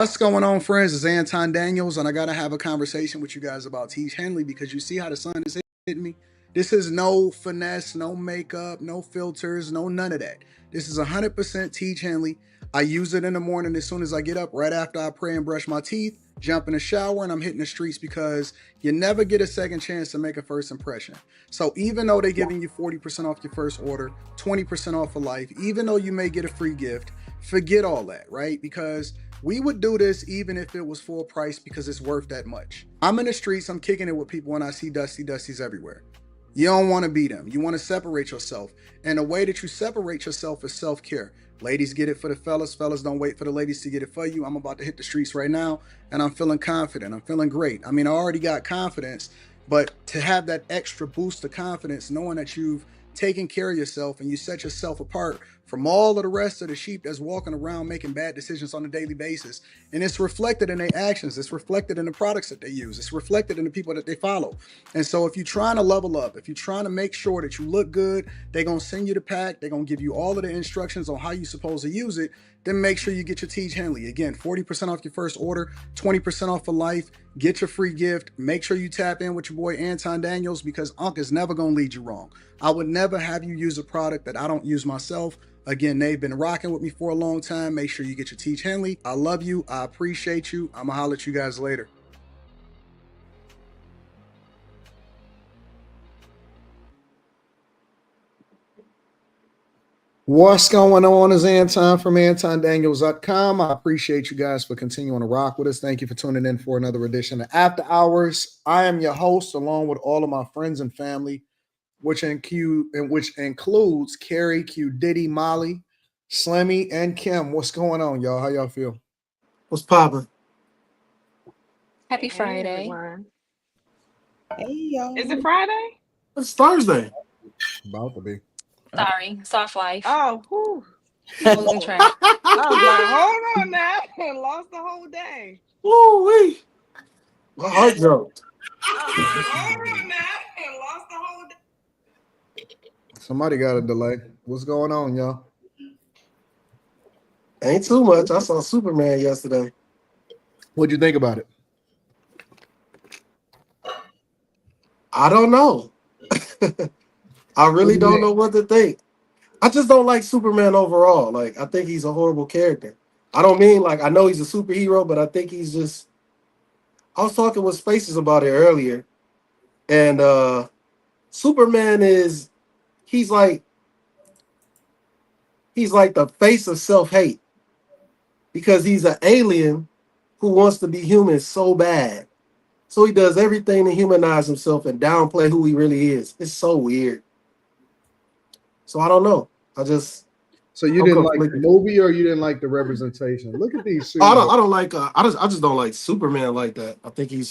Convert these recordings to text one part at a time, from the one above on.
What's going on, friends? It's Anton Daniels, and I gotta have a conversation with you guys about Teach Henley because you see how the sun is hitting me. This is no finesse, no makeup, no filters, no none of that. This is 100% Teach Henley. I use it in the morning as soon as I get up, right after I pray and brush my teeth, jump in the shower, and I'm hitting the streets because you never get a second chance to make a first impression. So even though they're giving you 40% off your first order, 20% off for life, even though you may get a free gift, forget all that, right? Because we would do this even if it was full price because it's worth that much. I'm in the streets, I'm kicking it with people, and I see Dusties everywhere. You don't want to be them. You want to separate yourself. And the way that you separate yourself is self-care. Ladies get it for the fellas. Fellas don't wait for the ladies to get it for you. I'm about to hit the streets right now, and I'm feeling confident. I'm feeling great. I mean, I already got confidence, but to have that extra boost of confidence, knowing that you've taken care of yourself and you set yourself apart from all of the rest of the sheep that's walking around making bad decisions on a daily basis. And it's reflected in their actions. It's reflected in the products that they use. It's reflected in the people that they follow. And so if you're trying to level up, if you're trying to make sure that you look good, they're going to send you the pack. They're going to give you all of the instructions on how you're supposed to use it. Then make sure you get your Teach Henley. Again, 40% off your first order, 20% off for life. Get your free gift. Make sure you tap in with your boy Anton Daniels because Unc is never going to lead you wrong. I would never have you use a product that I don't use myself. Again, they've been rocking with me for a long time. Make sure you get your Teach Henley. I love you. I appreciate you. I'm going to holler at you guys later. What's going on? Is Anton from antondaniels.com. I appreciate you guys for continuing to rock with us. Thank you for tuning in for another edition of After Hours. I am your host, along with all of my friends and family, which includes Carrie, Q, Diddy, Molly, Slimmy, and Kim. What's going on, y'all? How y'all feel? What's poppin'? Happy Friday. Hey, y'all. Is it Friday? It's Thursday. About to be. Sorry, soft life. Oh, whew. Losing track. I was like, hold on now. I lost the whole day. Woo-wee. My heart jumped. I was like, hold on now. I lost the whole day. Somebody got a delay. What's going on, y'all? Ain't too much. I saw Superman yesterday. What'd you think about it? I don't know. I really don't know what to think. I just don't like Superman overall. Like, I think he's a horrible character. I don't mean like I know he's a superhero, but I think he's just. I was talking with Spaces about it earlier, and Superman he's like the face of self-hate because he's an alien who wants to be human so bad. So he does everything to humanize himself and downplay who he really is. It's so weird. So I don't know. So you didn't like the movie, or you didn't like the representation? Look at these suits. I don't like. I just don't like Superman like that. I think they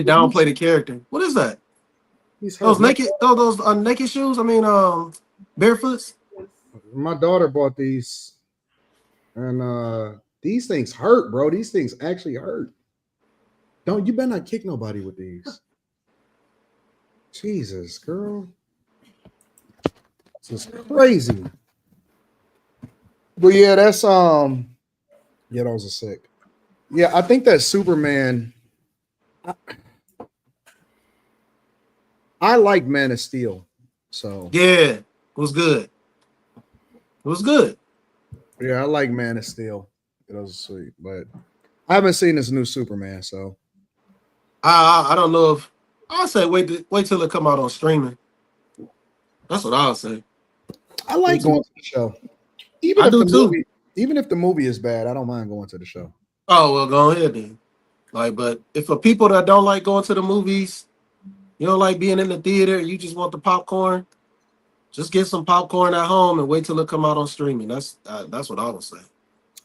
downplay the character. What is that? Those naked shoes. I mean, barefoots. My daughter bought these, and these things hurt, bro. These things actually hurt. You better not kick nobody with these. Jesus, girl. This is crazy. But yeah, that's yeah, those are sick. Yeah, I think that Superman. I like Man of Steel. So yeah, it was good. It was good. Yeah, I like Man of Steel. It was sweet, but I haven't seen this new Superman, so I don't know if I'll say wait till it come out on streaming. That's what I'll say. I like going to the show. Even if the movie is bad, I don't mind going to the show. Oh well, go ahead then. But if for people that don't like going to the movies, you don't like being in the theater, you just want the popcorn, just get some popcorn at home and wait till it come out on streaming. That's what I would say.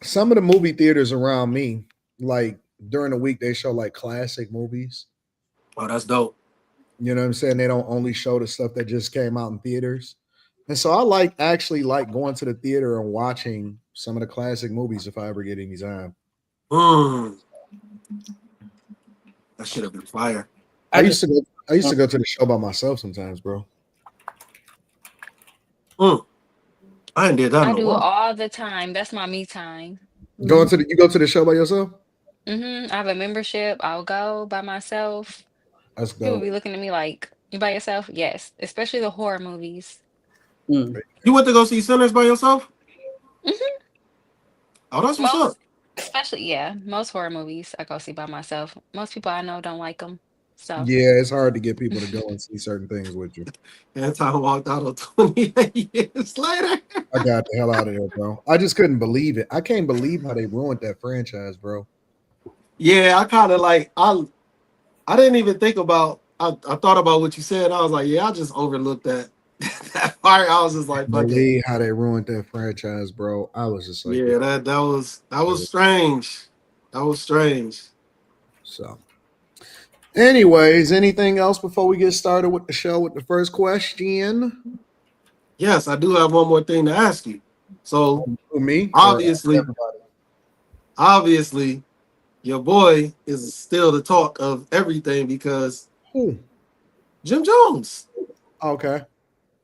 Some of the movie theaters around me, like during the week, they show like classic movies. Oh, that's dope. You know what I'm saying? They don't only show the stuff that just came out in theaters. And so I actually like going to the theater and watching some of the classic movies if I ever get any time. That should have been fire. I used to go to the show by myself sometimes, bro. I ain't did that. I do it all the time. That's my me time. Going to the you go to the show by yourself? I have a membership. I'll go by myself. That's People dope. be looking at me like, "You by yourself?" Yes, especially the horror movies. Mm. You went to go see Sinners by yourself? hmm Oh, that's what's up. Most, especially yeah, most horror movies I go see by myself. Most people I know don't like them, so Yeah, it's hard to get people to go and see certain things with you. Anton walked out on 28 years later. I got the hell out of there, bro. I just couldn't believe it. I can't believe how they ruined that franchise, bro. Yeah, I kind of like I didn't even think about. I thought about what you said. I was like, yeah, I just overlooked that that part. I was just like, fuck it. Believe how they ruined that franchise, bro. I was just like, Yeah, yo. that was strange. That was strange. So, anyways, anything else before we get started with the show with the first question? Yes, I do have one more thing to ask you. So Who, me or obviously, everybody? obviously, your boy is still the talk of everything because Who? Jim Jones, Okay.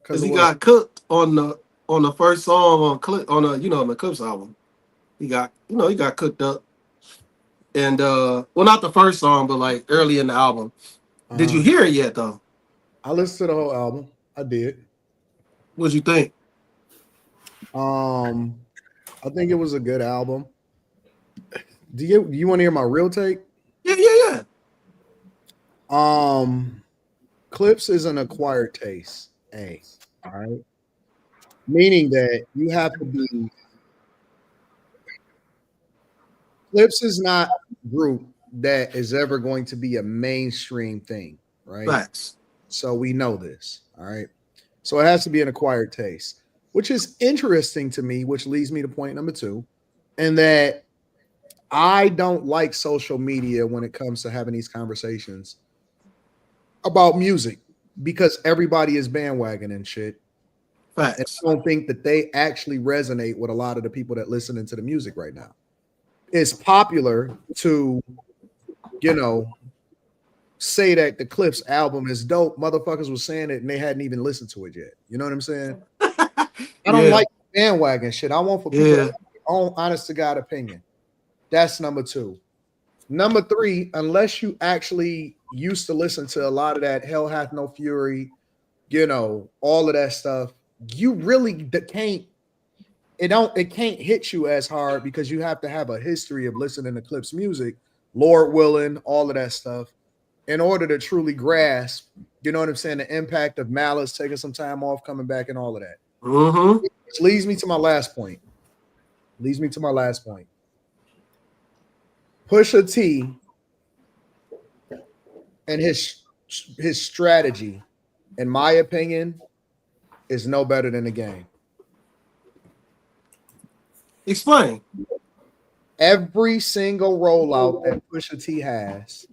because Because of he what? got cooked on the first song on the Clips album. He got cooked up, and well, not the first song, but like early in the album. Did you Uh, hear it yet though? I listened to the whole album. I did. What'd you think? Um, I think it was a good album. Do you want to hear my real take? Yeah, yeah, Um, Clips is an acquired taste. All right. Meaning that you have to be Clips is not a group that is ever going to be a mainstream thing, yeah. right? Facts. So we know this. All right. So it has to be an acquired taste, which is interesting to me, which leads me to point number two, and that I don't like social media when it comes to having these conversations about music because everybody is bandwagon and shit. And Facts. I don't think that they actually resonate with a lot of the people that listen into the music right now. It's popular to, you know, say that the Clips album is dope. Motherfuckers was saying it and they hadn't even listened to it yet. You know what I'm saying? I don't Yeah, like bandwagon shit. I want for people to yeah. have their own honest to God opinion. That's number two. Number three, unless you actually used to listen to a lot of that Hell Hath No Fury, all of that stuff, you really can't it can't hit you as hard because you have to have a history of listening to Clips music, Lord willing, all of that stuff, in order to truly grasp, you know what I'm saying, the impact of Malice taking some time off, coming back, and all of that. Mm-hmm. Which leads me to my last point. Pusha T and his strategy, in my opinion, is no better than the game. Explain. Every single rollout that Pusha T has,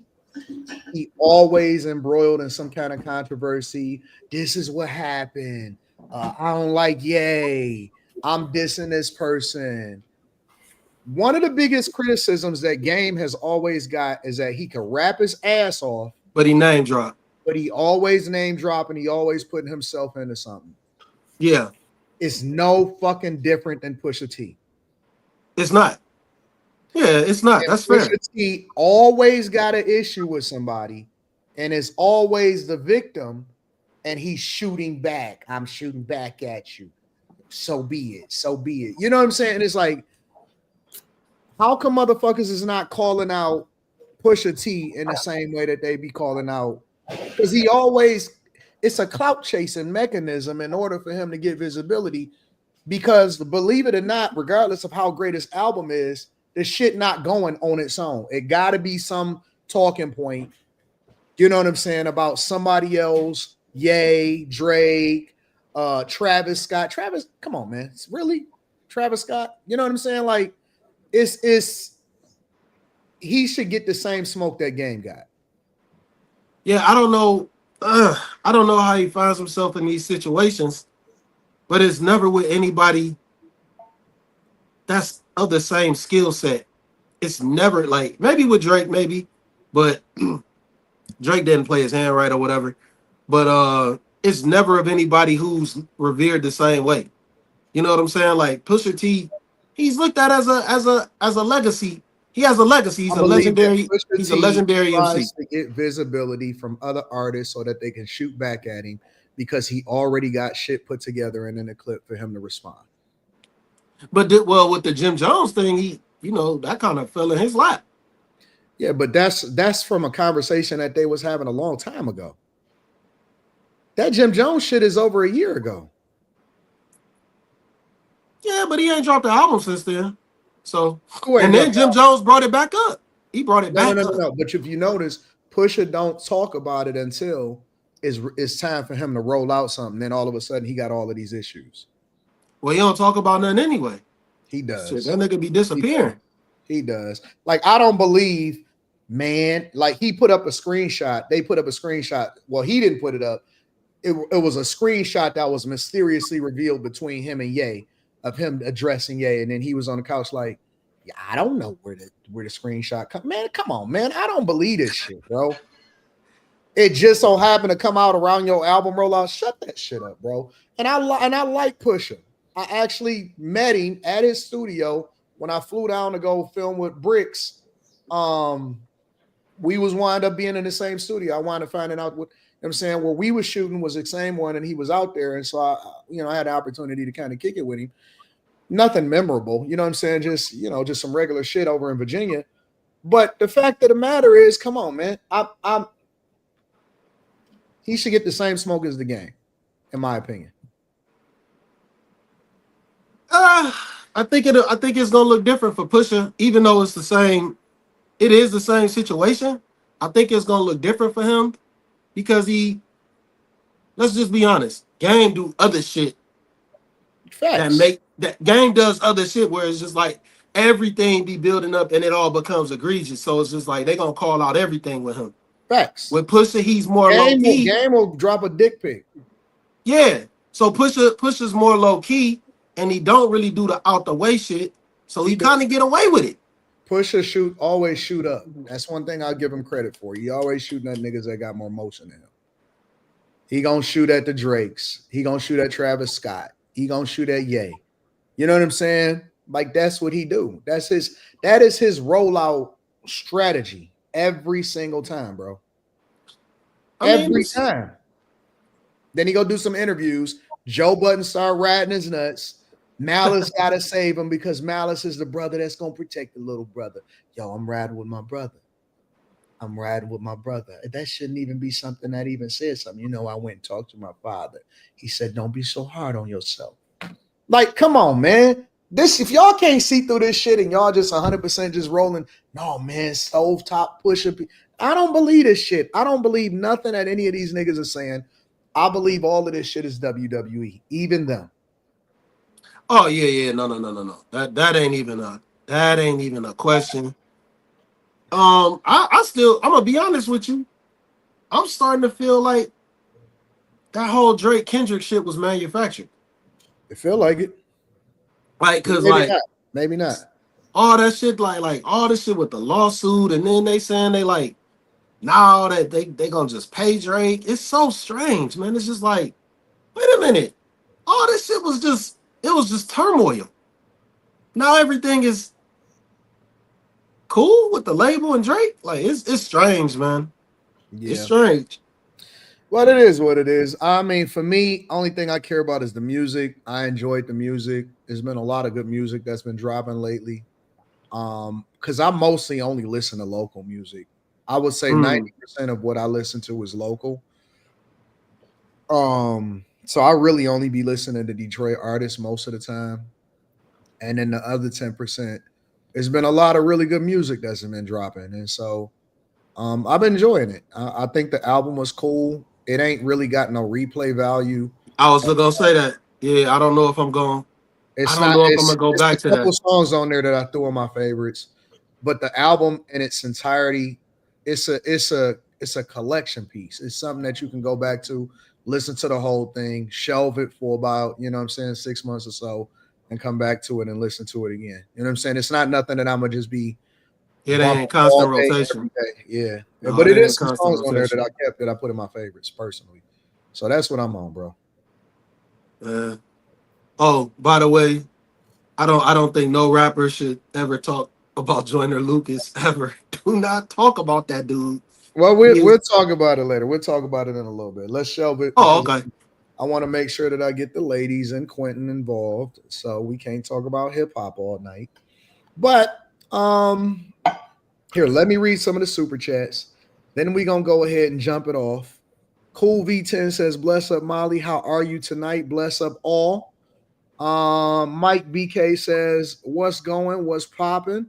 he always embroiled in some kind of controversy. This is what happened. I don't like Yay. I'm dissing this person. One of the biggest criticisms that Game has always got is that he can rap his ass off, But he name dropped. but he always name dropping. He always putting himself into something. Yeah, It's no fucking different than Pusha T. it's not. Yeah, it's not. And That's fair. Pusha T always got an issue with somebody and is always the victim, and he's shooting back. I'm shooting back at you. So be it. So be it. You know what I'm saying? It's like, how come motherfuckers is not calling out Pusha T in the same way that they be calling out? Because it's a clout chasing mechanism in order for him to get visibility. Because believe it or not, regardless of how great his album is, the shit not going on its own. It got to be some talking point, you know what I'm saying, about somebody else, Yay, Drake, Travis Scott. Travis, come on, man. It's really Travis Scott. You know what I'm saying? Like, it's he should get the same smoke that Game got. Yeah, I don't know. I don't know how he finds himself in these situations, but it's never with anybody that's of the same skill set. It's never like maybe with Drake, maybe, but Drake didn't play his hand right or whatever. But it's never of anybody who's revered the same way. You know what I'm saying? Like Pusha T, he's looked at as a legacy. He has a legacy. I believe that Pusha He's a T legendary MC. tries to get visibility from other artists so that they can shoot back at him because he already got shit put together and in a clip for him to respond. But with the Jim Jones thing, he that kind of fell in his lap. Yeah, but that's from a conversation that they was having a long time ago. That Jim Jones shit is over a year ago. Yeah, but he ain't dropped the album since then. So, And then Jim Jones brought it back up. He brought it back up. No. But if you notice, Pusha don't talk about it until it's time for him to roll out something. Then all of a sudden, he got all of these issues. Well, he don't talk about nothing anyway. He does. Shit, that nigga be disappearing. He does. Like, I don't believe, man. Like, he put up a screenshot. They put up a screenshot. Well, he didn't put it up. It was a screenshot that was mysteriously revealed between him and Ye, of him addressing Ye, and then he was on the couch like, yeah, I don't know where the screenshot come. Man, come on, man. I don't believe this shit, bro. It just so happened to come out around your album rollout. Shut that shit up, bro. And I like Pusha. I actually met him at his studio when I flew down to go film with Bricks. We was wind up being in the same studio. I wound up finding out what I'm saying, where we was shooting was the same one, and he was out there. And so I had the opportunity to kind of kick it with him. Nothing memorable, you know what I'm saying? Just some regular shit over in Virginia. But the fact of the matter is, come on, man. He should get the same smoke as the Game, in my opinion. I think it's gonna look different for Pusha, even though it's the same. It is the same situation. I think it's gonna look different for him because let's just be honest, Game do other shit. Facts. That Game does other shit where it's just like everything be building up and it all becomes egregious. So it's just like they gonna call out everything with him. Facts. With Pusha, he's more low key. Game will drop a dick pic. Yeah. So Pusha's more low key, and he don't really do the out the way shit. So he kind of get away with it. Pusha always shoot up. That's one thing I'll give him credit for. He always shooting at niggas that got more motion in him. He gonna shoot at the Drakes. He gonna shoot at Travis Scott. He gonna shoot at Ye. You know what I'm saying? Like, that's what he do. That is his rollout strategy every single time, bro. Every time. Then he go do some interviews. Joe Budden start riding his nuts. Malice gotta save him because Malice is the brother that's gonna protect the little brother. Yo, I'm riding with my brother. That shouldn't even be something that even says something. I went and talked to my father. He said, don't be so hard on yourself. Like, come on, man. If y'all can't see through this shit and y'all just 100% just rolling, no, man, stovetop Pusha. I don't believe this shit. I don't believe nothing that any of these niggas are saying. I believe all of this shit is WWE, even them. Oh yeah, no. That ain't even a question. I'm gonna be honest with you. I'm starting to feel like that whole Drake Kendrick shit was manufactured. It feel like it. Like, cause maybe not. All that shit, like all this shit with the lawsuit, and then they saying they like now that they gonna just pay Drake. It's so strange, man. It's just like, wait a minute. All this shit was just turmoil. Now everything is cool with the label and Drake. Like, it's strange, man. Yeah. It's strange. Well, it is what it is. I mean, for me, only thing I care about is the music. I enjoyed the music. There's been a lot of good music that's been dropping lately. Because I mostly only listen to local music. I would say 90% of what I listen to is local. So I really only be listening to Detroit artists most of the time. And then the other 10%, there's been a lot of really good music that's been dropping. And so I've been enjoying it. I think the album was cool. It ain't really got no replay value. I was gonna say that. Yeah, I don't know if I'm going. I don't know if I'm gonna go back to that. There's a couple songs on there that I threw in my favorites, but the album in its entirety, it's a collection piece. It's something that you can go back to, listen to the whole thing, shelve it for about 6 months or so, and come back to it and listen to it again. You know what I'm saying? It's not nothing that I'm gonna just be. It ain't constant rotation. Yeah. No, but it is some songs on there that I kept that I put in my favorites personally. So that's what I'm on, bro. Oh, by the way, I don't think no rapper should ever talk about Joyner Lucas ever. Do not talk about that dude. Well, He is. we'll talk about it later. We'll talk about it in a little bit. Let's shelve it Oh, because okay. I want to make sure that I get the ladies and Quentin involved. So we can't talk about hip hop all night. But here, let me read some of the super chats. Then we gonna go ahead and jump it off. Cool V10 says, "Bless up, Molly. How are you tonight? Bless up all." Mike BK says, "What's going? What's popping?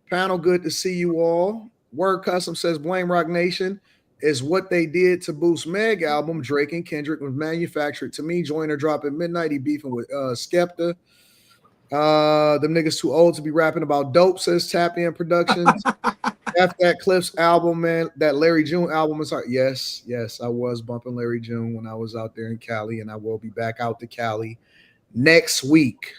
Panel, good to see you all." Word Custom says, "Blame Rock Nation is what they did to Boost Meg album. Drake and Kendrick was manufactured to me. Joyner dropping midnight. He beefing with Skepta. Them niggas too old to be rapping about dope," says Tapian Productions. After that Cliff's album, man, that Larry June album is hard. Yes, I was bumping Larry June when I was out there in Cali, and I will be back out to Cali next week.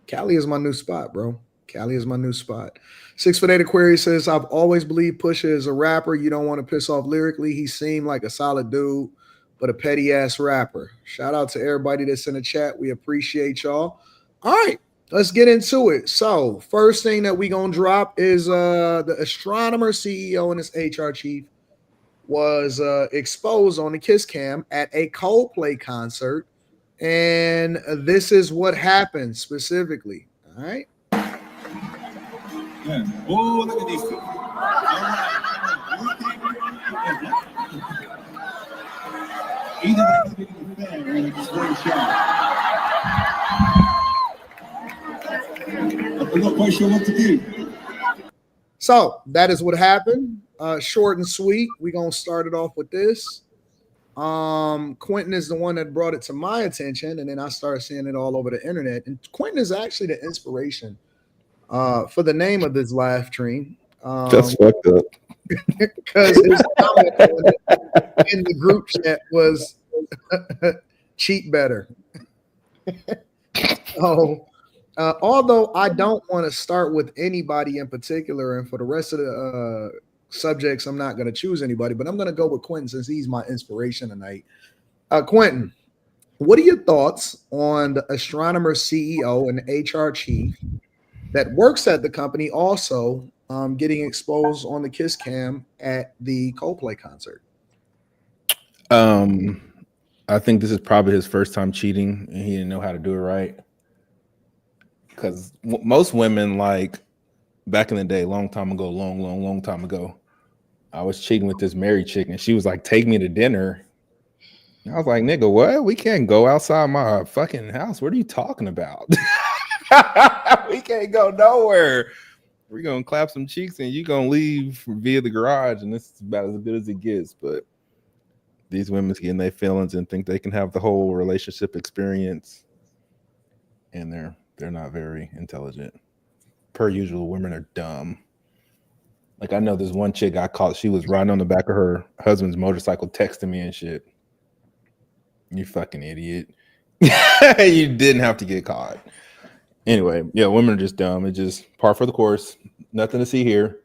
Cali is my new spot, bro. Cali is my new spot. 6'8" Aquarius says, "I've always believed Pusha is a rapper you don't want to piss off lyrically. He seemed like a solid dude, but a petty ass rapper." Shout out to everybody that's in the chat. We appreciate y'all. All right, let's get into it. So, first thing that we gonna drop is the astronomer CEO and his HR chief was exposed on the Kiss Cam at a Coldplay concert. And this is what happened specifically. All right. Yeah. Oh, look at these two. I'm not quite sure what to do. So that is what happened. Short and sweet. We're gonna start it off with this. Quentin is the one that brought it to my attention, and then I started seeing it all over the internet. And Quentin is actually the inspiration for the name of this live stream. That's fucked up. Because his comment in the group chat was cheat better. So, although I don't want to start with anybody in particular, and for the rest of the subjects, I'm not going to choose anybody, but I'm going to go with Quentin since he's my inspiration tonight. Quentin, what are your thoughts on the astronomer CEO and HR chief that works at the company also getting exposed on the Kiss Cam at the Coldplay concert? I think this is probably his first time cheating, and he didn't know how to do it right. Because most women, like back in the day, long time ago, long time ago, I was cheating with this married chick, and she was like, "Take me to dinner." And I was like, "Nigga, what? We can't go outside my fucking house. What are you talking about? We can't go nowhere. We're gonna clap some cheeks, and you're gonna leave via the garage, and this is about as good as it gets." But these women's getting their feelings and think they can have the whole relationship experience, and they're not very intelligent. Per usual, women are dumb. Like, I know this one chick I caught, she was riding on the back of her husband's motorcycle texting me and shit. You fucking idiot. You didn't have to get caught. Anyway, yeah, women are just dumb. It's just par for the course. Nothing to see here.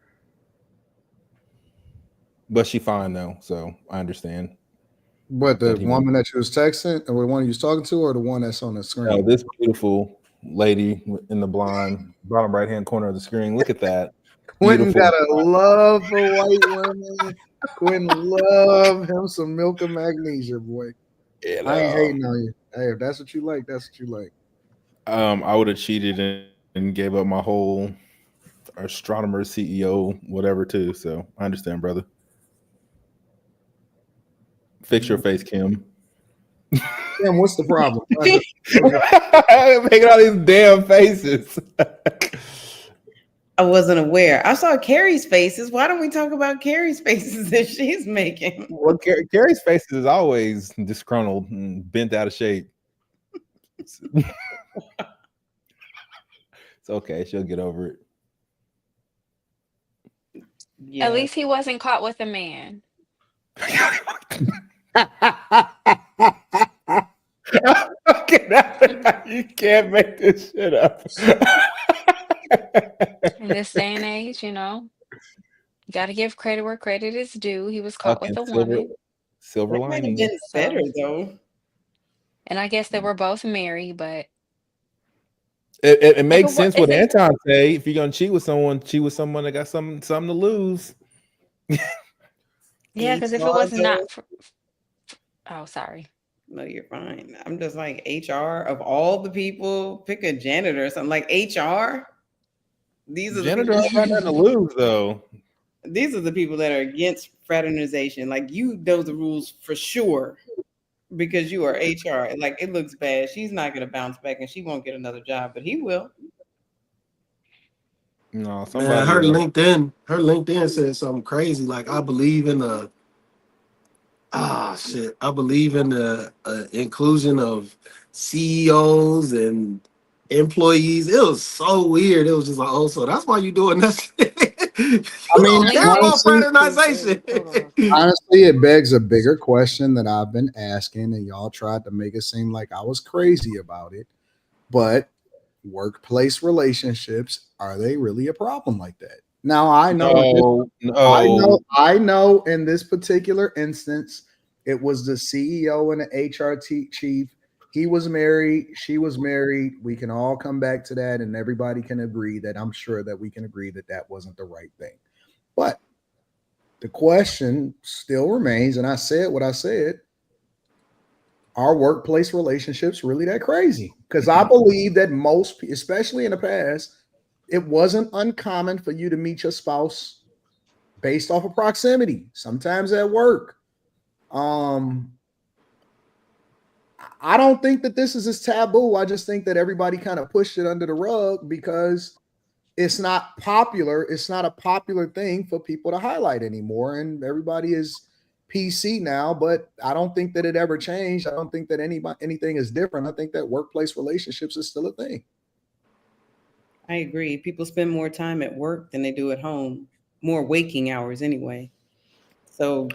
But she fine though, so I understand. But the woman that you was texting, or the one you was talking to, or the one that's on the screen? No, this beautiful lady in the blonde bottom right hand corner of the screen. Look at that. Quentin got a love for white women. Quentin love him some milk and magnesia, boy. You know. I ain't hating on you. Hey, if that's what you like, that's what you like. I would have cheated and gave up my whole astronomer CEO whatever too. So I understand, brother. Fix your face, Kim. Kim, what's the problem? Making all these damn faces. I wasn't aware. I saw Carrie's faces. Why don't we talk about Carrie's faces that she's making? Well, Carrie's faces is always disgruntled and bent out of shape. It's okay. She'll get over it. Yeah. At least he wasn't caught with a man. You can't make this shit up. In this day and age, you know, you got to give credit where credit is due. He was caught with a woman. Silver lining. Been better though. And I guess they were both married, but It makes Nigga, what sense what is it? Anton say. If you're gonna cheat with someone that got something to lose. Yeah, because if it HR was though, not for, oh, sorry. no, you're fine. I'm just like HR of all the people, pick a janitor or something like HR. These are the Janitor people. don't got nothing to lose though. These are the people that are against fraternization. Like you know the rules for sure because you are HR. Like it looks bad. She's not going to bounce back and she won't get another job, but he will. No, Man, somebody else. her LinkedIn said something crazy. Like, I believe in the shit. I believe in the inclusion of CEOs and employees. It was so weird. It was just like, oh, so that's why you doing this. You I mean, don't care about honestly, fraternization. honestly, it begs a bigger question that I've been asking, and y'all tried to make it seem like I was crazy about it. But workplace relationships, are they really a problem like that? Now I know No, no. I know in this particular instance, it was the CEO and the HRT chief. He was married, she was married. We can all come back to that, and everybody can agree that I'm sure that we can agree that that wasn't the right thing. But the question still remains, and I said what I said: are workplace relationships really that crazy? Because I believe that most, especially in the past, it wasn't uncommon for you to meet your spouse based off of proximity, sometimes at work. Um, I don't think that this is as taboo. I just think that everybody kind of pushed it under the rug because it's not popular. It's not a popular thing for people to highlight anymore. And everybody is PC now, but I don't think that it ever changed. I don't think that anything is different. I think that workplace relationships is still a thing. I agree. People spend more time at work than they do at home, more waking hours anyway. So,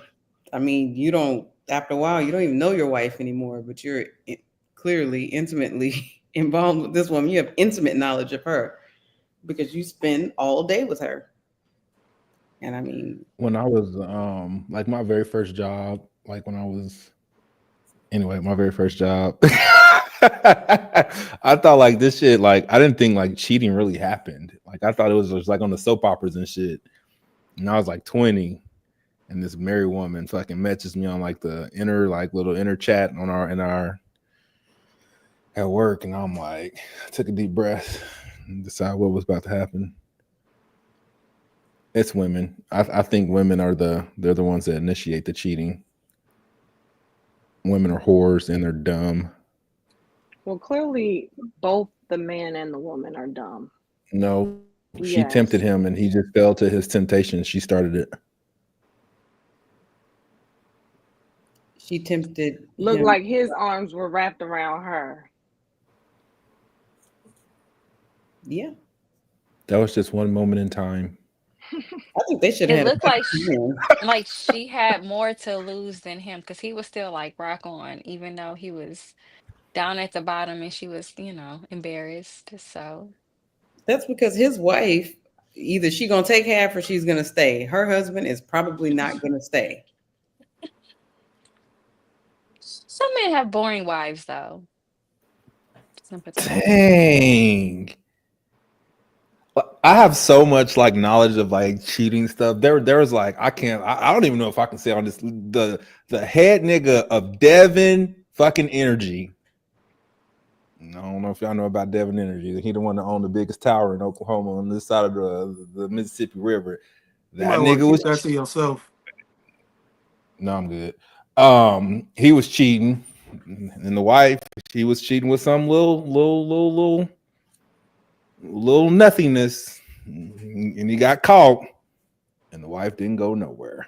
I mean, you don't, after a while, you don't even know your wife anymore, but you're clearly intimately involved with this woman. You have intimate knowledge of her because you spend all day with her. And I mean, When I was like my very first job, like when I was anyway, my very first job. I thought like this shit, like I didn't think like cheating really happened. Like I thought it was just like on the soap operas and shit. And I was like 20, and this married woman fucking messages me on like the inner, like little inner chat on our at work, and I'm like, I took a deep breath and decide what was about to happen. It's women. I think women are they're the ones that initiate the cheating. Women are whores and they're dumb. Well, clearly, both the man and the woman are dumb. No, she tempted Yes. him and he just fell to his temptation. She started it. she tempted Looked him. like his arms were wrapped around her. Yeah. That was just one moment in time. I think they should It have had looked a like second man. like she had more to lose than him because he was still like rock on, even though he was down at the bottom and she was, embarrassed. So That's because his wife, either she gonna take half or she's gonna stay. Her husband is probably not gonna stay. some men have boring wives though. Sympathize. Dang. I have so much like knowledge of like cheating stuff. There was like I don't even know if I can say on this the head nigga of Devon fucking Energy. I don't know if y'all know about Devon Energy. He the one that owned the biggest tower in Oklahoma on this side of the Mississippi River. You might That want to nigga keep was that to yourself. no, I'm good. He was cheating, and the wife, she was cheating with some little nothingness, and he got caught, and the wife didn't go nowhere.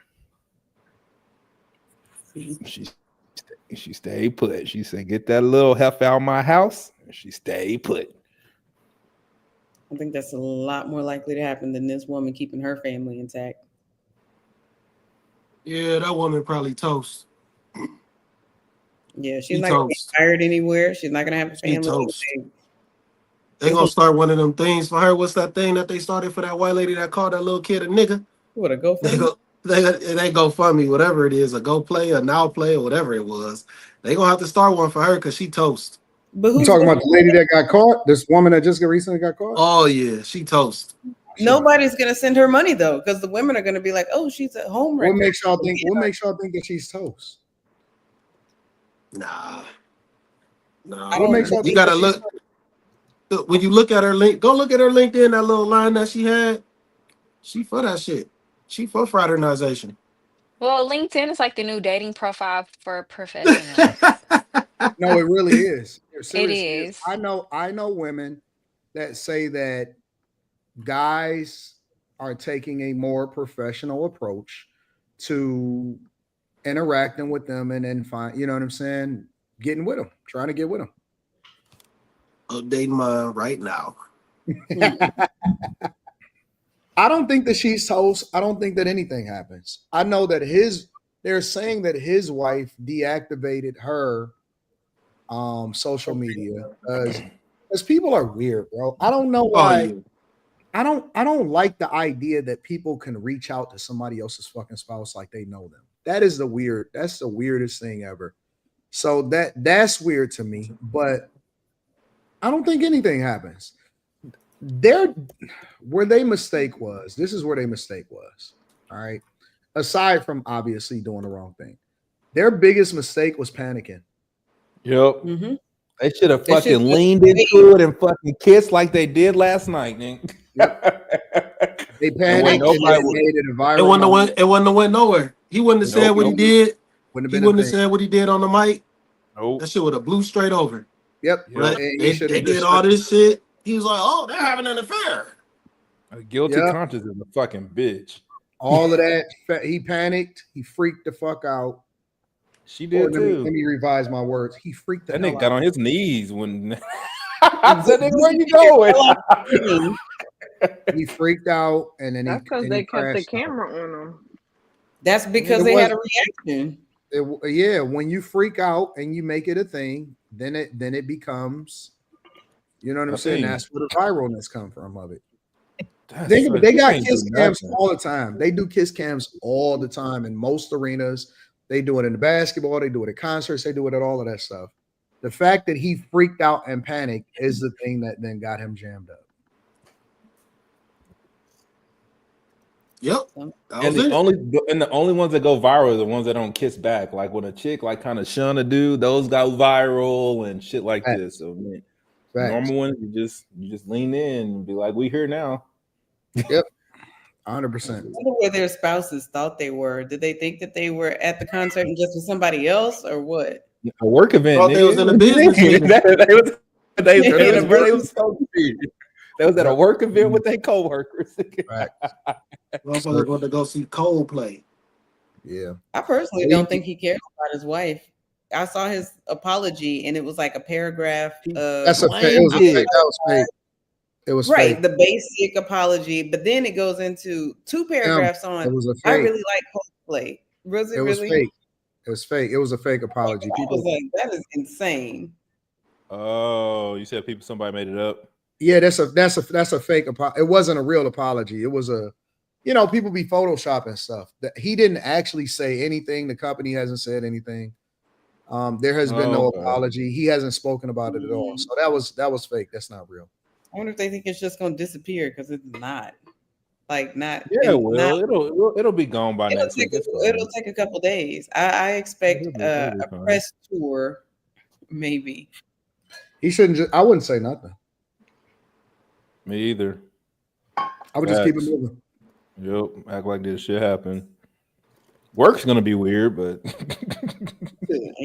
She stayed put. She said, "Get that little heifer out of my house," and she stayed put. I think that's a lot more likely to happen than this woman keeping her family intact. Yeah, that woman probably toast. Yeah, she's She not gonna get toast. hired anywhere. She's not gonna have a She family. toast. They This gonna start one of them things for her. What's that thing that they started for that white lady that called that little kid a nigga? would a They GoFundMe? go they go fund me, whatever it is, a go play, a now play, or whatever it was. They gonna have to start one for her because she toast. But You who's talking about the lady that got caught? This woman that just recently got caught? Oh yeah, she toast. Nobody's gonna send her money though, because the women are gonna be like, "Oh, she's a home wrecker." What makes y'all think? What makes y'all think that she's toast? Nah. What makes y'all You think gotta that she's look when you look at her link. Go look at her LinkedIn. That little line that she had. She for that shit. She for fraternization. Well, LinkedIn is like the new dating profile for professionals. No, it really is. It It seriously is. is. I know women that say that guys are taking a more professional approach to interacting with them and then find, you know what I'm saying, getting with them, trying to get with them. Updating mine right now. I don't think that she's toast. I don't think that anything happens. I know that they're saying that his wife deactivated her social media because people are weird, bro. I don't know Oh why. yeah. I don't like the idea that people can reach out to somebody else's fucking spouse like they know them. That's the weirdest thing ever. So that's weird to me, but I don't think anything happens. Where they mistake was, this is where they mistake was. All right. Aside from obviously doing the wrong thing. Their biggest mistake was panicking. Yep. Mm-hmm. They should have They fucking should've leaned waited. into it and fucking kissed like they did last night, Nick. Yep. They And panicked and nobody it would. made it a It viral wouldn't have moment. went nowhere. He wouldn't have said what he did. Wouldn't He have been wouldn't a have thing. said what he did on the mic. Nope. That shit would have blew straight over. Yep. But And they did all this shit. He was like, "Oh, they're having an affair." A guilty Yep. conscience is a fucking bitch. All of that. He panicked. He freaked the fuck out. She did Let too. me revise my words. He freaked the That hell nigga out. got on his knees when I said, "Nigga, where you going?" He freaked out and then That's because he they kept the crashed out. camera on them. That's because It they had was- a reaction. Yeah, when you freak out and you make it a thing, then it becomes, you know what I'm A saying? thing. That's where the viralness come from of it. That's They right. got She ain't kiss do cams nothing. all the time. They do kiss cams all the time in most arenas. They do it in the basketball. They do it at concerts. They do it at all of that stuff. The fact that he freaked out and panicked is the thing that then got him jammed up. Yep. And the only ones that go viral are the ones that don't kiss back. Like when a chick like kind of shun a dude, those go viral and shit like Facts. this. So man, Facts. normal ones you just lean in and be like, "We here now." Yep, 100%. I wonder where their spouses thought they were. Did they think that they were at the concert and just with somebody else, or what? A work event. Thought they was in a nigga. business meeting. They was so weird. They was at a work event with their coworkers. Right. Motherfuckers want to go see Coldplay. Yeah. I personally don't think he cares about his wife. I saw his apology, and it was like a paragraph. That's a it was fake. That was fake. It was right, fake. the basic apology, but then it goes into 2 paragraphs on. It was a fake. I really like Coldplay. Was it was really? fake. It was fake. It was a fake apology. I was like, that is insane. Oh, you said somebody made it up. Yeah, that's a fake apology. It wasn't a real apology. It was a, people be photoshopping stuff. That he didn't actually say anything. The company hasn't said anything. There has been no apology. He hasn't spoken about it at all. So that was fake. That's not real. I wonder if they think it's just going to disappear because it's not. Like not. Yeah, well, it'll be gone by next week. It'll take a couple days. I expect a press tour, maybe. He shouldn't. I wouldn't say nothing. Me either. I would just keep it moving. Yep, act like this shit happened. Work's gonna be weird, but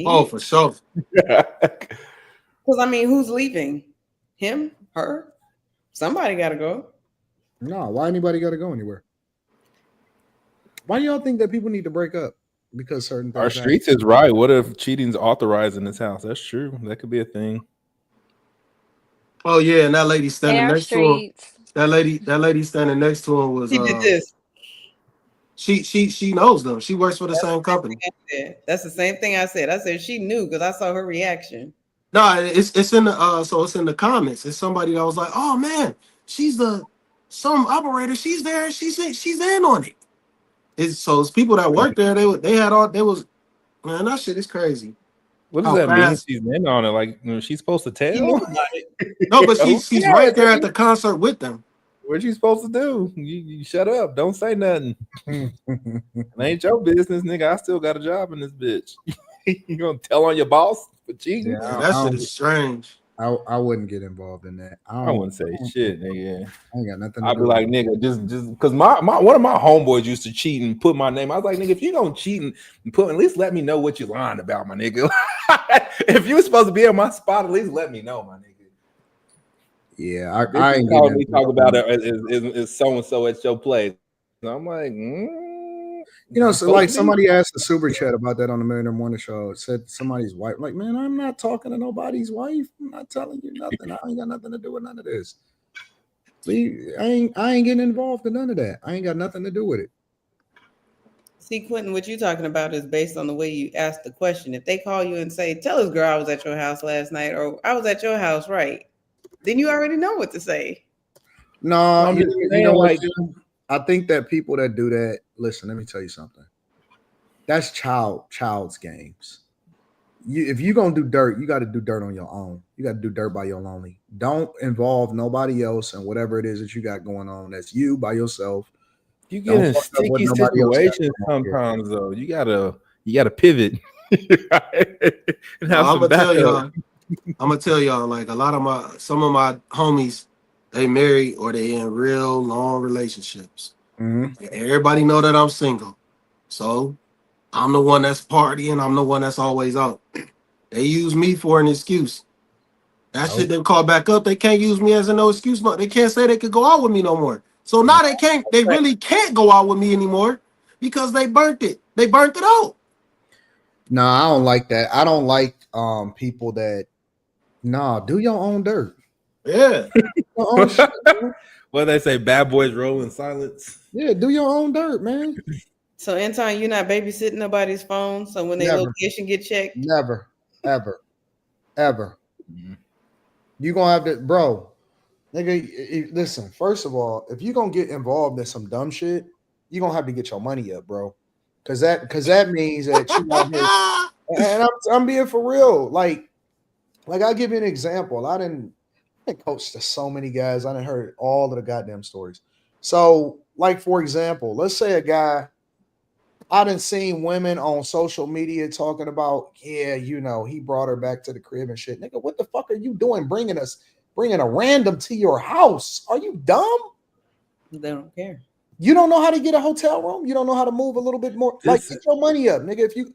oh, for sure. Because I mean, who's leaving? Him? Her? Somebody got to go. No, why anybody got to go anywhere? Why do y'all think that people need to break up? Because certain things. Our streets is right. What if cheating's authorized in this house? That's true. That could be a thing. Oh yeah, and that lady standing next to him. That lady standing next to him was. He did this. She knows them. She works for the same company. That's the same thing I said. I said she knew because I saw her reaction. No, it's in the so it's in the comments. It's somebody that was like, "Oh man, she's some operator. She's there. She's in on it." It's people that work there. They was man, that shit is crazy. What does how that mean? fast. She's in on it. Like, she's supposed to You know, tell? No, but Who she's cares, right there at nigga? the concert with them. What you supposed to do? You shut up. Don't say nothing. It ain't your business, nigga. I still got a job in this bitch. You gonna tell on your boss for cheating? yeah, Yeah, that shit is strange. I wouldn't get involved in that. I wouldn't say shit, nigga. I ain't got nothing to I'd do be with like, it. nigga, just because my one of my homeboys used to cheat and put my name. I was like, nigga, if you gonna cheat and put, at least let me know what you're lying about, my nigga. If you were supposed to be in my spot, at least let me know, my nigga. Yeah, I I ain't call getting me talk involved. about it is so and so at your place. And I'm like, You know, so like somebody asked the super chat about that on the Millionaire Morning Show. It said somebody's wife. Like, man, I'm not talking to nobody's wife. I'm not telling you nothing. I ain't got nothing to do with none of this. See, I ain't getting involved in none of that. I ain't got nothing to do with it. See, Quentin, what you're talking about is based on the way you ask the question. If they call you and say, "Tell this girl I was at your house last night," or "I was at your house," right? Then you already know what to say. No, I'm just you saying, know what? like, I think that people that do that. Listen, let me tell you something. That's child's games. If you gonna do dirt, you got to do dirt on your own. You got to do dirt by your lonely. Don't involve nobody else and whatever it is that you got going on. That's you by yourself. you get Don't in fuck up what sticky nobody else got situations going on here. sometimes though. You gotta pivot and have I'm some gonna backup. tell y'all, like some of my homies, they married or they in real long relationships. Mm-hmm. Everybody know that I'm single, so I'm the one that's partying. I'm the one that's always out. They use me for an excuse. That shit they call back up. They can't use me as a no excuse. No, they can't say they could go out with me no more. So now they can't. They really can't go out with me anymore because they burnt it. They burnt it out. No, I don't like that. I don't like people that do your own dirt. Yeah. Your own shit, man. What they say, bad boys roll in silence. Yeah, do your own dirt, man. So, Anton, you're not babysitting nobody's phone. So when their Never. location get checked, Never, ever. Mhm. You gonna have to, bro. Nigga, listen. First of all, if you gonna get involved in some dumb shit, you gonna have to get your money up, bro. Cause that means that you out here. And I'm being for real. Like I'll give you an example. I didn't coach to so many guys. I didn't heard all of the goddamn stories. So, like for example, let's say a guy. I done seen women on social media talking about, yeah, he brought her back to the crib and shit. Nigga, what the fuck are you doing bringing a random to your house? Are you dumb? they don't care. You don't know how to get a hotel room? You don't know how to move a little bit more? Like, get your money up, nigga. If you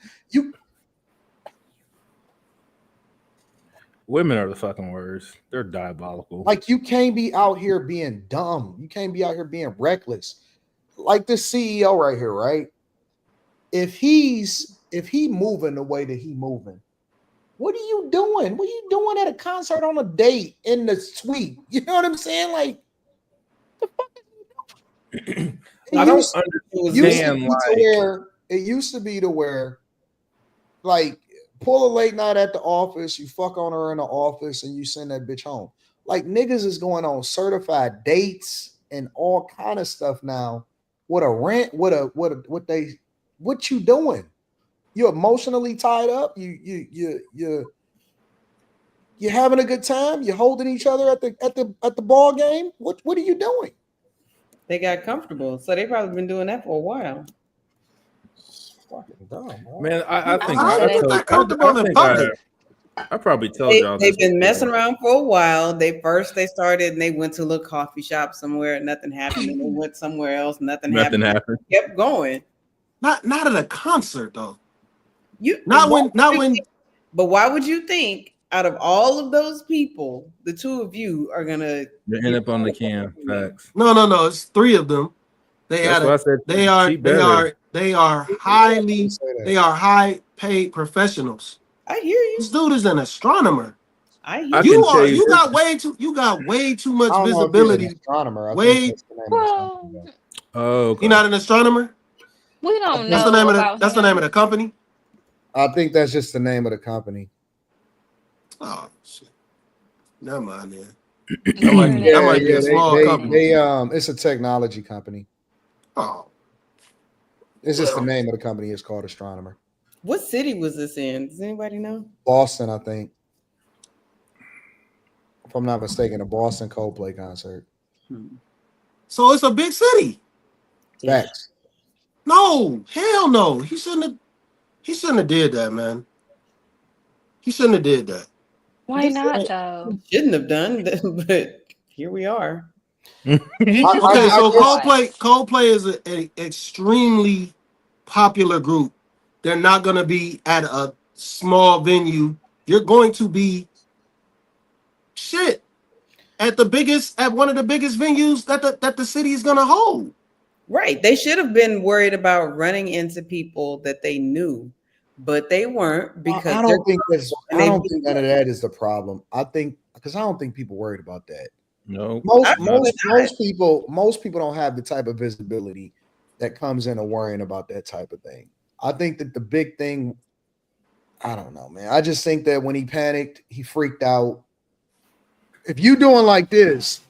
Women are the fucking worst. They're diabolical. like, you can't be out here being dumb. You can't be out here being reckless. Like this CEO right here, right? If he moving the way that he moving, what are you doing? What are you doing at a concert on a date in the suite? You know what I'm saying? Like, the fuck is he doing? I don't understand. It used to be to where, like, pull a late night at the office, you fuck on her in the office, and you send that bitch home. Like, niggas is going on certified dates and all kind of stuff now. What you doing? You emotionally tied up. You're having a good time. You're holding each other at the ball game. What are you doing? They got comfortable, so they probably been doing that for a while. Fucking dumb, man. I think How you get that comfortable in public? I probably told y'all They've this been before. messing around for a while. They started and they went to a little coffee shop somewhere, nothing happened. And they went somewhere else, nothing happened. Kept going. Not at a concert though. But why would you think out of all of those people, the two of you are gonna end up on the cam? Facts. No. It's three of them. They are high paid professionals. I hear you. This dude is an astronomer. I hear you. You got way too much visibility. Astronomer. Okay. You're not an astronomer? We don't know. That's the name of the company. I think that's just the name of the company. Oh shit. Never mind then. That might be a small company. It's a technology company. Oh. It's just the name of the company is called Astronomer. What city was this in? Does anybody know? Boston, I think. If I'm not mistaken, a Boston Coldplay concert. So it's a big city. Facts. No, hell no. He shouldn't have did that, man. He shouldn't have did that. Why not He though? shouldn't have done, but here we are. He just Okay, got so caught. Coldplay is an extremely popular group. They're not going to be at a small venue. You're going to be shit at one of the biggest venues that the city is going to hold. Right. They should have been worried about running into people that they knew, but they weren't because I they're don't think that's. and I they don't think none of that is the problem. I think because I don't think people worried about that. No, Most not most most people most people don't have the type of visibility that comes into worrying about that type of thing. I think that the big thing. I don't know, man. I just think that when he panicked, he freaked out. If you doing like this,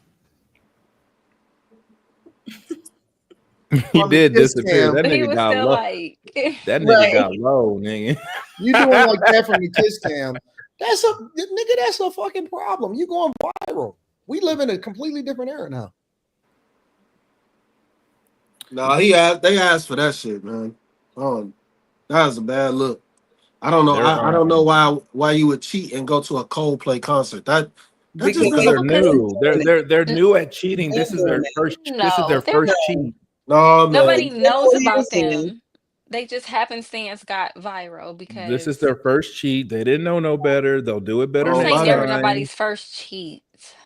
he from the did kiss disappear. cam, That But he nigga was got still low. like, That nigga Right. got low, nigga. you doing like that from the kiss cam, that's a nigga. That's a fucking problem. You going viral. We live in a completely different era now. No, they asked for that shit, man. Oh, that was a bad look. I don't know. They're I don't know why you would cheat and go to a Coldplay concert. That just because because doesn't. they're because new. They're new at cheating. This is their first. This is their no, they're first not. cheat. No, Nobody man. knows about Seriously. them. They just happenstance got viral This is because their first cheat. They didn't know no better. They'll do it better I this don't next ain't buy never that. time. nobody's first cheat.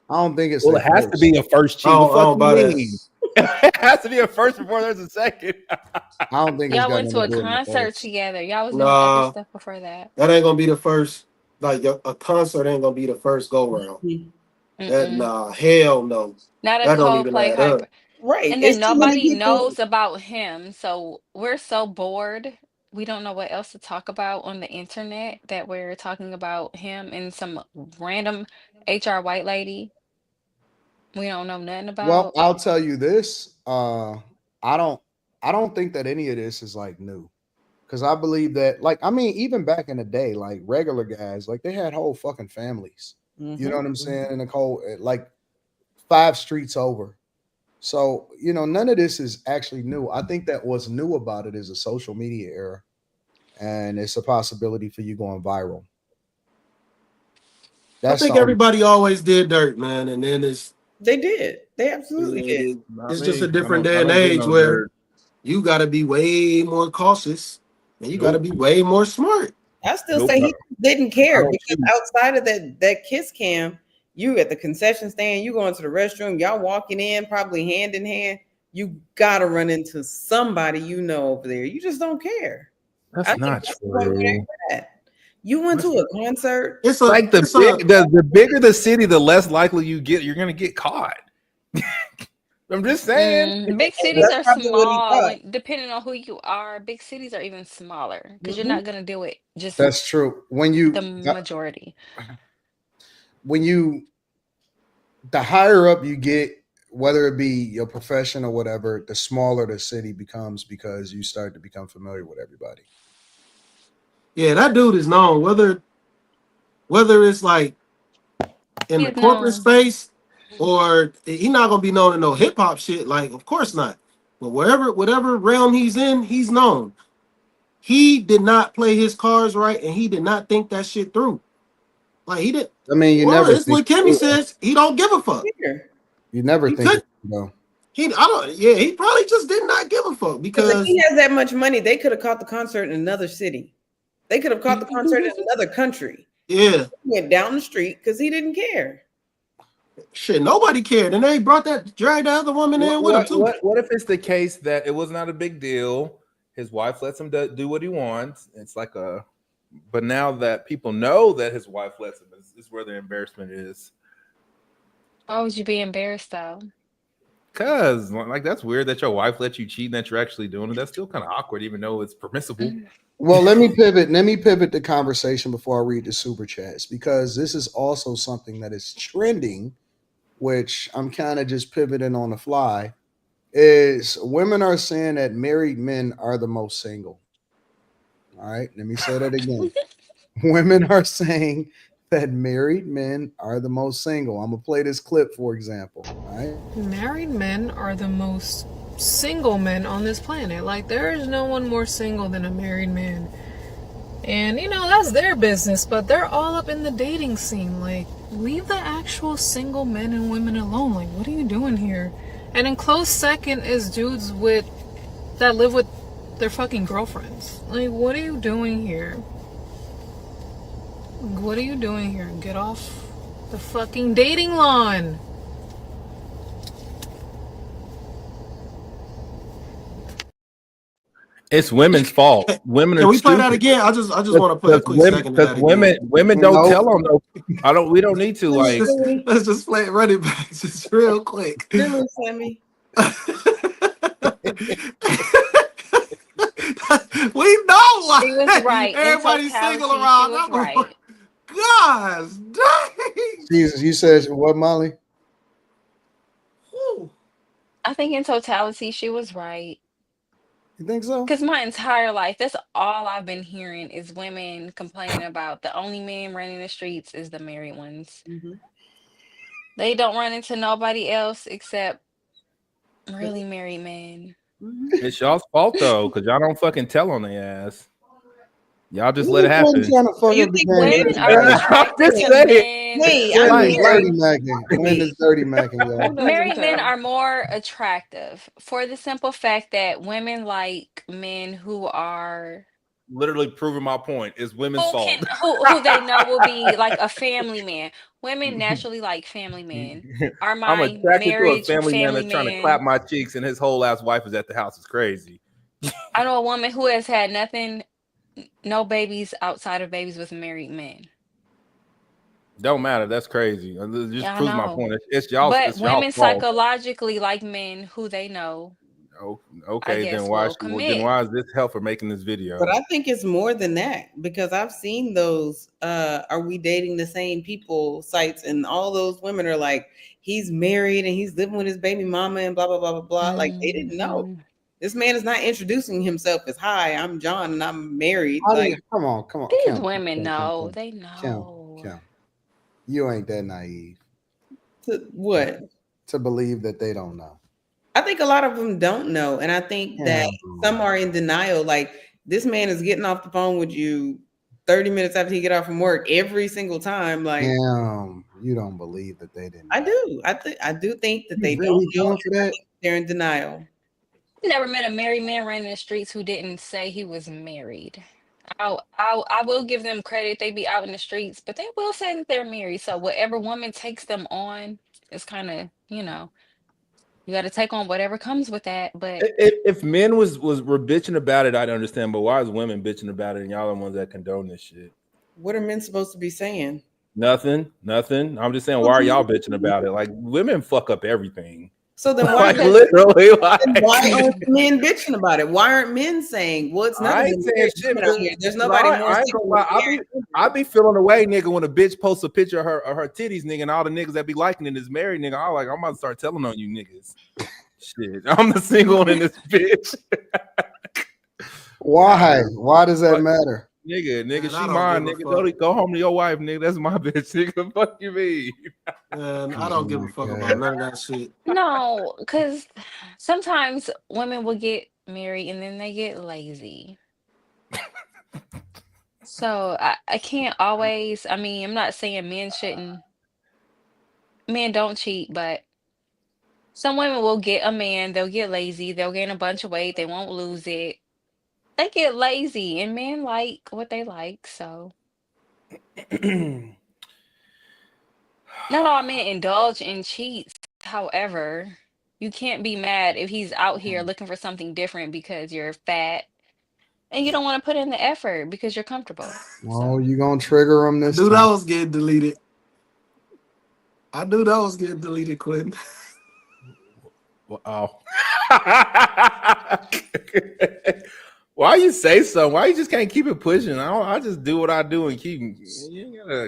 I don't think it's Well, their it has to first. be a first cheat. What I fuck don't you buy that. mean? It has to be a first before there's a second. I don't think it's Y'all got went to nothing to a do with the concert first. together. Y'all was doing other Nah, stuff before that. that ain't gonna be the first. Like a concert ain't gonna be the first go round. That Mm-mm. hell no. Not a That don't even Coldplay add hyper. up. Right. And then It's too many nobody people. knows about him. So we're so bored. We don't know what else to talk about on the internet that we're talking about him and some random HR white lady we don't know nothing Well, about. I'll tell you this. I don't. I don't think that any of this is like new. Because I believe that, like, I mean, even back in the day, like regular guys, like they had whole fucking families. You know what I'm saying? In the cold, like 5 streets over. So, none of this is actually new. I think that what's new about it is a social media era, and it's a possibility for you going viral. I That's the think only. everybody always did dirt, man, and then They did. They absolutely did. Not it's me. just a different I day and don't do age no where dirt. you got to be way more cautious and you got to Nope. be way more smart. I still Nope. say he didn't I care don't because cheat. outside of that kiss cam, you at the concession stand, you going to the restroom, y'all walking in, probably hand in hand. You gotta run into somebody you know over there. You just don't care. I That's think not that's the point where true. they're at. You went to a concert. It's a Like the it's a bigger the city, the less likely you're gonna get caught. I'm just saying. Big cities That's are probably what he small thought. when depending on who you are. Big cities are even smaller because you're Mhm. not gonna deal with just That's true. the majority. When you the higher up you get, whether it be your profession or whatever, the smaller the city becomes because you start to become familiar with everybody. yeah, that dude is known whether it's like in the He's corporate known. space or he not gonna be known in no hip hop shit. Like, of course not. But whatever realm he's in, he's known. He did not play his cards right, and he did not think that shit through. Like he did. I mean, you Well, never it's think what Kimmy says. He don't give a fuck. Here. you never He think could. it, though. I don't. Yeah, he probably just did not give a fuck Because if because he has that much money, they could have caught the concert in another city. They could have caught the concert in another country. yeah, He went down the street because he didn't care. shit, nobody cared, and they dragged the other woman in with him too. What if it's the case that it was not a big deal? His wife lets him do what he wants. It's like but now that people know that his wife lets him, is where the embarrassment is. Why would you be embarrassed though? Cause like that's weird that your wife lets you cheat and that you're actually doing it. That's still kind of awkward, even though it's permissible. Well, let me pivot. Let me pivot the conversation before I read the super chats because this is also something that is trending, which I'm kind of just pivoting on the fly. Is women are saying that married men are the most single. All right, let me say that again. Women are saying that married men are the most single. I'm gonna play this clip for example. All right. Married men are the most single men on this planet. Like, there is no one more single than a married man. And, you know, that's their business, but they're all up in the dating scene. Like, leave the actual single men and women alone. Like, what are you doing here? And in close second is dudes that live with their fucking girlfriends. Like, what are you doing here? What are you doing here? Get off the fucking dating lawn. It's women's fault. Women Can are we play that stupid. again? I just want to play a quick second of Because that again. women don't tell on no. We don't need to like. Let's just play it running back just real quick. Really, Sammy? We know why She was right. everybody's In single totality, around. she was right. Gosh, dang. Jesus, you said what, Molly? Whew. I think in totality, she was right. You think so? Because my entire life, that's all I've been hearing is women complaining about the only men running the streets is the married ones. Mm-hmm. They don't run into nobody else except really married men. Mm-hmm. It's y'all's fault though, because y'all don't fucking tell on their ass. Y'all just let it Trying happen. to fuck You up the think game. Women are attracted Just to say men. Hey, When I'm is here. dirty macking? When is dirty macking, Who y'all? doesn't Married men tell? are more attractive for the simple fact that women like men who are Literally proving my point. It's women's fault. who they know will be like a family man. Women naturally like family men. Are I'm my attracted to a marriage family man family that's trying to clap man? my cheeks, and his whole ass wife is at the house. It's crazy. I know a woman who has had nothing, no babies outside of babies with married men. Don't matter. That's crazy. It just Yeah, I proves my know. point. It's y'all. But It's y'all women fault. psychologically like men who they know, Oh, I okay, then guess, why? will Then commit. why is this hell for making this video? But I think it's more than that because I've seen those are we dating the same people sites, and all those women are like, he's married and he's living with his baby mama and blah blah blah blah blah. Like they didn't know. Mhm. This man is not introducing himself as, hi, I'm John and I'm married. How do Like, you, come on. These Kim, women know. They Kim, know. Kim. You ain't that naive to what? to believe that they don't know. I think a lot of them don't know. And I think that some are in denial. Like, this man is getting off the phone with you 30 minutes after he get off from work every single time. Like, Damn, you don't believe that they didn't. I do. I do think that You they really don't know. going for that? They're in denial. Never met a married man running the streets who didn't say he was married. I will give them credit. They be out in the streets, but they will say that they're married. So whatever woman takes them on is kind of, you got to take on whatever comes with that. But If men were bitching about it, I'd understand. But why is women bitching about it, and y'all are the ones that condone this shit? What are men supposed to be saying? Nothing. I'm just saying, why are y'all bitching about it? Like, women fuck up everything. So then why, like, literally, like, why aren't men bitching about it? Why aren't men saying, well, it's I nothing? ain't saying shit. There's nobody more. I ain't gonna lie. I be feeling away, nigga, when a bitch posts a picture of her titties, nigga, and all the niggas that be liking it is married, nigga. I'm about to start telling on you niggas. Shit, I'm the single one in this bitch. Why? Why does that matter? Nigga, Man, she mine, nigga. Go home to your wife, nigga. That's my bitch, nigga. Fuck you mean? Man, I don't give a fuck about none of that shit. no, because sometimes women will get married and then they get lazy. So I can't always, I mean, I'm not saying men don't cheat, but some women will get a man, they'll get lazy, they'll gain a bunch of weight, they won't lose it. They get lazy, and men like what they like, so. Not all men indulge in cheats. However, you can't be mad if he's out here looking for something different because you're fat and you don't want to put in the effort because you're comfortable. Well, you gonna trigger them this Dude, time. that was getting deleted. I knew that was getting deleted, Quentin. Wow. Why you say so? Why you just can't keep it pushing? I just do what I do and keep.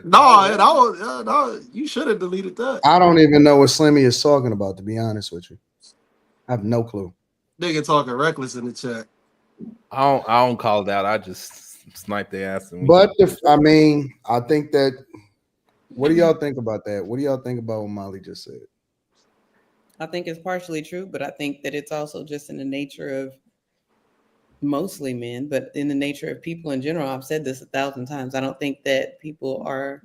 No, you should have deleted that. I don't even know what Slimmy is talking about, to be honest with you. I have no clue. Nigga talking reckless in the chat. I don't call it out. I just snipe their ass. And But I mean, I think that. What do y'all think about that? What do y'all think about what Molly just said? I think it's partially true, but I think that it's also just in the nature of mostly men, but in the nature of people in general. I've said this 1,000 times. I don't think that people are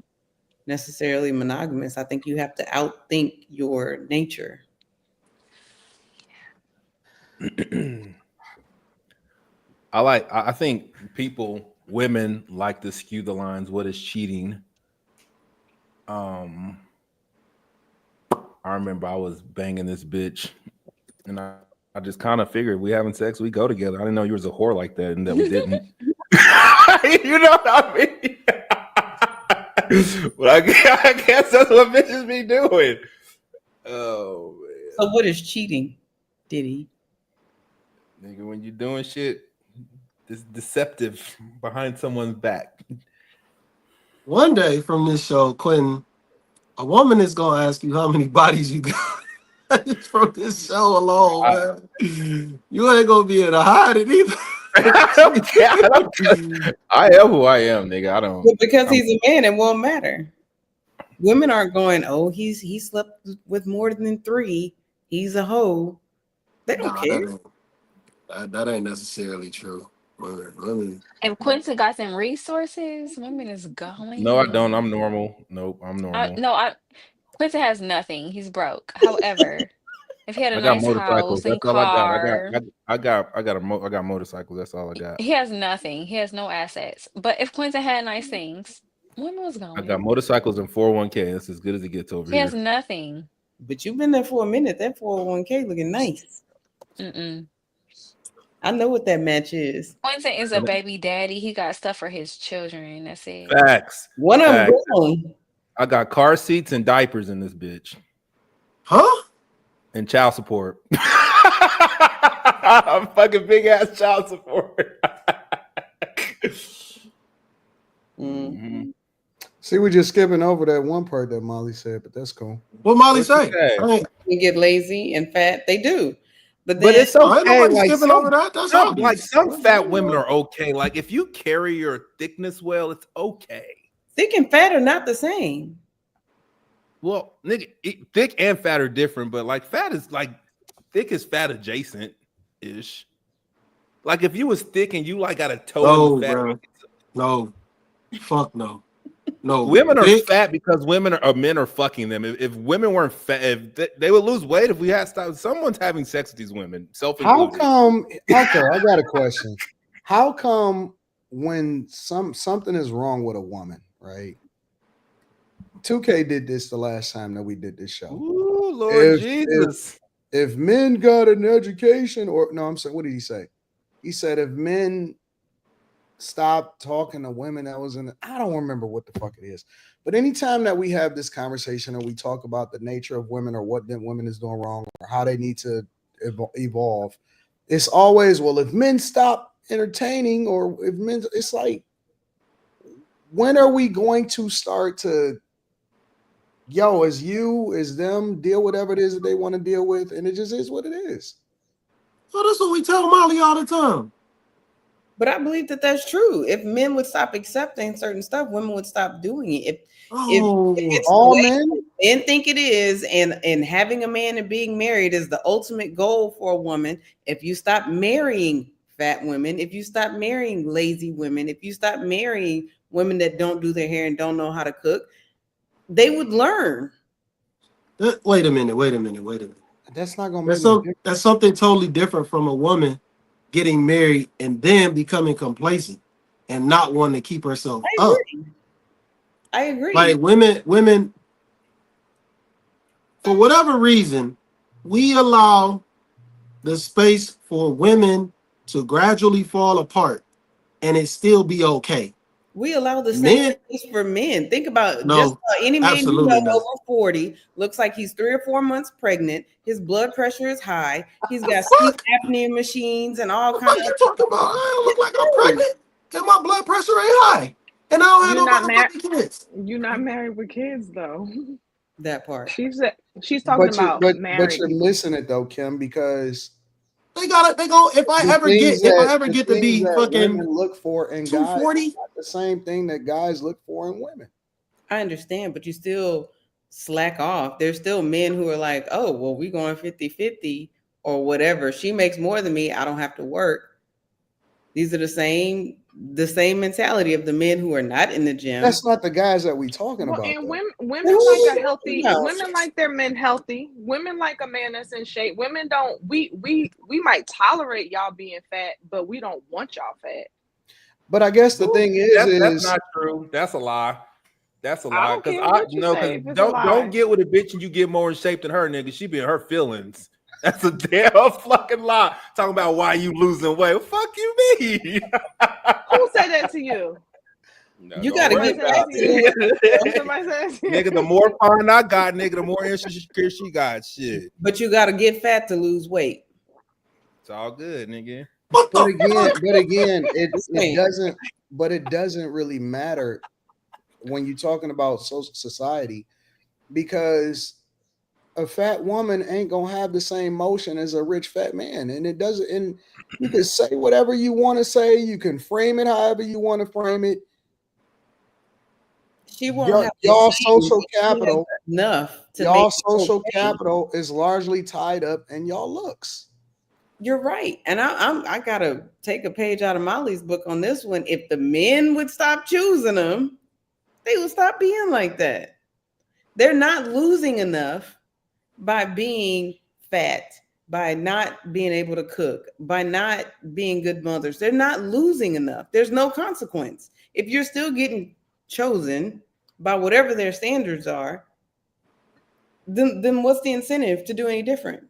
necessarily monogamous. I think you have to outthink your nature. I think women like to skew the lines. What is cheating? I remember I was banging this bitch, and I just kind of figured we having sex, we go together. I didn't know you was a whore like that, and that we didn't. You know what I mean? But I guess that's what bitches be doing. Oh man. So what is cheating, Diddy? Nigga, when you're doing shit, this deceptive behind someone's back. One day from this show, Quentin, a woman is gonna ask you how many bodies you got from this show alone, man. You ain't gonna be able to hide it either. I am who I am, nigga. I don't. But because he's a man, it won't matter. Women aren't going, oh, he slept with more than 3. He's a hoe. They don't care. That ain't necessarily true. Women. If Quincy got some resources, women is going. No, I don't. I'm normal. Nope, I'm normal. Quincy has nothing. He's broke. However, if he had a I got nice motorcycles. house and That's all I car, got. I got motorcycles. That's all I got. he has nothing. He has no assets. But if Quincy had nice things, women was going. I got motorcycles and 401k. That's as good as it gets over He here. has nothing. But you've been there for a minute. That 401k looking nice. I know what that match is. Quincy is a baby daddy. He got stuff for his children. That's it. Facts. One of them grown. I got car seats and diapers in this bitch. Huh? And child support. I'm fucking big ass child support. See, we're just skipping over that one part that Molly said, but that's cool. What Molly say? You get lazy and fat. They do. But it's okay. Like skipping over that. That's obvious. Some fat women are okay. Like if you carry your thickness well, it's okay. Thick and fat are not the same. Well, nigga, thick and fat are different, but like fat is like thick is fat adjacent ish. Like if you was thick and you like got a toe in fat. Bro. No. Fuck no. No. Women are fat because men are fucking them. If women weren't fat, they would lose weight if we had stopped. Someone's having sex with these women. How come? Okay, I got a question. How come when something is wrong with a woman, right? 2K did this the last time that we did this show. Ooh, Lord Jesus. If men got an education, or no, I'm saying, what did he say? He said if men stop talking to women that was I don't remember what the fuck it is. But anytime that we have this conversation and we talk about the nature of women or what women is doing wrong or how they need to evolve, it's always, well, if men stop entertaining or if men, it's like, when are we going to start to, is them, deal whatever it is that they want to deal with, and it just is what it is. Well, that's what we tell Molly all the time. But I believe that that's true. If men would stop accepting certain stuff, women would stop doing it. If it's all men think it is, and having a man and being married is the ultimate goal for a woman. If you stop marrying fat women, if you stop marrying lazy women, if you stop marrying women that don't do their hair and don't know how to cook, they would learn. Wait a minute. That's not going to be that's something totally different from a woman getting married and then becoming complacent and not wanting to keep herself up. I agree. Like women, for whatever reason, we allow the space for women to gradually fall apart and it still be okay. We allow the same things for men. Think about any man you know over 40 looks like he's 3 or 4 months pregnant. His blood pressure is high. He's got sleep apnea machines and all kinds of. What you talking about? I don't look like I'm pregnant. Cause my blood pressure ain't high, and I don't have no motherfucking kids. You're not married with kids though. That part. She's talking about married. But you're missing it though, Kim, because They go. If I ever get to be fucking women look for in guys, 240, not the same thing that guys look for in women. I understand, but you still slack off. There's still men who are like, oh, well, we going 50-50 or whatever. She makes more than me. I don't have to work. These are the same mentality of the men who are not in the gym. That's not the guys that we talking about. And though. women like a healthy. Women like their men healthy. Women like a man that's in shape. Women don't. We might tolerate y'all being fat, but we don't want y'all fat. But I guess the thing is that's not true. That's a lie. That's a lie. Because don't get with a bitch and you get more in shape than her, nigga. She be in her feelings. That's a damn fucking lie. Talking about why you losing weight. What the fuck you mean? Who said that to you? No, you gotta get back to nigga, the more fun I got, nigga, the more insecure she got. Shit. But you gotta get fat to lose weight. It's all good, nigga. But again, it doesn't really matter when you're talking about society, because a fat woman ain't gonna have the same motion as a rich fat man, and it doesn't. And you can say whatever you want to say. You can frame it however you want to frame it. She won't have y'all social capital enough. Y'all social capital is largely tied up in y'all looks. You're right, and I gotta take a page out of Molly's book on this one. If the men would stop choosing them, they would stop being like that. They're not losing enough by being fat, by not being able to cook, by not being good mothers. They're not losing enough. There's no consequence. If you're still getting chosen by whatever their standards are, then what's the incentive to do any different?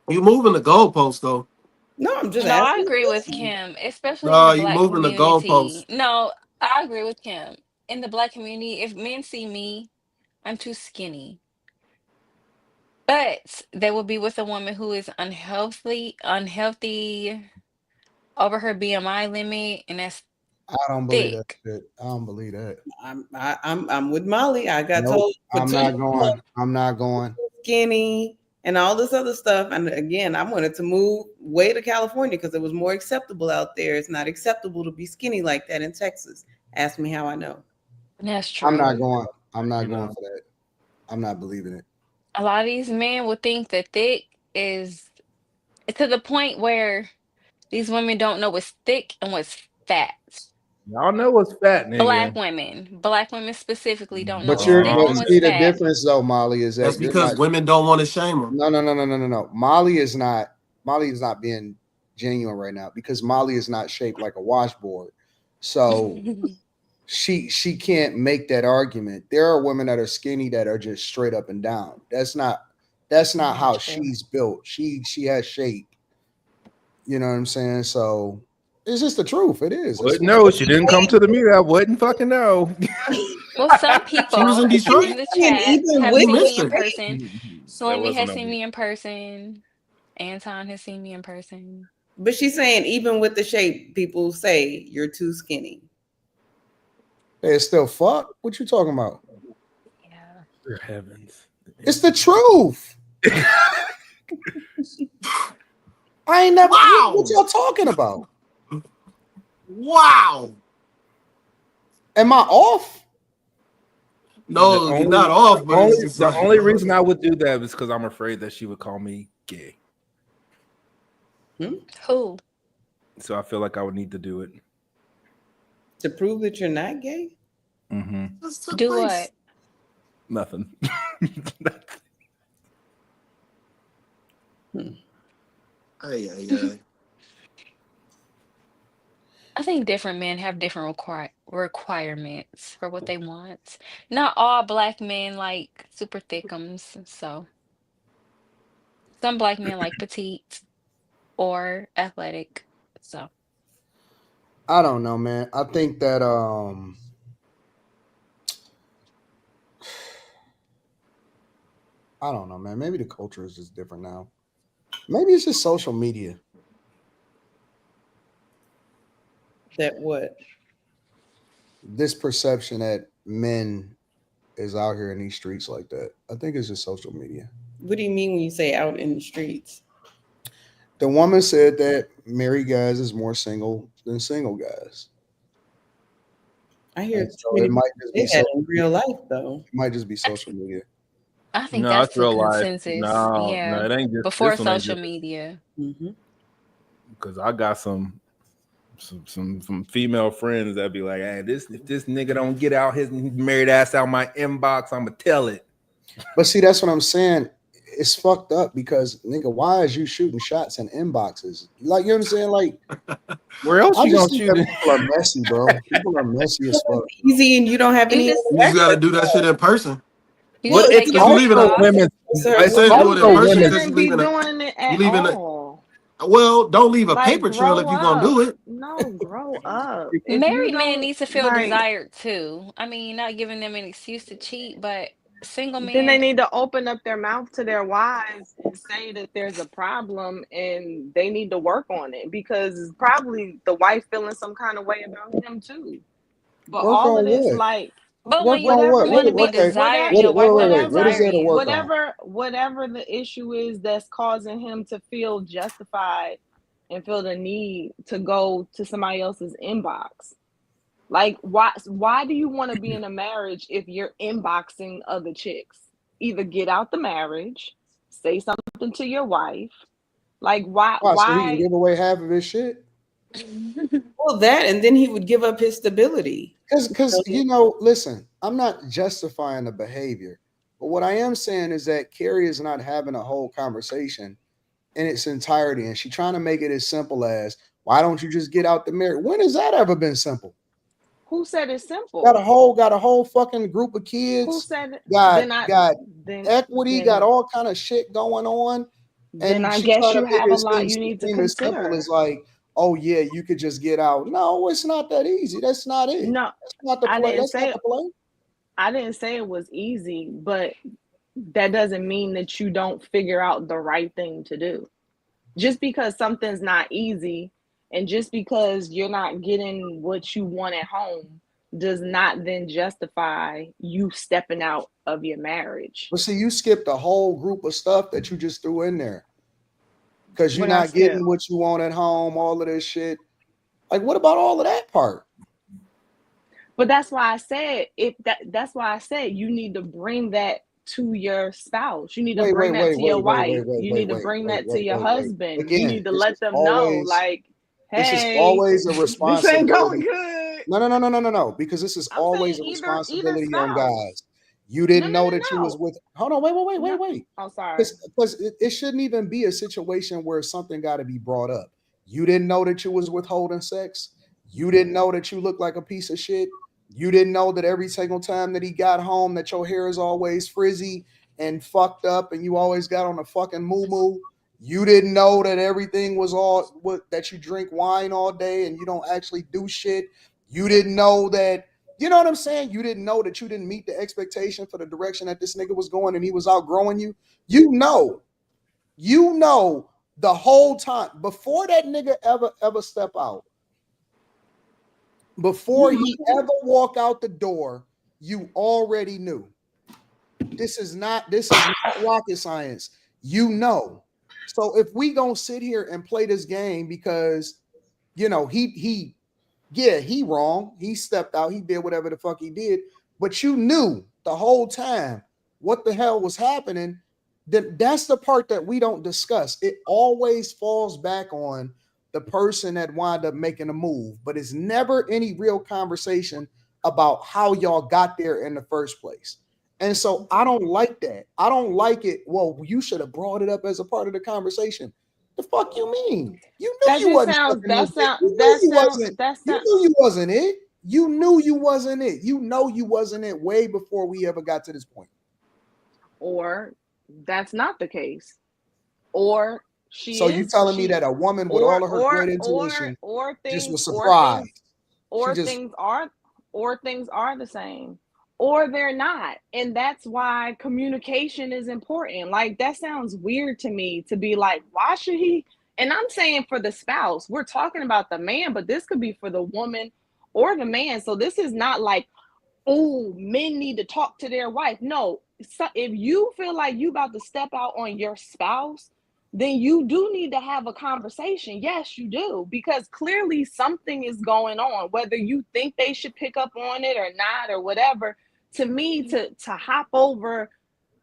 You moving the goalpost though. No, I'm just asking. I agree with Kim, especially in the Black community. The goalpost. No, I agree with Kim. In the Black community, if men see me, I'm too skinny. But they will be with a woman who is unhealthy over her BMI limit, and that's I don't believe that shit. I don't believe that. I'm with Molly. I got told I'm not going. Skinny and all this other stuff. And again, I wanted to move way to California because it was more acceptable out there. It's not acceptable to be skinny like that in Texas. Ask me how I know. That's true. I'm not going for that. I'm not believing it. A lot of these men will think that thick is to the point where these women don't know what's thick and what's fat. Y'all know what's fat, nigga. Black women specifically don't know. But see the difference though, Molly, is that's because women don't want to shame her. No. Molly is not being genuine right now because Molly is not shaped like a washboard, so she can't make that argument. There are women that are skinny that are just straight up and down. That's not how she's built. She has shape. You know what I'm saying? So it's just the truth. It is. No, she didn't come to the meeting. I wouldn't fucking know. Well, some people she was in Detroit. In the chat have seen me in person. Swami has seen me in person. Anton has seen me in person. But she's saying even with the shape, people say you're too skinny. It's still fuck. What you talking about? Yeah. For heavens. It's the truth. I ain't never. Wow. What y'all talking about? Wow. Am I off? No, you're not off. But the only reason I would do that is because I'm afraid that she would call me gay. Who? So I feel like I would need to do it. To prove that you're not gay? Mm-hmm. Do what? Nothing. I think different men have different requirements for what they want. Not all black men like super thickums, so some black men like petite or athletic. So I don't know, man. I think that I don't know, man. Maybe the culture is just different now. Maybe it's just social media. That what? This perception that men is out here in these streets like that. I think it's just social media. What do you mean when you say out in the streets? The woman said that married guys is more single than single guys. I hear And too so many it might people just say be that social in media. real life, though. It might just be social media. I think No, that's it's the real life. consensus. No, Yeah. it ain't just Before this one ain't social just media. Mm-hmm. because I got some female friends that be like, hey, if this nigga don't get out his married ass out my inbox, I'ma tell it. But see, that's what I'm saying. It's fucked up because nigga, why is you shooting shots in inboxes? Like, you know what I'm saying? Like, Where else I you just gonna think shoot that it? people are messy, bro. People are messy as fuck. Easy, and you don't have You any just You just got to do that shit in person. you Well, just it's take your Cause you ring leaving Also, a off. women. I say also do it in You person Women. because you shouldn't be leaving a doing it you at leaving a all. well, don't leave a Like, paper trail if grow you're gonna up. do it. No, grow up. If you Married men don't need to feel like, desired too. I mean, not giving them an excuse to cheat, but single then they men, need to open up their mouth to their wives and say that there's a problem and they need to work on it because it's probably the wife feeling some kind of way about him too. But work all on of this, what? like, but Work when you on whatever what? want to you be Okay. desired, whatever your wife got to What is desire there to you. work on? whatever the issue is that's causing him to feel justified and feel the need to go to somebody else's inbox. Like, why do you want to be in a marriage if you're inboxing other chicks? Either get out the marriage, say something to your wife. Like, Why? So he can why give away half of his shit? Well, that, and then he would give up his stability. Because listen, I'm not justifying the behavior, but what I am saying is that Carrie is not having a whole conversation in its entirety, and she's trying to make it as simple as, why don't you just get out the marriage? When has that ever been simple? who said it's Got simple? a whole fucking group of Who kids, said it? got got Then equity, got then all kind of shit going on, then and I she guess trying to you make have a it lot you need to seem as simple consider. as like, oh yeah, you could just get out. No, it's not that easy. That's not it. No, That's not the I play. didn't That's not say the play. I didn't say it was easy, but that doesn't mean that you don't figure out the right thing to do. Just because something's not easy and just because you're not getting what you want at home does not then justify you stepping out of your marriage. But see, you skipped a whole group of stuff that you just threw in there because you're What I not skip. getting what you want at home. All of this shit. Like, what about all of that part? But that's why I said that's why I said you need to bring that to your spouse. You need to Wait, wait, bring that wait, to your wait, wait, wife. wait, wait, You wait, need to wait, bring wait, that to wait, your wait, wait. husband. You Again, need to let them know, like, this is hey, always a this ain't going responsibility. good. No, because this is I'm saying always a either responsibility on spouse. guys. You No, didn't no, know no, that you was no. with. Hold on, No. wait. Oh, sorry. Because it shouldn't even be a situation where something got to be brought up. You didn't know that you was withholding sex. You didn't know that you looked like a piece of shit. You didn't know that every single time that he got home that your hair is always frizzy and fucked up and you always got on a fucking moo. You didn't know that everything was that you drink wine all day and you don't actually do shit. You didn't know that, you know what I'm saying? You didn't know that you didn't meet the expectation for the direction that this nigga was going and he was outgrowing you. You know the whole time before that nigga ever step out, before he ever walk out the door, you already knew. This is not rocket science. You know. So if we gonna sit here and play this game because he wrong. He stepped out. He did whatever the fuck he did. But you knew the whole time what the hell was happening. That's the part that we don't discuss. It always falls back on the person that wound up making a move, but it's never any real conversation about how y'all got there in the first place. And so I don't like that. I don't like it. Well, you should have brought it up as a part of the conversation. The fuck you mean? You knew That you just wasn't sounds sucking no dick. You knew you wasn't. that You sound knew you wasn't it. You knew you wasn't it. You know you wasn't it way before we ever got to this point. or that's not the case. Or So you telling me that a woman with all of her great intuition or just things was or things surprised? She or just things are or things are the same or they're not, and that's why communication is important. Like, that sounds weird to me to be like, why should he? And I'm saying for the spouse, we're talking about the man, but this could be for the woman or the man. So this is not like, oh, men need to talk to their wife. No, so if you feel like you about to step out on your spouse, then you do need to have a conversation. Yes, you do, because clearly something is going on, whether you think they should pick up on it or not or whatever. To me, to hop over,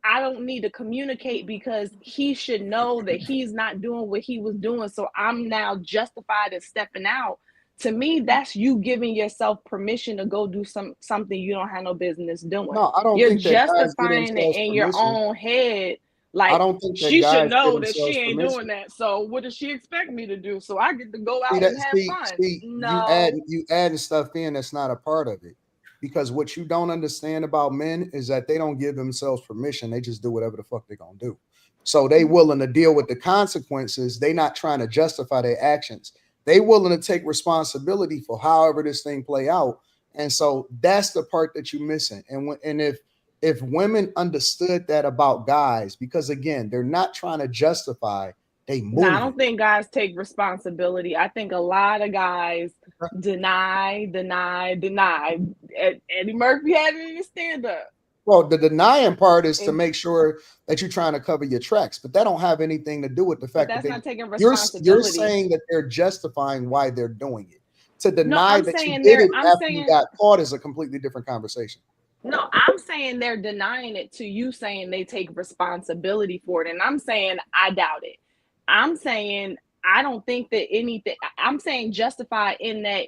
I don't need to communicate because he should know that he's not doing what he was doing, so I'm now justified in stepping out. To me, that's you giving yourself permission to go do something you don't have no business doing. No, I don't You're think that guys give justifying it themselves in your permission. own head. I Like, don't think that she should guys give know that she themselves ain't permission. doing that. So what does she expect me to do? So I get to go See out that? and have fun. No. You adding stuff in that's not a part of it. Because what you don't understand about men is that they don't give themselves permission. They just do whatever the fuck they're gonna do. So they willing to deal with the consequences. They not trying to justify their actions. They willing to take responsibility for however this thing play out. And so that's the part that you're missing. And if women understood that about guys, because again, they're not trying to justify they No, I moving. don't think guys take responsibility. I think a lot of guys deny. Eddie Murphy had it in his stand-up. Well, the denying part is to make sure that you're trying to cover your tracks, but that don't have anything to do with the fact that not taking you're responsibility. saying that they're justifying why they're doing it. To No, deny I'm that you saying did it I'm after saying you got caught is a completely different conversation. no, I'm saying they're denying it to you saying they take responsibility for it. And I'm saying I doubt it. I'm saying I don't think that anything, I'm saying justify in that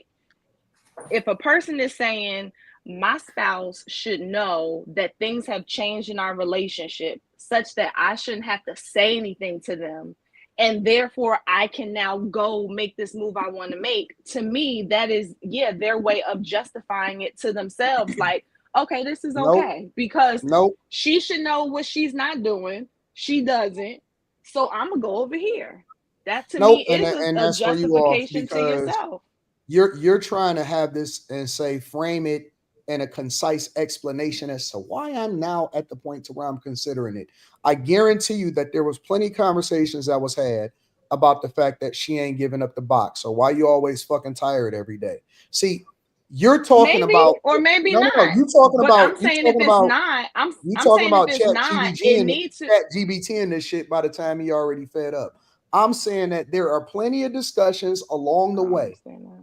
if a person is saying my spouse should know that things have changed in our relationship such that I shouldn't have to say anything to them, and therefore I can now go make this move I want to make. To me, that is, yeah, their way of justifying it to themselves. Like, okay, this is okay because she should know what she's not doing. She doesn't. So I'm gonna go over here. That to me is and a that's where you off justification to because yourself. you're trying to have this and say frame it in a concise explanation as to why I'm now at the point to where I'm considering it. I guarantee you that there was plenty of conversations that was had about the fact that she ain't giving up the box or why you always fucking tired every day. See, you're talking maybe, about or maybe not. No, you talking but about I'm saying if it's not, I'm talking saying about if it's chat not, GBT it and needs to. chat GBT and this shit by the time he already fed up. I'm saying that there are plenty of discussions along the way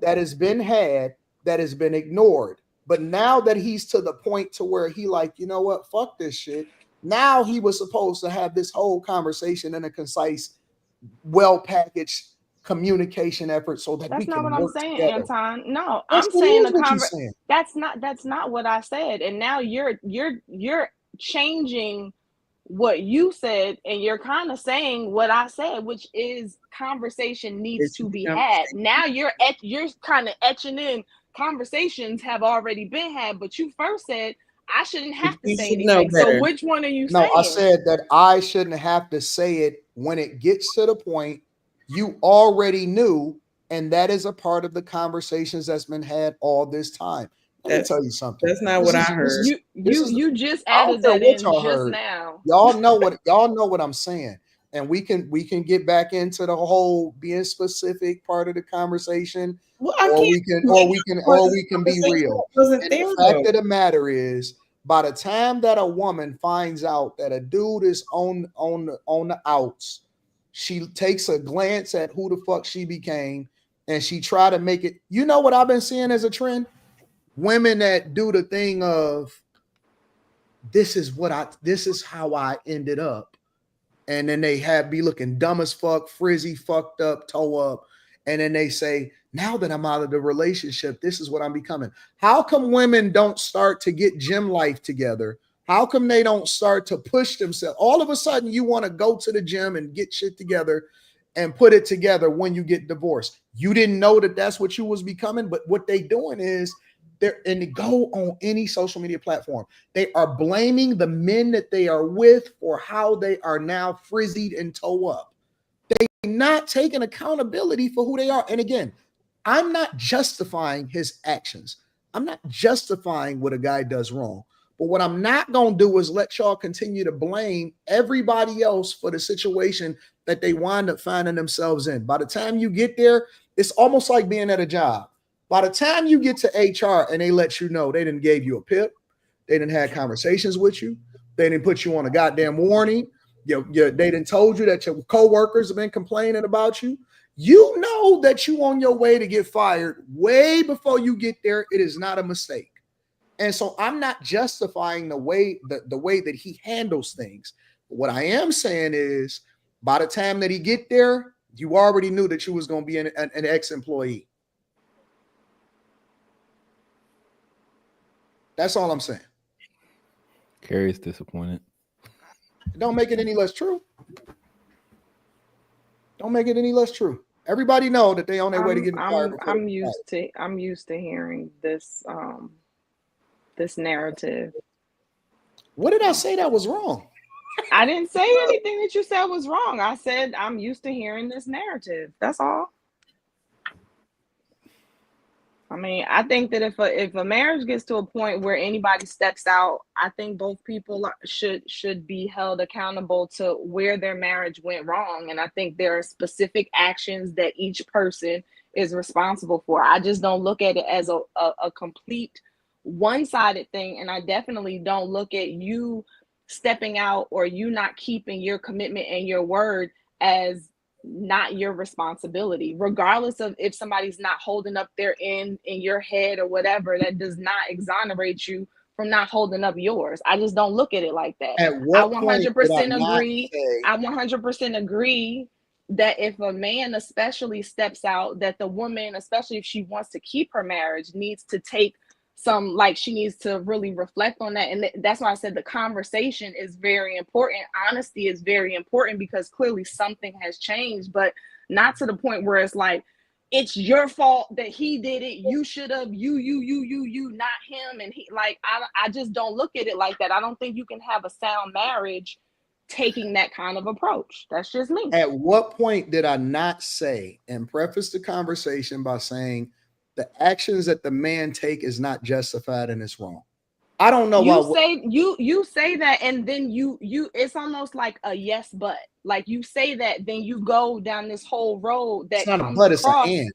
that has been had that has been ignored. But now that he's to the point to where he like, you know what, fuck this shit. Now he was supposed to have this whole conversation in a concise, well-packaged communication effort so that we That's not can what I'm work saying, together. Anton. No, Yes, I'm it saying is what you're saying. That's not what I said. And now you're changing what you said, and you're kind of saying what I said, which is conversation needs to be had. Now you're kind of etching in conversations have already been had, but you first said I shouldn't have to say anything. So which one are you saying? No, I said that I shouldn't have to say it when it gets to the point you already knew, and that is a part of the conversations that's been had all this time. Let me tell you something. That's not what I heard. You just added that in just now. Y'all know what I'm saying. And we can get back into the whole being specific part of the conversation. Well, or we can be real. And the fact of the matter is, by the time that a woman finds out that a dude is on the outs, she takes a glance at who the fuck she became and she try to make it. You know what I've been seeing as a trend? Women that do the thing of this is how I ended up. And then they be looking dumb as fuck, frizzy, fucked up, toe up. And then they say, now that I'm out of the relationship, this is what I'm becoming. How come women don't start to get gym life together? How come they don't start to push themselves? All of a sudden, you want to go to the gym and get shit together and put it together when you get divorced. You didn't know that that's what you was becoming, but what they doing is they go on any social media platform. They are blaming the men that they are with for how they are now frizzied and toe up. They're not taking accountability for who they are. And again, I'm not justifying his actions. I'm not justifying what a guy does wrong. But what I'm not going to do is let y'all continue to blame everybody else for the situation that they wind up finding themselves in. By the time you get there, it's almost like being at a job. By the time you get to HR and they let you know they didn't gave you a pip, they didn't have conversations with you, they didn't put you on a goddamn warning, They done told you that your coworkers have been complaining about you. You know that you on your way to get fired way before you get there. It is not a mistake. And so I'm not justifying the way that he handles things. What I am saying is, by the time that he get there, you already knew that you was going to be an ex-employee. That's all I'm saying. Carrie's disappointed. Don't make it any less true. Don't make it any less true. Everybody know that they on their way to getting fired. I'm used to hearing this this narrative. What did I say that was wrong? I didn't say anything that you said was wrong. I said I'm used to hearing this narrative. That's all. I mean, I think that if a marriage gets to a point where anybody steps out, I think both people should be held accountable to where their marriage went wrong. And I think there are specific actions that each person is responsible for. I just don't look at it as a complete one-sided thing. And I definitely don't look at you stepping out or you not keeping your commitment and your word as not your responsibility, regardless of if somebody's not holding up their end in your head or whatever. That does not exonerate you from not holding up yours. I just don't look at it like that. At what I point 100% agree. I 100% agree that if a man especially steps out, that the woman, especially if she wants to keep her marriage, needs to take some, like, she needs to really reflect on that. And that's why I said the conversation is very important. Honesty is very important, because clearly something has changed, but not to the point where it's like, it's your fault that he did it. You should have, you, not him. And he, like, I just don't look at it like that. I don't think you can have a sound marriage taking that kind of approach. That's just me. At what point did I not say and preface the conversation by saying the actions that the man take is not justified and it's wrong? I don't know why. You say that, and then you it's almost like a yes, but like you say that, then you go down this whole road that It's not comes a but, it's across. an and.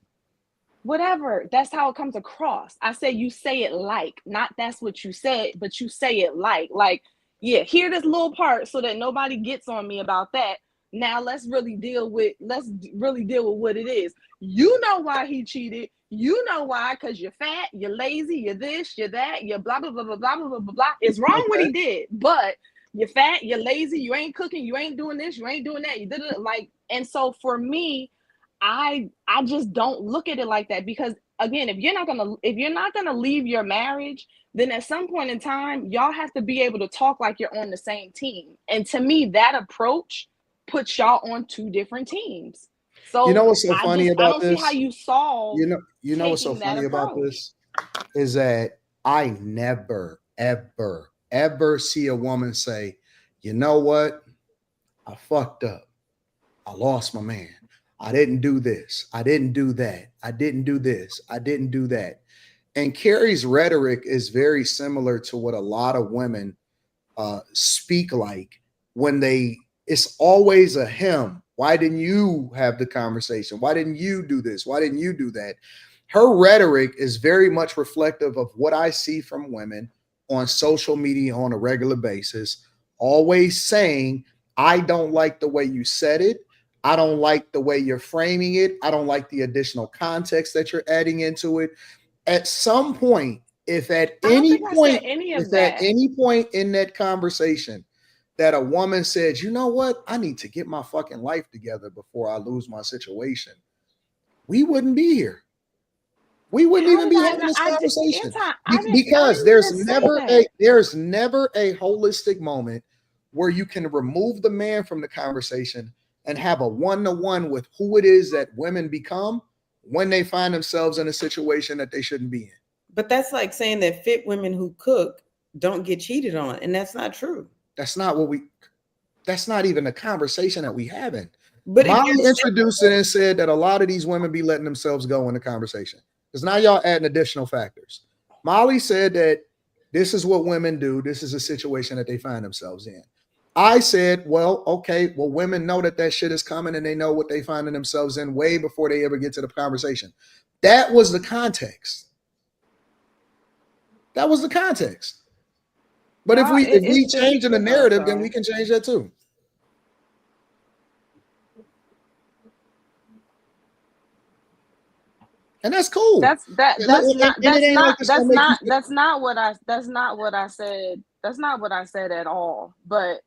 Whatever. That's how it comes across. I say you say it like, not that's what you said, but you say it like, yeah, hear this little part so that nobody gets on me about that. Now let's really deal with what it is. You know why he cheated. You know why, because you're fat, you're lazy, you're this, you're that, you're blah, blah, blah, blah, blah, blah, blah, blah. It's wrong what he did, but you're fat, you're lazy, you ain't cooking, you ain't doing this, you ain't doing that, you did it like. And so for me, I just don't look at it like that, because again, if you're not gonna leave your marriage, then at some point in time, y'all have to be able to talk like you're on the same team. And to me, that approach puts y'all on two different teams. So you know what's so funny about this? I don't see how you solve. You know what's so funny about this is that I never, ever, ever see a woman say, you know what? I fucked up. I lost my man. I didn't do this. I didn't do that. I didn't do this. I didn't do that. And Carrie's rhetoric is very similar to what a lot of women speak like when it's always a him. Why didn't you have the conversation? Why didn't you do this? Why didn't you do that? Her rhetoric is very much reflective of what I see from women on social media on a regular basis, always saying, I don't like the way you said it. I don't like the way you're framing it. I don't like the additional context that you're adding into it. At some point, if at any point in that conversation that a woman said, you know what, I need to get my fucking life together before I lose my situation, we wouldn't be here. We wouldn't even be having this conversation, because there's never a holistic moment where you can remove the man from the conversation and have a one-to-one with who it is that women become when they find themselves in a situation that they shouldn't be in. But that's like saying that fit women who cook don't get cheated on, and that's not true. That's not even a conversation that we having. But Molly introduced it and said that a lot of these women be letting themselves go in the conversation, because now y'all adding additional factors. Molly said that this is what women do. This is a situation that they find themselves in. I said, well, okay, well, women know that shit is coming, and they know what they finding themselves in way before they ever get to the conversation. That was the context. That was the context. But if we change in the narrative, then we can change that too. And that's cool. That's And it ain't like it's gonna make you. that's not what I said. That's not what I said at all. But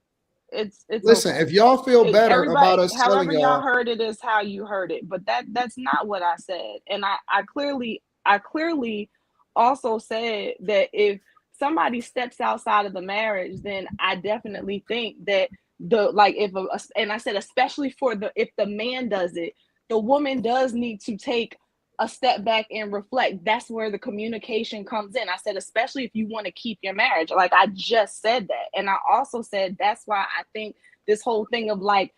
it's Listen, okay. if y'all feel better Everybody, about us telling however y'all y'all, heard it is how you heard it. But that's not what I said. And I clearly also said that if somebody steps outside of the marriage, then I definitely think that and I said especially if the man does it, the woman does need to take a step back and reflect. That's where the communication comes in. I said especially if you want to keep your marriage. Like I just said that. And I also said that's why I think this whole thing of like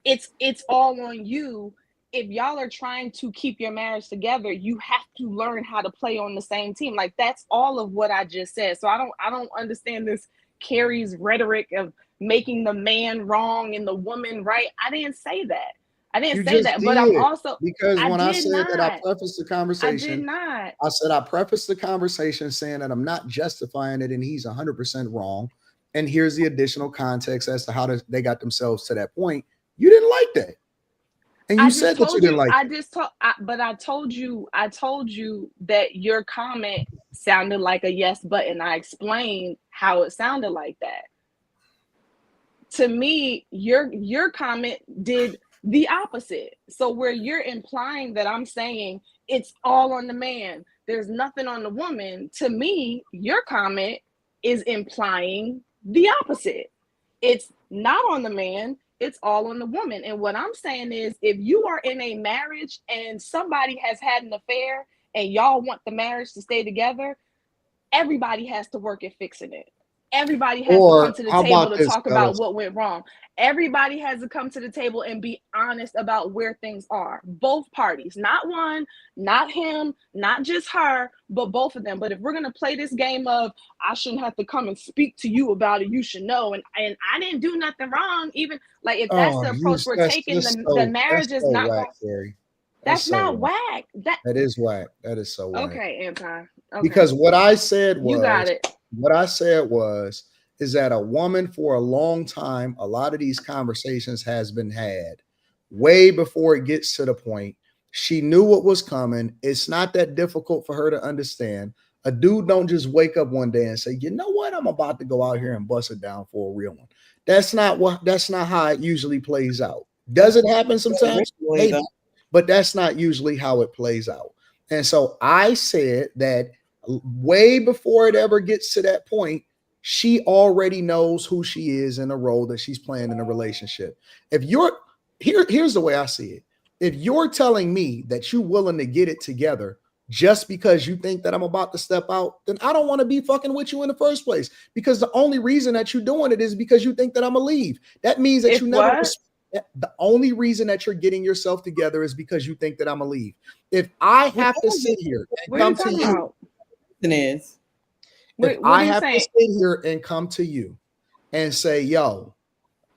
it's all on you. If y'all are trying to keep your marriage together, you have to learn how to play on the same team. Like that's all of what I just said. So I don't understand this Carrie's rhetoric of making the man wrong and the woman right. I didn't say that. I didn't say that, but I'm also because when I did said not. that I prefaced the conversation, I did not. I said I prefaced the conversation saying that I'm not justifying it and he's 100% wrong. And here's the additional context as to how they got themselves to that point. You didn't like that. And you said that you didn't like it. But I told you that your comment sounded like a yes button. I explained how it sounded like that. To me, your comment did the opposite. So where you're implying that I'm saying it's all on the man, there's nothing on the woman, to me, your comment is implying the opposite. It's not on the man, it's all on the woman. And what I'm saying is if you are in a marriage and somebody has had an affair and y'all want the marriage to stay together, everybody has to work at fixing it. Everybody has to come to the table to talk about what went wrong. Everybody has to come to the table and be honest about where things are. Both parties, not one, not him, not just her, but both of them. But if we're going to play this game of, I shouldn't have to come and speak to you about it, you should know. And I didn't do nothing wrong. Even like if that's the approach we're taking, the marriage is not whack, Terry. That's not whack. That is whack. That is so whack. Okay, Anton. Okay. Because what I said was, you got it. What I said is that a woman for a long time, a lot of these conversations has been had way before it gets to the point. She knew what was coming. It's not that difficult for her to understand. A dude don't just wake up one day and say, you know what, I'm about to go out here and bust it down for a real one. That's not how it usually plays out. Does it happen sometimes? Maybe, but that's not usually how it plays out. And so I said that way before it ever gets to that point, she already knows who she is in the role that she's playing in a relationship. If you're here's the way I see it. If you're telling me that you're willing to get it together just because you think that I'm about to step out, then I don't want to be fucking with you in the first place. Because the only reason that you're doing it is because you think that I'm gonna leave. That means that you never. The only reason that you're getting yourself together is because you think that I'm gonna leave. If I have to sit here and come to you. If I have to sit here and come to you and say, yo,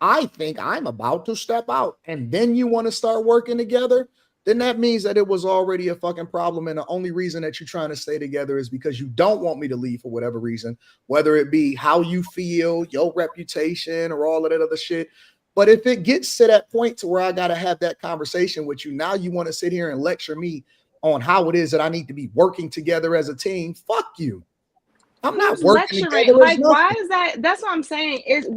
I think I'm about to step out, and then you want to start working together, then that means that it was already a fucking problem. And the only reason that you're trying to stay together is because you don't want me to leave for whatever reason, whether it be how you feel, your reputation, or all of that other shit. But if it gets to that point to where I got to have that conversation with you, now you want to sit here and lecture me on how it is that I need to be working together as a team. Fuck you. I'm not working together. Like, why is that? That's what I'm saying. Is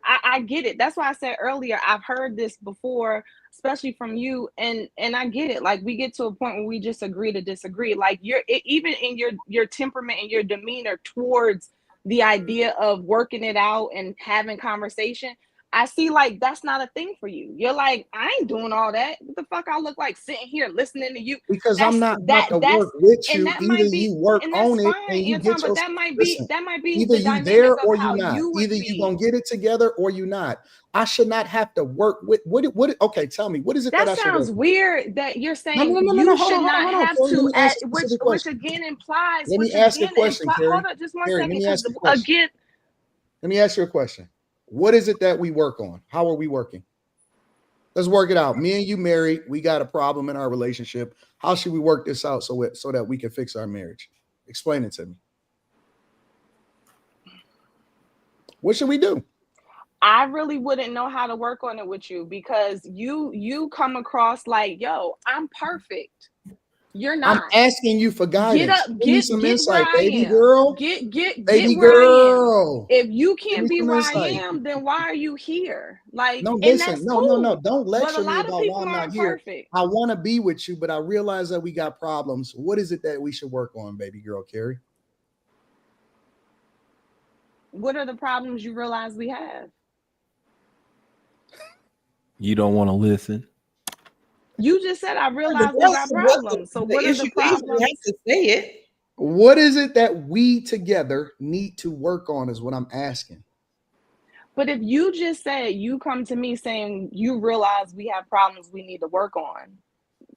I get it. That's why I said earlier, I've heard this before, especially from you, and I get it. Like we get to a point where we just agree to disagree. Like even in your temperament and your demeanor towards the idea of working it out and having conversation, I see like that's not a thing for you. You're like, I ain't doing all that. What the fuck I look like sitting here listening to you? Because I'm not about to work with you. Either you work on it and you get your. That might be either you there or you not. Either you gonna get it together or you not. I should not have to work with what. Okay, tell me, what is it that I should? That sounds weird. That you're saying you should not have to. Which again implies. Let me ask you a question, Carrie. Hold on, just one second. Again, let me ask you a question. What is it that we work on? How are we working? Let's work it out. Me and you married. We got a problem in our relationship. How should we work this out so that we can fix our marriage? Explain it to me. What should we do? I really wouldn't know how to work on it with you because you come across like, yo, I'm perfect. You're I'm not. asking you for guidance. Get up, Give me some get insight, where I baby am. girl. Get Baby where I am. girl. If you Give me can't be some where I insight. am, then why are you here? Like, No, and listen. that's No. cool. Don't But a lecture me lot of about why people I'm not aren't here. perfect. I want to be with you, but I realize that we got problems. What is it that we should work on, baby girl, Carrie? What are the problems you realize we have? You don't want to listen. You just said I realized we got problems. So what are the problems? You have to say it. What is it that we together need to work on is what I'm asking. But if you just said you come to me saying you realize we have problems we need to work on,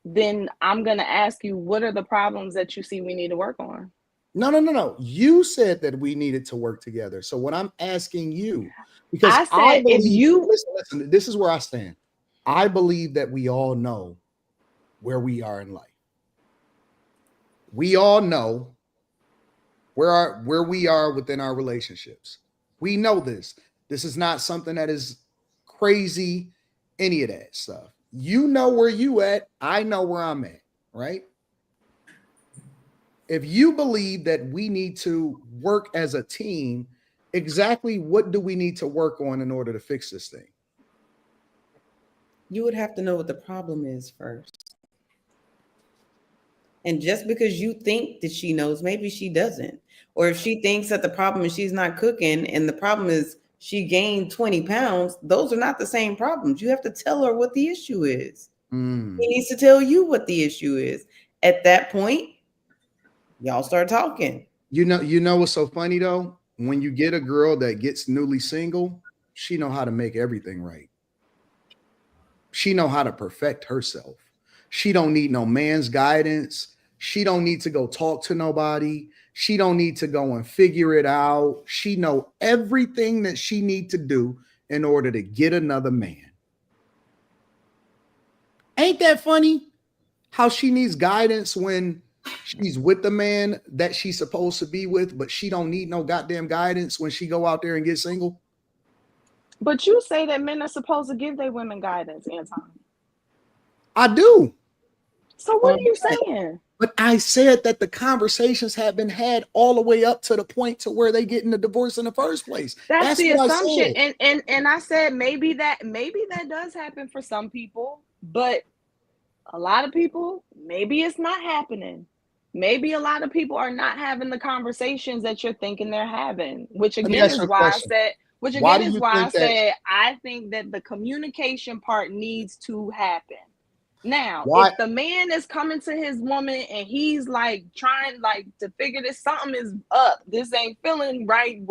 then I'm going to ask you, what are the problems that you see we need to work on? No. You said that we needed to work together. So what I'm asking you, because I said, if you listen, this is where I stand. I believe that we all know where we are in life. We all know where we are within our relationships. We know this. This is not something that is crazy, any of that stuff. You know where you at. I know where I'm at, right? If you believe that we need to work as a team, exactly what do we need to work on in order to fix this thing? You would have to know what the problem is first. And just because you think that she knows, maybe she doesn't. Or if she thinks that the problem is she's not cooking and the problem is she gained 20 pounds, those are not the same problems. You have to tell her what the issue is. He needs to tell you what the issue is. At that point, y'all start talking. You know what's so funny though? When you get a girl that gets newly single, she know how to make everything right. She know how to perfect herself. She don't need no man's guidance. She don't need to go talk to nobody. She don't need to go and figure it out. She know everything that she need to do in order to get another man. Ain't that funny? How she needs guidance when she's with the man that she's supposed to be with, but she don't need no goddamn guidance when she go out there and get single. But you say that men are supposed to give their women guidance, Anton. I do. So what are you saying? But I said that the conversations have been had all the way up to the point to where they get in the divorce in the first place. That's the what assumption. I said. And I said maybe that does happen for some people, but a lot of people, maybe it's not happening. Maybe a lot of people are not having the conversations that you're thinking they're having, which again is why I said, I think that the communication part needs to happen. Now, if the man is coming to his woman and he's like trying like to figure this, something is up, this ain't feeling right,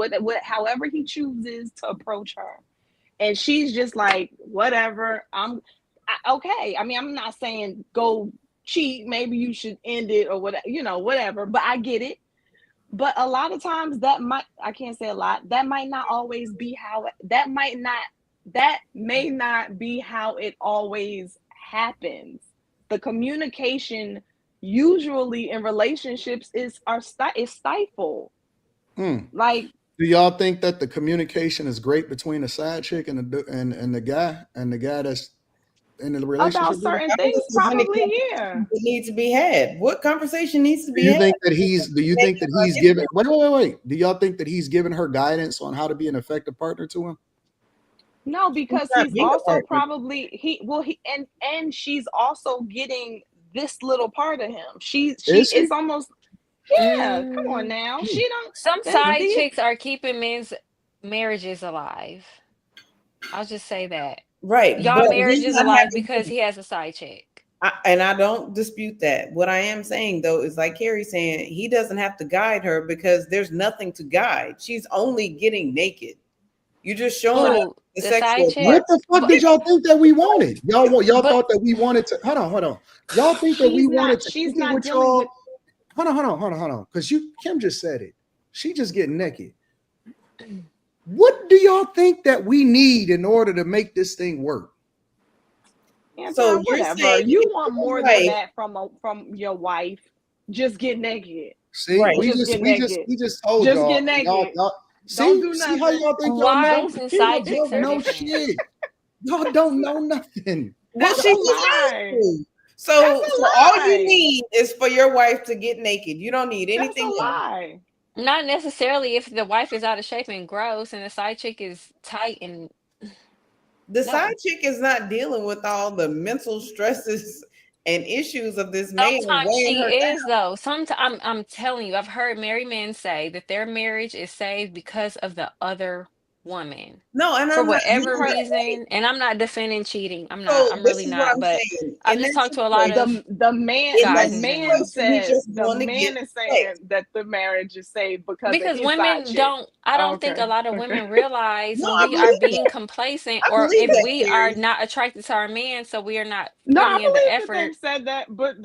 however he chooses to approach her, and she's just like, whatever, okay. I mean, I'm not saying go cheat, maybe you should end it or whatever, whatever, but I get it. But a lot of times I can't say a lot, that might not always be how that may not be how it always happens. The communication usually in relationships is stifled. Like, do y'all think that the communication is great between the side chick and the guy that's in the relationship? About certain things, probably, yeah. It needs to be had. What conversation needs to be had? Do you think that he's giving wait. Do y'all think that he's giving her guidance on how to be an effective partner to him? No, because he's also probably and she's also getting this little part of him. It's almost come on now. She don't. Some side chicks are keeping men's marriages alive. I'll just say that. Right. Y'all marriage is alive because he has a side chick. And I don't dispute that. What I am saying though is like Carrie's saying, he doesn't have to guide her because there's nothing to guide. She's only getting naked. You just showing up the sexual part. What the fuck did y'all think that we wanted? Y'all thought that we wanted to hold on. Y'all think that we wanted to she's kick not it with dealing y'all? with Hold on. Because Kim just said it. She just getting naked. What do y'all think that we need in order to make this thing work? So whatever. You want more than that from your wife. Just get naked. See, right. we just told y'all. Get naked. Y'all, don't do nothing. See how y'all think y'all know? Side chicks know shit. Y'all don't know nothing. Well, she was So That's a all you lie. need is for your wife to get naked. You don't need That's a anything else. lie. Not necessarily if the wife is out of shape and gross and the side chick is tight and The no. side chick is not dealing with all the mental stresses and issues of this man Sometimes weighing she her is down. though. I'm telling you, I've heard married men say that their marriage is saved because of the other woman. No, and For I'm not whatever doing that, right? reason, and I'm not defending cheating. I'm not. So I'm this really is what not. I'm But saying. I've In just that talked to a lot situation, of The man in guys that in man general. situation, he said just want to get is sex. saying that the marriage is saved because of Because his side women chick. don't, I don't think Okay. a lot of Okay. women realize No, when I we are believe being that. complacent I or believe if that, we are Carrie. not attracted to our man, so we are not No, I putting in the believe that effort. they've said that, but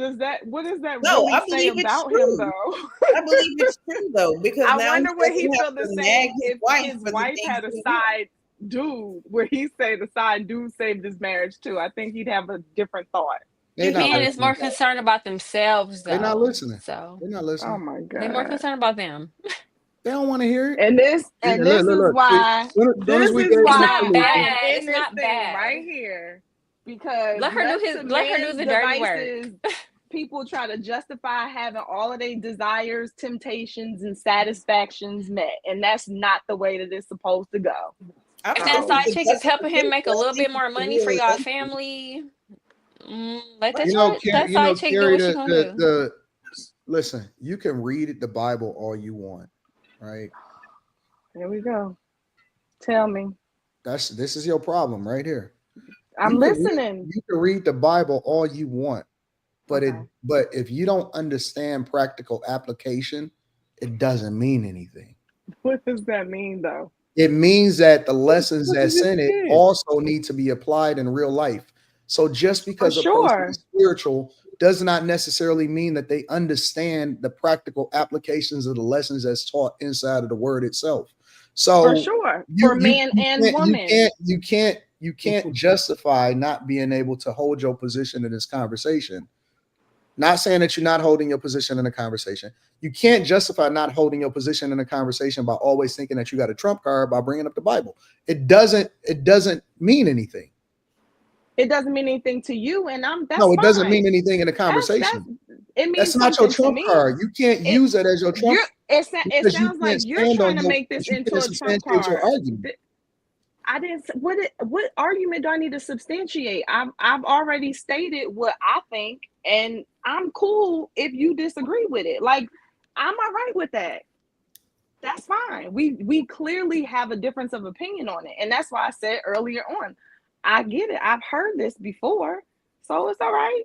what does that No, really I say believe it's about him true. though? I believe it's true though, because I now he wonder what he doesn't have feel the to nag same his if wife his for the wife things had a he wants. side dude where he say the side dude saved his marriage too. I think he'd have a different thought. They not Men is more listening. concerned about themselves They not though. listening. So They're not Oh listening. my they're more god. concerned about them. They don't want to hear it. And this Look, look, is look. See, why soon as we gave It's them the not I solution, am bad. in It's this not thing right bad. here because Let her do his let her do man's the dirty work. devices people try to justify having all of their desires, temptations, and satisfactions met, and that's not the way that it's supposed to go. I If feel that So side like the chick is helping him make justification, a I little think bit it's more the money for y'all realization. family, let that You know, side chick do Carrie, what she gonna do. listen. You can read the Bible all you want, right? here we go. Tell me. This is your problem right here. I'm listening. You can read the Bible all you want, but Okay. if you don't understand practical application, it doesn't mean anything. What does that mean though? It means that the lessons What you that's just in it said. also need to be applied in real life. So just For because a person sure. is spiritual does not necessarily mean that they understand the practical applications of the lessons that's taught inside of the word itself. So For sure. For man and woman. you can't justify not being able to hold your position in this conversation. Not saying that you're not holding your position in a conversation. You can't justify not holding your position in a conversation by always thinking that you got a trump card by bringing up the Bible. It doesn't mean anything. It doesn't mean anything to you, and that's No, it doesn't fine. mean anything in a That's conversation. it That's means not your something to trump me. card. You can't It use that as your trump it because you sounds like can't you're stand trying on to your, make this but you into can't a trump substantiate your card. argument. I didn't. What argument do I need to substantiate? I've already stated what I think, and I'm cool if you disagree with it. Like I'm all right with that. That's fine. We clearly have a difference of opinion on it, and that's why I said earlier on. I get it. I've heard this before, so it's all right.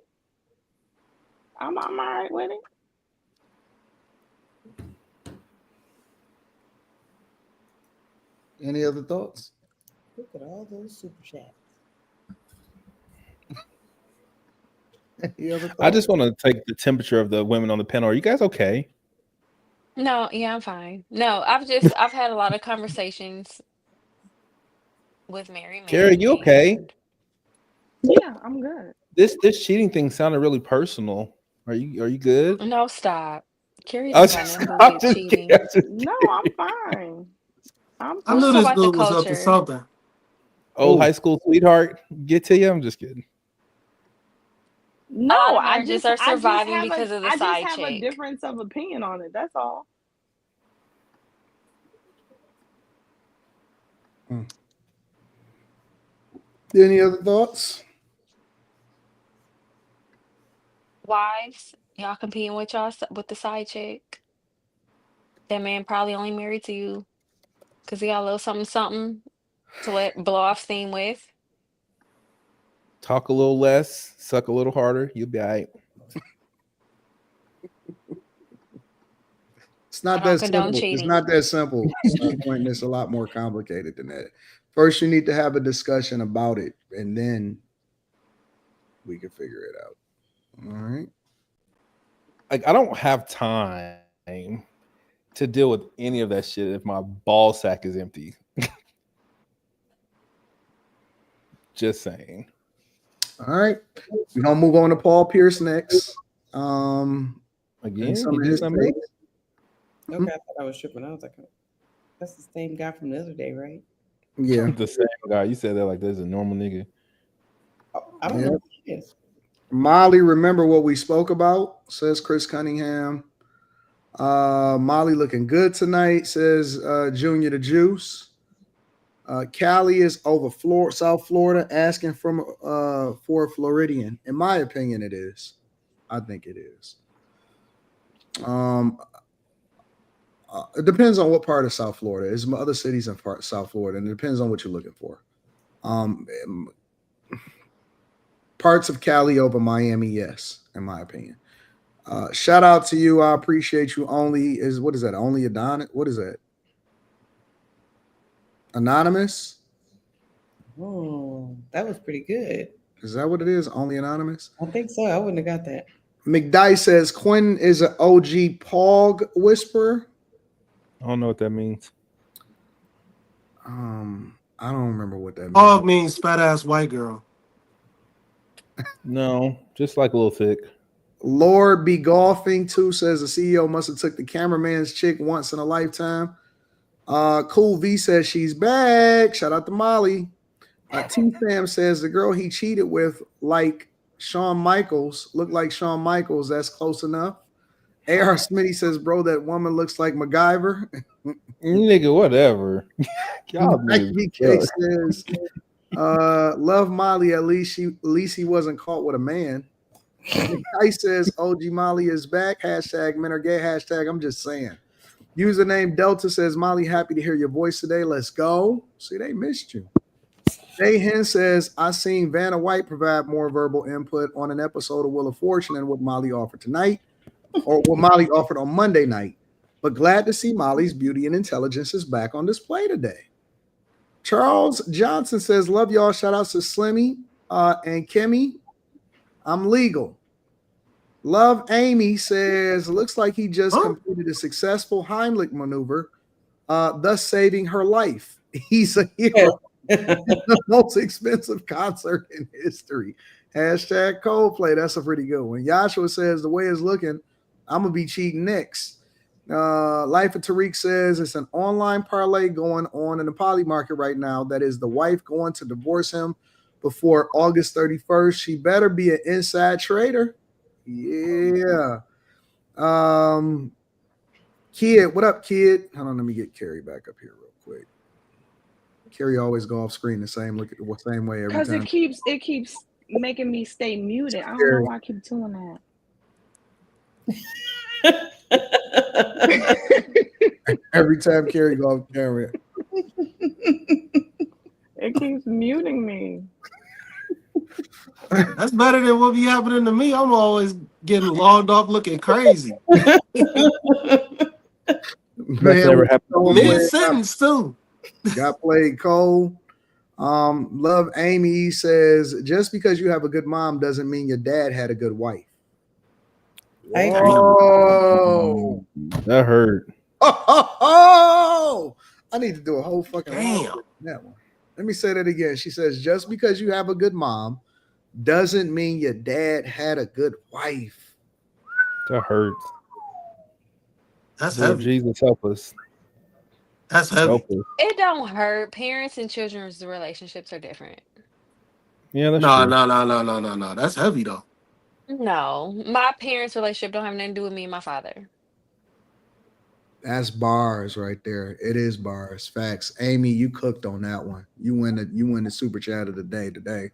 I'm all right with it. Any other thoughts? Look at all those super chats. Any other thoughts? I just want to take the temperature of the women on the panel. Are you guys okay? No, yeah, I'm fine. No, I've had a lot of conversations with married Carrie, men you okay? and Yeah, I'm good. This cheating thing sounded really personal. Are you good? no, stop. Carrie I don't was got just, nothing to do I'm with just kidding. cheating. I'm just No, kidding. I'm fine. I'm I Let's knew talk this fine. about the dude was up to culture. something. Old Oh, high school sweetheart get to you? I'm just kidding. A No, lot of marriages are surviving because of the I just side have a chick. difference of opinion on it. That's all. any other thoughts? Wives, y'all competing with with the side chick. That man probably only married to you because he got a little something something to let blow off steam with. Talk a little less, suck a little harder. You'll be all right. It's I not don't that condone simple. It's cheating. not that simple. Quentin, it's a lot more complicated than that. First, you need to have a discussion about it, and then we can figure it out. All right. Like I don't have time to deal with any of that shit if my ball sack is empty. Just saying. All right. We're gonna move on to Paul Pierce next. Again, And some he of did his something else? takes. Okay, I thought I was tripping. I was like, that's the same guy from the other day, right? Yeah. The same guy. You said that like there's a normal nigga. I don't know who he is. Molly, remember what we spoke about, says Chris Cunningham. Molly looking good tonight, says Junior the Juice. Cali is over South Florida, asking for a Floridian. In my opinion, it is. I think it is. It depends on what part of South Florida. There's some other cities in South Florida, and it depends on what you're looking for. Parts of Cali over Miami, yes, in my opinion. Shout out to you. I appreciate you. What is that? Only Adonis? What is that? Anonymous? Oh, that was pretty good. Is that what it is? Only Anonymous? I think so. I wouldn't have got that. McDye says Quinn is an OG Pog whisperer. I don't know what that means. I don't remember what that means. Pog means fat ass white girl. No, just like a little thick. Lord be golfing too, says the CEO must have took the cameraman's chick once in a lifetime. Cool V says she's back. Shout out to Molly. T-Fam says the girl he cheated with looked like Shawn Michaels. That's close enough. AR Smitty says, bro, that woman looks like MacGyver. Nigga, whatever. BK says, love Molly, at least he wasn't caught with a man. I says OG Molly is back. Hashtag men are gay. Hashtag I'm just saying. Username Delta says, Molly, happy to hear your voice today. Let's go. See, they missed you. Jay Hen says, I seen Vanna White provide more verbal input on an episode of Wheel of Fortune than what Molly offered tonight, or what Molly offered on Monday night. But glad to see Molly's beauty and intelligence is back on display today. Charles Johnson says, love y'all. Shout outs to Slimmy and Kimmy. I'm legal. Love Amy says, looks like he just completed a successful Heimlich maneuver, thus saving her life. He's a hero. The most expensive concert in history. Hashtag Coldplay. That's a pretty good one. Joshua says, the way it's looking, I'm going to be cheating next. Life of Tariq says, it's an online parlay going on in the poly market right now. That is the wife going to divorce him before August 31st. She better be an inside trader. Yeah. Kid, what up, kid? Hold on, let me get Carrie back up here real quick. Carrie always go off screen the same way every time. Because it keeps making me stay muted. I don't know why I keep doing that. Every time Carrie go off camera. It keeps muting me. That's better than what be happening to me. I'm always getting logged off looking crazy. Mid-sentence too. Got played cold. Love Amy says, just because you have a good mom doesn't mean your dad had a good wife. Oh, that hurt. Oh, I need to do a whole fucking that one. Let me say that again. She says, just because you have a good mom doesn't mean your dad had a good wife. That hurts. That's Lord heavy. Jesus, help us. That's heavy. It don't hurt. Parents and children's relationships are different. Yeah, that's no. That's heavy though. No, my parents' relationship don't have nothing to do with me and my father. That's bars right there. It is bars. Facts. Amy, you cooked on that one. You win the super chat of the day today.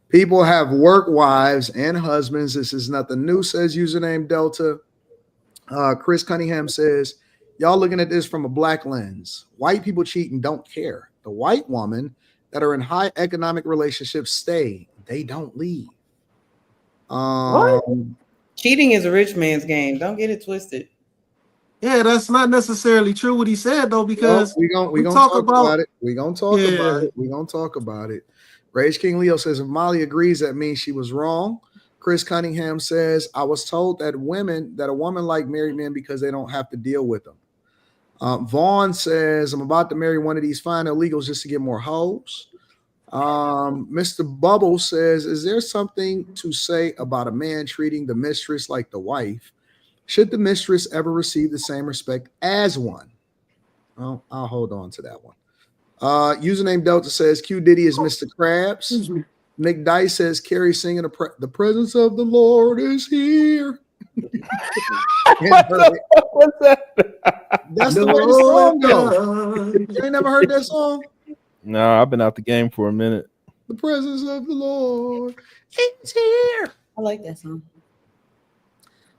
People have work wives and husbands. This is nothing new, says username Delta. Chris Cunningham says, y'all looking at this from a black lens. White people cheat and don't care. The white woman that are in high economic relationships stay. They don't leave. What? Cheating is a rich man's game. Don't get it twisted. Yeah, that's not necessarily true what he said though, because we gonna talk about it. We're gonna talk about it. Rage King Leo says, if Molly agrees, that means she was wrong. Chris Cunningham says, I was told that a woman like married men because they don't have to deal with them. Vaughn says, I'm about to marry one of these fine illegals just to get more hoes. Mr. Bubble says, is there something to say about a man treating the mistress like the wife? Should the mistress ever receive the same respect as one? Well, I'll hold on to that one. Username Delta says, Q Diddy is Mr. Krabs. Nick Dice says Carrie singing the presence of the Lord is here. What's that? That's the way the song goes. You ain't never heard that song? No, I've been out the game for a minute. The presence of the Lord is here. I like that song.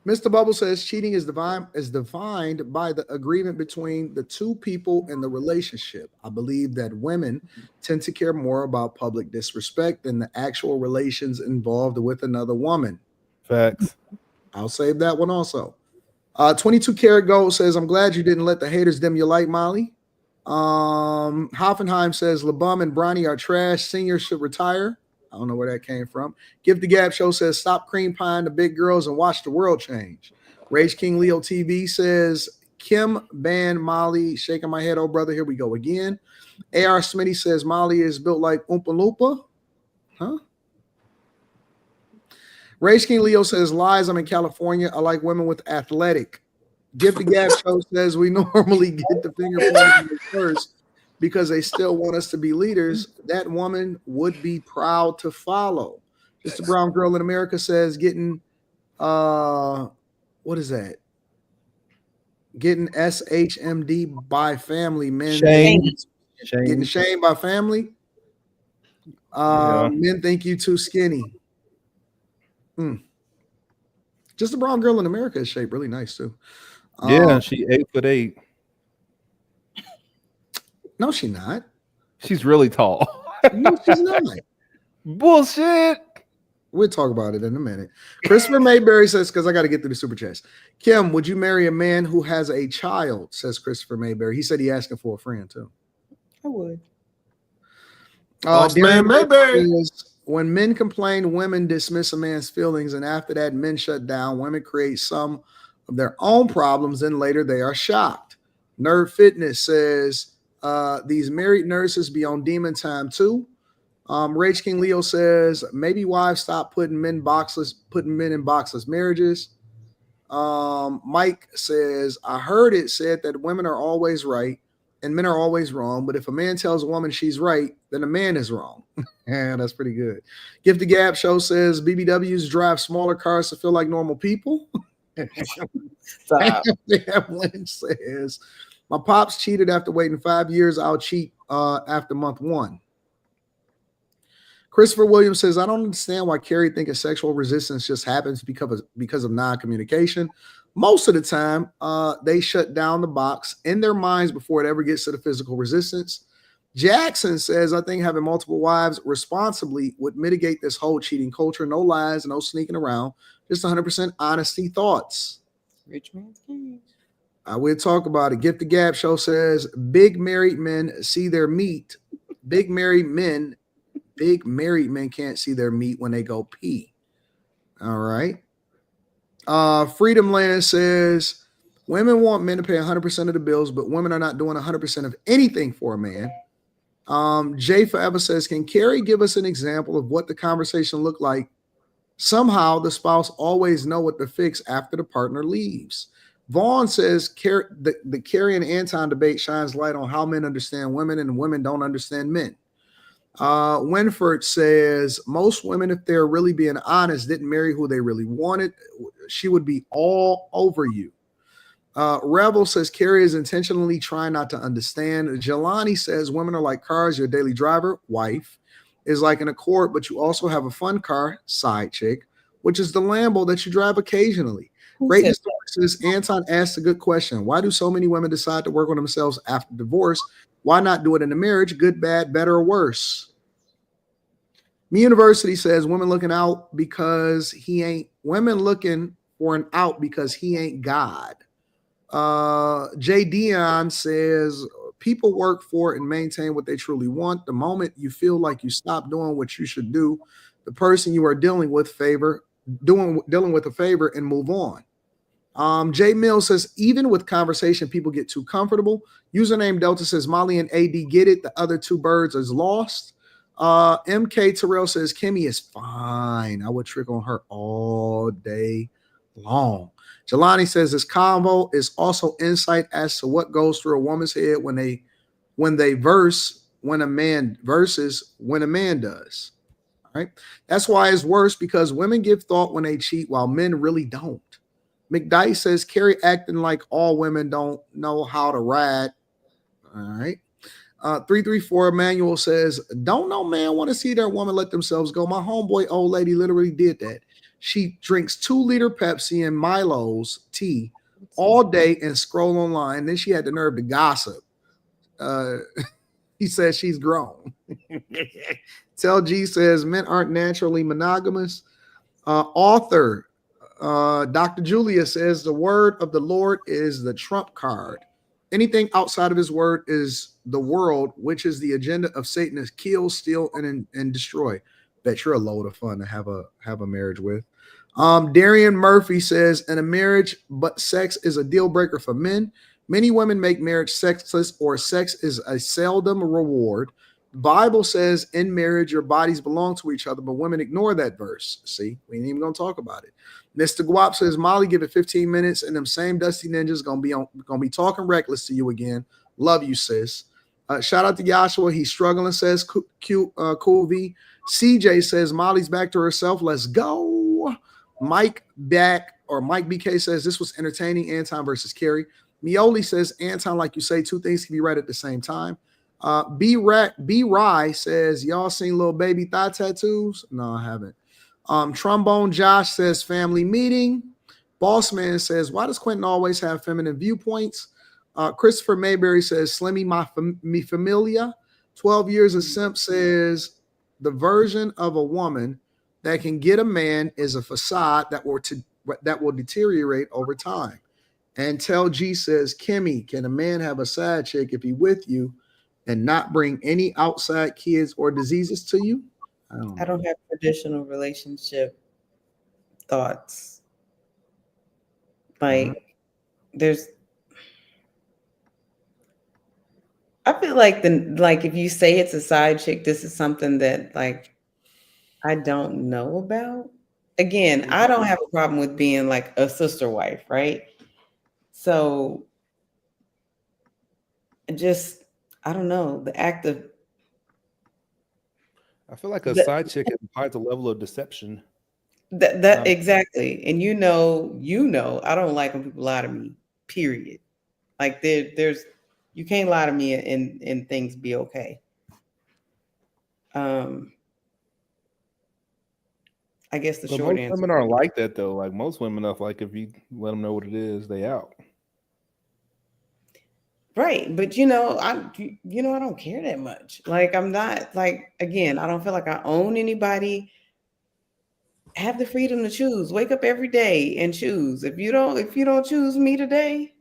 Mr. Bubble says cheating is defined by the agreement between the two people in the relationship. I believe that women tend to care more about public disrespect than the actual relations involved with another woman. Facts. I'll save that one also. 22 Karat Gold says, I'm glad you didn't let the haters dim your light, Molly. Hoffenheim says LeBum and Bronny are trash. Seniors should retire. I don't know where that came from. Give the Gap Show says, stop cream pieing the big girls and watch the world change. Rage King Leo TV says, Kim ban Molly. Shaking my head, oh brother, here we go again. AR Smitty says, Molly is built like Oompa Loompa. Huh? Rage King Leo says, lies, I'm in California. I like women with athletic. Give the Gap Show says, we normally get the finger pointing first because they still want us to be leaders. That woman would be proud to follow. Just a brown girl in America says, getting, what is that? Getting SHMD by family, men. Getting shamed by family. Men think you too skinny. Just a brown girl in America is shaped really nice too. Yeah, she 8'8". No, she's not. She's really tall. No, she's not. Bullshit. We'll talk about it in a minute. Christopher Mayberry says, because I got to get through the super chats. Kim, would you marry a man who has a child? Says Christopher Mayberry. He said he asking for a friend too. I would. Man, Mayberry. When men complain, women dismiss a man's feelings, and after that, men shut down. Women create some of their own problems, and later they are shocked. Nerd Fitness says these married nurses be on demon time too. Rage King Leo says maybe wives stop putting men in boxless marriages. Mike says I heard it said that women are always right and men are always wrong, but if a man tells a woman she's right, then a man is wrong. Yeah, that's pretty good. Give the Gap Show says BBWs drive smaller cars to feel like normal people. Stop. Lynch says my pops cheated after waiting 5 years. I'll cheat after month 1. Christopher Williams says, I don't understand why Carrie thinks sexual resistance just happens because of non-communication. Most of the time, they shut down the box in their minds before it ever gets to the physical resistance. Jackson says, I think having multiple wives responsibly would mitigate this whole cheating culture. No lies, no sneaking around, just 100% honesty thoughts. Rich man's game. We'll talk about it. Get the Gap Show says, big married men see their meat. Big married men can't see their meat when they go pee. All right. Freedom Land says, women want men to pay 100% of the bills, but women are not doing 100% of anything for a man. Jay Forever says, can Carrie give us an example of what the conversation looked like? Somehow the spouse always know what to fix after the partner leaves. Vaughn says, the Carrie and Anton debate shines light on how men understand women and women don't understand men. Winford says, most women, if they're really being honest, didn't marry who they really wanted. She would be all over you. Rebel says, Carrie is intentionally trying not to understand. Jelani says, women are like cars. Your daily driver, wife, is like an Accord, but you also have a fun car, side chick, which is the Lambo that you drive occasionally. Greatness says, Anton asked a good question. Why do so many women decide to work on themselves after divorce? Why not do it in a marriage? Good, bad, better, or worse? Me University says, women looking out because he ain't, women looking for an out because he ain't God. Jay Dion says, people work for and maintain what they truly want. The moment you feel like you stop doing what you should do, the person you are dealing with dealing with a favor and move on. Jay Mills says, even with conversation, people get too comfortable. Username Delta says, Molly and AD get it. The other two birds is lost. MK Terrell says, Kimmy is fine. I would trick on her all day long. Jelani says, this convo is also insight as to what goes through a woman's head when a man does. All right? That's why it's worse, because women give thought when they cheat while men really don't. McDice says Carrie acting like all women don't know how to ride. All right. 334 Emmanuel says, don't no man want to see their woman let themselves go. My homeboy old lady literally did that. She drinks 2-liter Pepsi and Milo's tea all day and scroll online. Then she had the nerve to gossip. He says she's grown. Tell G says men aren't naturally monogamous. Author Dr. Julia says the word of the Lord is the trump card. Anything outside of his word is the world, which is the agenda of Satan, is kill, steal, and destroy. Bet you're a load of fun to have a marriage with. Darian Murphy says, in a marriage, but sex is a deal breaker for men. Many women make marriage sexless, or sex is a seldom reward. The Bible says in marriage, your bodies belong to each other, but women ignore that verse. See, we ain't even gonna talk about it. Mr. Guap says, Molly, give it 15 minutes, and them same dusty ninjas gonna be talking reckless to you again. Love you, sis. Shout out to Joshua. He's struggling, says Cool V. CJ says, Molly's back to herself. Let's go. Mike BK says, this was entertaining. Anton versus Carrie. Mioli says, Anton, like you say, two things can be right at the same time. B Rye says, y'all seen little baby thigh tattoos? No, I haven't. Trombone Josh says, family meeting. Bossman says, why does Quentin always have feminine viewpoints? Christopher Mayberry says, Slimmy, me familia. 12 years of simp says, the version of a woman that can get a man is a facade that will deteriorate over time. And Tell G says, Kimmy, can a man have a side chick if he with you and not bring any outside kids or diseases to you? I don't have traditional relationship thoughts. Like, I feel like if you say it's a side chick, this is something that like I don't know about. Again, I don't have a problem with being like a sister wife, right? So I don't know, the act of, I feel like a side chick implies a level of deception. That exactly. And you know, I don't like when people lie to me, period. Like there's you can't lie to me and things be okay. I guess the short answer. Most women aren't like that though. Like most women, like if you let them know what it is, they out. Right, but I don't care that much. Like I'm not like, again, I don't feel like I own anybody. Have the freedom to choose. Wake up every day and choose. If you don't choose me today,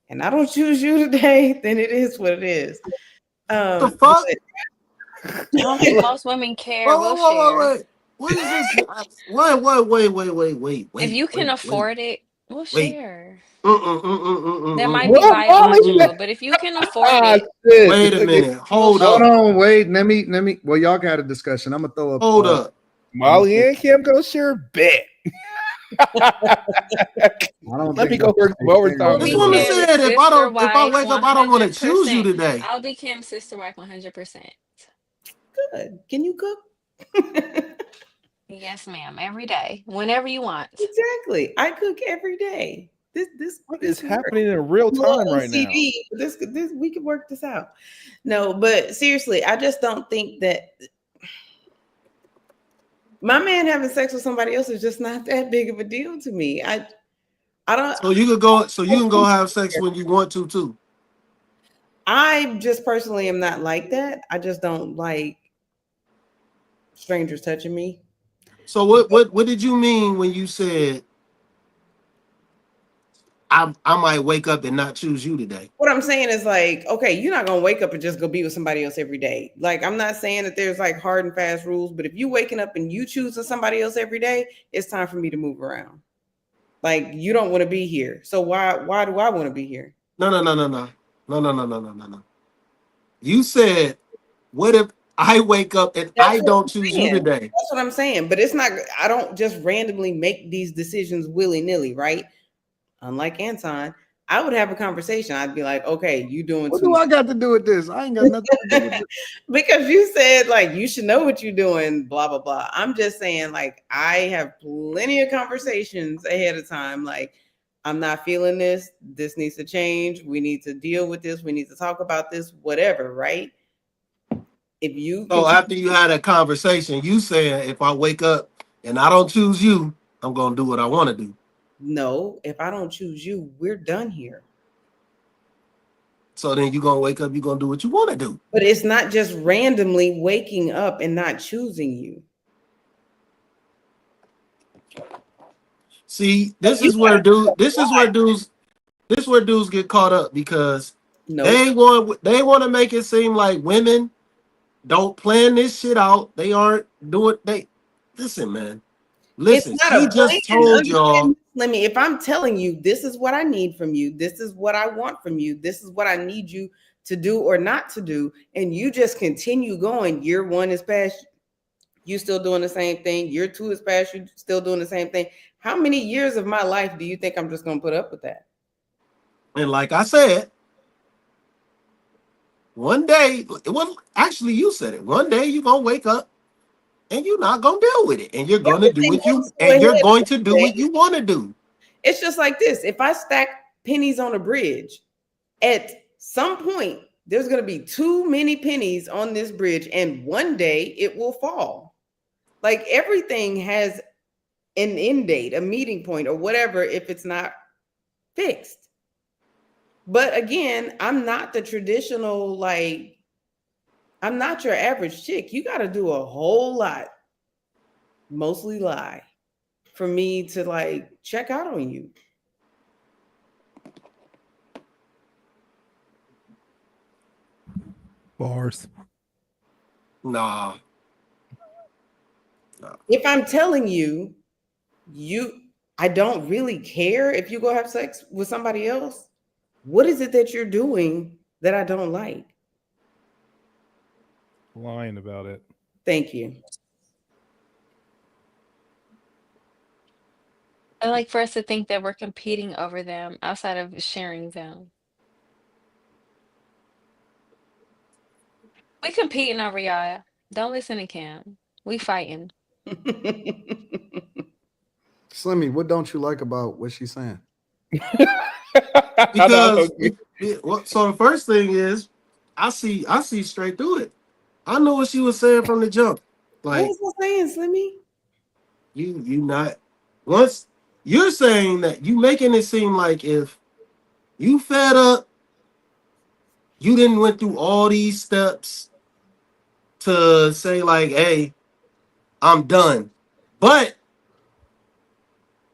and I don't choose you today, then it is what it is. The fuck? I don't think most women care. Wait. What is this? Wait. If you can afford it, we'll share. That might What? be biological, but if you can afford it, Wait a minute. Hold up. on, wait. Let me. Well, y'all got a discussion. I'm gonna throw up. Hold up. Molly and Kim go share a bet. Let me go work overtime. This woman said, if I wake up, I don't want to choose you today. I'll be Kim's sister wife 100%. Good. Can you cook? Yes, ma'am. Every day, whenever you want. Exactly. I cook every day. What is happening in real time right now? This we can work this out. No, but seriously, I just don't think that my man having sex with somebody else is just not that big of a deal to me. I don't. So you can go have sex when you want to too. I just personally am not like that. I just don't like strangers touching me. So what did you mean when you said I might wake up and not choose you today? What I'm saying is like, okay, you're not gonna wake up and just go be with somebody else every day. Like, I'm not saying that there's like hard and fast rules, but if you waking up and you choosing somebody else every day, it's time for me to move around. Like, you don't want to be here, so why do I want to be here? No. You said, what if I wake up and I don't choose you today? That's what I'm saying. But it's not, I don't just randomly make these decisions willy-nilly, right? Unlike Anton, I would have a conversation. I'd be like, okay, you doing What too do much. I got to do with this? I ain't got nothing to do with this. Because you said like you should know what you're doing, blah blah blah. I'm just saying, like, I have plenty of conversations ahead of time. Like, I'm not feeling this. This needs to change. We need to deal with this. We need to talk about this. Whatever, right? If you So continue, after you had a conversation, you saying if I wake up and I don't choose you, I'm gonna do what I want to do. no, if I don't choose you, we're done here. So then you gonna wake up, you gonna do what you want to do. But it's not just randomly waking up and not choosing you. See, this You is where gotta dudes get caught up because no. they want to make it seem like women don't plan this shit out. They aren't doing they listen, man. It's Listen, not she a just plan. told y'all. Understand, let me. If I'm telling you this is what I need from you, this is what I want from you, this is what I need you to do or not to do, and you just continue going. Year one is past, you still doing the same thing. Year two is past, you still doing the same thing. How many years of my life do you think I'm just gonna put up with that? And like I said, one day, well, actually, you said it. One day you're gonna wake up and you're not gonna deal with it, and you're gonna do Everything what you else go and you're ahead going for to the do what day. you want to do. It's just like this. If I stack pennies on a bridge, at some point, there's going to be too many pennies on this bridge, and one day it will fall. Like, everything has an end date, a meeting point, or whatever, if it's not fixed. But again, I'm not the traditional, like, I'm not your average chick. You got to do a whole lot, mostly lie, for me to like check out on you. Bars. Nah. If I'm telling you, I don't really care if you go have sex with somebody else, what is it that you're doing that I don't like? Lying about it. Thank you. I like for us to think that we're competing over them outside of sharing them. We competing over y'all. Don't listen to Cam. We fighting. Slimmy, what don't you like about what she's saying? Because so the first thing is I see straight through it. I know what she was saying from the jump. What Like was I saying, Slimmy? you not once you're saying that you making it seem like if you fed up, you didn't went through all these steps to say like, hey, I'm done. But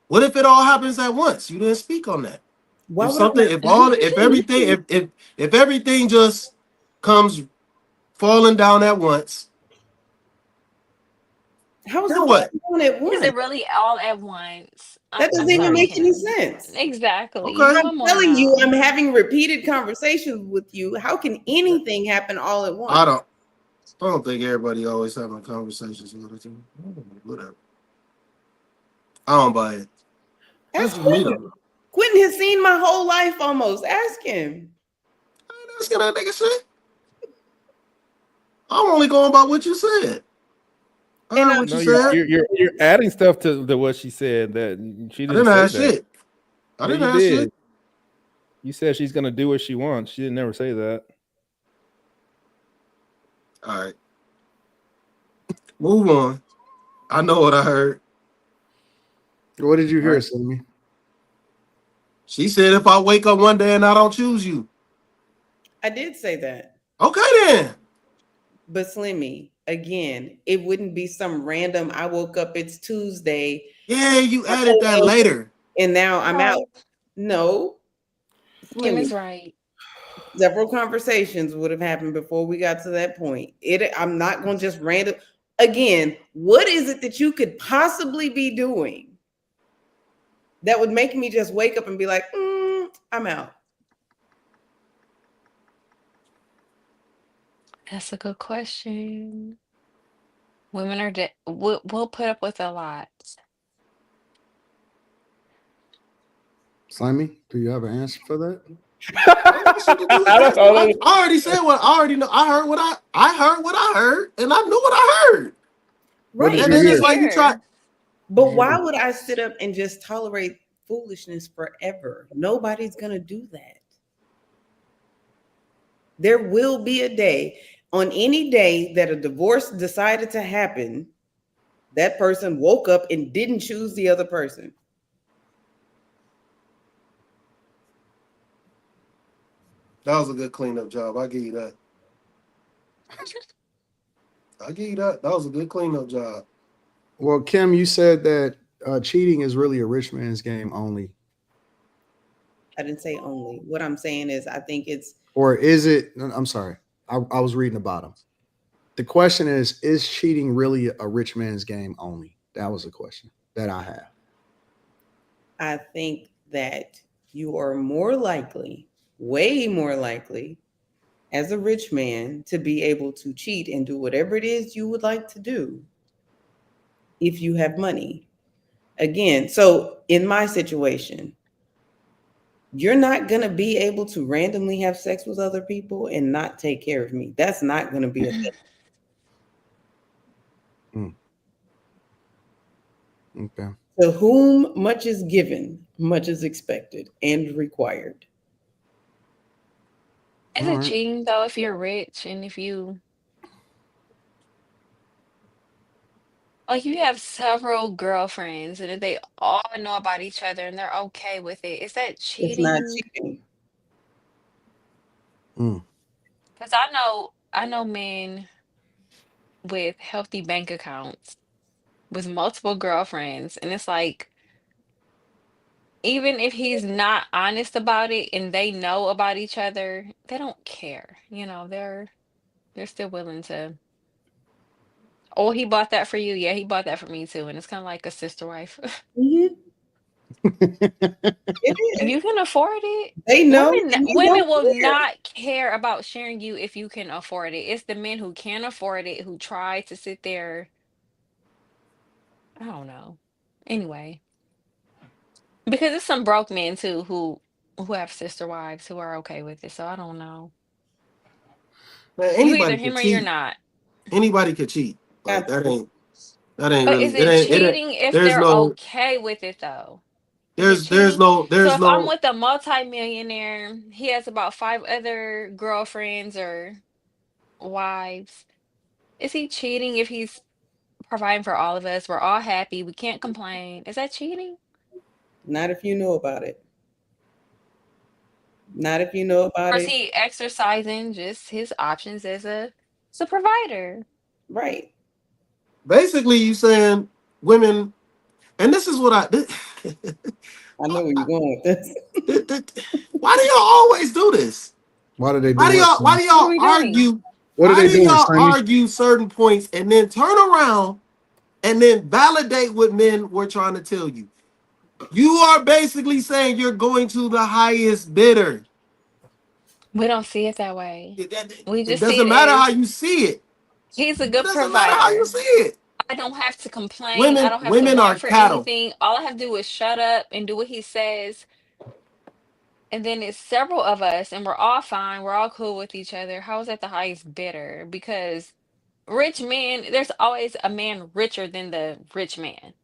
what if it all happens at once? You didn't speak on that. Why If would I something, if everything, if everything just comes falling down at once, how is then it what? going at Is once? it really all at once? That doesn't I'm even sorry, make any Kim. sense. Exactly. Okay. You I'm want more telling you, now. I'm having repeated conversations with you. How can anything happen all at once? I don't think everybody always having conversations all the time. Whatever. I don't buy it. That's Ask just me though. Quentin. Quentin has seen my whole life almost. Ask him. I ain't asking that nigga shit. I'm only going by what you said. I And heard I'm what No, you you're said. you're you're, you're adding stuff to what she said that she I didn't didn't say ask that. shit. I Yeah, didn't you ask did. shit. You said she's gonna do what she wants. She didn't never say that. All right. Move on. I know what I heard. What did you All hear, right. Slimmy? She said if I wake up one day and I don't choose you. I did say that. Okay then. But Slimmy, again, it wouldn't be some random, I woke up, it's Tuesday, Yeah, you added that later. and now I'm out. Right. No. Kim Slimmy, is right. several conversations would have happened before we got to that point. I'm not going to just random. Again, what is it that you could possibly be doing that would make me just wake up and be like, I'm out? That's a good question. Women are we'll put up with a lot. Slimy, do you have an answer for that? I already said what I already know. I heard what I heard, and I knew what I heard. What Right. did And you then hear? it's like you try. But why would I sit up and just tolerate foolishness forever? Nobody's going to do that. There will be a day, on any day that a divorce decided to happen, that person woke up and didn't choose the other person. That was a good cleanup job. I'll give you that. I'll give you that. That was a good cleanup job. Well, Kim, you said that cheating is really a rich man's game only. I didn't say only. What I'm saying is, I think it's. Or is it? I'm sorry. I was reading the bottom. The question is cheating really a rich man's game only? That was the question that I have. I think that you are more likely, way more likely, as a rich man to be able to cheat and do whatever it is you would like to do if you have money. Again, so in my situation, you're not going to be able to randomly have sex with other people and not take care of me. That's not going to be a thing. Okay. To whom much is given, much is expected and required. Is it cheating though if you're rich and if you like you have several girlfriends and if they all know about each other and they're okay with it, is that It's not cheating? cheating. Because I know men with healthy bank accounts with multiple girlfriends, and it's like even if he's not honest about it and they know about each other, they don't care. You know, they're still willing to. Oh, he bought that for you. Yeah, he bought that for me too. And it's kind of like a sister wife. Mm-hmm. It is. You can afford it. They know, Women and you women don't will care. not care about sharing you if you can afford it. It's the men who can't afford it who try to sit there. I don't know. Anyway, because it's some broke men too who have sister wives who are okay with it. So I don't know. Man, You either anybody could him or you're cheat. not. Anybody could cheat. Like that ain't But really is it it ain't cheating if there's they're no okay with it though? Is it there's cheating? no So there's if I'm no with a multimillionaire, he has about five other girlfriends or wives. Is he cheating if he's providing for all of us? We're all happy. We can't complain. Is that cheating? Not if you know about it. Not if you know about Or is it. he exercising just his options as a provider? Right. basically you saying women, and this is what I know where you're going with this. why do y'all always do this? Why do they do Why do what? y'all why do What are y'all we doing? argue? What are Why they do doing, y'all Slimy? argue certain points and then turn around and then validate what men were trying to tell you? You are basically saying you're going to the highest bidder. We don't see it that way. We It just see doesn't it matter how as you see it. he's a It good doesn't matter how you provider. see it. I don't have to complain. I Women don't have to women are want for cattle. anything. All I have to do is shut up and do what he says. And then it's several of us, and we're all fine. We're all cool with each other. How is that the highest bidder? Because rich men, there's always a man richer than the rich man.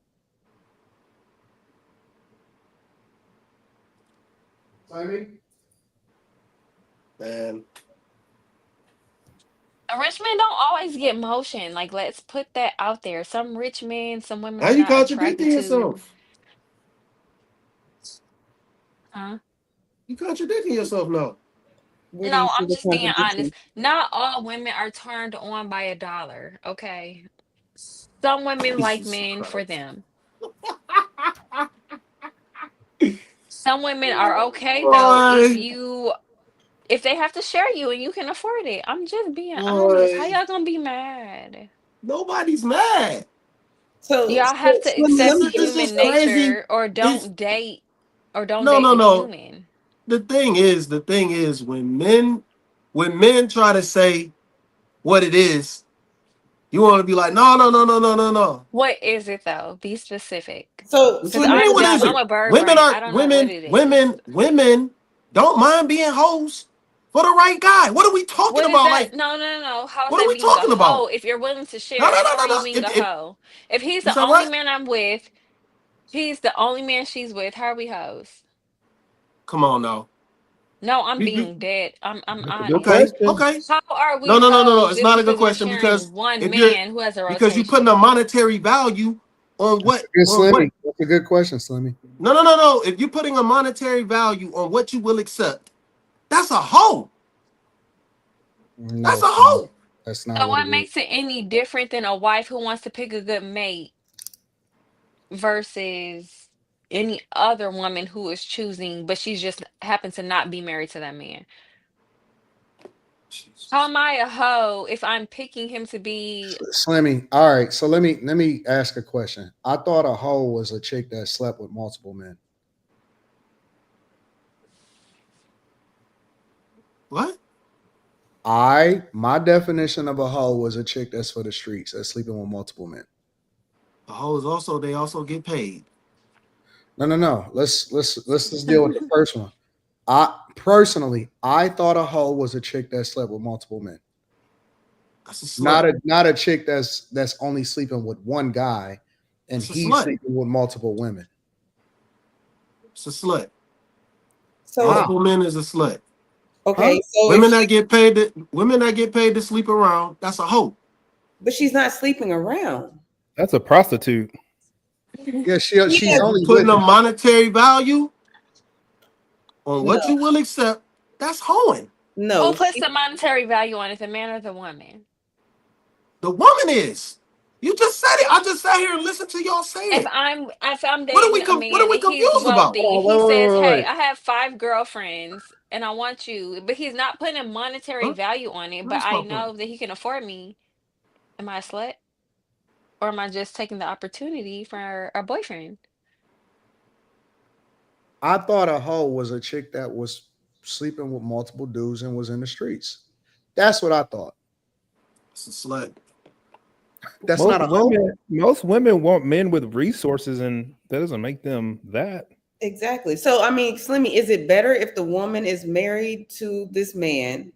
Slimy? Man, A rich man don't always get motion. Like, let's put that out there. Some rich men, some women now are you not attracted contradicting to. yourself. Huh? You contradicting yourself now. Where do you No, see I'm the just being honest. contradiction? Not all women are turned on by a dollar, okay? Some women like Jesus men for Christ. them. Some women are okay though Boy, if they have to share you and you can afford it. I'm just being honest. How boy, y'all gonna be mad? nobody's mad. Y'all have to Slimmy, let accept me It's just human just say, crazy. nature or It's don't no, date no, a no. human. The thing is when men try to say what it is, You want to be like, no. What is it though? Be specific. So, What Because you mean? Slimmy, What is I'm it? a bird Women brain. are I don't know what it is. women don't mind being hoes for the right guy. What are we talking What is about? that? Like, No. How is what are that we being a talking hoe? about? If you're willing to No, share no, it, no, how no, are you no. being a If hoe? If he's you the say only what? man I'm with, he's the only man she's with. How are we hoes? Come on now. No, I'm You being dead. I'm That's a good honest. okay? question. Okay. How are we No. hoes It's just not a good because we're question because sharing one if you're man who has a because you putting a rotation? monetary value on That's what a good on what. Slimmy. That's a good question, Slimmy. No. If you're putting a monetary value on what you will accept, that's a hoe. No, That's a it's not. hoe. That's not So what it what is. makes it any different than a wife who wants to pick a good mate versus any other woman who is choosing, but she's just happens to not be married to that man? How Jesus. am I a hoe if I'm picking him to be? Slimmy. All right. So let me ask a question. I thought a hoe was a chick that slept with multiple men. What? My definition of a hoe was a chick that's for the streets, that's sleeping with multiple men. The hoes also they also get paid. No. Let's just deal with the first one. I thought a hoe was a chick that slept with multiple men. That's a Not slut. a chick that's only sleeping with one guy and It's a he's slut. sleeping with multiple women. It's a slut. so How? Multiple men is a slut. Huh? okay, so if Women she, that get paid to sleep around, that's a hoe. but she's not sleeping around. That's a prostitute. Yeah, She she's has You only putting with a him. monetary value on no, what you will accept, that's hoeing. Who no. puts the monetary value on it, the man or the woman? The woman is. You just said it. I just sat here and listened to y'all say If it. I'm What are we dating a what are man we and he's confused about? wealthy, Hold on, he says, wait, "Hey, wait. I have 5 girlfriends and I want you," but he's not putting a monetary Huh? value on it. What But else I popped up? know that he can afford me. Am I a slut, or am I just taking the opportunity for a boyfriend? I thought a hoe was a chick that was sleeping with multiple dudes and was in the streets. That's what I thought. It's a slut. That's not a hoe. Most women want men with resources, and that doesn't make them that. Exactly. So, I mean, Slimmy, is it better if the woman is married to this man?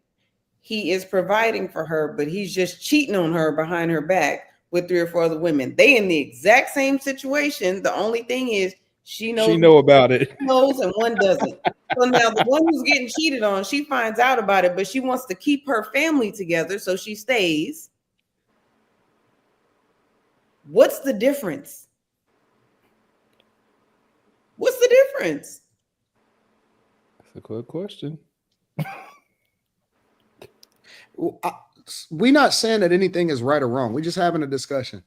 He is providing for her, but he's just cheating on her behind her back with 3 or 4 other women. They in the exact same situation. The only thing is she She knows, know about it. knows, and one doesn't. So now the one who's getting cheated on, she finds out about it, but she wants to keep her family together, so she stays. What's the difference? What's the difference? That's a good question. We're not saying that anything is right or wrong. We're just having a discussion.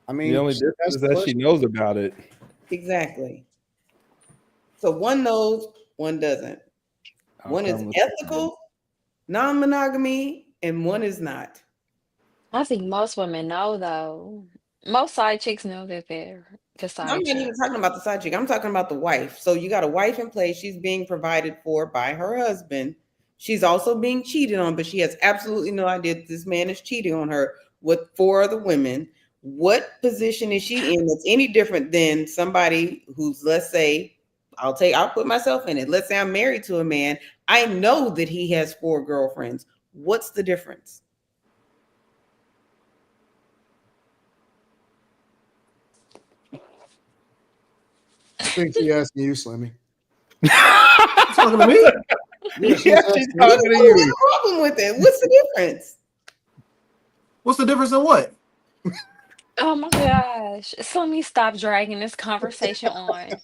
I The mean, only she difference asked is the that she question. knows about it. Exactly. So one knows, one doesn't. How One is come with women? ethical, non-monogamy, and one is not. I think most women know though. Most side chicks know that they're the I'm side not even chick. talking about the side chick. I'm talking about the wife. So you got a wife in place. She's being provided for by her husband. She's also being cheated on, but she has absolutely no idea that this man is cheating on her with 4 other women. What position is she in that's any different than somebody who's, let's say, I'll put myself in it. Let's say I'm married to a man. I know that he has 4 girlfriends. What's the difference? I think she asking you, Slimmy. You talking to me? Yeah, she's Yeah, she's asking What you. talking to is the you. problem with it? What's the difference? What's the difference in what? Oh my gosh. So let me stop dragging this conversation on.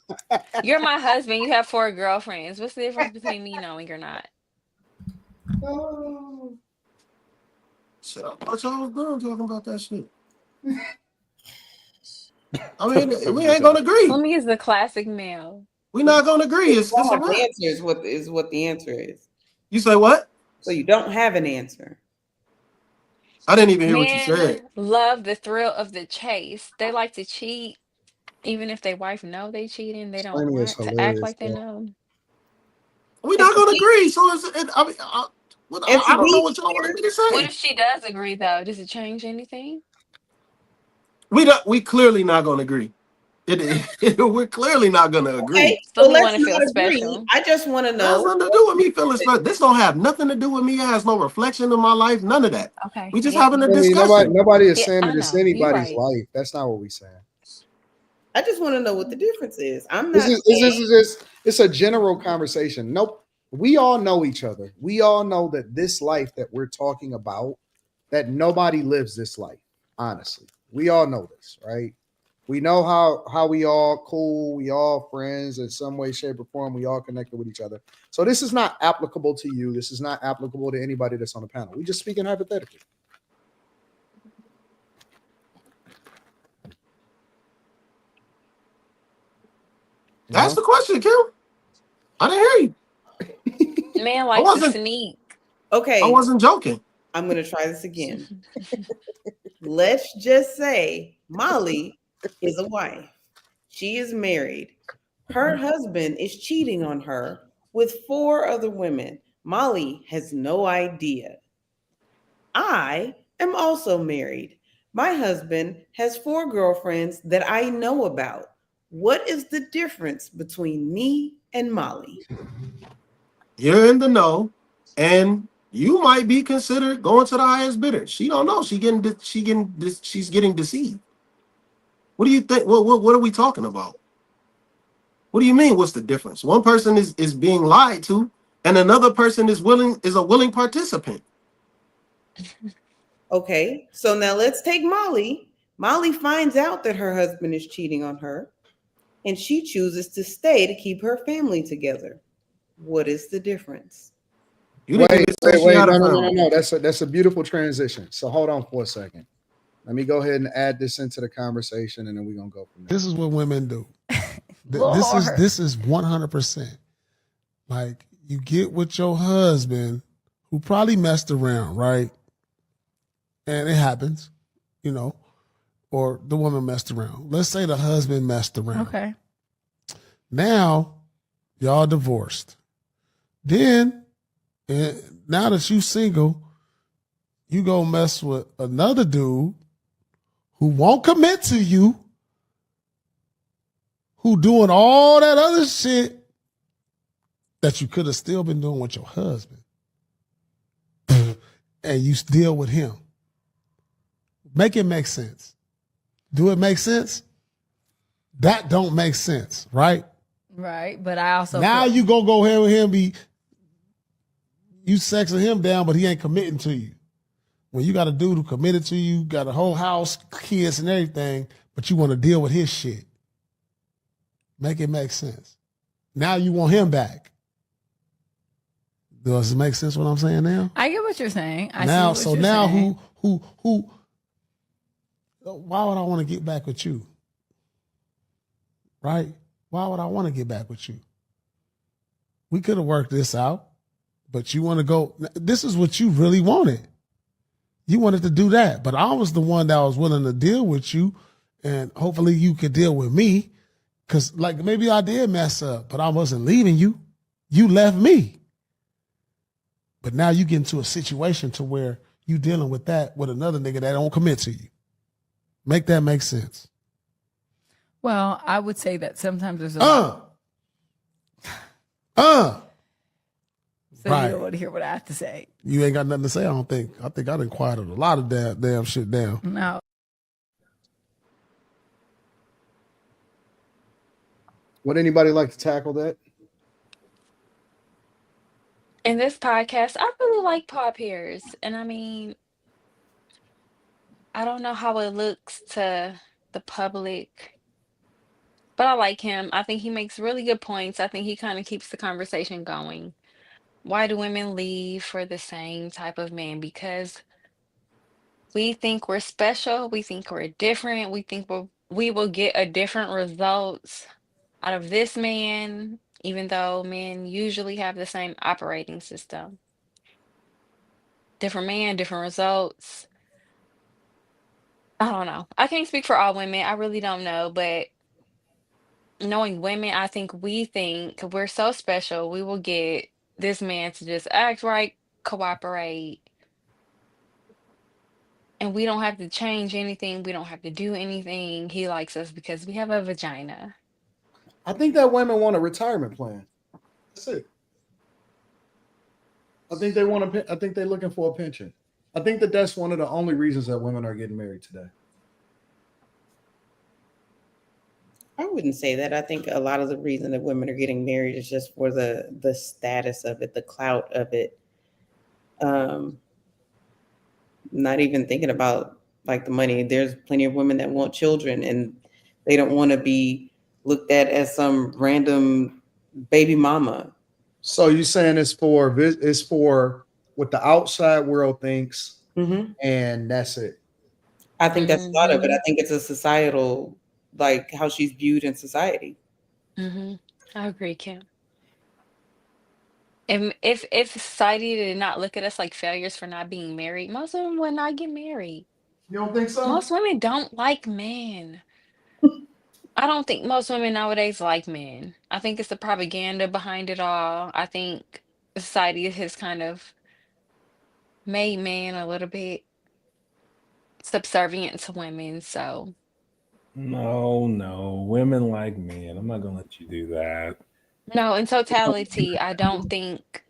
You're my husband. You have 4 girlfriends. What's the difference between me knowing you're not? Oh. Shit, I thought y'all was done talking about that shit. I mean, we ain't gonna agree. Slimmy is the classic male. We're not gonna agree. You It's don't a have an wrap. answer is what the answer is. You say what? So you don't have an answer. I didn't even hear what you said. Men love the thrill of the chase. They like to cheat, even if their wife know they cheating. They don't Slimmy is want to act hilarious, like they bro. know. We're If not the gonna cheat- agree. So it's, I don't know what y'all want me to What say. if she does agree though? Does it change anything? We clearly not gonna agree. We're clearly not gonna agree. Okay, Some well, people let's want to feel not agree. special. I just want to It has know. nothing to do with me feeling special. This don't have nothing to do with me. It has no reflection in my life. None of that. Okay. We just Yep. having a I mean, nobody discussion. nobody is Yeah, saying I that it's know. You're anybody's right. life. That's not what we're saying. I just want to know what the difference is. I'm This not is this saying. is just it's a general conversation. Nope. We all know each other. We all know that this life that we're talking about, that nobody lives this life. Honestly, we all know this, right? We know how we all cool, we all friends in some way, shape, or form. We all connected with each other. So this is not applicable to you. This is not applicable to anybody that's on the panel. We just speaking hypothetically. You That's know? the question, Kim. I didn't hear you. Man I likes to wasn't. sneak. I Okay, wasn't joking. I'm going to try this again. Let's just say Molly is a wife. She is married. Her husband is cheating on her with 4 other women. Molly has no idea. I am also married. My husband has 4 girlfriends that I know about. What is the difference between me and Molly? You're in the know, and you might be considered going to the highest bidder. She don't know. She's getting deceived. What do you think? What are we talking about? What do you mean? What's the difference? One person is being lied to, and another person is a willing participant. Okay, so now let's take Molly. Molly finds out that her husband is cheating on her, and she chooses to stay to keep her family together. What is the difference? You didn't Wait, even say wait, she wait. had a No, no, no, no, family. no. That's a beautiful transition. So hold on for a second. Let me go ahead and add this into the conversation, and then we're gonna go from there. This is what women do. Lord. This is 100%. Like you get with your husband who probably messed around, right? And it happens, you know, or the woman messed around. Let's say the husband messed around. Okay. Now y'all divorced. Then, now that you single, you go mess with another dude who won't commit to you, who doing all that other shit that you could have still been doing with your husband. And you deal with him. Make it make sense. Do it make sense? That don't make sense, right? Right. But I also Now feel- you go ahead with him, you sexing him down, but he ain't committing to you. When you got a dude who committed to you, got a whole house, kids and everything, but you want to deal with his shit. Make it make sense. Now you want him back. Does it make sense what I'm saying now? I get what you're saying. I now, see so what you're now saying. who why would I want to get back with you? Right? Why would I want to get back with you? We could have worked this out, but you want to go. This is what you really wanted. You wanted to do that, but I was the one that was willing to deal with you, and hopefully you could deal with me. Cause like maybe I did mess up, but I wasn't leaving you. You left me. But now you get into a situation to where you dealing with that with another nigga that don't commit to you. Make that make sense. Well, I would say that sometimes there's a So you don't want to hear what I have to say. You ain't got nothing to say, I don't think. I think I done quieted a lot of damn shit down. No. Would anybody like to tackle that? In this podcast, I really like Paul Pierce. And I mean, I don't know how it looks to the public, but I like him. I think he makes really good points. I think he kind of keeps the conversation going. Why do women leave for the same type of man? Because we think we're special, we think we're different, we will get a different results out of this man, even though men usually have the same operating system. Different man, different results. I don't know. I can't speak for all women. I really don't know, but knowing women, I think we think we're so special. We will get this man to just act right cooperate, and we don't have to change anything. We don't have to do anything. He likes us because we have a vagina. I think that women want a retirement plan. That's it. I think they want I think they're looking for a pension. I think that that's one of the only reasons that women are getting married today. I wouldn't say that. I think a lot of the reason that women are getting married is just for the status of it, the clout of it. Not even thinking about like the money. There's plenty of women that want children and they don't want to be looked at as some random baby mama. So you saying it's for what the outside world thinks, and that's it. I think that's a lot of it. I Mhm. think it's a societal, like how she's viewed in society. Mhm. I agree, Kim. If society did not look at us like failures for not being married, most of them would not get married. You don't think so? Most women don't like men. I don't think most women nowadays like men. I think it's the propaganda behind it all. I think society has kind of made men a little bit subservient to women. So No, women like men. I'm not gonna let you do that. no, in totality, I don't think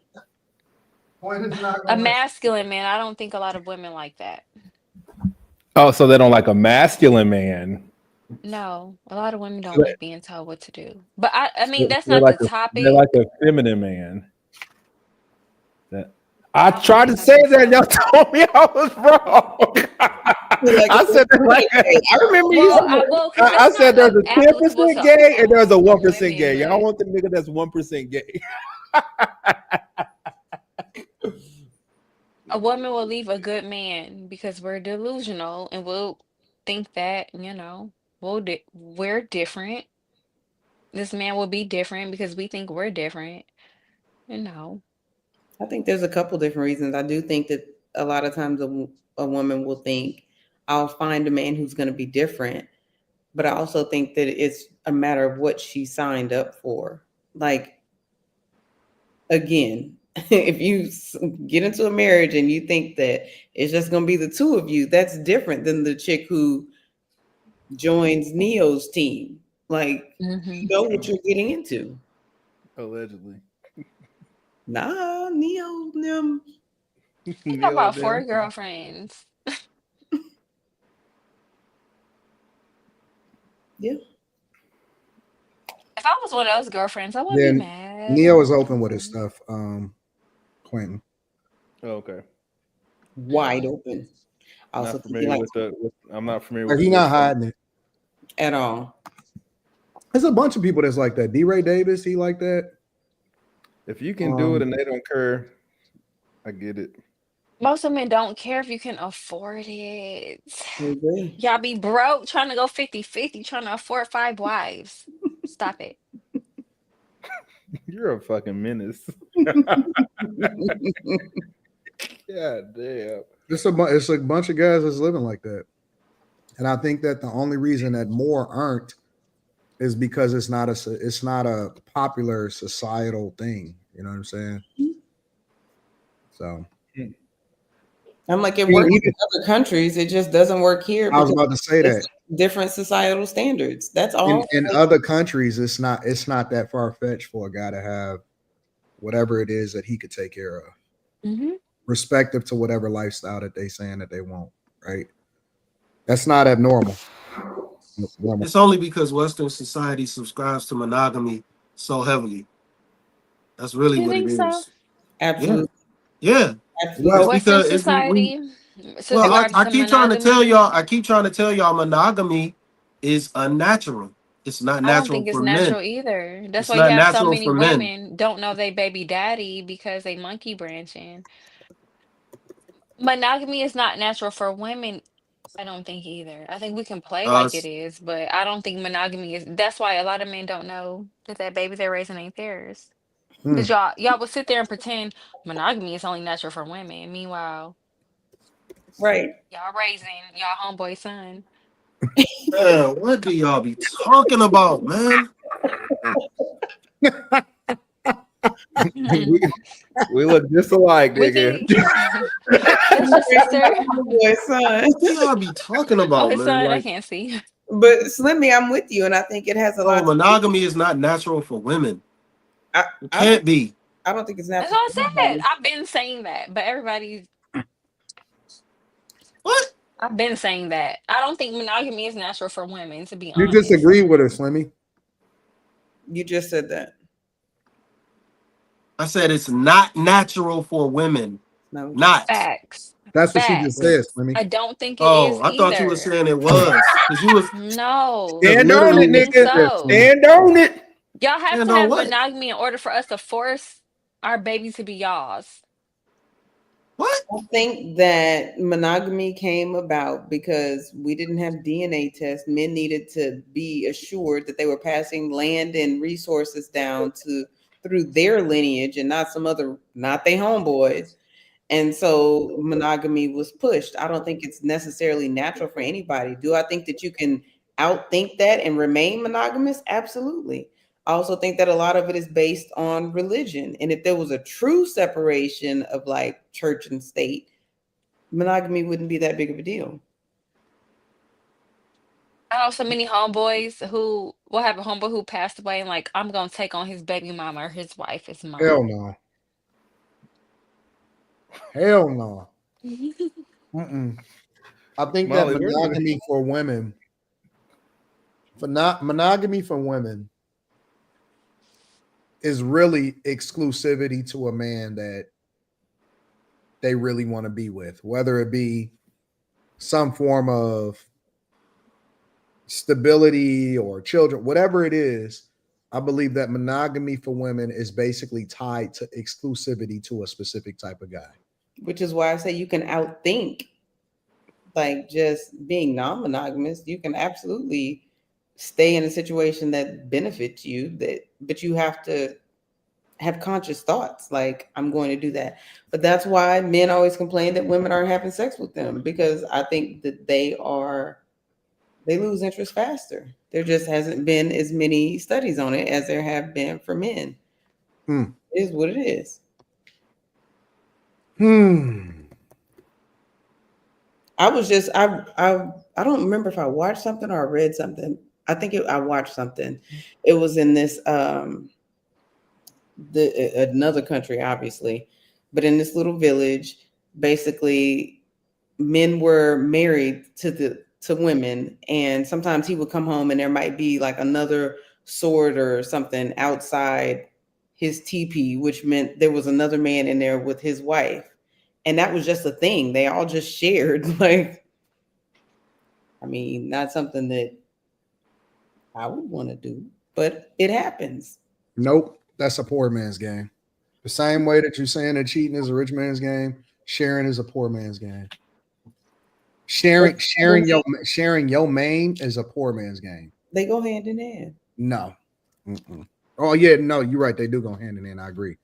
Point is not a gonna let masculine man, I don't think a lot of women like that. Oh, so they don't like a masculine man. No, a lot of women don't So like being told what to do. But I mean, that's they're not like the they're like topic. a feminine man. That I I tried to wouldn't say say that, y'all so. told me I was wrong. Like I said that like I remember you Well, saying because I that's said not there's a 10% applicable to gay and there's a all 1% women, gay. Y'all but want the nigga that's 1% gay. a woman will leave a good man because we're delusional and we'll think that, we're different. This man will be different because we think we're different. You know. I think there's a couple different reasons. I do think that a lot of times a woman will think, I'll find a man who's going to be different. But I also think that it's a matter of what she signed up for. Like, again, if you get into a marriage and you think that it's just going to be the two of you, that's different than the chick who joins Neo's team. Like, you know what you're getting into. Allegedly. Nah, Neo, them. I got about 4 girlfriends. Yeah. If I was one of those girlfriends, I wouldn't be Then mad. Neo is open with his stuff, Quentin. Oh, okay. Wide open. Also, Not familiar with I'm not familiar with Like, he's not hiding it at all. There's a bunch of people that's like that. D. Ray Davis, he like that. If you can do it and they don't care, I get it. Most women don't care if you can afford it. I agree. Y'all be broke trying to go 50-50, trying to afford 5 wives. Stop it. You're a fucking menace. God damn. It's a bunch of guys that's living like that. And I think that the only reason that more aren't is because it's not a popular societal thing. You know what I'm saying? So I'm like, it works in other countries. It just doesn't work here. I was about to say that. Different societal standards. That's all. In other countries, it's not that far fetched for a guy to have whatever it is that he could take care of, respective to whatever lifestyle that they saying that they want. Right? That's not abnormal. It's only because Western society subscribes to monogamy so heavily. That's really You what it think so? is. Absolutely. Yeah. Absolutely. Western society well, subscribes I to keep trying to monogamy. tell y'all monogamy is unnatural. It's not I don't natural think it's for men. natural either. That's It's why you not have so natural many for men. women don't know they baby daddy because they monkey branching. Monogamy is not natural for women. I don't think either. I think we can play like it is, but I don't think monogamy is. That's why a lot of men don't know that baby they're raising ain't theirs. Because y'all will sit there and pretend monogamy is only natural for women. Meanwhile, right, y'all raising y'all homeboy son. Man, what do y'all be talking about, man? We look just alike, We nigga. think that's your sister. Boy, son. What do y'all be talking Oh, about, his man? son, I Like, can't see. But Slimmy, I'm with you, and I think it has a lot. monogamy is not natural for women. I, It I can't be. I don't think it's That's natural what I for said. anybody. I've been saying that, but What? I've been saying that. I don't think monogamy is natural for women, to be You honest. disagree with her, Slimmy. You just said that. I said it's not natural for women. No. Not. Facts. That's what she just Facts. said, Slimmy. I don't think it Oh, is I thought you were either. saying it was. Because you was No, because Stand on I it, don't literally think nigga. so. Stand on it. Y'all have and to on have what? monogamy in order for us to force our baby to be y'all's. What? I think that monogamy came about because we didn't have DNA tests. Men needed to be assured that they were passing land and resources down to through their lineage and not some other, not their homeboys. And so monogamy was pushed. I don't think it's necessarily natural for anybody. Do I think that you can outthink that and remain monogamous? Absolutely. I also think that a lot of it is based on religion. And if there was a true separation of like church and state, monogamy wouldn't be that big of a deal. I know so many homeboys who will have a homeboy who passed away and like, I'm gonna take on his baby mama or his wife as Hell mine. no. Hell no. Mm-mm. I think that Molly, where did monogamy for women, for not monogamy for women, is really exclusivity to a man that they really want to be with, whether it be some form of stability or children, whatever it is. I believe that monogamy for women is basically tied to exclusivity to a specific type of guy. Which is why I say you can outthink like just being non-monogamous. You can absolutely stay in a situation that benefits you, that but you have to have conscious thoughts like I'm going to do that. But that's why men always complain that women aren't having sex with them, because I think that they lose interest faster. There just hasn't been as many studies on it as there have been for men. Hmm. It is what it is. I was just I don't remember if I watched something or I read something. I watched something. It was in this another country, obviously, but in this little village, basically, men were married to women, and sometimes he would come home and there might be like another sword or something outside his teepee, which meant there was another man in there with his wife, and that was just a thing. They all just shared, like, I mean, not something that I would want to do, but it happens. Nope, that's a poor man's game. The same way that you're saying that cheating is a rich man's game, sharing is a poor man's game. Sharing your main is a poor man's game. They go hand in hand. No. Mm-mm. Oh yeah, no, you're right. They do go hand in hand. I agree.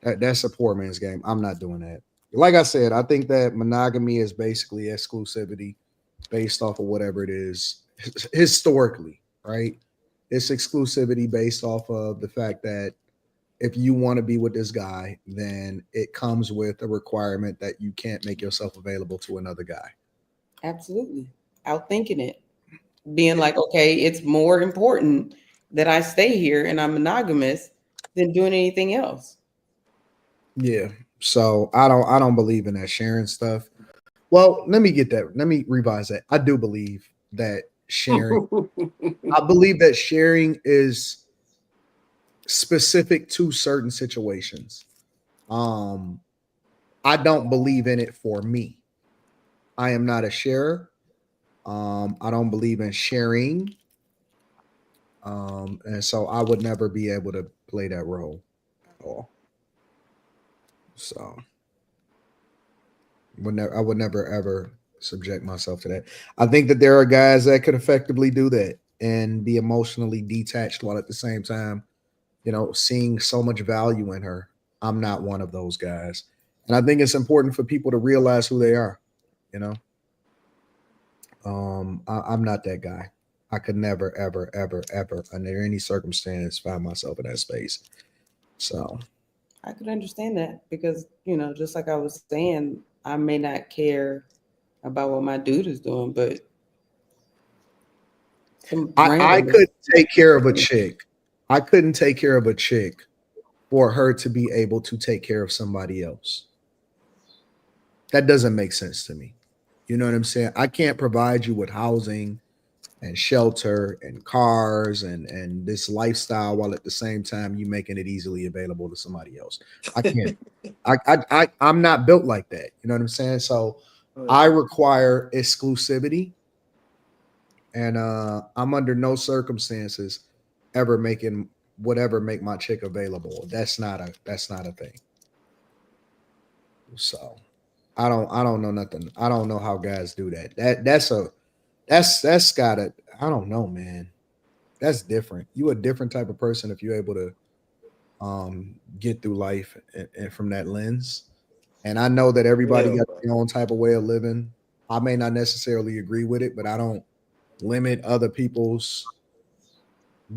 That's a poor man's game. I'm not doing that. Like I said, I think that monogamy is basically exclusivity based off of whatever it is historically, right? It's exclusivity based off of the fact that if you want to be with this guy, then it comes with a requirement that you can't make yourself available to another guy. Absolutely. Outthinking it. Being like, okay, it's more important that I stay here and I'm monogamous than doing anything else. Yeah. So I don't believe in that sharing stuff. Well, let me get that. Let me revise that. I do believe that sharing. I believe that sharing is specific to certain situations. I don't believe in it for me. I am not a sharer. I don't believe in sharing. And so I would never be able to play that role at all. So I would never ever subject myself to that. I think that there are guys that could effectively do that and be emotionally detached while at the same time, seeing so much value in her. I'm not one of those guys. And I think it's important for people to realize who they are, you know. I'm not that guy. I could never, ever, ever, ever, under any circumstance, find myself in that space. So I could understand that because, just like I was saying, I may not care about what my dude is doing, but some I random is couldn't take care of a chick. I couldn't take care of a chick for her to be able to take care of somebody else. That doesn't make sense to me. You know what I'm saying? I can't provide you with housing and shelter and cars and this lifestyle while at the same time you making it easily available to somebody else. I can't. I'm not built like that. You know what I'm saying? So I require exclusivity, and I'm under no circumstances ever making whatever make my chick available. That's not a thing. So I don't know nothing. I don't know how guys do that. That's gotta, I don't know, man. That's different. You a different type of person if you're able to get through life and from that lens. And I know that everybody Yeah, got bro. their own type of way of living. I may not necessarily agree with it, but I don't limit other people's,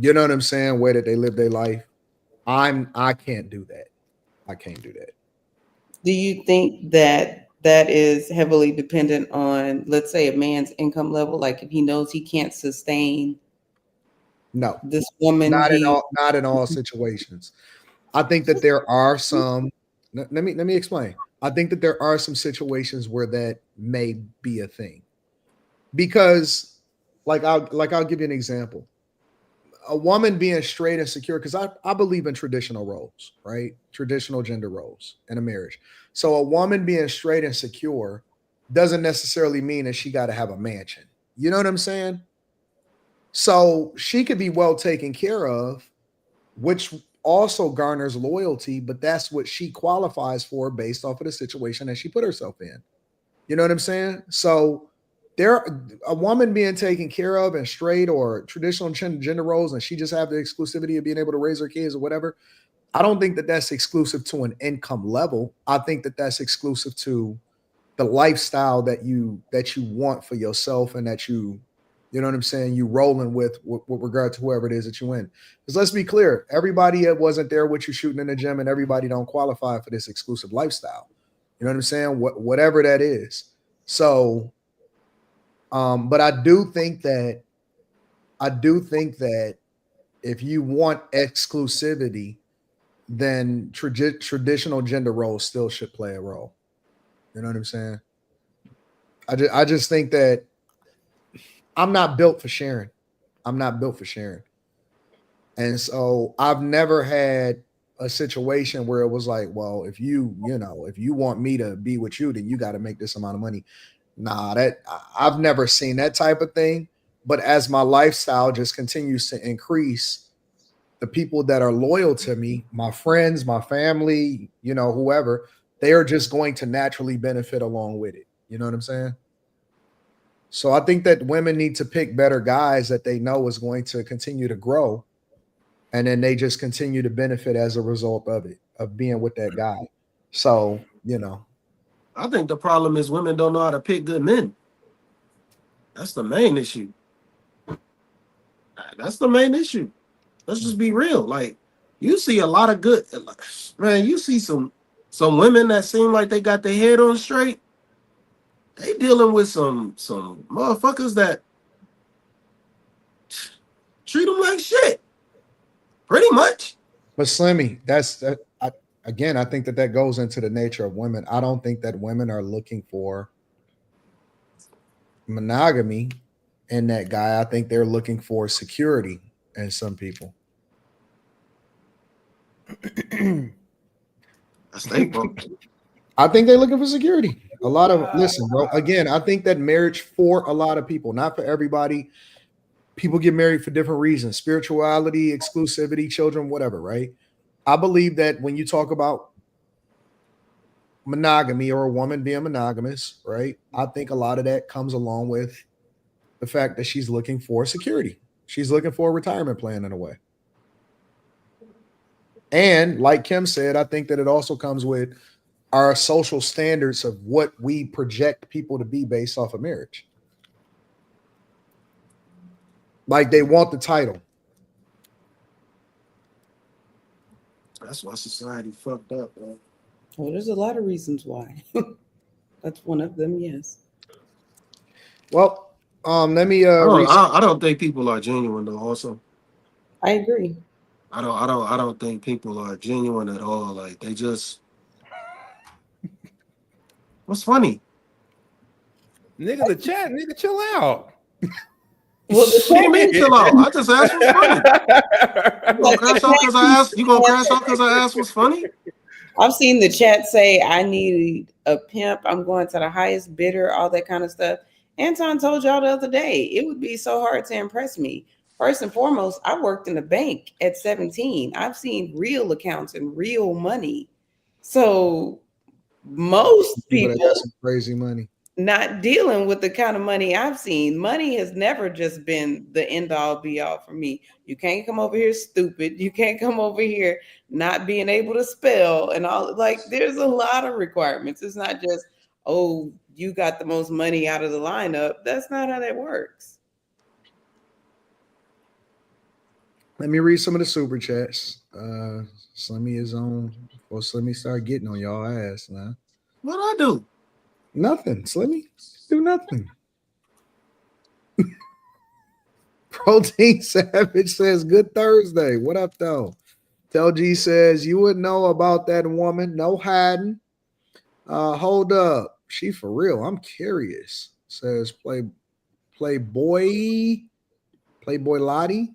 you know what I'm saying, way that they live their life. I can't do that. I can't do that. Do you think that that is heavily dependent on, let's say, a man's income level? Like if he knows he can't sustain No, this woman, not in all situations. I think that there are some, let me explain. I think that there are some situations where that may be a thing. Because I'll give you an example. A woman being straight and secure, because I believe in traditional roles, right? Traditional gender roles in a marriage. So a woman being straight and secure doesn't necessarily mean that she got to have a mansion. You know what I'm saying? So she could be well taken care of, which also garners loyalty, but that's what she qualifies for based off of the situation that she put herself in. You know what I'm saying? So there, a woman being taken care of and straight or traditional gender roles, and she just have the exclusivity of being able to raise her kids or whatever. I don't think that that's exclusive to an income level. I think that that's exclusive to the lifestyle that you want for yourself and that you know what I'm saying, you rolling with regard to whoever it is that you in. Because let's be clear, everybody that wasn't there with you shooting in the gym and everybody don't qualify for this exclusive lifestyle. You know what I'm saying? Whatever that is. So, but I do think that if you want exclusivity, then traditional gender roles still should play a role. You know what I'm saying? I just think that I'm not built for sharing. I'm not built for sharing. And so I've never had a situation where it was like, well, if you want me to be with you, then you got to make this amount of money. Nah, I've never seen that type of thing. But as my lifestyle just continues to increase, the people that are loyal to me, my friends, my family, whoever, they are just going to naturally benefit along with it. You know what I'm saying? So I think that women need to pick better guys that they know is going to continue to grow, and then they just continue to benefit as a result of it, of being with that guy. So, I think the problem is women don't know how to pick good men. That's the main issue. That's the main issue. Let's just be real. Like you see a lot of good, man. You see some women that seem like they got their head on straight. They dealing with some motherfuckers that treat them like shit, pretty much. but Slimmy, again, I think that goes into the nature of women. I don't think that women are looking for monogamy in that guy. I think they're looking for security in some people. That's they bro. I think they're looking for security. A lot of, listen, bro. Again, I think that marriage for a lot of people, not for everybody. People get married for different reasons: spirituality, exclusivity, children, whatever. Right? I believe that when you talk about monogamy or a woman being monogamous, right? I think a lot of that comes along with the fact that she's looking for security. She's looking for a retirement plan in a way. And like Kim said, I think that it also comes with our social standards of what we project people to be based off of marriage. Like they want the title. That's why society fucked up, man. Well, there's a lot of reasons why. That's one of them, yes. Well, let me I don't think people are genuine though. Also, I agree. I don't think people are genuine at all. Like they just, what's funny? Nigga, the chat, nigga, chill out. Well, What do you mean chill out? I just asked what's funny. You gonna crash out because I asked? You gonna crash out because I asked what's funny? I've seen the chat say, I need a pimp. I'm going to the highest bidder, all that kind of stuff. Anton told y'all the other day, it would be so hard to impress me. First and foremost, I worked in a bank at 17. I've seen real accounts and real money. So most people that people got some crazy money. not dealing with the kind of money I've seen. Money has never just been the end all be all for me. You can't come over here stupid. You can't come over here not being able to spell and all. Like, there's a lot of requirements. It's not just, oh, you got the most money out of the lineup. That's not how that works. Let me read some of the super chats. Slimmy is on. Well, Slimmy start getting on y'all ass now. What I do? Nothing, Slimmy. Do nothing. Protein Savage says, good Thursday. What up, though? Tel G says, you would know about that woman. No hiding. Hold up. She for real. I'm curious. Says Playboy Lottie.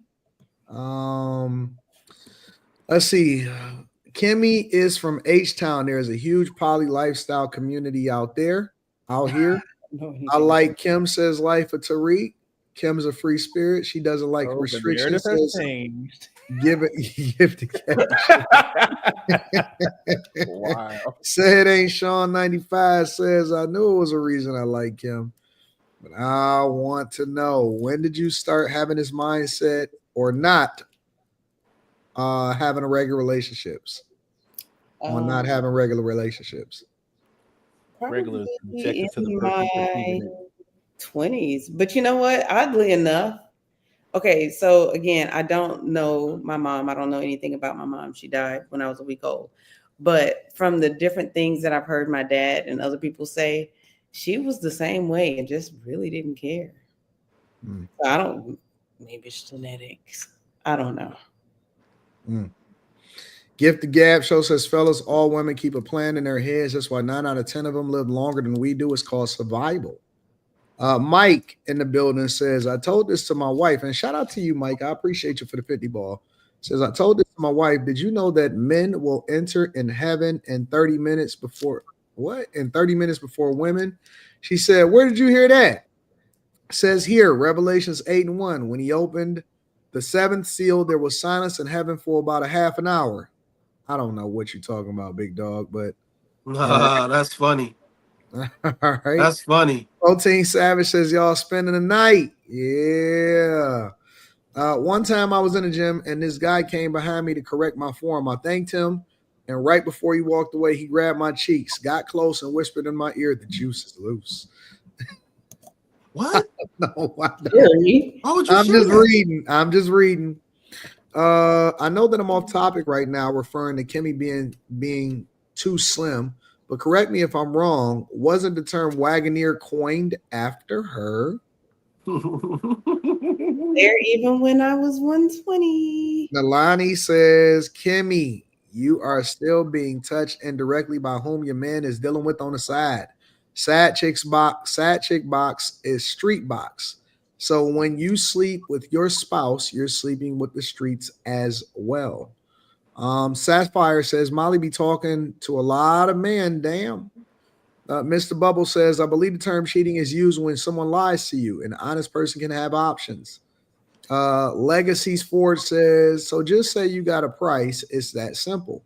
Let's see. Kimmy is from H-Town. There's a huge poly lifestyle community out here. I like Kim, says Life of Tariq. Kim's a free spirit. She doesn't like restrictions. Says, give the caption. Wow. Say it ain't Sean 95 says, I knew it was a reason I like him. But I want to know, when did you start having this mindset or not having a regular relationships? On not having regular relationships. Regular in my 20s. But you know what? Oddly enough, okay, so again, I don't know my mom. I don't know anything about my mom. She died when I was a week old. But from the different things that I've heard my dad and other people say, she was the same way and just really didn't care. So I don't, maybe it's genetics. I don't know. Gift the Gab show says, fellas, all women keep a plan in their heads. That's why 9 out of 10 of them live longer than we do. It's called survival. Mike in the building says, I told this to my wife, and shout out to you, Mike. I appreciate you for the 50 ball. Says, I told this to my wife, did you know that men will enter in heaven in 30 minutes before what? In 30 minutes before women? She said, where did you hear that? Says here, Revelations 8:1. When he opened the seventh seal, there was silence in heaven for about a half an hour. I don't know what you're talking about, big dog, but That's funny. All right. That's funny. Protein Savage says, y'all spending the night. Yeah. One time I was in the gym and this guy came behind me to correct my form. I thanked him, and right before he walked away, he grabbed my cheeks, got close, and whispered in my ear, the juice is loose. What? No, why would you I'm just reading. I know that I'm off topic right now, referring to Kimmy being too slim, but correct me if I'm wrong. Wasn't the term Wagoneer coined after her? There, even when I was 120. Nalani says, Kimmy, you are still being touched indirectly by whom your man is dealing with on the side. Sad chick box is street box. So when you sleep with your spouse, you're sleeping with the streets as well. Sapphire says, Molly be talking to a lot of men. Damn. Mr. Bubble says, I believe the term cheating is used when someone lies to you. An honest person can have options. Legacies Ford says, so just say you got a price. It's that simple.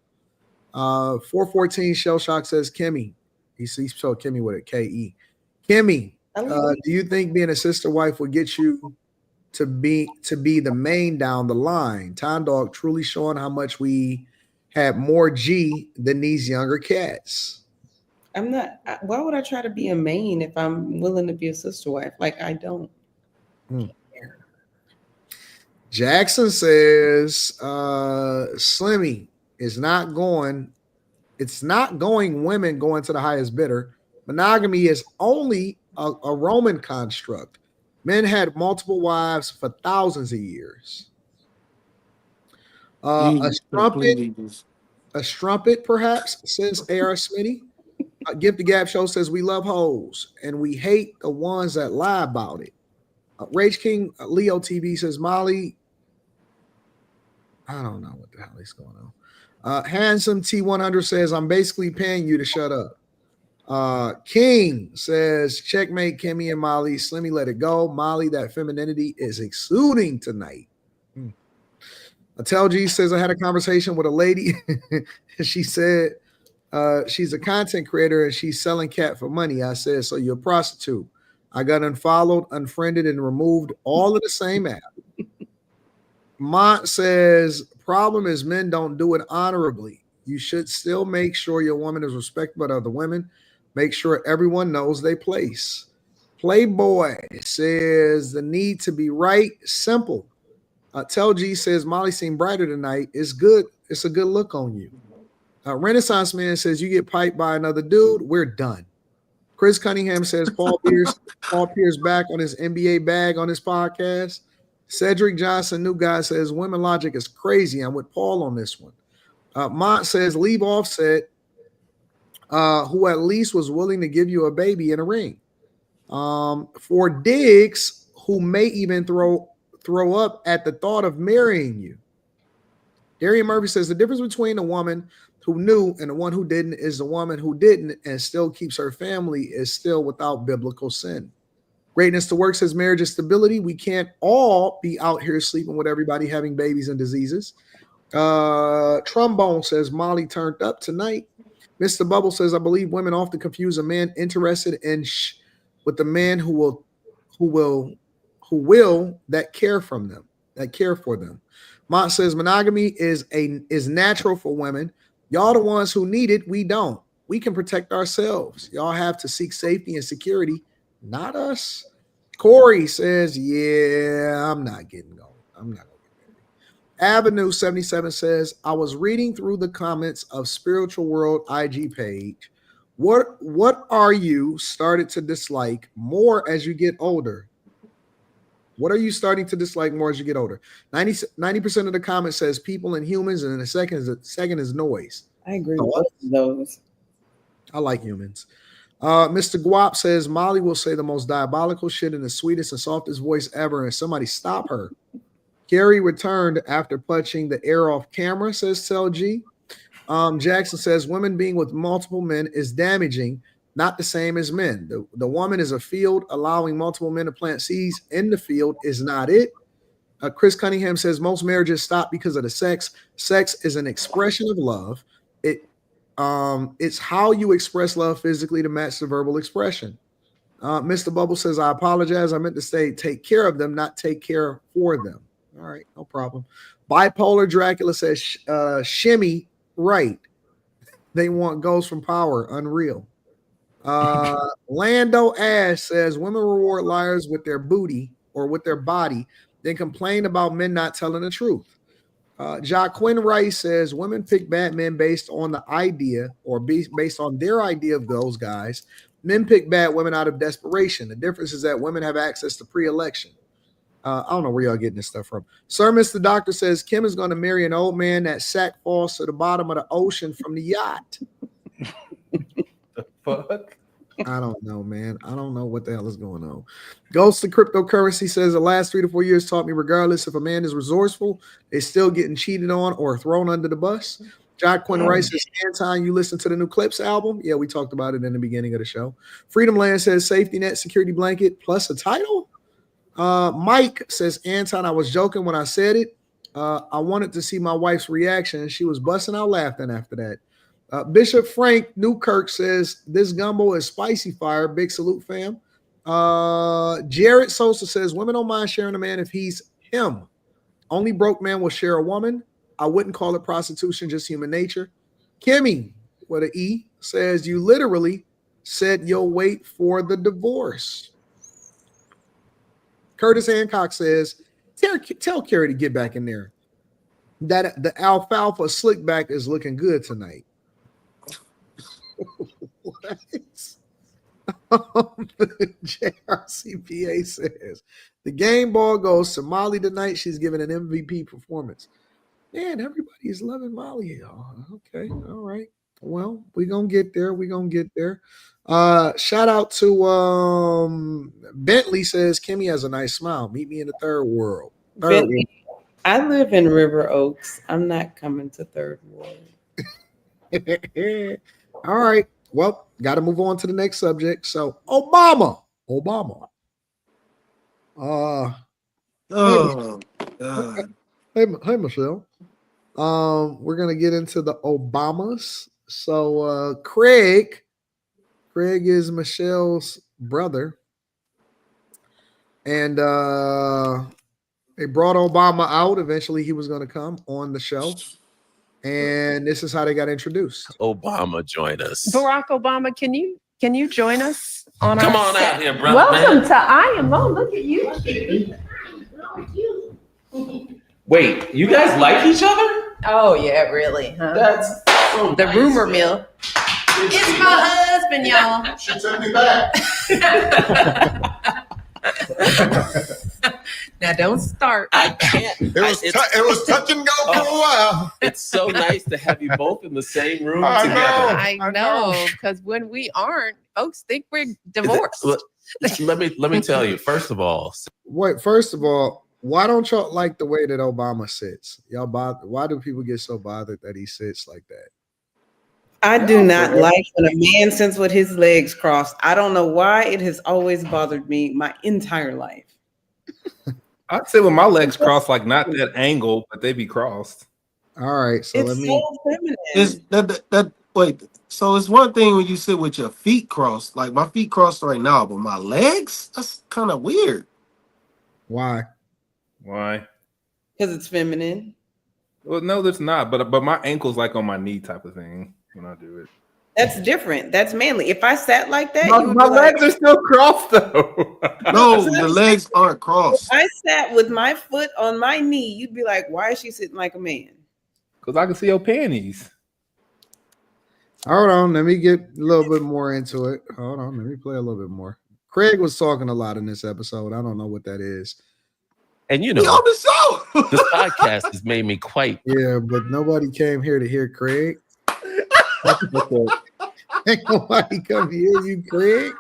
414 Shell Shock says, Kimmy. He spelled Kimmy with a K-E. Kimmy, do you think being a sister wife will get you to be the main down the line? Time Dog truly showing how much we had more G than these younger cats. I'm not. Why would I try to be a main if I'm willing to be a sister wife? Like, I don't. Jackson says, Slimmy, is not going. It's not going women going to the highest bidder. Monogamy is only a Roman construct. Men had multiple wives for thousands of years. A Completely just strumpet, perhaps, says A.R. Smitty. Give the Gap Show says we love hoes and we hate the ones that lie about it. Rage King Leo TV says Molly. I don't know what the hell is going on. Handsome T100 says I'm basically paying you to shut up. King says checkmate Kimmy and Molly. Slimmy, let it go. Molly, that femininity is exuding tonight. Tell G says I had a conversation with a lady. She said she's a content creator and she's selling cat for money. I said, so you're a prostitute. I got unfollowed, unfriended, and removed all of the same app. Mont says, problem is men don't do it honorably. You should still make sure your woman is respected by other women. Make sure everyone knows their place. Playboy says the need to be right, simple. Tell G says Molly seemed brighter tonight. It's good. It's a good look on you. Renaissance Man says you get piped by another dude. We're done. Chris Cunningham says Paul Pierce back on his NBA bag on his podcast. Cedric Johnson, new guy, says women logic is crazy. I'm with Paul on this one. Mont says leave Offset, who at least was willing to give you a baby in a ring. For Diggs, who may even throw up at the thought of marrying you. Darian Murphy says the difference between the woman who knew and the one who didn't is the woman who didn't and still keeps her family is still without biblical sin. Greatness to Work says marriage is stability. We can't all be out here sleeping with everybody having babies and diseases. Trombone says Molly turned up tonight. Mr. Bubble says I believe women often confuse a man interested in with the man who will that care for them. Mont says monogamy is natural for women. Y'all the ones who need it. We don't. We can protect ourselves. Y'all have to seek safety and security, not us. Corey says, yeah, I'm not getting going. I'm not going to get married. Avenue 77 says, I was reading through the comments of Spiritual World IG page. What are you started to dislike more as you get older? What are you starting to dislike more as you get older? 90% of the comment says people and humans, and the second is noise. I agree with both of those. I like humans. Mr. Guap says Molly will say the most diabolical shit in the sweetest and softest voice ever, and somebody stop her. Gary returned after punching the air off camera, says Tell G. Jackson says women being with multiple men is damaging, not the same as men. The woman is a field. Allowing multiple men to plant seeds in the field is not it. Chris Cunningham says most marriages stop because of the sex. Sex is an expression of love. It's how you express love physically to match the verbal expression. Mr. Bubble says, I apologize. I meant to say take care of them, not take care for them. All right, no problem. Bipolar Dracula says, shimmy, right. They want ghosts from power, unreal. Lando Ash says, women reward liars with their booty or with their body, then complain about men not telling the truth. Jacqueline Rice says women pick bad men based on the idea or based on their idea of those guys. Men pick bad women out of desperation. The difference is that women have access to pre-election. I don't know where y'all getting this stuff from. Sir, Mr. Doctor says Kim is going to marry an old man that sack falls to the bottom of the ocean from the yacht. The fuck? I don't know, man. I don't know what the hell is going on. Ghost of Cryptocurrency says the last 3 to 4 years taught me regardless if a man is resourceful, they're still getting cheated on or thrown under the bus. Jacqueline Rice says, Anton, you listen to the new Clips album? Yeah, we talked about it in the beginning of the show. Freedom Land says safety net, security blanket, plus a title. Mike says, Anton, I was joking when I said it. I wanted to see my wife's reaction, and she was busting out laughing after that. Bishop Frank Newkirk says, this gumbo is spicy fire. Big salute, fam. Jared Sosa says, women don't mind sharing a man if he's him. Only broke man will share a woman. I wouldn't call it prostitution, just human nature. Kimmy, with an E, says, you literally said you'll wait for the divorce. Curtis Hancock says, tell Carrie to get back in there. That the alfalfa slickback is looking good tonight. What? JRCPA says the game ball goes to Molly tonight. She's giving an MVP performance. Man, everybody is loving Molly. Oh, okay, all right. Well, we're gonna get there. We're gonna get there. Shout out to Bentley says Kimmy has a nice smile. Meet me in the third world. Bentley, I live in River Oaks. I'm not coming to Third Ward. All right. Well, got to move on to the next subject. So, Obama. Oh, God. Hey, Michelle. We're gonna get into the Obamas. So, Craig is Michelle's brother, and they brought Obama out. Eventually, he was going to come on the show, and this is how they got introduced. Obama joined us. Barack Obama, can you join us on Come our on set? out here, brother. Welcome to IMO. Look at you. Wait, you guys like each other? Oh yeah, really? Huh? That's so the nice. rumor mill. It's my husband, y'all. She took me back. Now don't start. I can't. It was touch and go for a while. It's so nice to have you both in the same room I together. know. I know, because when we aren't, folks think we're divorced. Let me tell you. First of all, why don't y'all like the way that Obama sits? Why do people get so bothered that he sits like that? I do not like when a man sits with his legs crossed. I don't know why. It has always bothered me my entire life. I'd say with my legs crossed, like not that angle, but they be crossed. All right, so It's so feminine. Is that wait? So it's one thing when you sit with your feet crossed, like my feet crossed right now, but my legs—that's kind of weird. Why? Because it's feminine. Well, no, there's not. But my ankle's like on my knee type of thing when I do it. That's different. That's manly. If I sat like that, My legs are still crossed though. No, the legs aren't crossed. If I sat with my foot on my knee, you'd be like, "Why is she sitting like a man?" Because I can see your panties. Hold on, let me get a little bit more into it. Hold on, let me play a little bit more. Craig was talking a lot in this episode. I don't know what that is. and you know, on the show. this podcast has made me quite. Yeah, but nobody came here to hear Craig. Ain't nobody come to hear you, Craig.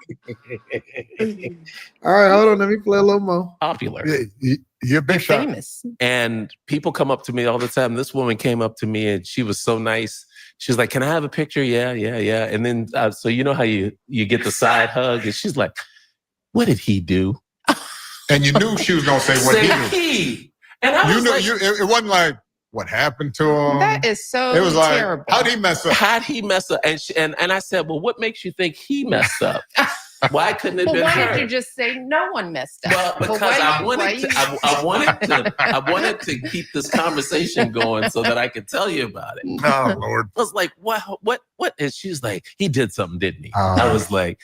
All right, hold on. Let me play a little more. Popular. You're big shot. Famous. And people come up to me all the time. This woman came up to me and she was so nice. She's like, "Can I have a picture?" Yeah. And then, so you know how you get the side hug, and she's like, "What did he do?" And you knew she was gonna say what he did. And I was You knew like, it wasn't like what happened to him. That is so It was like, terrible. how'd he mess up? "How'd he mess up?" And I said, "Well, what makes you think he messed up? Why couldn't it Well, been why her?" did you just say no one messed up? Well, because I wanted to keep this conversation going so that I could tell you about it. Oh Lord. I was like, what? And she's like, "He did something, didn't he?" I was like,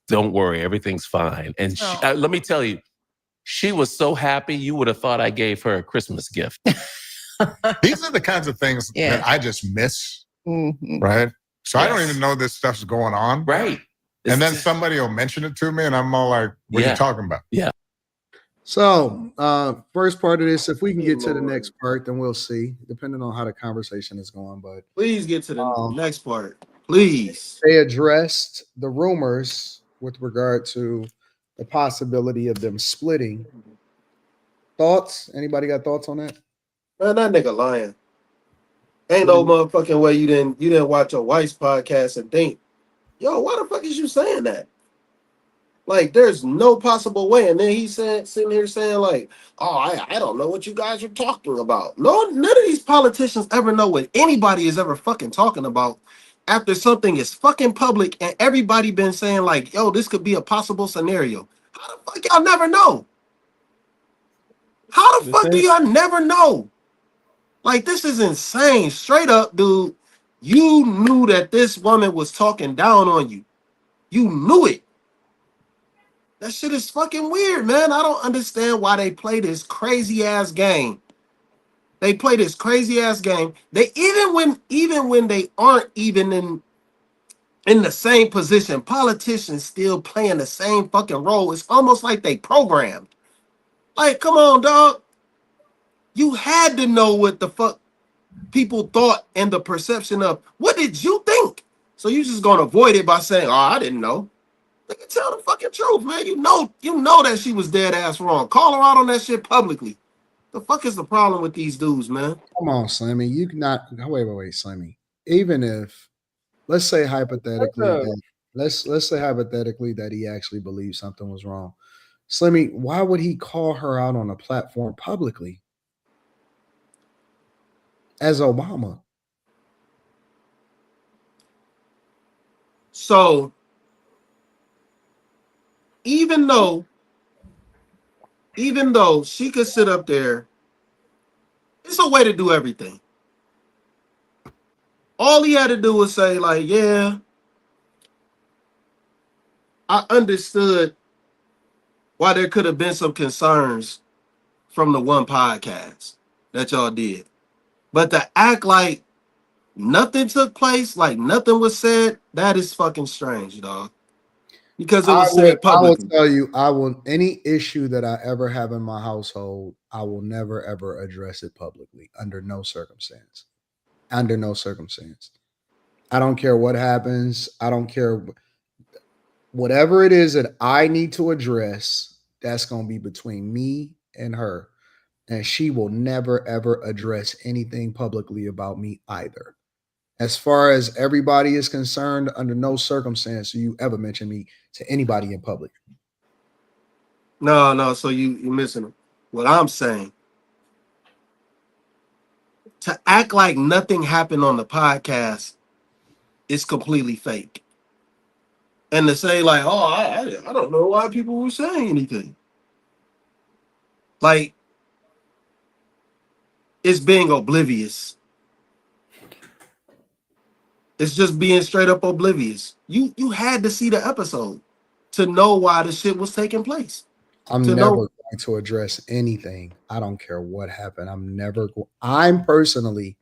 don't worry, everything's fine. And she, let me tell you, she was so happy, you would have thought I gave her a Christmas gift. These are the kinds of things that I just miss. Mm-hmm. Right. So I don't even know this stuff's going on. Right. And then somebody will mention it to me and I'm all like, what are you talking about? Yeah. So, first part of this, if we can get to the next part, then we'll see, depending on how the conversation is going. But please get to the next part. Please. They addressed the rumors with regard to the possibility of them splitting. Thoughts? Anybody got thoughts on that? Man, that nigga lying. Ain't no motherfucking way you didn't watch your wife's podcast and think, yo, why the fuck is you saying that? Like, there's no possible way. And then he's sitting here saying, like, oh, I don't know what you guys are talking about. No, none of these politicians ever know what anybody is ever fucking talking about after something is fucking public and everybody been saying, like, yo, this could be a possible scenario. How the fuck y'all never know? How the fuck do y'all never know? Like, this is insane. Straight up, dude. You knew that this woman was talking down on you. You knew it. That shit is fucking weird, man. I don't understand why they play this crazy ass game. They play this crazy ass game. They even when they aren't even in the same position, politicians still playing the same fucking role. It's almost like they programmed. Like, come on, dog. You had to know what the fuck people thought and the perception of what did you think? So you just gonna avoid it by saying, "Oh, I didn't know." Nigga, tell the fucking truth, man. You know that she was dead ass wrong. Call her out on that shit publicly. The fuck is the problem with these dudes, man? Come on, Slimmy. You cannot wait, Slimmy. Even if let's say hypothetically that he actually believed something was wrong. Slimmy, why would he call her out on a platform publicly? As Obama. So even though she could sit up there, it's a way to do everything. All he had to do was say, like, yeah, I understood why there could have been some concerns from the one podcast that y'all did. But to act like nothing took place, like nothing was said, that is fucking strange, dog. Because it was said publicly. I will tell you, any issue that I ever have in my household, I will never ever address it publicly under no circumstance. Under no circumstance. I don't care what happens. I don't care whatever it is that I need to address, that's going to be between me and her. And she will never ever address anything publicly about me either. As far as everybody is concerned, under no circumstance do you ever mention me to anybody in public. No, so you're missing it. What I'm saying, to act like nothing happened on the podcast is completely fake. And to say like, oh, I don't know why people were saying anything. Like, it's being oblivious. It's just being straight up oblivious. You had to see the episode to know why the shit was taking place. I'm never going to address anything. I don't care what happened. I'm personally,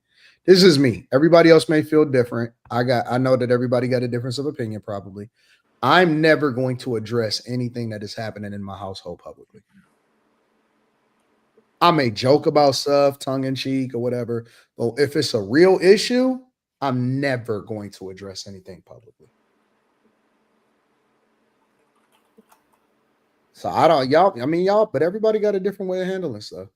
this is me. Everybody else may feel different. I know that everybody got a difference of opinion probably. I'm never going to address anything that is happening in my household publicly. I may joke about stuff, tongue in cheek or whatever, but if it's a real issue, I'm never going to address anything publicly. So y'all, but everybody got a different way of handling stuff.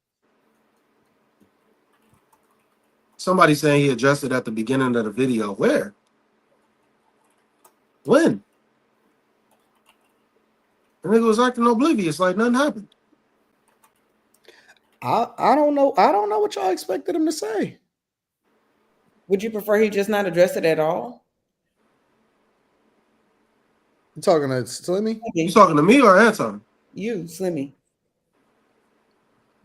Somebody saying he addressed it at the beginning of the video. Where? When? The nigga was acting oblivious, like nothing happened. I don't know. I don't know what y'all expected him to say. Would you prefer he just not address it at all? You talking to Slimmy? You talking to me or Anton? You, Slimmy.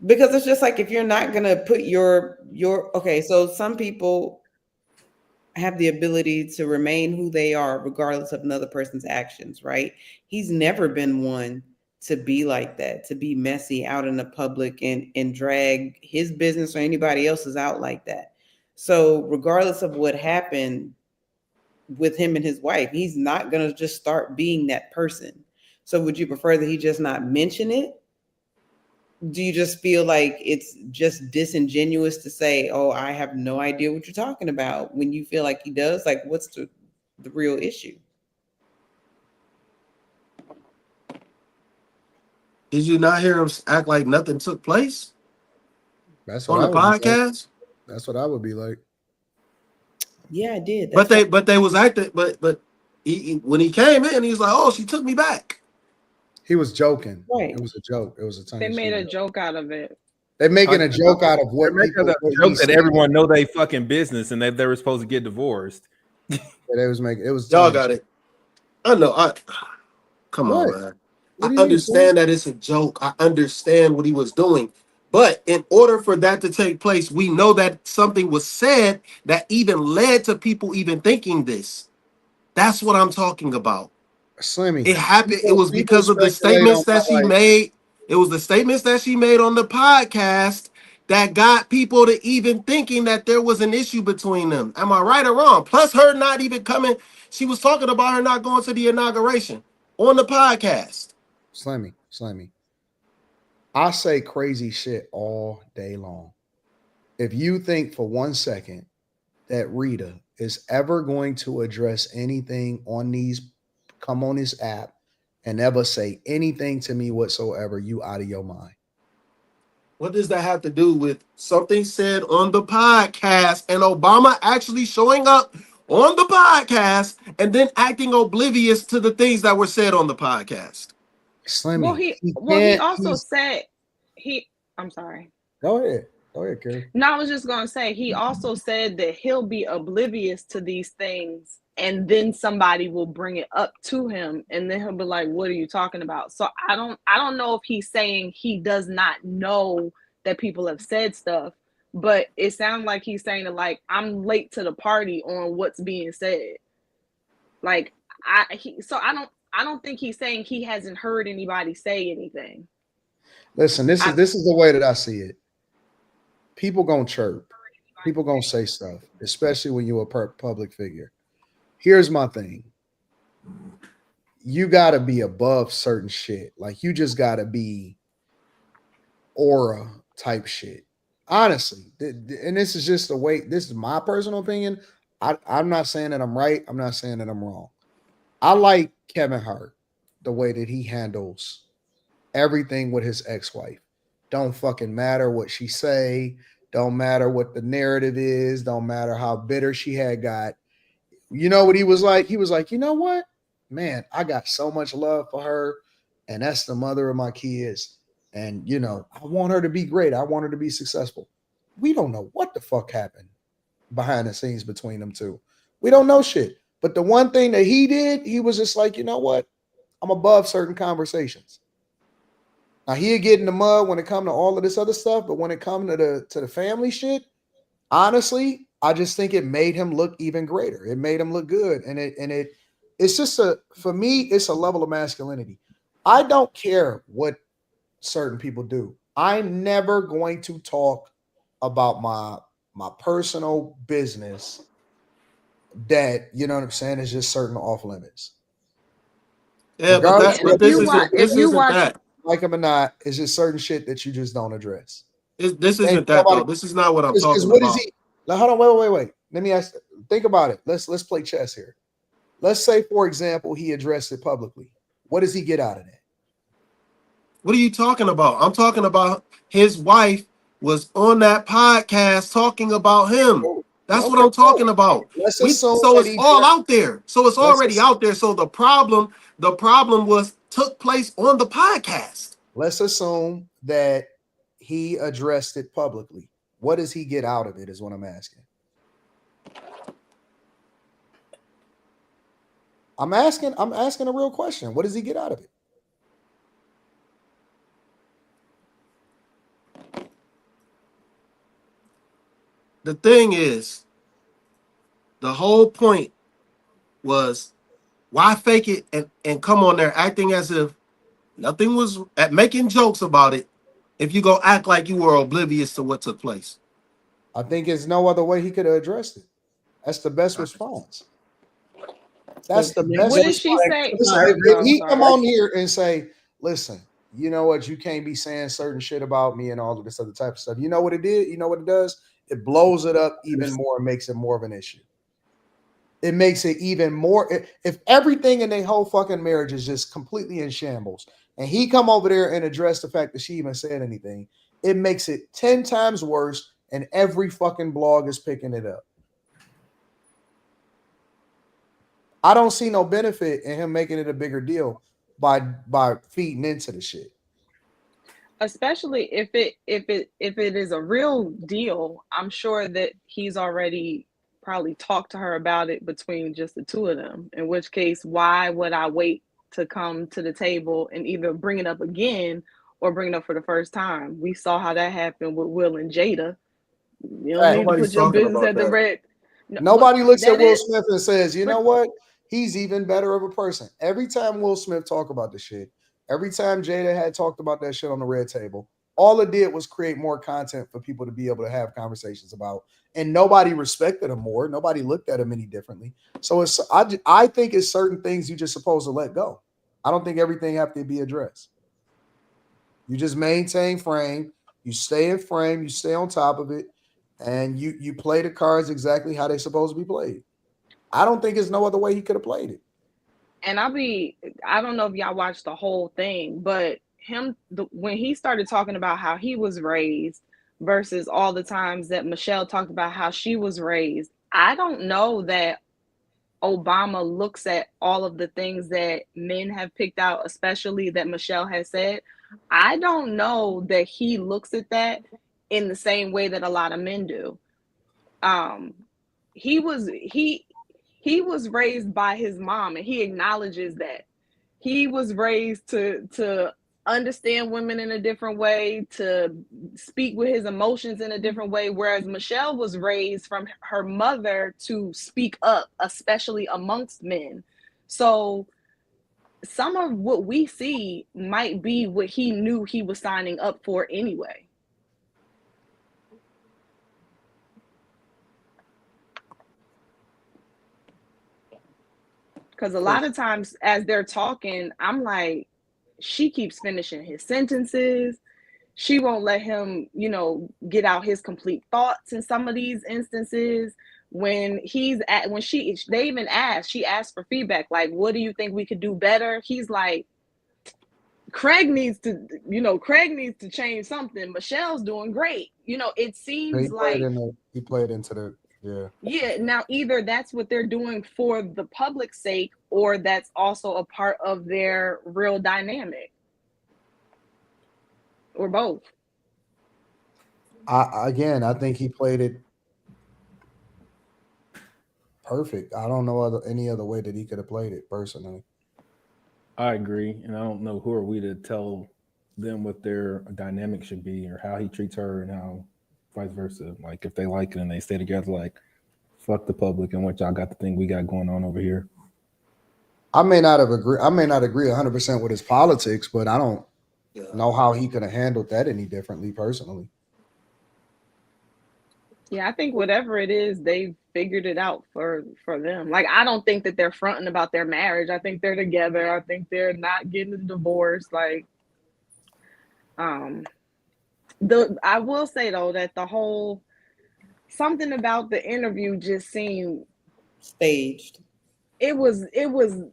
Because it's just like if you're not gonna put your okay, so some people have the ability to remain who they are regardless of another person's actions, right? He's never been one to be like that, to be messy out in the public and drag his business or anybody else's out like that. So regardless of what happened with him and his wife, he's not going to just start being that person. So would you prefer that he just not mention it? Do you just feel like it's just disingenuous to say, oh, I have no idea what you're talking about, when you feel like he does? Like, what's the real issue? Did you not hear him act like nothing took place? That's on the podcast. That's what I would be like. Yeah, I did. But they was acting. But he, when he came in, he was like, "Oh, she took me back." He was joking. Right. It was a joke. It was a They made a joke out of it. They're making a joke out of what people. Joke that everyone know they fucking business and they were supposed to get divorced. Yeah, they was making. It was. Y'all got it. I know. Come on, man. I understand that it's a joke. I understand what he was doing. But in order for that to take place, we know that something was said that even led to people even thinking this. That's what I'm talking about. Slimmy. It happened. It was because of the statements that she made. It was the statements that she made on the podcast that got people to even thinking that there was an issue between them. Am I right or wrong? Plus her not even coming. She was talking about her not going to the inauguration on the podcast. Slimmy. I say crazy shit all day long. If you think for 1 second that Rita is ever going to address anything on come on this app and ever say anything to me whatsoever, you out of your mind. What does that have to do with something said on the podcast and Obama actually showing up on the podcast and then acting oblivious to the things that were said on the podcast? Slimmy. He also said I'm sorry. Go ahead, Carrie. No, I was just gonna say he also said that he'll be oblivious to these things, and then somebody will bring it up to him, and then he'll be like, "What are you talking about?" So I don't know if he's saying he does not know that people have said stuff, but it sounds like he's saying that, like, I'm late to the party on what's being said. Like I don't think he's saying he hasn't heard anybody say anything. Listen, this is the way that I see it. People gonna chirp. People gonna say stuff, especially when you're a public figure. Here's my thing. You gotta be above certain shit. Like, you just gotta be aura type shit. Honestly. And this is just the way, this is my personal opinion. I'm not saying that I'm right. I'm not saying that I'm wrong. I like Kevin Hart, the way that he handles everything with his ex-wife. Don't fucking matter what she say. Don't matter what the narrative is. Don't matter how bitter she had got. You know what he was like? He was like, you know what? Man, I got so much love for her. And that's the mother of my kids. And, you know, I want her to be great. I want her to be successful. We don't know what the fuck happened behind the scenes between them two. We don't know shit. But the one thing that he did, he was just like, you know what? I'm above certain conversations. Now, he'll get in the mud when it comes to all of this other stuff, but when it comes to the family shit, honestly, I just think it made him look even greater. It made him look good, and it's just for me, it's a level of masculinity. I don't care what certain people do. I'm never going to talk about my personal business that, you know what I'm saying, is just certain off limits. Yeah, regardless but this isn't that. Like him or not, it's just certain shit that you just don't address. This isn't that though. This is not what I'm talking what about. Is he? Now, hold on, wait. Let me ask. Think about it. Let's play chess here. Let's say, for example, he addressed it publicly. What does he get out of that? What are you talking about? I'm talking about his wife was on that podcast talking about him. That's what I'm talking about. So it's all out there. So it's already out there. So the problem took place on the podcast. Let's assume that he addressed it publicly. What does he get out of it is what I'm asking. I'm asking a real question. What does he get out of it? The thing is, the whole point was, why fake it and come on there acting as if nothing was, at making jokes about it, if you go act like you were oblivious to what took place? I think there's no other way he could have addressed it. That's the best response. That's the best. What did she say? Listen, if he come on here and say, listen, you know what? You can't be saying certain shit about me and all of this other type of stuff. You know what it did? You know what it does? It blows it up even more and makes it more of an issue. It makes it even more. If everything in their whole fucking marriage is just completely in shambles, and he come over there and address the fact that she even said anything, it makes it 10 times worse, and every fucking blog is picking it up. I don't see no benefit in him making it a bigger deal by feeding into the shit. Especially if it is a real deal, I'm sure that he's already probably talked to her about it between just the two of them. In which case, why would I wait to come to the table and either bring it up again or bring it up for the first time? We saw how that happened with Will and Jada. You don't need to put your business at the red. Nobody looks at Will Smith and says, you know what? He's even better of a person. Every time Will Smith talk about the shit, every time Jada had talked about that shit on the red table, All it did was create more content for people to be able to have conversations about, and nobody respected him more. Nobody looked at him any differently. So I think it's certain things you just supposed to let go. I don't think everything have to be addressed. You just maintain frame. You stay in frame. You stay on top of it, and you play the cards exactly how they're supposed to be played. I don't think there's no other way he could have played it. And I don't know if y'all watched the whole thing, but when he started talking about how he was raised versus all the times that Michelle talked about how she was raised, I don't know that Obama looks at all of the things that men have picked out, especially that Michelle has said. I don't know that he looks at that in the same way that a lot of men do. He was raised by his mom, and he acknowledges that. He was raised to understand women in a different way, to speak with his emotions in a different way, whereas Michelle was raised from her mother to speak up, especially amongst men. So some of what we see might be what he knew he was signing up for anyway. Because a lot of times as they're talking, I'm like, she keeps finishing his sentences. She won't let him, get out his complete thoughts in some of these instances. She asked for feedback, like, what do you think we could do better? He's like, Craig needs to change something. Michelle's doing great. It seems he played into the. Yeah. Now, either that's what they're doing for the public's sake, or that's also a part of their real dynamic, or both. I think he played it perfect. I don't know any other way that he could have played it personally. I agree, and I don't know who are we to tell them what their dynamic should be or how he treats her and how vice versa. Like if they like it and they stay together, like fuck the public and what y'all got the thing we got going on over here. I may not agree 100% with his politics, but I don't know how he could have handled that any differently personally. Yeah, I think whatever it is, they've figured it out for them. Like, I don't think that they're fronting about their marriage. I think they're together. I think they're not getting a divorce. Like, I will say though that the whole something about the interview just seemed staged. It was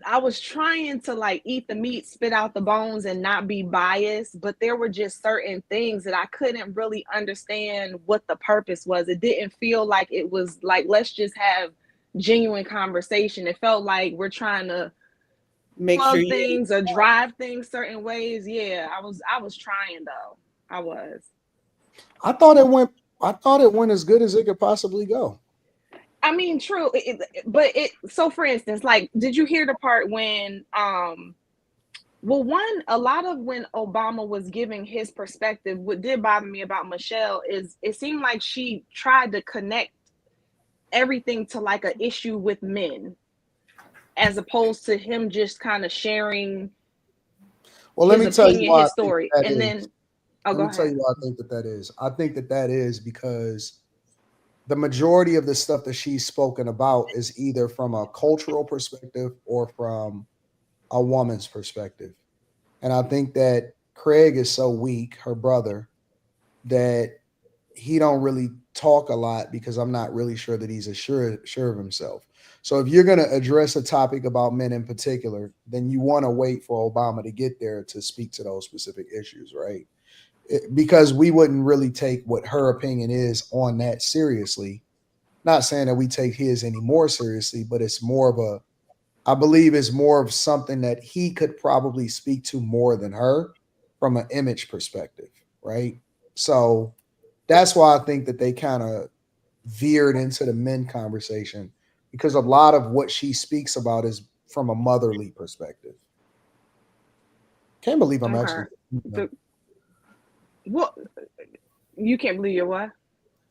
I was trying to like eat the meat, spit out the bones, and not be biased, but there were just certain things that I couldn't really understand what the purpose was. It didn't feel like it was like, let's just have genuine conversation. It felt like we're trying to make plug sure things or drive things certain ways. Yeah, I was trying though. I thought it went as good as it could possibly go. I mean, true, so for instance, like, did you hear the part when a lot of when Obama was giving his perspective, what did bother me about Michelle is it seemed like she tried to connect everything to like an issue with men, as opposed to him just kind of sharing his opinion, his story. And then let me tell you why I think that is. I think that is because the majority of the stuff that she's spoken about is either from a cultural perspective or from a woman's perspective. And I think that Craig is so weak, her brother, that he don't really talk a lot because I'm not really sure that he's sure of himself. So if you're going to address a topic about men in particular, then you want to wait for Obama to get there to speak to those specific issues, right? Because we wouldn't really take what her opinion is on that seriously. Not saying that we take his any more seriously, but it's more of I believe it's more of something that he could probably speak to more than her from an image perspective, right? So that's why I think that they kind of veered into the men conversation, because a lot of what she speaks about is from a motherly perspective. Can't believe I'm actually. What? You can't believe your what?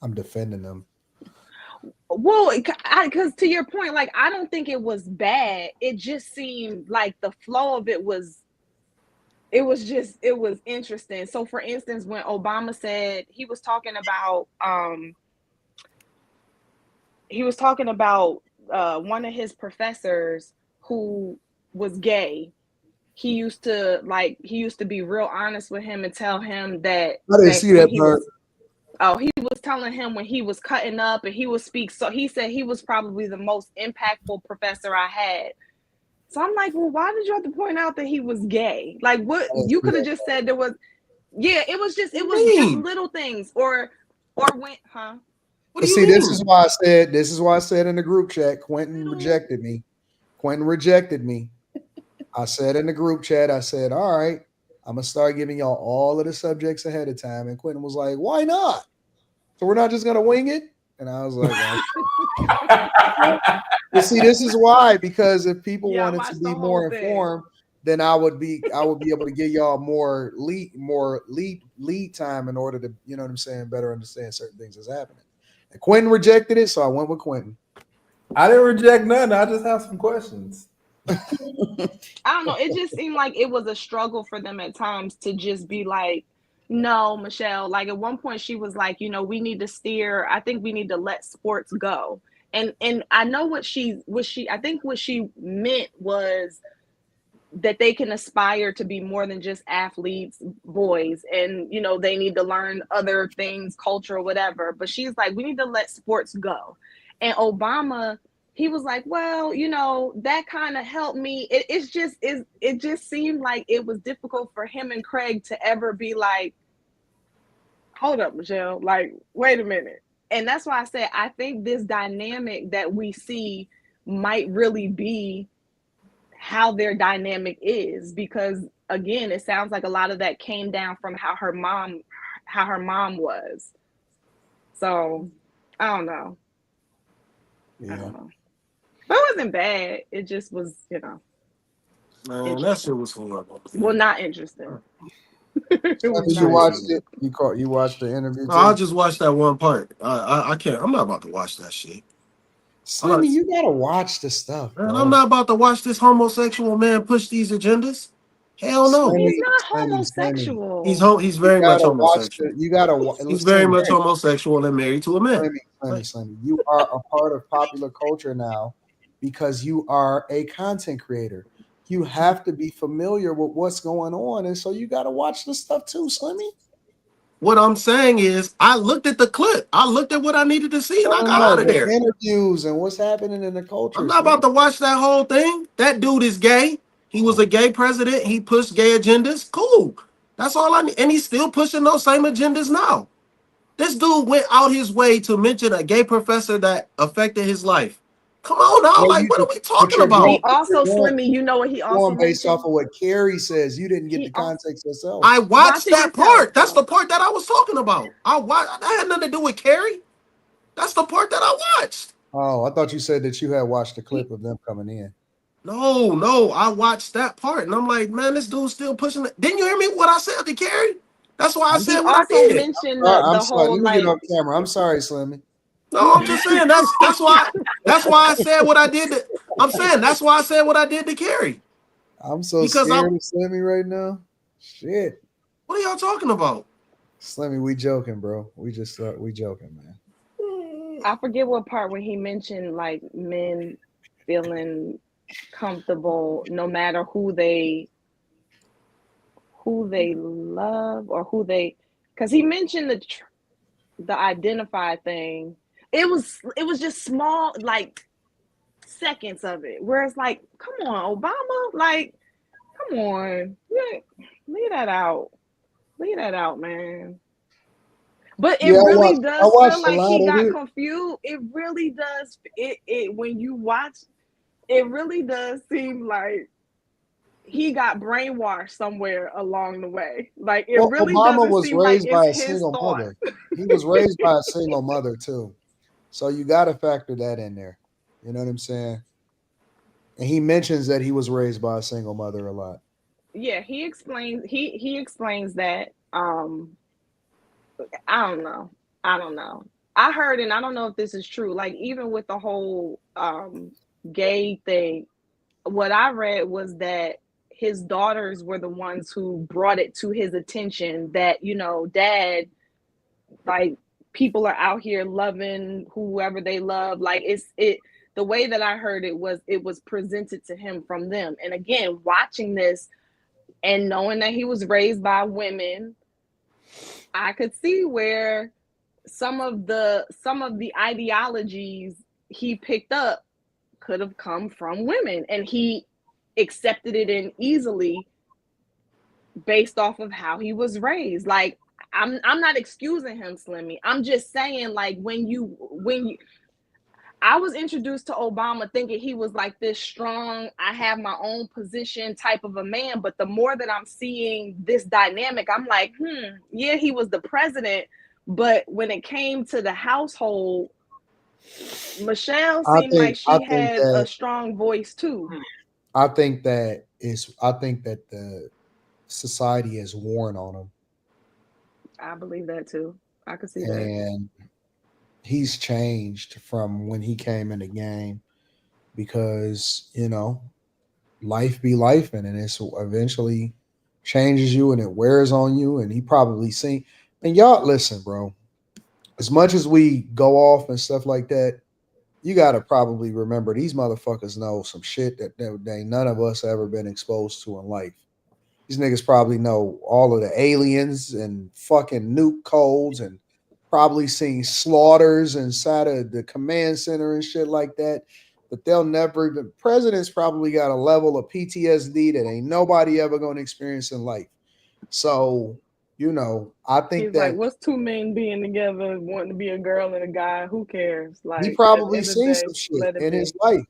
I'm defending them. Well, because to your point, like, I don't think it was bad. It just seemed like the flow of it was it was interesting. So for instance, when Obama said he was talking about one of his professors who was gay. He used to be real honest with him and tell him that I didn't see that part. He was telling him when he was cutting up and he would speak. So he said he was probably the most impactful professor I had. So I'm like, well, why did you have to point out that he was gay? Like, what you could have just said there was. Yeah, it was just little things or when, huh? What do you mean? This is why I said in the group chat, Quentin rejected me. I said in the group chat, I said, all right, I'm gonna start giving y'all all of the subjects ahead of time. And Quentin was like, why not? So we're not just gonna wing it? And I was like, well, see, this is why, because if people wanted to be more informed, then I would be able to give y'all more lead time in order to, you know what I'm saying, better understand certain things that's happening. And Quentin rejected it, so I went with Quentin. I didn't reject none. I just have some questions. I don't know. It just seemed like it was a struggle for them at times to just be like, no, Michelle. Like at one point she was like, we need to steer. I think we need to let sports go. And I know what she meant was that they can aspire to be more than just athletes, boys, and they need to learn other things, culture, whatever. But she's like, we need to let sports go. And Obama, he was like, well, that kind of helped me. It just seemed like it was difficult for him and Craig to ever be like, hold up, Michelle, like, wait a minute. And that's why I said I think this dynamic that we see might really be how their dynamic is, because again, it sounds like a lot of that came down from how her mom was. So I don't know. Yeah. I don't know. But it wasn't bad. It just was, Man, that shit was horrible. Well, not interesting. You watched it? You watched the interview? No, I just watched that one part. I can't. I'm not about to watch that shit. Slimmy, you gotta watch the stuff, man. bro. I'm not about to watch this homosexual man push these agendas. Hell no. He's not homosexual. He's very much homosexual. He's very much homosexual and married to a man. Slimmy, you are a part of popular culture now because you are a content creator. You have to be familiar with what's going on, and so you got to watch the stuff too, Slimmy. What I'm saying is, I looked at the clip. I looked at what I needed to see, and I got out of there. Interviews and what's happening in the culture. I'm not about to watch that whole thing. That dude is gay. He was a gay president. He pushed gay agendas. Cool. That's all I need. And he's still pushing those same agendas now. This dude went out his way to mention a gay professor that affected his life. Come on now, what are we talking about? He also, Slimmy, you know what he also based mentioned? off of what Carrie says. You didn't get the context yourself. I watched that part. That's the part that I was talking about. That had nothing to do with Carrie. That's the part that I watched. Oh, I thought you said that you had watched the clip of them coming in. No, I watched that part, and I'm like, man, this dude's still pushing it. Didn't you hear me what I said to Carrie? That's why I said what I did. Mentioned the whole let me get on camera. I'm sorry, Slimmy. No, I'm just saying that's why I said what I did. I'm saying that's why I said what I did to Carrie. I'm so scared of Slimmy right now. Shit. What are y'all talking about? Slimmy, we joking, bro. We joking, man. I forget what part when he mentioned like men feeling comfortable no matter who they love or because he mentioned the identify thing. It was just small, like seconds of it, where it's like, come on, Obama, like, come on, leave that out, man. But it really does feel like he got confused. It really does. It when you watch, it really does seem like he got brainwashed somewhere along the way. Like it really Obama doesn't was seem raised like by it's a his single thought. mother. He was raised by a single mother too. So you got to factor that in there. You know what I'm saying? And he mentions that he was raised by a single mother a lot. Yeah, he explains. He explains that. I don't know. I heard, and I don't know if this is true. Like even with the whole gay thing, what I read was that his daughters were the ones who brought it to his attention that, you know, Dad, like, people are out here loving whoever they love. Like, the way that I heard it was presented to him from them. And again, watching this and knowing that he was raised by women, I could see where some of the ideologies he picked up could have come from women, and he accepted it in easily based off of how he was raised. Like, I'm not excusing him, Slimmy. I'm just saying, like, when you I was introduced to Obama thinking he was like this strong, I have my own position type of a man. But the more that I'm seeing this dynamic, I'm like, yeah, he was the president. But when it came to the household, Michelle seemed like she had a strong voice too. I think that the society has worn on him. I believe that too. I could see that. And he's changed from when he came in the game because, you know, life be life, and it's eventually changes you and it wears on you. And he probably seen, and y'all listen, bro, as much as we go off and stuff like that, you got to probably remember these motherfuckers know some shit that none of us ever been exposed to in life. These niggas probably know all of the aliens and fucking nuke codes and probably seen slaughters inside of the command center and shit like that. But they'll never even, presidents probably got a level of PTSD that ain't nobody ever going to experience in life. So, you know, I think he's like, what's two men being together, wanting to be a girl and a guy? Who cares? Like, he probably seen some shit in his life.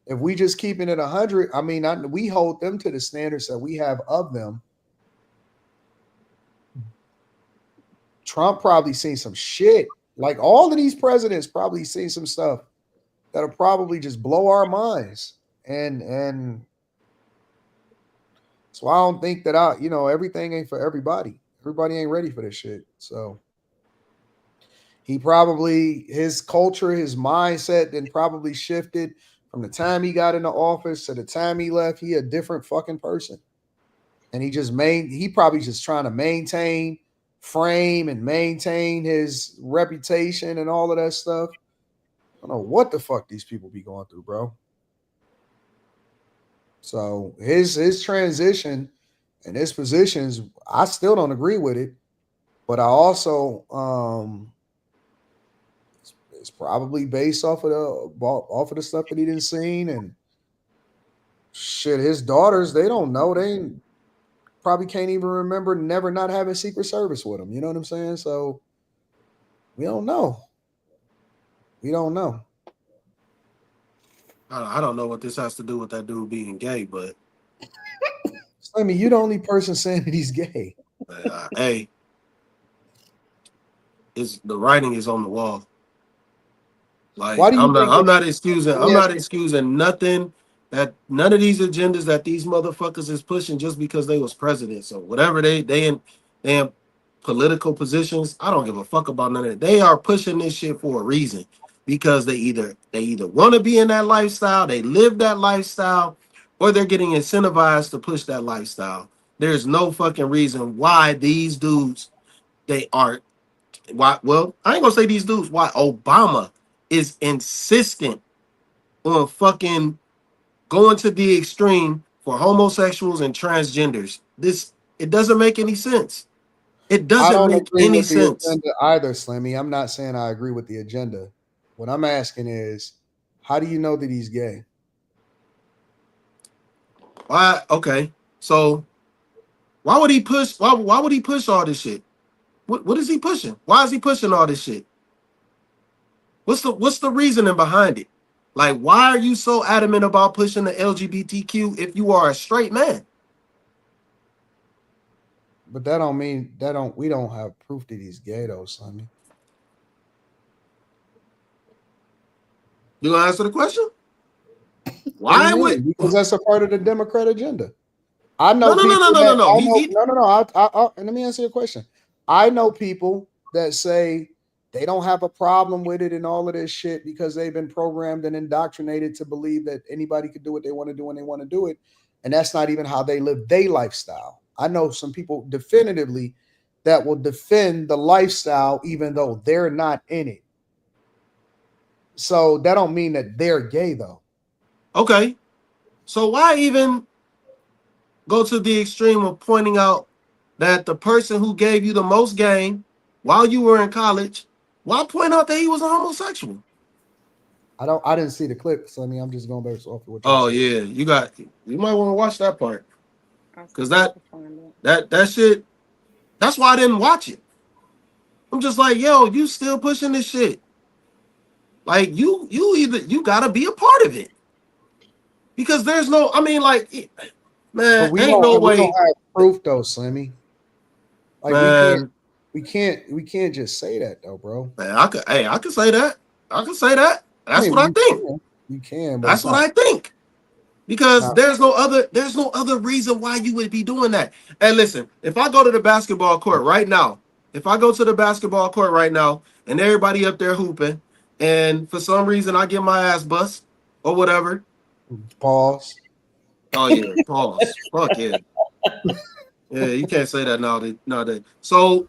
If we just keeping it 100, I mean, we hold them to the standards that we have of them. Trump probably seen some shit. Like, all of these presidents probably seen some stuff that'll probably just blow our minds. And so I don't think that everything ain't for everybody. Everybody ain't ready for this shit. So he probably, his culture, his mindset then probably shifted from the time he got into office to the time he left. He a different fucking person. And he probably just trying to maintain frame and maintain his reputation and all of that stuff. I don't know what the fuck these people be going through, bro. So his transition and his positions, I still don't agree with it. But I also it's probably based off of the stuff that he didn't seen, and shit. His daughters, they don't know. They probably can't even remember never not having Secret Service with them. You know what I'm saying? So we don't know. We don't know. I don't know what this has to do with that dude being gay, but I mean, you're the only person saying that he's gay. Hey, the writing is on the wall. Like, I'm not excusing nothing, that none of these agendas that these motherfuckers is pushing just because they was president. So whatever they in political positions, I don't give a fuck about none of it. They are pushing this shit for a reason, because they either want to be in that lifestyle, they live that lifestyle, or they're getting incentivized to push that lifestyle. There's no fucking reason why these dudes, well, I ain't gonna say these dudes, why Obama is insistent on fucking going to the extreme for homosexuals and transgenders. It doesn't make any sense. It doesn't make any sense. The agenda either, Slimmy. I'm not saying I agree with the agenda. What I'm asking is, how do you know that he's gay? Why? Okay, so why would he push? Why would he push all this shit? What is he pushing? Why is he pushing all this shit? What's the reasoning behind it? Like, why are you so adamant about pushing the LGBTQ if you are a straight man? But we don't have proof that he's gay though, Sonny. You gonna answer the question? Why would? Because that's a part of the Democrat agenda. I know no. Let me answer your question. I know people that say they don't have a problem with it and all of this shit because they've been programmed and indoctrinated to believe that anybody could do what they want to do when they want to do it. And that's not even how they live their lifestyle. I know some people definitively that will defend the lifestyle even though they're not in it. So that don't mean that they're gay though. Okay. So why even go to the extreme of pointing out that the person who gave you the most game while you were in college, why point out that he was a homosexual? I didn't see the clip, so I'm just going based off of what you Oh said. yeah, you might want to watch that part. Cause that shit, that's why I didn't watch it. I'm just like, yo, you still pushing this shit. Like you gotta be a part of it. Because there's no, I mean, like, man, We ain't no don't way. have proof though, Slimmy. Like Man, we can't just say that though, bro. Man, I could say that. I could say that. That's what I think. You can, but That's what I think. Because there's no other reason why you would be doing that. And listen, if I go to the basketball court right now, and everybody up there hooping, and for some reason I get my ass bust or whatever. Pause. Oh yeah, pause. Fuck yeah. Yeah, you can't say that nowadays. So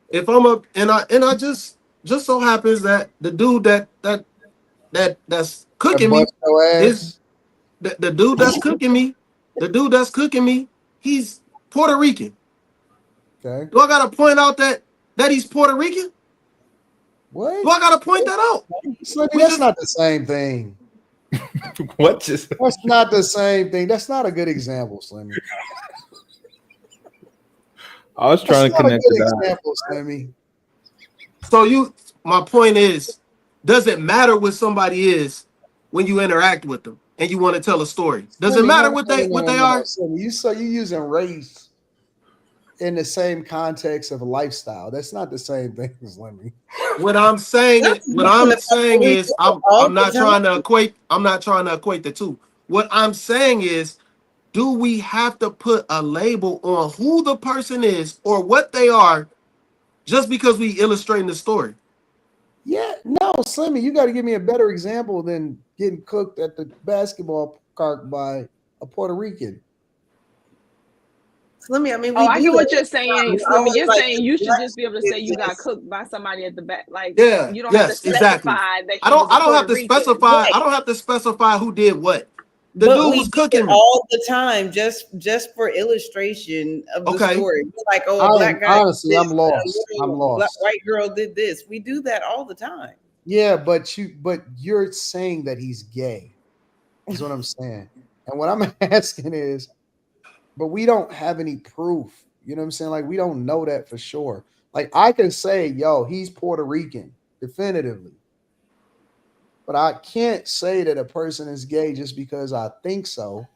if I'm I just so happens that the dude that's cooking me is the dude that's cooking me. The dude that's cooking me, he's Puerto Rican. Okay. Do I gotta point out that he's Puerto Rican? What? Do I gotta point that out? That's not the same thing. What? That's not the same thing. That's not a good example, Slimmy. I was trying to connect a good the example, Slimmy. So my point is, does it matter what somebody is when you interact with them and you want to tell a story? Does it matter what they are? You using race in the same context of a lifestyle. That's not the same thing, Slimmy. What I'm saying is I'm not trying to equate the two. What I'm saying is, do we have to put a label on who the person is or what they are just because we illustrating the story? Yeah, no, Slimmy, you got to give me a better example than getting cooked at the basketball park by a Puerto Rican. Slimmy, I mean, I get what you're saying, Slimmy. You're saying you should just be able to say you got cooked by somebody at the back. Like, you don't have to specify that. I don't have to specify. I don't have to specify who did what. The dude was cooking me all the time, just for illustration of the story. Like, a black guy. Honestly, I'm lost. I'm lost. White girl did this. We do that all the time. Yeah, but you're saying that he's gay. Is what I'm saying. And what I'm asking is, but we don't have any proof. You know what I'm saying? Like, we don't know that for sure. Like, I can say, yo, he's Puerto Rican, definitively. But I can't say that a person is gay just because I think so.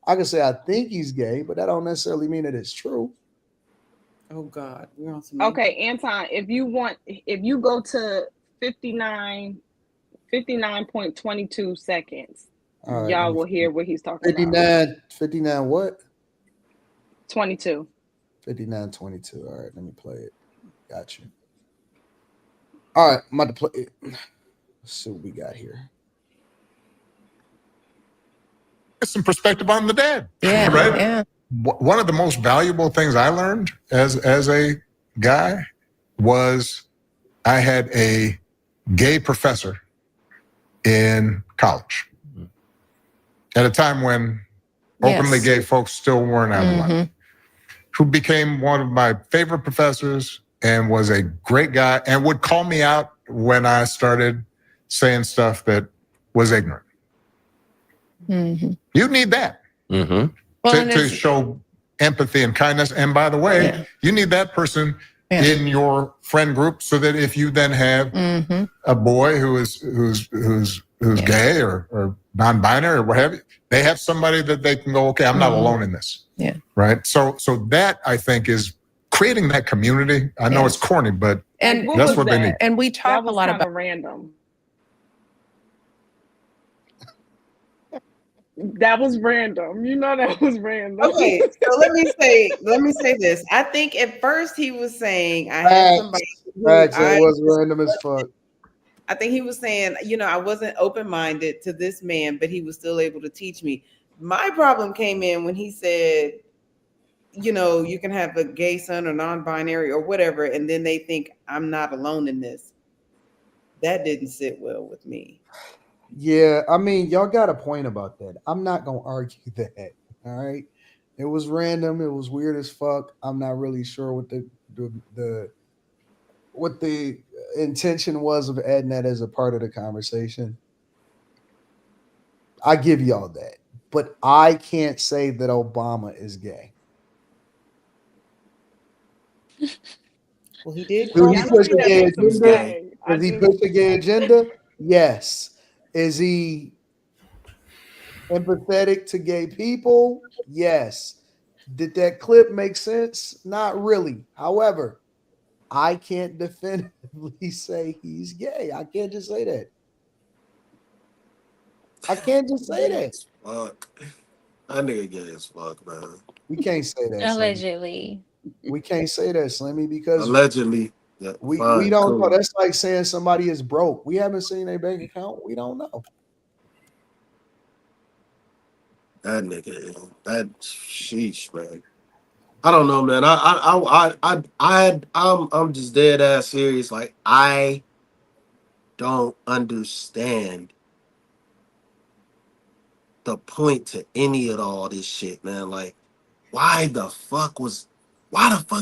I can say I think he's gay, but that don't necessarily mean that it's true. Oh God, we're on some. Okay, Anton, if you go to 59.22 seconds, right, y'all will hear what he's talking about. 59 what? 22. 59:22. All right, let me play it. Got you. All right, I'm about to play it. Let's see what we got here. Get some perspective on the dad. Yeah, right? Yeah. One of the most valuable things I learned as a guy was I had a gay professor in college at a time when openly gay folks still weren't out of line, who became one of my favorite professors and was a great guy and would call me out when I started saying stuff that was ignorant. You need that to show empathy and kindness. And by the way, you need that person in your friend group so that if you then have a boy who's gay or non-binary or what have you, they have somebody that they can go, okay, I'm not alone in this. Yeah. Right. So that I think is creating that community. I know it's corny, but that's what they need. And we talk a lot about random. That was random. You know that was random. Okay, so let me say this. I think at first he was saying I had somebody. It was random as fuck. I think he was saying, I wasn't open-minded to this man, but he was still able to teach me. My problem came in when he said, you know, you can have a gay son or non-binary or whatever, and then they think I'm not alone in this. That didn't sit well with me. Yeah, I mean, y'all got a point about that. I'm not gonna argue that. All right, it was random. It was weird as fuck. I'm not really sure what the what the intention was of adding that as a part of the conversation. I give y'all that, but I can't say that Obama is gay. Well, he did Do call he Yeah, I me don't push think a that gay gay. makes him agenda? gay. Does he push a gay agenda? Yes. Is he empathetic to gay people? Yes. Did that clip make sense? Not really. However, I can't definitively say he's gay. I can't just say that. I can't just say that. Fuck. That nigga gay as fuck, man. We can't say that, Slimmy. Allegedly. We can't say that, Slimmy, because Allegedly. Yeah, we fine, don't know. cool. That's like saying somebody is broke. We haven't seen their bank account. We don't know. That nigga, that sheesh, man. I don't know, man. I'm just dead ass serious. Like, I don't understand the point to any of all this shit, man. Like, why the fuck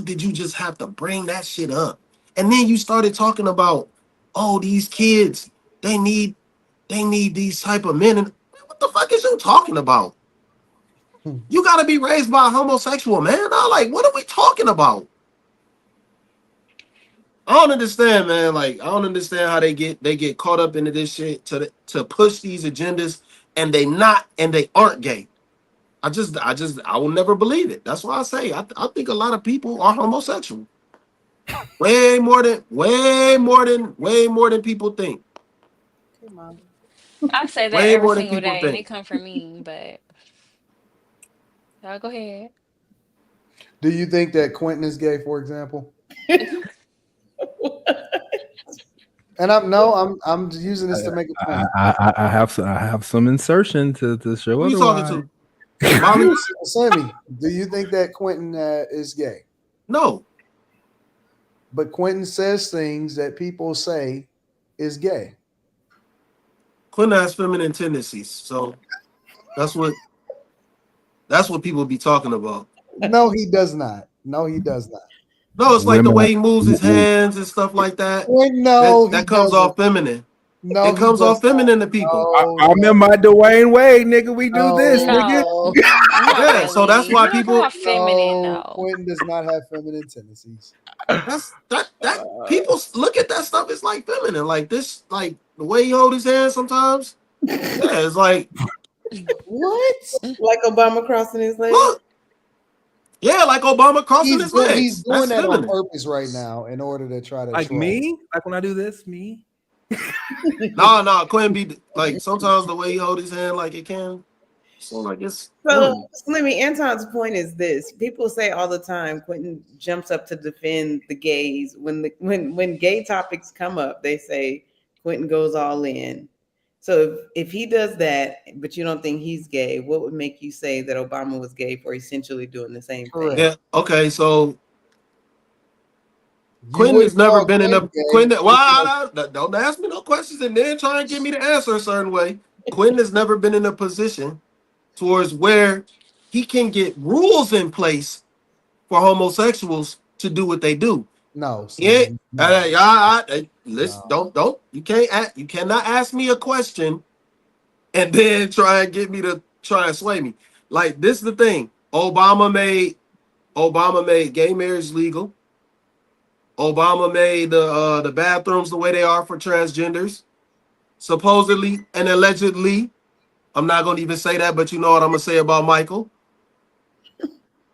did you just have to bring that shit up? And then you started talking about, oh, these kids, they need these type of men. And what the fuck is you talking about? You gotta be raised by a homosexual man. I'm like, what are we talking about? I don't understand, man. Like, I don't understand how they get caught up into this shit to push these agendas, and they aren't gay. I will never believe it. That's why I say I think a lot of people are homosexual. Way more than people think. Come on. I say that Way every more than single people day, and it think. come from me, but y'all go ahead. Do you think that Quentin is gay, for example? And I'm using this to make a point. I have some insertion to show Who you talking otherwise. to? Molly? Sammy, do you think that Quentin is gay? No. But Quentin says things that people say is gay. Quentin has feminine tendencies, so that's what people be talking about. No, he does not. No, he does not. No, it's like the Women, way he moves his hands and stuff like that. No, he That comes doesn't. off feminine. No, It he comes does off not. feminine to people. No, I'm in my Dwayne Wade, nigga. We do this, no, nigga. no, Not Yeah, so that's really. why He don't come people off feminine no. though. Quentin does not have feminine tendencies. that people look at that stuff. It's like feminine, like this, like the way he hold his hands sometimes. Yeah, it's like What? Like Obama crossing his legs. look, yeah, like Obama crossing his He's legs. doing That's that on feminine. purpose right now in order to try to Like troll. me, like when I do this, me. No, Quentin be like sometimes the way he hold his hand, like it can. So like it's So, Slimmy, Anton's point is this: people say all the time, Quentin jumps up to defend the gays. When gay topics come up, they say Quentin goes all in. So if he does that, but you don't think he's gay, what would make you say that Obama was gay for essentially doing the same thing? yeah. Okay, so You Quentin has wouldn't never call been in Quentin a gay. Quentin. Well, don't ask me no questions and then try and get me to answer a certain way. Quentin has never been in a position towards where he can get rules in place for homosexuals to do what they do. No, Yeah, Slim, no, listen, no. don't you cannot ask me a question and then try and get me to try and sway me. Like this is the thing. Obama made gay marriage legal. Obama made the bathrooms the way they are for transgenders. Supposedly and allegedly, I'm not gonna even say that, but you know what I'm gonna say about Michael.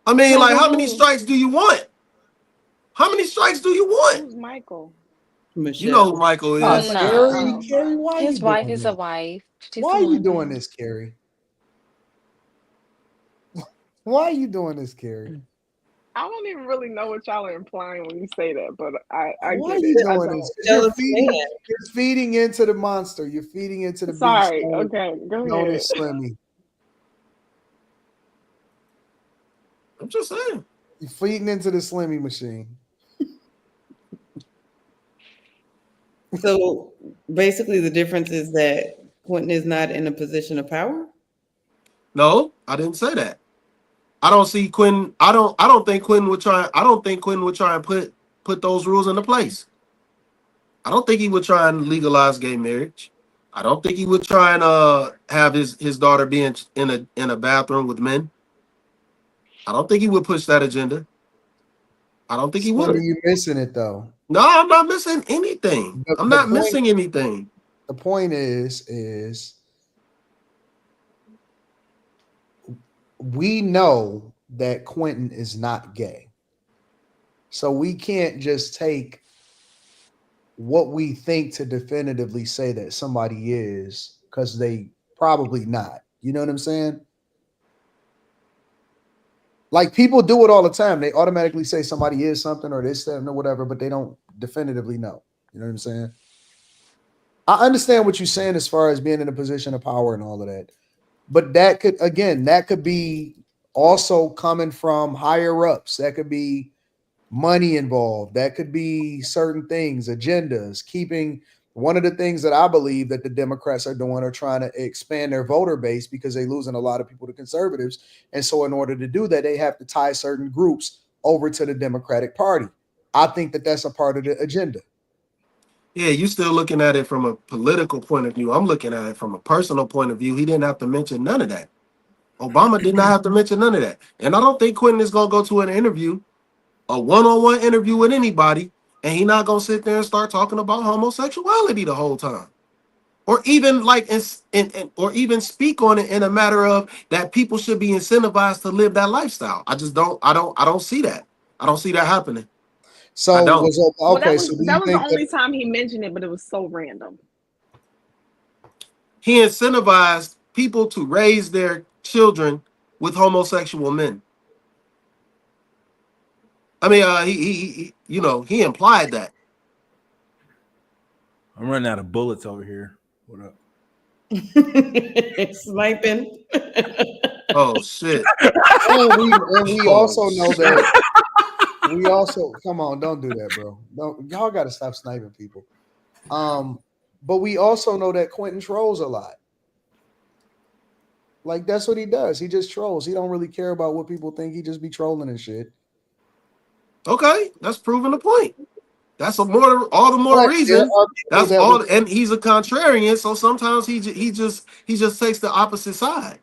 I mean, like, how many strikes do you want? How many strikes do you want? Who's Michael? You know who Michael is. Carrie, No. Carrie, why are you His wife doing is a this? wife. She's Why a are you doing woman. this, Carrie? Why are you doing this, Carrie? I don't even really know what y'all are implying when you say that, but I Why are get you it. I doing this? don't. 'Cause Jealous man. you're feeding into the monster. You're feeding into the beast Sorry. Okay, go known ahead. as Slimmy. I'm just saying. You're feeding into the Slimmy machine. So basically, the difference is that Quentin is not in a position of power. No, I didn't say that. I don't see Quentin. I don't think Quentin would try. I don't think Quentin would try and put those rules into place. I don't think he would try and legalize gay marriage. I don't think he would try and have his daughter be in a bathroom with men. I don't think he would push that agenda. I don't think he Slimmy, would. you missing it though. No, I'm not missing anything. I'm not missing anything. The point is we know that Quentin is not gay. So we can't just take what we think to definitively say that somebody is, because they probably not. You know what I'm saying? Like, people do it all the time. They automatically say somebody is something or this, that, or whatever, but they don't definitively know. You know what I'm saying? I understand what you're saying as far as being in a position of power and all of that. But that could be also coming from higher ups. That could be money involved. That could be certain things, agendas, keeping. One of the things that I believe that the Democrats are doing are trying to expand their voter base because they're losing a lot of people to conservatives. And so in order to do that, they have to tie certain groups over to the Democratic Party. I think that that's a part of the agenda. Yeah, you're still looking at it from a political point of view. I'm looking at it from a personal point of view. He didn't have to mention none of that. Obama did not have to mention none of that. And I don't think Quentin is going to go to an interview, a one-on-one interview with anybody, and he's not going to sit there and start talking about homosexuality the whole time. Or even or even speak on it in a matter of that people should be incentivized to live that lifestyle. I don't see that. I don't see that happening. So I don't. okay. So that was the only time he mentioned it, but it was so random. He incentivized people to raise their children with homosexual men. I mean, he implied that. I'm running out of bullets over here. What up? Sniping. Oh shit! And we also know that. We also come on, don't do that, bro. Y'all got to stop sniping people. But we also know that Quentin trolls a lot. Like, that's what he does. He just trolls. He don't really care about what people think. He just be trolling and shit. Okay, that's proving the point. That's all the more reason. That's all, and he's a contrarian, so sometimes he just takes the opposite side.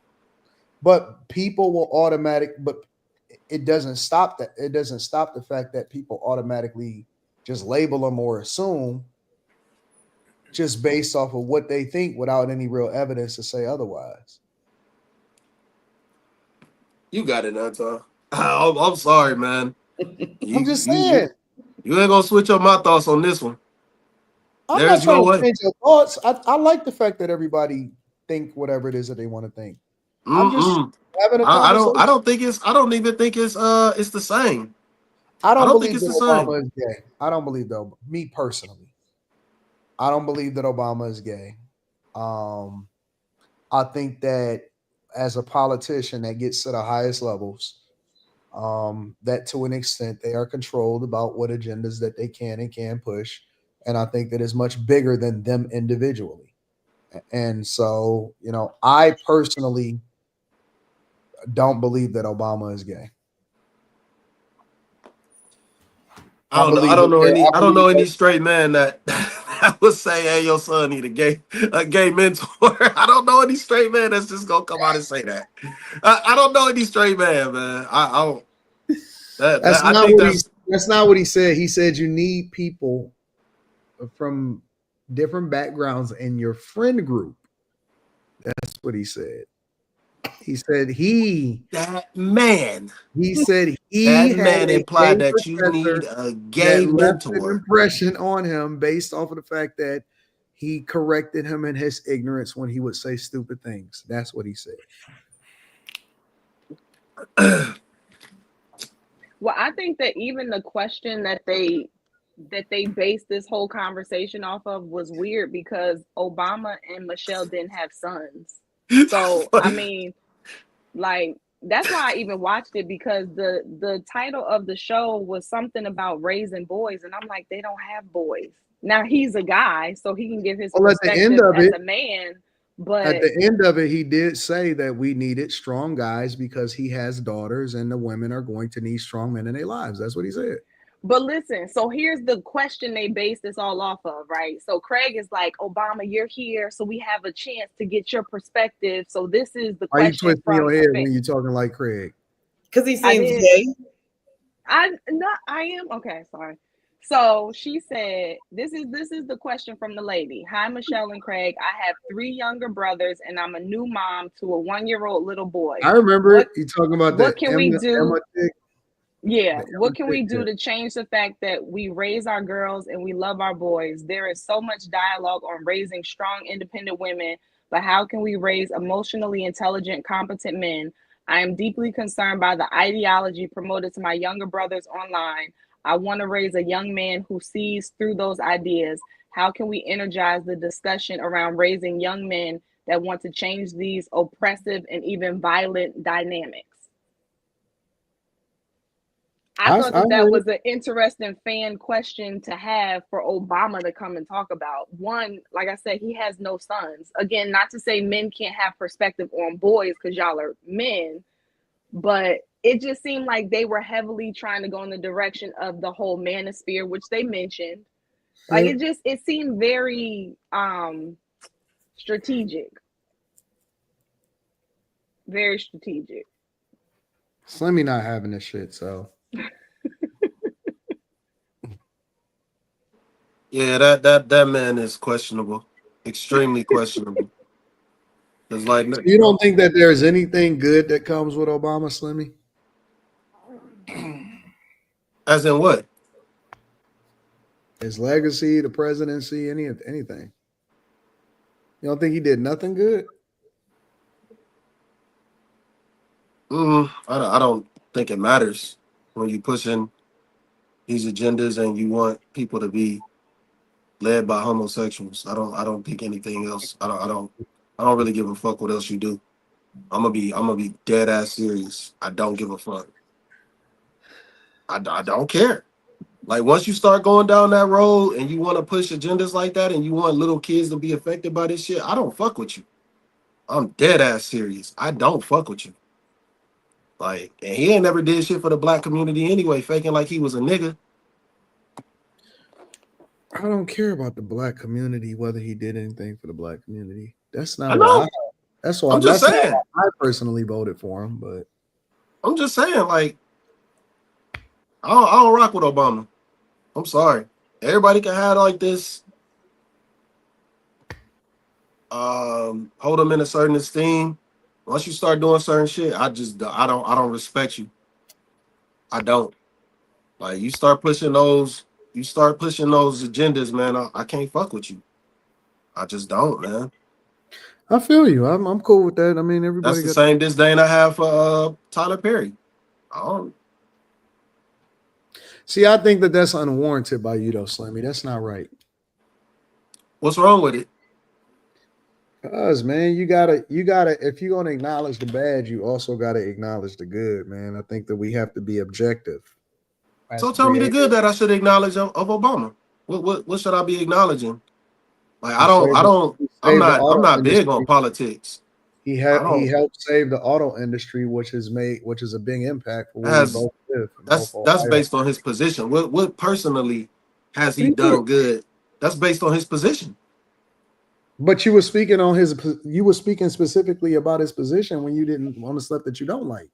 But people will but it doesn't stop that. It doesn't stop the fact that people automatically just label them or assume just based off of what they think without any real evidence to say otherwise. You got it, Anton. I'm sorry, man. I'm just saying. You ain't gonna switch up my thoughts on this one. I'm not trying to change your thoughts. I like the fact that everybody think whatever it is that they want to think. I'm just having a conversation. I don't even think it's the same. I don't believe that Obama is gay. I don't believe though. Me personally, I don't believe that Obama is gay. I think that as a politician that gets to the highest levels, that to an extent they are controlled about what agendas that they can and can't push. And I think that is much bigger than them individually. And so, I personally don't believe that Obama is gay. I don't know any straight man that would say, "Hey, your son need a gay mentor." I don't know any straight man that's just gonna come out and say that. I don't know any straight man, man. I don't. That's not what he said. He said you need people from different backgrounds in your friend group. That's what he said. He said he implied that you need a gay mentor. Left an impression on him based off of the fact that he corrected him in his ignorance when he would say stupid things. That's what he said. Well, I think that even the question that they based this whole conversation off of was weird because Obama and Michelle didn't have sons. So I mean, like, that's why I even watched it, because the title of the show was something about raising boys, and I'm like, they don't have boys. Now he's a guy, so he can give his Well, at the end perspective of as it, a man, but at the end of it, he did say that we needed strong guys because he has daughters, and the women are going to need strong men in their lives. That's what he said. But listen, so here's the question they base this all off of, right? So Craig is like, Obama, you're here, so we have a chance to get your perspective. So this is the Why you question twisting your from head when you're talking like Craig? Because he I seems did. gay. I am okay. Sorry. So she said, "This is the question from the lady. Hi, Michelle and Craig. I have 3 younger brothers, and I'm a new mom to a 1-year-old little boy. I remember What you talking about what the can we do? Emma chick. Yeah, The what Emma can chick we do chick. to change the fact that we raise our girls and we love our boys? There is so much dialogue on raising strong, independent women, but how can we raise emotionally intelligent, competent men? I am deeply concerned by the ideology promoted to my younger brothers online. I want to raise a young man who sees through those ideas. How can we energize the discussion around raising young men that want to change these oppressive and even violent dynamics?" I thought that heard was an interesting fan question to have for Obama to come and talk about. One, like I said, he has no sons. Again, not to say men can't have perspective on boys because y'all are men, but it just seemed like they were heavily trying to go in the direction of the whole manosphere, which they mentioned. Like it seemed very strategic. Very strategic. Slimmy not having this shit, so Yeah, that man is questionable, extremely questionable. It's like, you don't think that there's anything good that comes with Obama, Slimmy? as in what? His legacy, the presidency, anything. You don't think he did nothing good? I don't think it matters when you pushing these agendas and you want people to be led by homosexuals. I don't think anything else. I don't really give a fuck what else you do. I'm gonna be dead ass serious. I don't give a fuck. I don't care. Like once you start going down that road and you want to push agendas like that and you want little kids to be affected by this shit, I don't fuck with you. I'm dead ass serious. I don't fuck with you. Like, and he ain't never did shit for the black community anyway, faking like he was a nigga. I don't care about the black community, whether he did anything for the black community. That's not I why know. that's I'm just not saying. why I personally voted for him, but I'm just saying, like, I don't rock with Obama. I'm sorry. Everybody can have like this, hold them in a certain esteem. Once you start doing certain shit, I don't respect you. I don't. Like you start pushing those agendas, man. I can't fuck with you. I just don't, man. I feel you. I'm cool with that. I mean, That's everybody the got same disdain I have for Tyler Perry. I don't. See, I think that that's unwarranted by you, though, Slimmy. That's not right. What's wrong with it? Cause man, you gotta if you're gonna acknowledge the bad, you also gotta acknowledge the good, man. I think that we have to be objective. So tell me the good that I should acknowledge of Obama. What should I be acknowledging? Like He I'm saved the auto not big on industry. politics. He I don't helped save the auto industry, which is a big impact for where we has both live. that's based on his position. What personally has he done good? That's based on his position. But you were speaking specifically about his position when you didn't want the stuff that you don't like.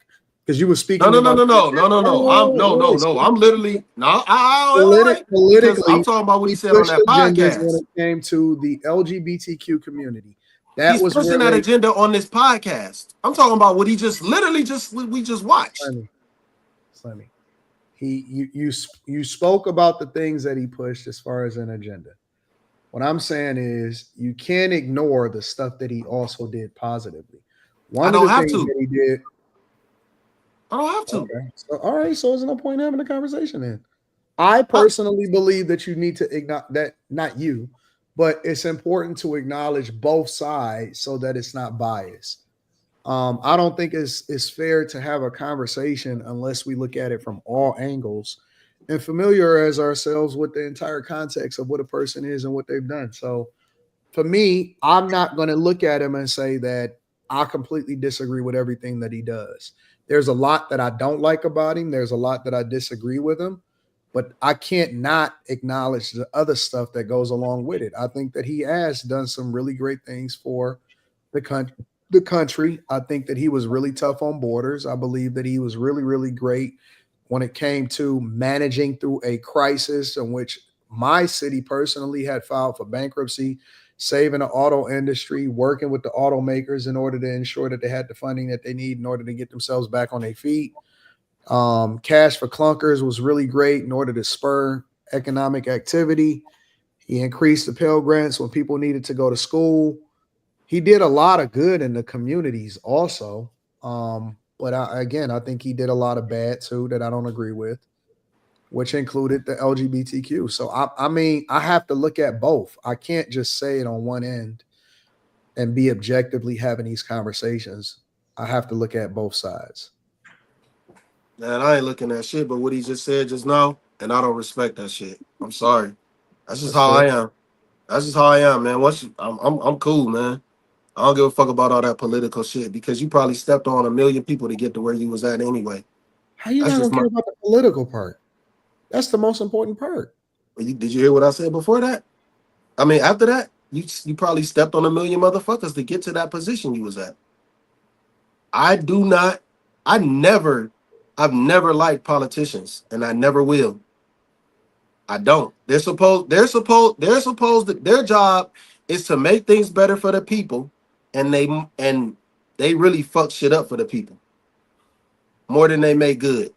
Because you were speaking No. about I'm literally wait. Because I'm politically, talking about what he he said on pushed that agendas when podcast. it came to the LGBTQ community. That He's was pushing where that agenda on this podcast. I'm talking about what he just we just watched. Slimmy. You spoke about the things that he pushed as far as an agenda. What I'm saying is you can't ignore the stuff that he also did positively. I don't have to. That he did. I don't have to. Okay. So, all right. So there's no point in having a conversation then. I personally believe that you need to acknowledge that, not you, but it's important to acknowledge both sides so that it's not biased. I don't think it's fair to have a conversation unless we look at it from all angles and familiarize ourselves with the entire context of what a person is and what they've done. So for me, I'm not going to look at him and say that I completely disagree with everything that he does. There's a lot that I don't like about him. There's a lot that I disagree with him, but I can't not acknowledge the other stuff that goes along with it. I think that he has done some really great things for the country. The country. I think that he was really tough on borders. I believe that he was really, really great when it came to managing through a crisis in which my city personally had filed for bankruptcy, saving the auto industry, working with the automakers in order to ensure that they had the funding that they need in order to get themselves back on their feet. Cash for clunkers was really great in order to spur economic activity. He increased the Pell Grants when people needed to go to school. He did a lot of good in the communities also. But again, I think he did a lot of bad too that I don't agree with, which included the LGBTQ. So I mean, I have to look at both. I can't just say it on one end and be objectively having these conversations. I have to look at both sides. Man, I ain't looking at shit, but what he just said just now, and I don't respect that shit. I'm sorry. That's just That's how fair. I am. That's just how I am, man. I'm cool, man. I don't give a fuck about all that political shit because you probably stepped on a million people to get to where you was at anyway. How you That's not just gonna my. care about the political part? That's the most important part. Did you hear what I said before that? I mean, after that, you probably stepped on a million motherfuckers to get to that position you was at. I do not. I never. I've never liked politicians, and I never will. I don't. They're supposed that their job is to make things better for the people, and they really fuck shit up for the people more than they make good.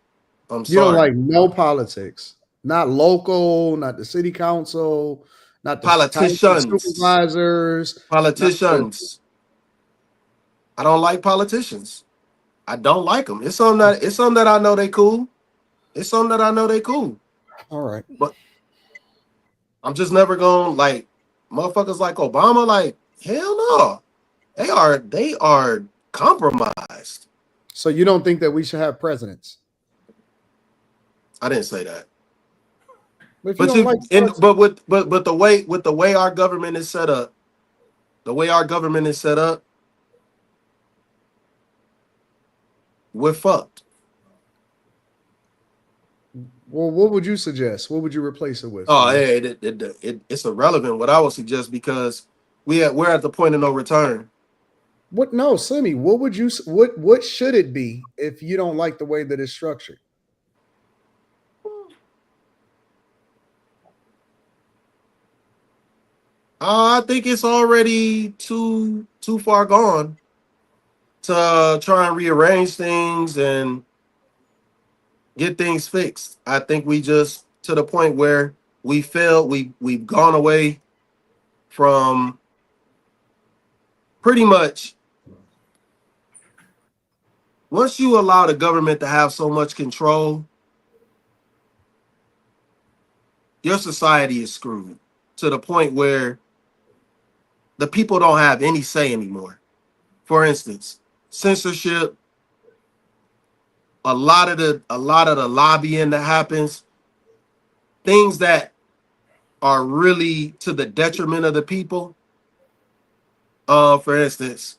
I'm You don't sorry. like no politics, not local, not the city council, not the township Politicians. supervisors, not the. Politicians. I don't like politicians. I don't like them. It's something that I know they cool. It's something that I know they cool. All right. But I'm just never going like motherfuckers like Obama, like, hell no. They are compromised. So you don't think that we should have presidents? I didn't say that. But if you But don't you like and parts, but the way our government is set up, the way our government is set up, we're fucked. well, what would you suggest? What would you replace it with? Oh, Sonny? yeah, it's irrelevant. What I would suggest because we're at the point of no return. What? No, Sonny. What would you? What should it be if you don't like the way that it's structured? I think it's already too far gone to try and rearrange things and get things fixed. I think we just to the point where we failed. We've gone away from pretty much once you allow the government to have so much control, your society is screwed to the point where the people don't have any say anymore. For instance, censorship, a lot of the lobbying that happens, things that are really to the detriment of the people. For instance,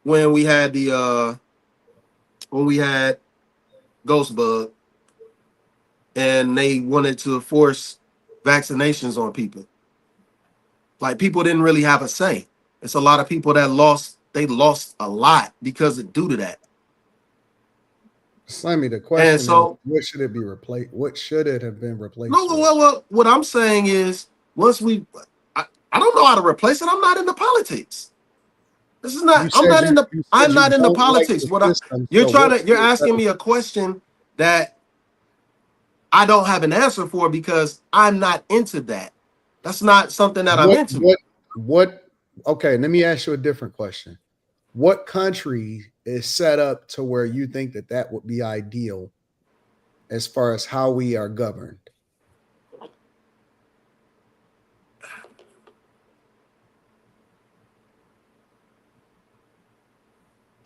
when we had Ghostbug and they wanted to force vaccinations on people. Like people didn't really have a say. It's a lot of people that lost a lot because of due to that. Slimmy, the And question is, so what should it be replaced? What should it have been no, replaced with? well, what I'm saying is once I don't know how to replace it. I'm not into politics. This is not. You said you I'm said you not into don't like politics. the What system. So what you're should it asking me a question that I don't have an answer for because I'm not into that. That's not something that I'm what into. what okay, let me ask you a different question. What country is set up to where you think that that would be ideal as far as how we are governed?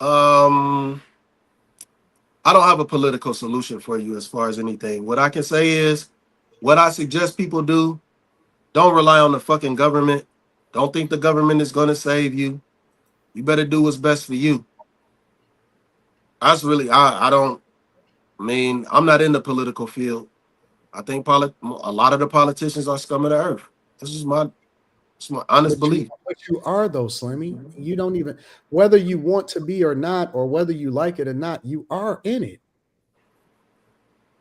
I don't have a political solution for you as far as anything. What I can say is, what I suggest people do, don't rely on the fucking government. Don't think the government is going to save you. You better do what's best for you. That's really, I don't, I mean, I'm not in the political field. I think a lot of the politicians are scum of the earth. This is it's my honest belief. But you are though, Slimmy. You don't even, whether you want to be or not, or whether you like it or not, you are in it.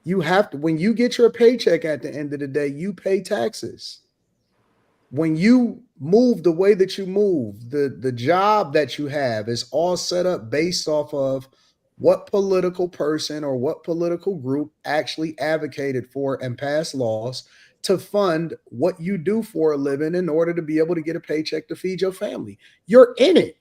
You have to, when you get your paycheck at the end of the day, you pay taxes. When you move the way that you move, the job that you have is all set up based off of what political person or what political group actually advocated for and passed laws to fund what you do for a living in order to be able to get a paycheck to feed your family. You're in it,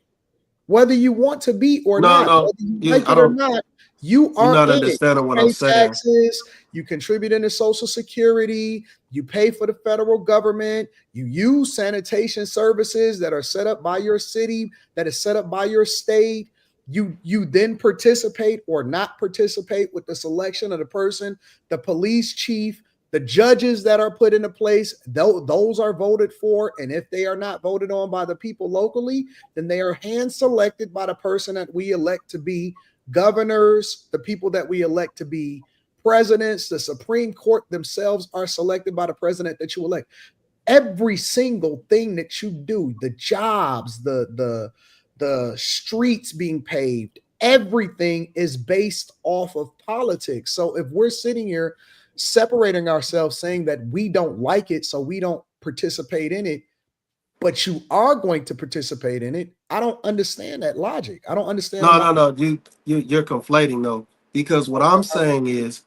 whether you want to be or No, not, no, whether you you, like I it or don't. not, you You're are not in it. understanding You what I'm pay saying. taxes, you contribute into Social Security, you pay for the federal government, you use sanitation services that are set up by your city, that is set up by your state. You then participate or not participate with the selection of the person, the police chief, the judges that are put into place. Those are voted for, and if they are not voted on by the people locally, then they are hand selected by the person that we elect to be governors, the people that we elect to be presidents. The Supreme Court themselves are selected by the president that you elect. Every single thing that you do, the jobs, the streets being paved, everything is based off of politics. So if we're sitting here separating ourselves, saying that we don't like it, so we don't participate in it, but you are going to participate in it, I don't understand that logic. I don't understand the No, logic. no, no. You're conflating though, because what I'm saying is,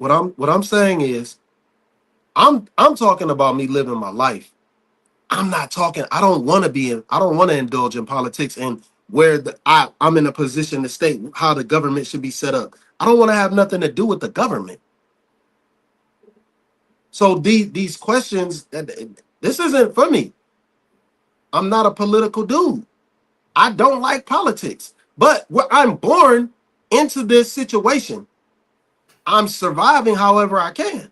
I'm talking about me living my life. I'm not talking. I don't want to be in. I don't want to indulge in politics and where I'm in a position to state how the government should be set up. I don't want to have nothing to do with the government. So these questions, this isn't for me. I'm not a political dude. I don't like politics, but I'm born into this situation. I'm surviving however I can.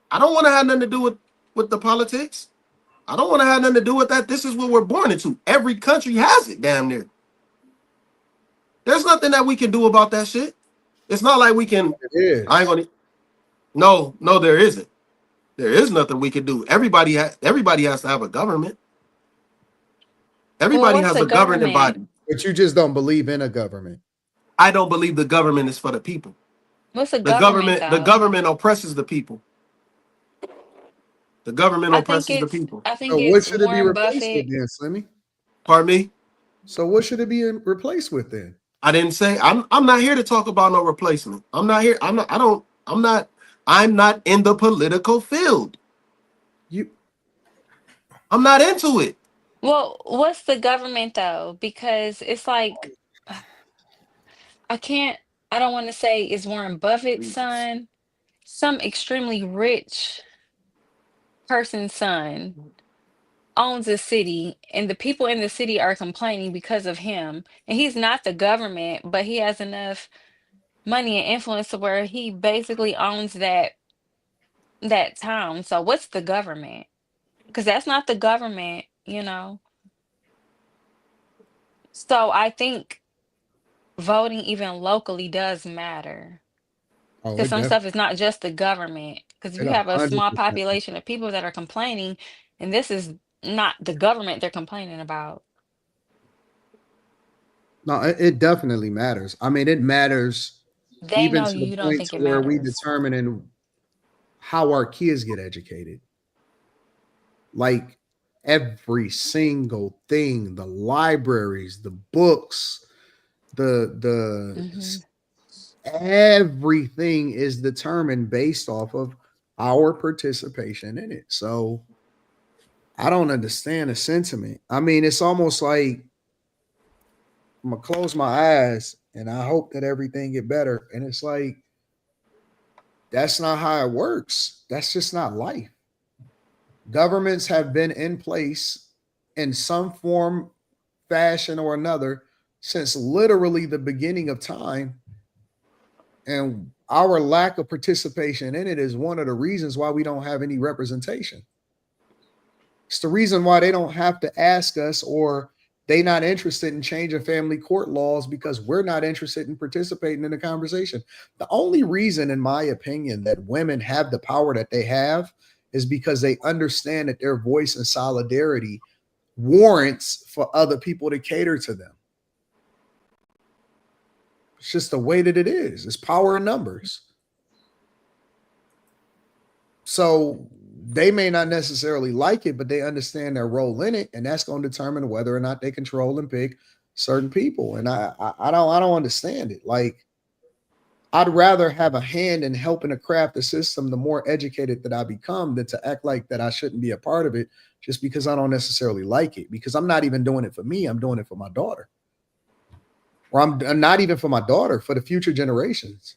I don't want to have nothing to do with the politics. I don't want to have nothing to do with that. This is what we're born into. Every country has it, damn near. There's nothing that we can do about that shit. It's not like we can. It is. I ain't gonna. No, there isn't. There is nothing we can do. Everybody has to have a government. Well, Everybody what's has the a governing government? body. But you just don't believe in a government. I don't believe the government is for the people. What's the The government government, the though? government oppresses the people. The government oppresses the people. I So think what it's should it be Warren replaced with Buffett. then, Slimmy? Pardon me? So what should it be replaced with then? I didn't say I'm not here to talk about no replacement. I'm not here. I'm not in the political field. I'm not into it. Well, what's the government though? Because it's like I can't I don't want to say it's Warren Buffett's son, some extremely rich person's son owns a city and the people in the city are complaining because of him. And he's not the government, but he has enough money and influence to where he basically owns that town. So what's the government? Because that's not the government, you know. So I think voting even locally does matter. Oh, Because it some definitely, stuff is not just the government. Because if it you have a small 100%. population of people that are complaining, and this is not the government they're complaining about. No, it definitely matters. I mean, it matters They even know to the you don't point think to it where we matters. determining how our kids get educated. Like every single thing, the libraries, the books, the Hmm. everything is determined based off of our participation in it. So I don't understand the sentiment. I mean, it's almost like I'm gonna close my eyes and I hope that everything get better. And it's like that's not how it works. That's just not life. Governments have been in place in some form, fashion, or another since literally the beginning of time. And our lack of participation in it is one of the reasons why we don't have any representation. It's the reason why they don't have to ask us, or they not interested in changing family court laws, because we're not interested in participating in the conversation. The only reason, in my opinion, that women have the power that they have is because they understand that their voice and solidarity warrants for other people to cater to them. It's just the way that it is. It's power in numbers. So they may not necessarily like it, but they understand their role in it, and that's going to determine whether or not they control and pick certain people. And I don't understand it. Like, I'd rather have a hand in helping to craft the system the more educated that I become, than to act like that I shouldn't be a part of it just because I don't necessarily like it. Because I'm not even doing it for me, I'm doing it for my daughter. Or I'm not even for my daughter, for the future generations.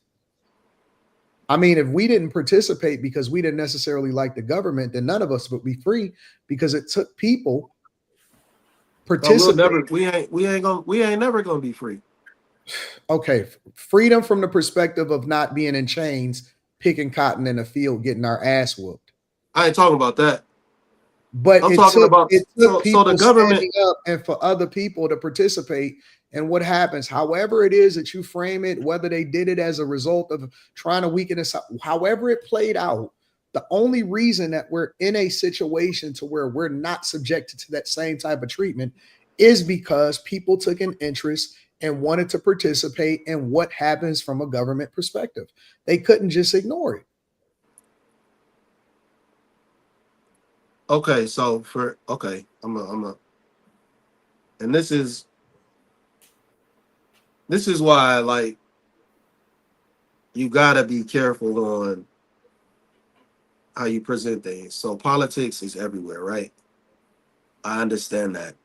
I mean, if we didn't participate because we didn't necessarily like the government, then none of us would be free, because it took people participating. We ain't never gonna be free. Okay, freedom from the perspective of not being in chains, picking cotton in a field, getting our ass whooped. I ain't talking about that. But I'm it talking took about people the government standing up and for other people to participate. And what happens, however it is that you frame it, whether they did it as a result of trying to weaken us, however it played out, the only reason that we're in a situation to where we're not subjected to that same type of treatment is because people took an interest and wanted to participate in what happens from a government perspective. They couldn't just ignore it. Okay, so I'm a, and this is why, like, you gotta be careful on how you present things. So politics is everywhere, right? I understand that.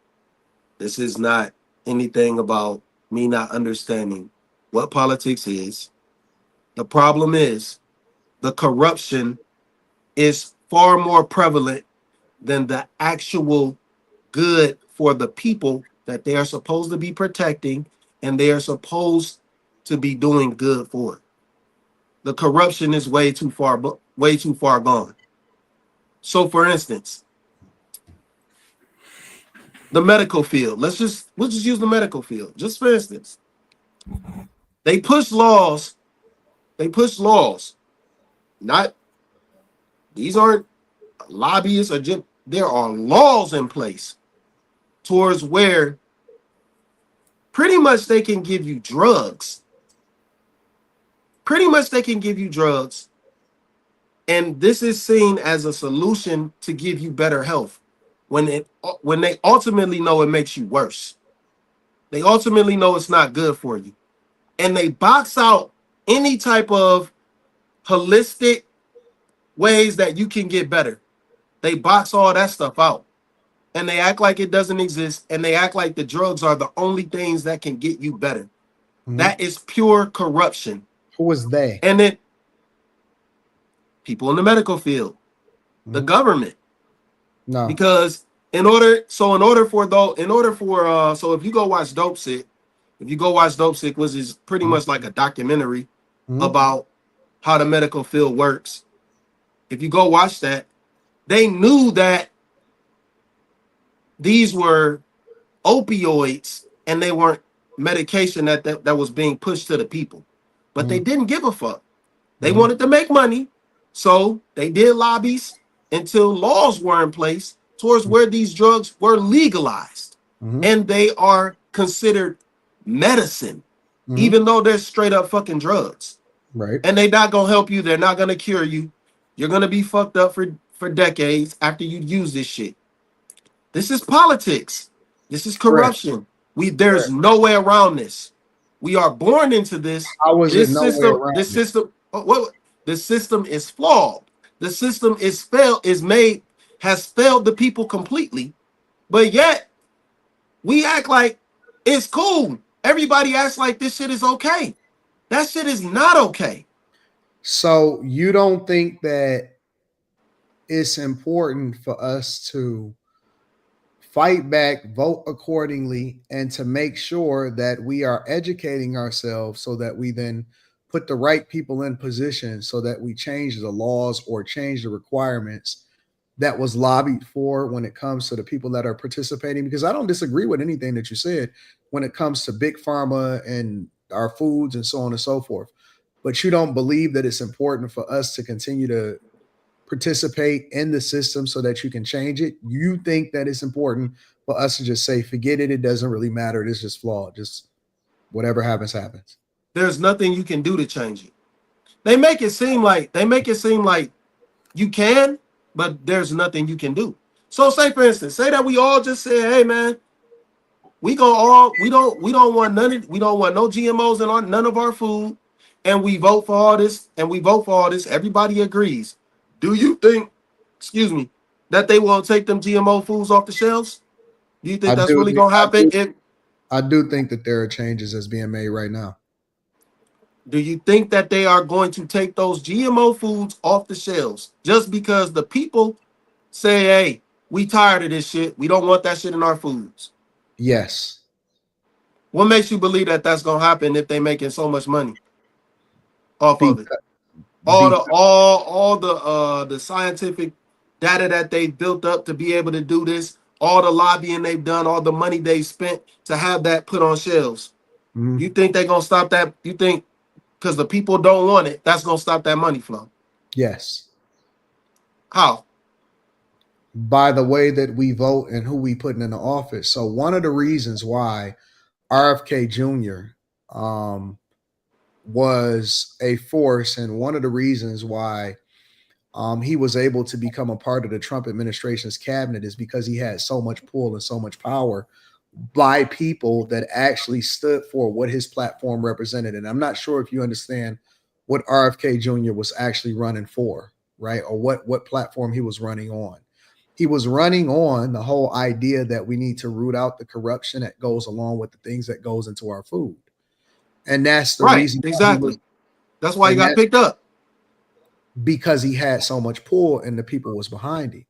This is not anything about me not understanding what politics is. The problem is the corruption is far more prevalent than the actual good for the people that they are supposed to be protecting and they are supposed to be doing good for. The corruption is way too far gone. So, for instance, the medical field. We'll just use the medical field. Just for instance, they push laws. Not these aren't lobbyists or just, there are laws in place towards where pretty much they can give you drugs. And this is seen as a solution to give you better health when they ultimately know it makes you worse. They ultimately know it's not good for you. And they box out any type of holistic ways that you can get better. They box all that stuff out. And they act like it doesn't exist. And they act like the drugs are the only things that can get you better. Mm-hmm. That is pure corruption. Who is they? And then people in the medical field, mm-hmm. The government. No. Because so if you go watch Dope Sick, which is pretty much like a documentary about how the medical field works. If you go watch that, they knew that these were opioids and they weren't medication that was being pushed to the people. But they didn't give a fuck. They wanted to make money. So they did lobbies until laws were in place towards where these drugs were legalized. And they are considered medicine, even though they're straight up fucking drugs. Right. And they're not going to help you. They're not going to cure you. You're going to be fucked up for decades after you use this shit. This is politics. This is corruption. There's no way around this. We are born into this. The system is flawed. The system has failed the people completely. But yet, we act like it's cool. Everybody acts like this shit is okay. That shit is not okay. So you don't think that it's important for us to fight back, vote accordingly, and to make sure that we are educating ourselves so that we then put the right people in position so that we change the laws or change the requirements that was lobbied for when it comes to the people that are participating. Because I don't disagree with anything that you said when it comes to big pharma and our foods and so on and so forth. But you don't believe that it's important for us to continue to participate in the system so that you can change it. You think that it's important for us to just say, forget it, it doesn't really matter, it's just flawed, just whatever happens happens. There's nothing you can do to change it. They make it seem like you can, but there's nothing you can do. So say for instance, say that we all just say, hey man, we don't want no GMOs in none of our food, and we vote for all this, everybody agrees. Do you think, that they won't take them GMO foods off the shelves? Do you think that's really gonna happen? I do think that there are changes that's being made right now. Do you think that they are going to take those GMO foods off the shelves just because the people say, hey, we tired of this shit, we don't want that shit in our foods? Yes. What makes you believe that that's gonna happen if they're making so much money off of it? All the scientific data that they built up to be able to do this, all the lobbying they've done, all the money they spent to have that put on shelves. Mm-hmm. You think they're gonna stop that? You think because the people don't want it, that's gonna stop that money flow? Yes. How? By the way that we vote and who we put in the office. So one of the reasons why RFK Jr. Was a force, and one of the reasons why he was able to become a part of the Trump administration's cabinet is because he had so much pull and so much power by people that actually stood for what his platform represented. And I'm not sure if you understand what RFK Jr. was actually running for, right? Or what platform he was running on. He was running on the whole idea that we need to root out the corruption that goes along with the things that goes into our food. And that's the reason. Exactly. That's why he got picked up. Because he had so much pull and the people was behind him.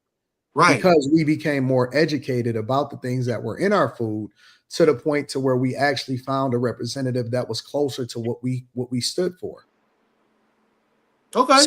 Right. Because we became more educated about the things that were in our food to the point to where we actually found a representative that was closer to what we stood for. Okay.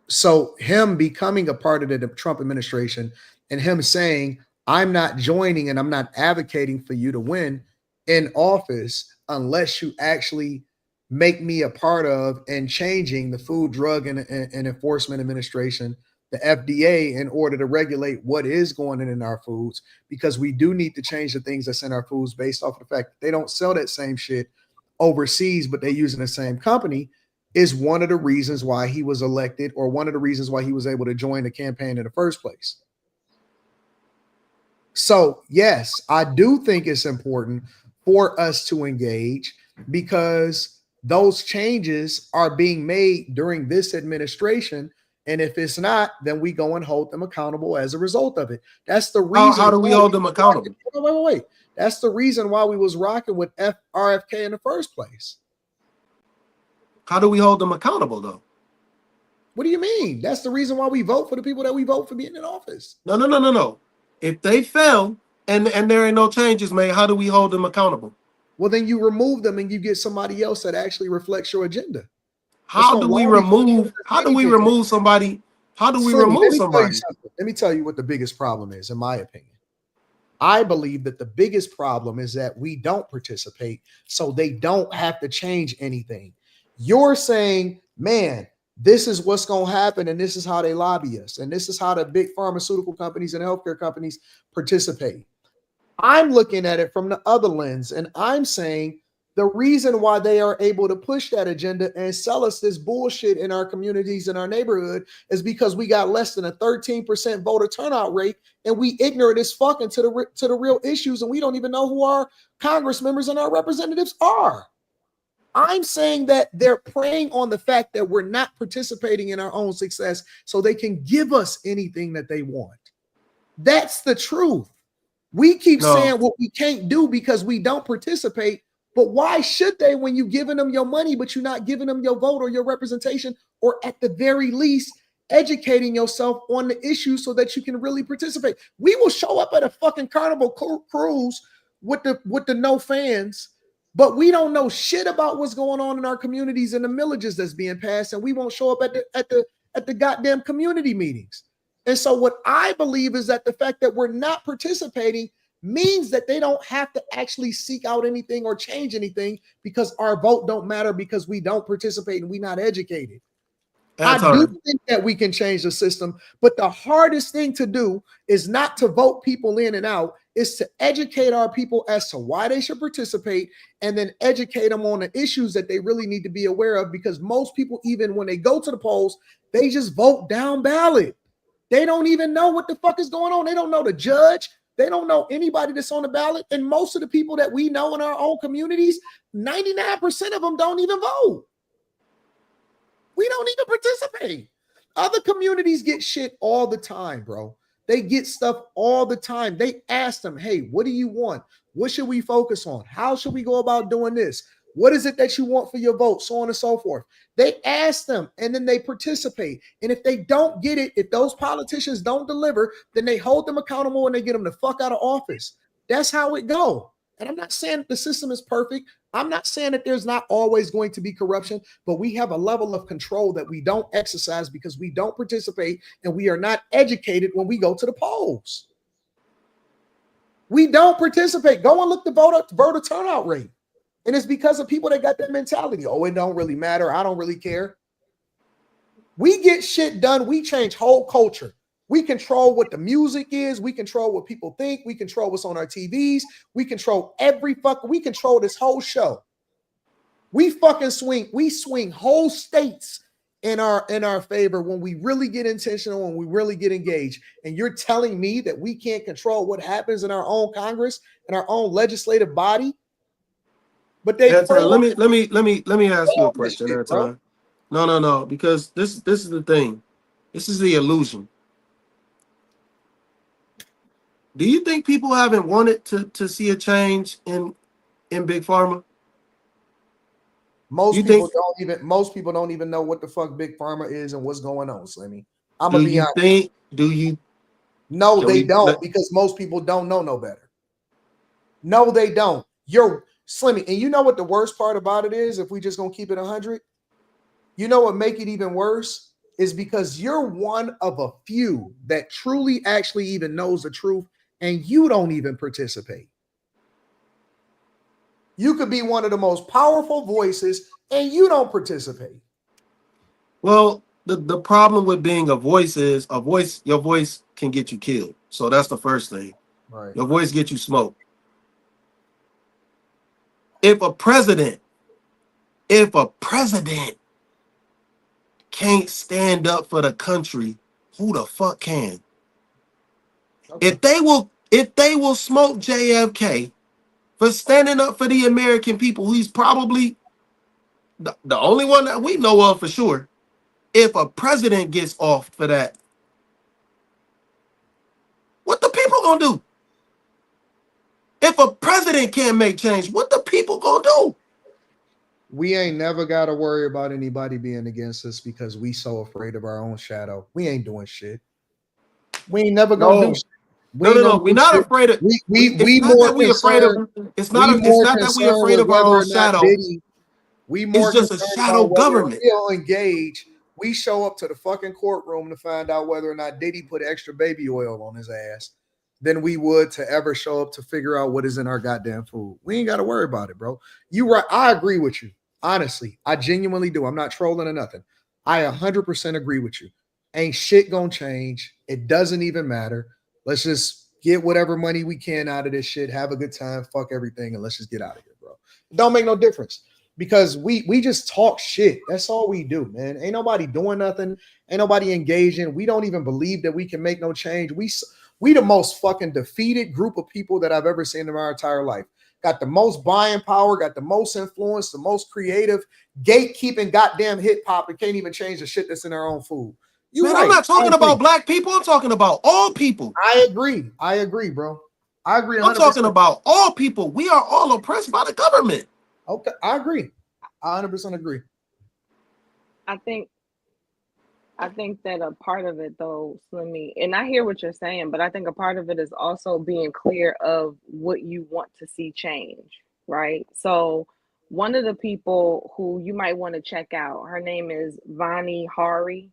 So him becoming a part of the Trump administration and him saying, I'm not joining and I'm not advocating for you to win in office unless you actually make me a part of and changing the Food, Drug, and Enforcement Administration, the FDA, in order to regulate what is going in our foods, because we do need to change the things that's in our foods based off of the fact that they don't sell that same shit overseas, but they're using the same company, is one of the reasons why he was elected, or one of the reasons why he was able to join the campaign in the first place. So, yes, I do think it's important for us to engage because those changes are being made during this administration. And if it's not, then we go and hold them accountable as a result of it. That's the reason. How do we hold them accountable? Wait. That's the reason why we was rocking with RFK in the first place. How do we hold them accountable, though? What do you mean? That's the reason why we vote for the people that we vote for being in office. No. If they fail and there ain't no changes made, how do we hold them accountable? Well, then you remove them and you get somebody else that actually reflects your agenda. How do we remove somebody? Let me tell you what the biggest problem is, in my opinion. I believe that the biggest problem is that we don't participate, so they don't have to change anything. You're saying, man, this is what's going to happen, and this is how they lobby us, and this is how the big pharmaceutical companies and healthcare companies participate. I'm looking at it from the other lens, and I'm saying the reason why they are able to push that agenda and sell us this bullshit in our communities, in our neighborhood, is because we got less than a 13% voter turnout rate, and we ignorant as fucking to the real issues, and we don't even know who our Congress members and our representatives are. I'm saying that they're preying on the fact that we're not participating in our own success so they can give us anything that they want. That's the truth. We keep saying what we can't do because we don't participate, but why should they when you're giving them your money, but you're not giving them your vote or your representation, or at the very least, educating yourself on the issue so that you can really participate. We will show up at a fucking Carnival Cruise with the no fans, but we don't know shit about what's going on in our communities and the millages that's being passed, and we won't show up at the goddamn community meetings. And so what I believe is that the fact that we're not participating means that they don't have to actually seek out anything or change anything because our vote don't matter because we don't participate and we're not educated. Anton. I do think that we can change the system, but the hardest thing to do is not to vote people in and out, is to educate our people as to why they should participate and then educate them on the issues that they really need to be aware of, because most people, even when they go to the polls, they just vote down ballot. They don't even know what the fuck is going on. They don't know the judge. They don't know anybody that's on the ballot. And most of the people that we know in our own communities, 99% of them don't even vote. We don't even participate. Other communities get shit all the time, bro. They get stuff all the time. They ask them, hey, what do you want? What should we focus on? How should we go about doing this? What is it that you want for your vote? So on and so forth. They ask them and then they participate. And if they don't get it, if those politicians don't deliver, then they hold them accountable and they get them the fuck out of office. That's how it go. And I'm not saying the system is perfect. I'm not saying that there's not always going to be corruption, but we have a level of control that we don't exercise because we don't participate and we are not educated when we go to the polls. We don't participate. Go and look the voter turnout rate. And it's because of people that got that mentality. Oh, it don't really matter. I don't really care. We get shit done. We change whole culture. We control what the music is. We control what people think. We control what's on our TVs. We control we control this whole show. We swing whole states in our favor when we really get intentional, when we really get engaged. And you're telling me that we can't control what happens in our own Congress and our own legislative body? But they Anton, let me ask you a question, shit, Anton. No, because this is the thing. This is the illusion. Do you think people haven't wanted to see a change in Big Pharma? Most people don't even know what the fuck Big Pharma is and what's going on, Slimmy. I'm gonna be honest. No, they don't, because most people don't know no better. No, they don't. You're Slimmy, and you know what the worst part about it is, if we just gonna keep it 100? You know what make it even worse is because you're one of a few that truly actually even knows the truth, and you don't even participate. You could be one of the most powerful voices and you don't participate. Well, the problem with being a voice is your voice can get you killed. So that's the first thing. Right. Your voice gets you smoked. If a president can't stand up for the country, who the fuck can? Okay. If they will smoke JFK for standing up for the American people, he's probably the only one that we know of for sure. If a president gets off for that, what the people gonna do? If a president can't make change, what the people gonna do? We ain't never got to worry about anybody being against us because we so afraid of our own shadow. We ain't doing shit. We ain't never gonna do shit. No. We're not afraid of. It's not that we're afraid of. It's not that we're afraid of our own shadow. It's just a shadow government. We'll engage. We show up to the fucking courtroom to find out whether or not Diddy put extra baby oil on his ass than we would to ever show up to figure out what is in our goddamn food. We ain't got to worry about it, bro. You right. I agree with you. Honestly, I genuinely do. I'm not trolling or nothing. I 100% agree with you. Ain't shit gonna change. It doesn't even matter. Let's just get whatever money we can out of this shit, have a good time, fuck everything, and let's just get out of here, bro. It don't make no difference because we just talk shit. That's all we do, man. Ain't nobody doing nothing. Ain't nobody engaging. We don't even believe that we can make no change. We the most fucking defeated group of people that I've ever seen in my entire life. Got the most buying power, got the most influence, the most creative, gatekeeping goddamn hip hop, and can't even change the shit that's in our own food. Man, I'm not talking about black people. I'm talking about all people. I agree, bro. I agree 100%. I'm talking about all people. We are all oppressed by the government. Okay, I agree. I 100% agree. I think I think that a part of it, though, Slimmy, and I hear what you're saying, but I think a part of it is also being clear of what you want to see change, right? So, one of the people who you might want to check out, her name is Vani Hari.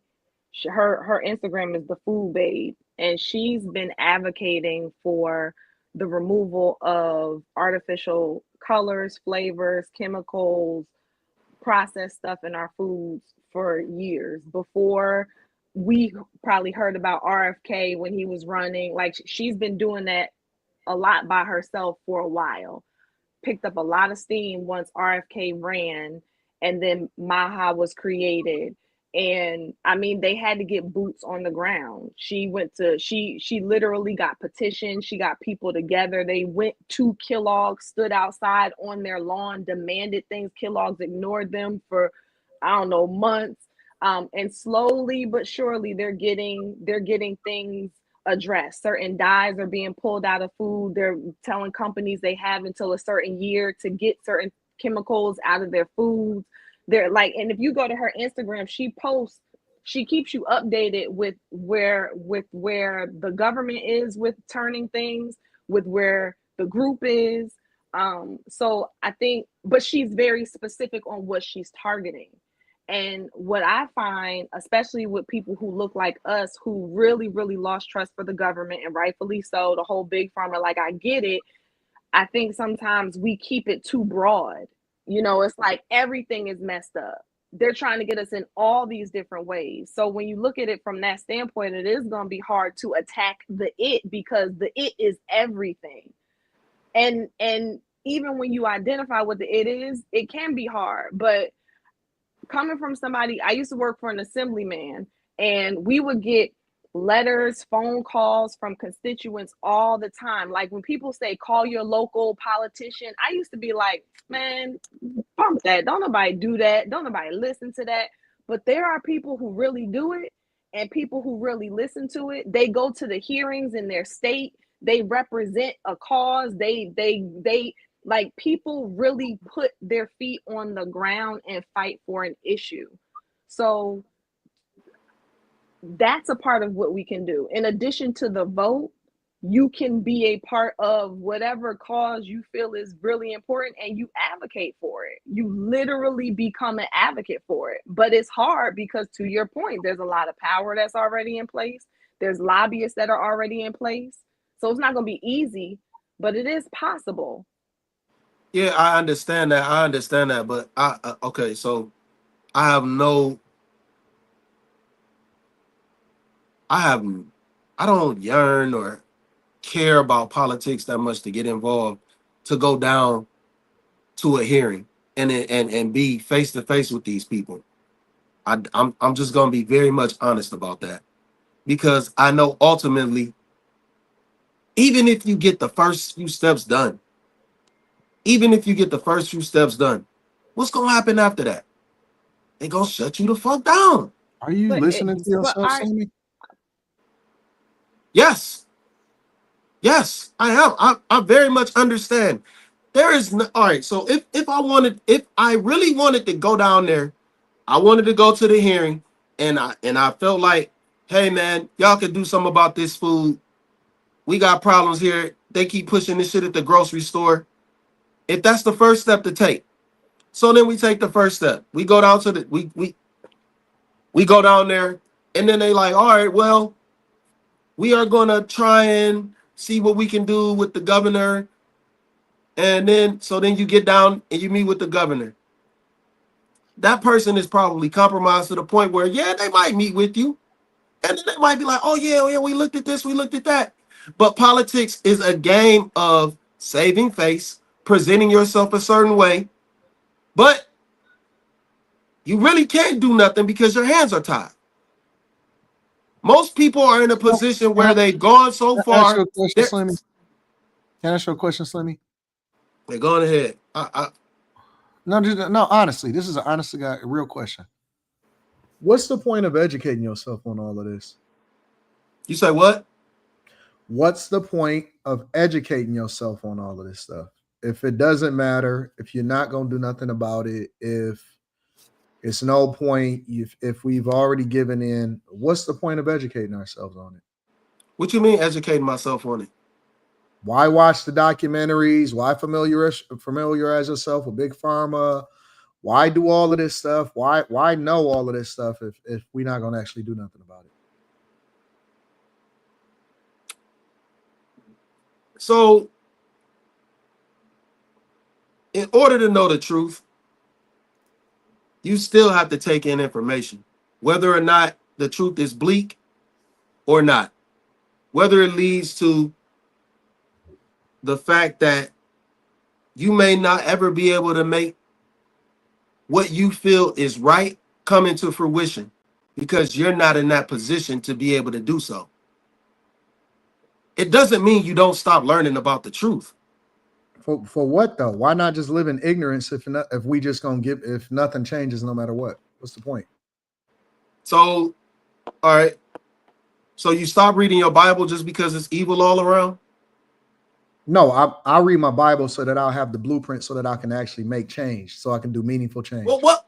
Her Instagram is the Food Babe, and she's been advocating for the removal of artificial colors, flavors, chemicals, processed stuff in our foods for years before we probably heard about RFK when he was running. Like she's been doing that a lot by herself for a while. Picked up a lot of steam once RFK ran and then Maha was created. And I mean, they had to get boots on the ground. She literally got petitioned. She got people together. They went to Kellogg's, stood outside on their lawn, demanded things. Kellogg's ignored them for, I don't know, months. And slowly but surely they're getting things addressed. Certain dyes are being pulled out of food. They're telling companies they have until a certain year to get certain chemicals out of their foods. They're like, and if you go to her Instagram, she keeps you updated with where the government is with turning things, with where the group is. So I think, but she's very specific on what she's targeting. And what I find, especially with people who look like us, who really, really lost trust for the government, and rightfully so, the whole big pharma, like I get it. I think sometimes we keep it too broad. It's like everything is messed up. They're trying to get us in all these different ways. So when you look at it from that standpoint, it is going to be hard to attack the it, because the it is everything. And even when you identify what the it is, it can be hard. But coming from somebody, I used to work for an assemblyman, and we would get letters, phone calls from constituents all the time. Like when people say, call your local politician, I used to be like, man, bump that. Don't nobody do that. Don't nobody listen to that. But there are people who really do it, and people who really listen to it. They go to the hearings in their state. They represent a cause. They like, people really put their feet on the ground and fight for an issue. So that's a part of what we can do. In addition to the vote, you can be a part of whatever cause you feel is really important, and you advocate for it. You literally become an advocate for it. But it's hard because, to your point, there's a lot of power that's already in place. There's lobbyists that are already in place. So it's not going to be easy, but it is possible. Yeah, I understand that. But okay, so I have no, I don't yearn or care about politics that much to get involved, to go down to a hearing and be face to face with these people. I'm just gonna be very much honest about that, because I know ultimately, even if you get the first few steps done, what's gonna happen after that? They gonna shut you the fuck down. Are you listening to yourself, Sammy? Yes, I am. I very much understand. There is no, all right. So if I really wanted to go down there, I wanted to go to the hearing, and I felt like, hey man, y'all can do something about this food. We got problems here. They keep pushing this shit at the grocery store. If that's the first step to take, so then we take the first step. We go down to the we go down there, and then they like, all right, well, we are gonna try and see what we can do with the governor. And then you get down and you meet with the governor. That person is probably compromised to the point where, yeah, they might meet with you. And then they might be like, oh yeah, we looked at this, we looked at that. But politics is a game of saving face, presenting yourself a certain way. But you really can't do nothing because your hands are tied. Most people are in a position where they've gone so far. Can I ask you a question, Slimmy? They're going ahead. No, honestly, this is an honest guy, a real question. What's the point of educating yourself on all of this? You say what? What's the point of educating yourself on all of this stuff? If it doesn't matter, if you're not going to do nothing about it, if It's no point if we've already given in. What's the point of educating ourselves on it? What you mean educating myself on it? Why watch the documentaries? Why familiarize yourself with big pharma? Why do all of this stuff? Why know all of this stuff if we're not going to actually do nothing about it? So, in order to know the truth, you still have to take in information, whether or not the truth is bleak or not, whether it leads to the fact that you may not ever be able to make what you feel is right come into fruition because you're not in that position to be able to do so. It doesn't mean you don't stop learning about the truth. For what though? Why not just live in ignorance if we just gonna give if nothing changes no matter what? What's the point? So, all right. So you stop reading your Bible just because it's evil all around? No, I read my Bible so that I'll have the blueprint so that I can actually make change, so I can do meaningful change. Well, what?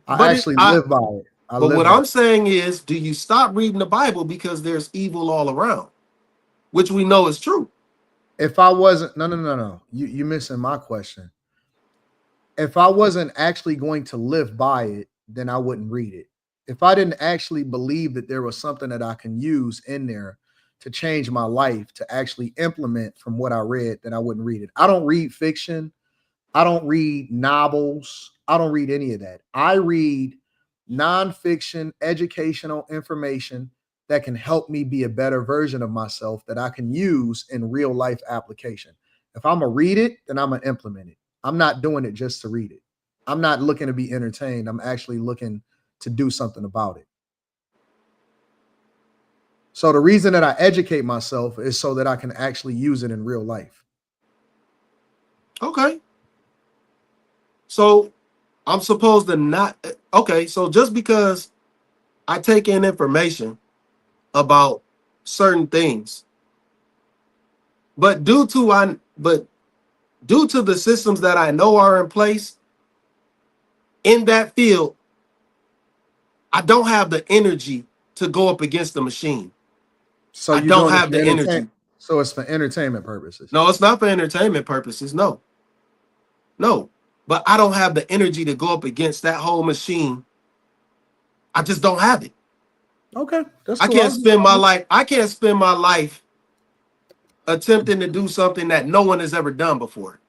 I actually live by it. But what I'm saying is, do you stop reading the Bible because there's evil all around, which we know is true? If I wasn't, no. You're missing my question. If I wasn't actually going to live by it, then I wouldn't read it. If I didn't actually believe that there was something that I can use in there to change my life, to actually implement from what I read, then I wouldn't read it. I don't read fiction. I don't read novels. I don't read any of that. I read nonfiction, educational information that can help me be a better version of myself that I can use in real life application. If I'm going to read it, then I'm going to implement it. I'm not doing it just to read it. I'm not looking to be entertained. I'm actually looking to do something about it. So the reason that I educate myself is so that I can actually use it in real life. Okay. So I'm supposed to not. Okay. So just because I take in information about certain things, but due to the systems that I know are in place in that field, I don't have the energy to go up against the machine. So I don't have the energy. So it's for entertainment purposes. No, it's not for entertainment purposes. No. But I don't have the energy to go up against that whole machine. I just don't have it. Okay, that's I cool. can't spend my life. I can't spend my life attempting to do something that no one has ever done before.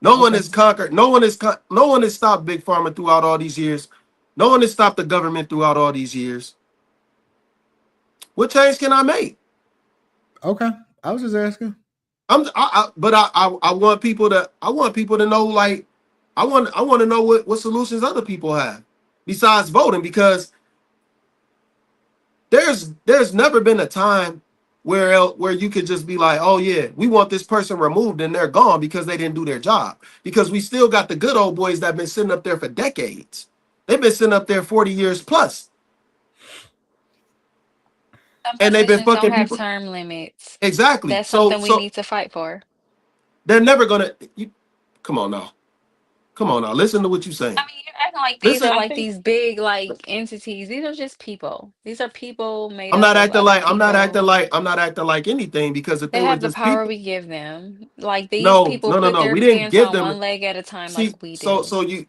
No one has conquered. No one has stopped Big Pharma throughout all these years. No one has stopped the government throughout all these years. What change can I make? Okay, I was just asking. I want people to know, like, I want to know what solutions other people have besides voting, because there's never been a time where you could just be like, oh yeah, we want this person removed and they're gone because they didn't do their job. Because we still got the good old boys that have been sitting up there for decades. They've been sitting up there 40 years plus. Some And they've been positions don't fucking have people. term limits. Exactly. That's So something we need to fight for. they're never gonna. Come on now. Listen to what you're saying. I mean, you're acting like these Listen. are I like think these big like entities. These are just people. These are people made I'm up not of acting other like people. I'm not acting like anything, because if They they were have the just power people. we give them. Like these No, people no, no, put no. their We didn't pants give on them. one leg at a time See, like we so do. so you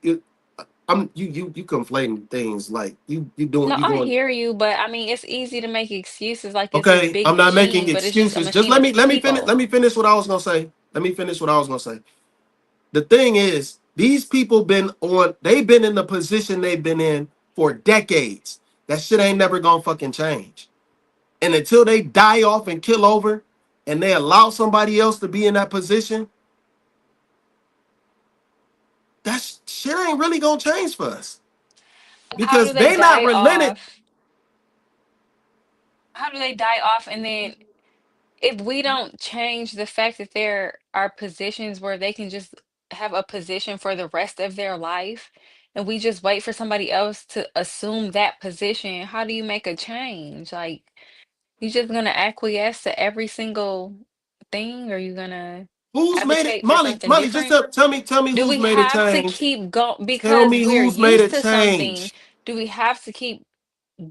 conflating things, like you No, I going. hear you, but I mean, it's easy to make excuses like it's this Okay, big I'm not making machine, but it's just a excuses. Just machine of let me finish. Let people. me finish what I was gonna say. The thing is, these people they've been in the position they've been in for decades. That shit ain't never gonna fucking change. And until they die off and kill over, and they allow somebody else to be in that position, that shit ain't really gonna change for us. How do Because they they not die relented. off? How do they die off? And then if we don't change the fact that there are positions where they can just have a position for the rest of their life, and we just wait for somebody else to assume that position, how do you make a change? Like, you just gonna acquiesce to every single thing? Or you gonna Who's made it? advocate for Molly, something Molly, just different? tell me Do who's we made a have to change. keep going Tell because me we're who's made a used to something? change. Do we have to keep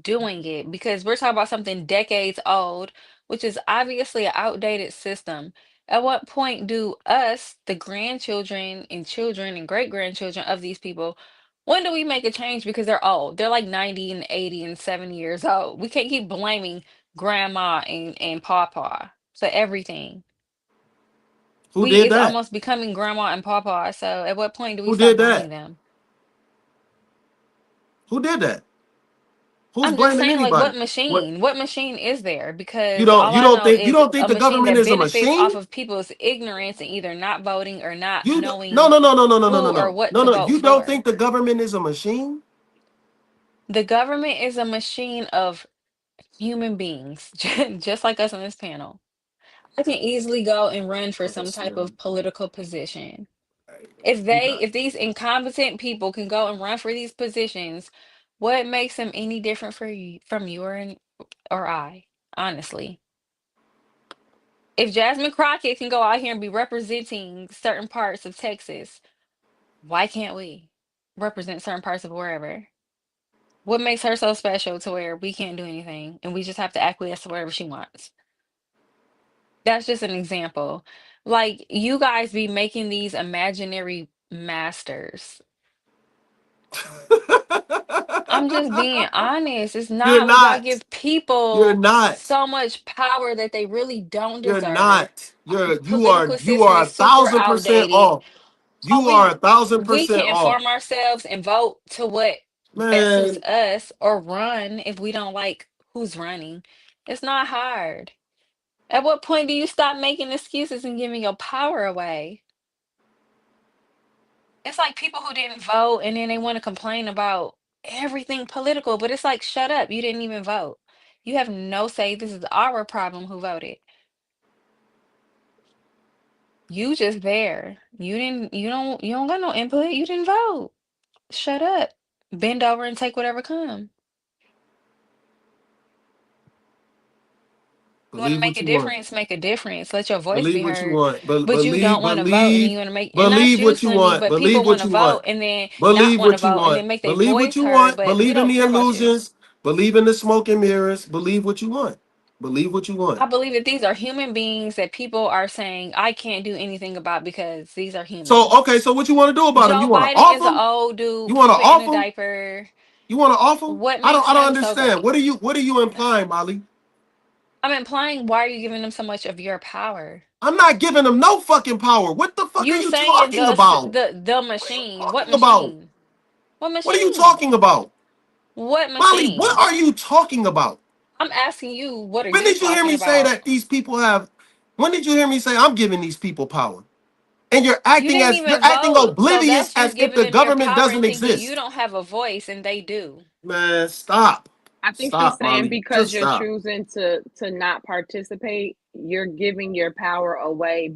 doing it? Because we're talking about something decades old, which is obviously an outdated system. At what point do us, the grandchildren and children and great grandchildren of these people, when do we make a change? Because they're old. They're like 90 and 80 and 70 years old. We can't keep blaming grandma and papa for everything. Who We did is that? almost becoming grandma and papa. So at what point do we Who stop did blaming that? them? Who did that? Who's I'm just blaming saying, like, anybody? what What machine? What machine is there? you Because don't all you I don't know think you is don't think a the machine government that is a benefits machine? off of people's ignorance and either not voting or not You no knowing no no no no no no no who or no what no to no. vote You don't for. think the government is a machine? The government is a machine of human beings, just like us on this panel. I can easily go and run for some type of political position. If these incompetent people can go and run for these positions, what makes them any different for you from you or I, honestly? If Jasmine Crockett can go out here and be representing certain parts of Texas, why can't we represent certain parts of wherever? What makes her so special to where we can't do anything and we just have to acquiesce to whatever she wants? That's just an example. Like, you guys be making these imaginary masters. I'm just being honest. It's You're not. We gotta not. give You're people not. so much power that they really don't You're deserve. not. Our You are political you system are is super 1,000% outdated. off. So You are a thousand we percent can off. inform ourselves and vote to what best suits Man, us or run if we don't like who's running. It's not hard. At what point do you stop making excuses and giving your power away? It's like people who didn't vote and then they want to complain about everything political, but it's like, shut up, you didn't even vote. You have no say. This is our problem who voted. You just there. You don't got no input. You didn't vote. Shut up. Bend over and take whatever come. You want to believe make what a you want. difference, make a difference. Let your voice Believe be what you heard. want. But you don't want to vote and then you want to make, and not Believe you, what you Slimmy, want. but people Believe want what to you vote want. and then not Believe want to what you vote and then want. make their Believe what voice you heard, want. but we Believe in don't the care about you. illusions. Believe in the smoke and mirrors. Believe what you want. Believe what you want. I believe that these are human beings that people are saying I can't do anything about because these are So humans. okay, so what you want to do about them? You Joe want to Biden off is an them? old You dude want to pooping in off a them? diaper. You want to off them? What I don't. makes I don't him so understand. great? What are you implying, Molly? I'm implying, why are you giving them so much of your power? I'm not giving them no fucking power. What the fuck are You you saying talking the about? What are you machine. What talking about? machine? What What are you machine? talking about? What Molly, what machine? are you talking about? I'm asking you, what are When you did you hear talking me say about? that these people have? When did you hear me say I'm giving these people power? And You didn't you're even acting vote. So oblivious that's you as if giving the them your government power doesn't and thinking you exist. don't have a voice and they do. Man, stop. I think she's Stop, saying Molly. because Just you're stop. choosing to not participate, you're giving your power away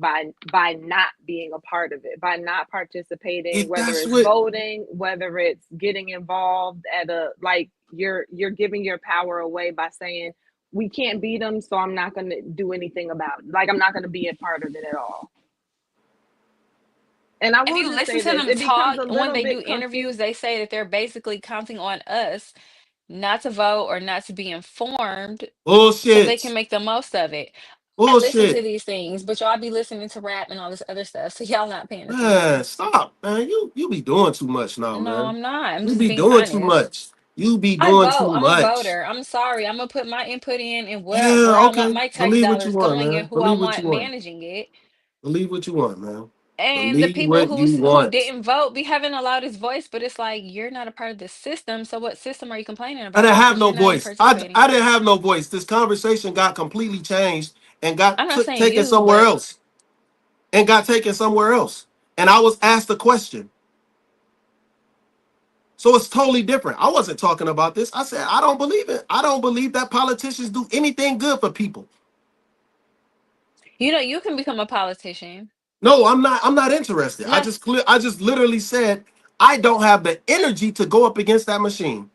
by not being a part of it, by not participating, If whether that's it's what voting, whether it's getting involved at a like you're giving your power away by saying we can't beat them, so I'm not going to do anything about it. Like I'm not going to be a part of it at all. And I If will you just listen say to this, them it becomes talk, a when little they do bit interviews, confused. they say that they're basically counting on us not to vote or not to be informed so they can bullshit. make the most of it. I listen to Bullshit. these things, but y'all be listening to rap and all this other stuff, so y'all not paying Man, attention. stop, man. You be doing too much now, No, man. I'm not. I'm You just be being doing too honest. much. You be I doing vote. too I'm a much. voter. I'm sorry. I'm gonna put my input in and where Yeah, I want okay. my tax Believe what you dollars want, going man. and who I Believe what you want want. managing it. Believe what you want, man. And the Believe people what you who want. didn't vote be having a loudest voice, but it's like you're not a part of the system. So what system are you complaining I didn't about? have Because no you're not even voice. participating. I didn't have no voice. This conversation got completely changed and I'm got not saying taken you, somewhere but else. And got taken somewhere else. And I was asked a question. So it's totally different. I wasn't talking about this. I said, I don't believe it. I don't believe that politicians do anything good for people. you can become a politician. No, I'm not interested. Not I just literally said I don't have the energy to go up against that machine.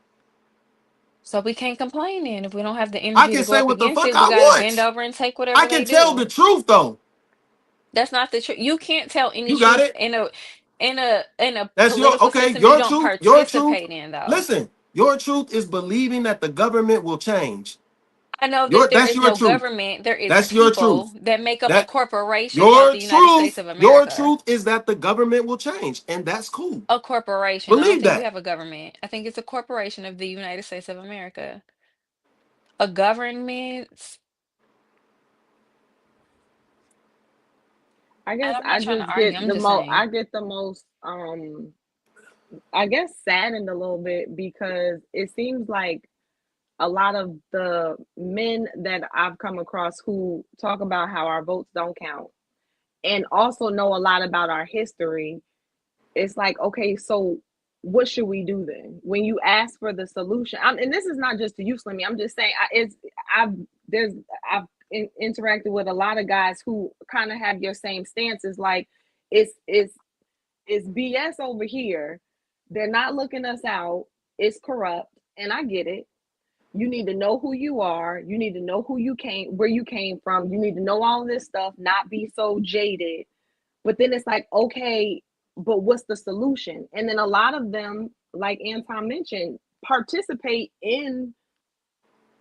so we can't complain then. If we don't have the I energy can to go say up what the against fuck it, we I gotta bend want. over and take I whatever they can tell do. the truth though. That's not the truth. You can't tell any You got truth it. in a That's your political okay. system you Your don't truth. Your truth. participate in, though. Listen, your truth is believing that the government will change. I know that there That's is your no truth. government. There is That's your people truth. that make up a That corporation called the United States of your America. truth is that the government will change, and that's cool. A corporation. I don't Believe think we that. have a government. I think it's a corporation of the United States of America. A government. I And guess I'm I not trying to just argue. get I'm the just most. saying. I get the most. I guess saddened a little bit because it seems like a lot of the men that I've come across who talk about how our votes don't count and also know a lot about our history. It's like, okay, so what should we do then? When you ask for the solution, and this is not just to you, Slimmy. I'm just saying, I've there's I've interacted with a lot of guys who kind of have your same stances. Like, it's BS over here. They're not looking us out. It's corrupt, and I get it. You need to know who you are. You need to know where you came from. You need to know all this stuff, not be so jaded. But then it's like, okay, but what's the solution? And then a lot of them, like Anton mentioned, participate in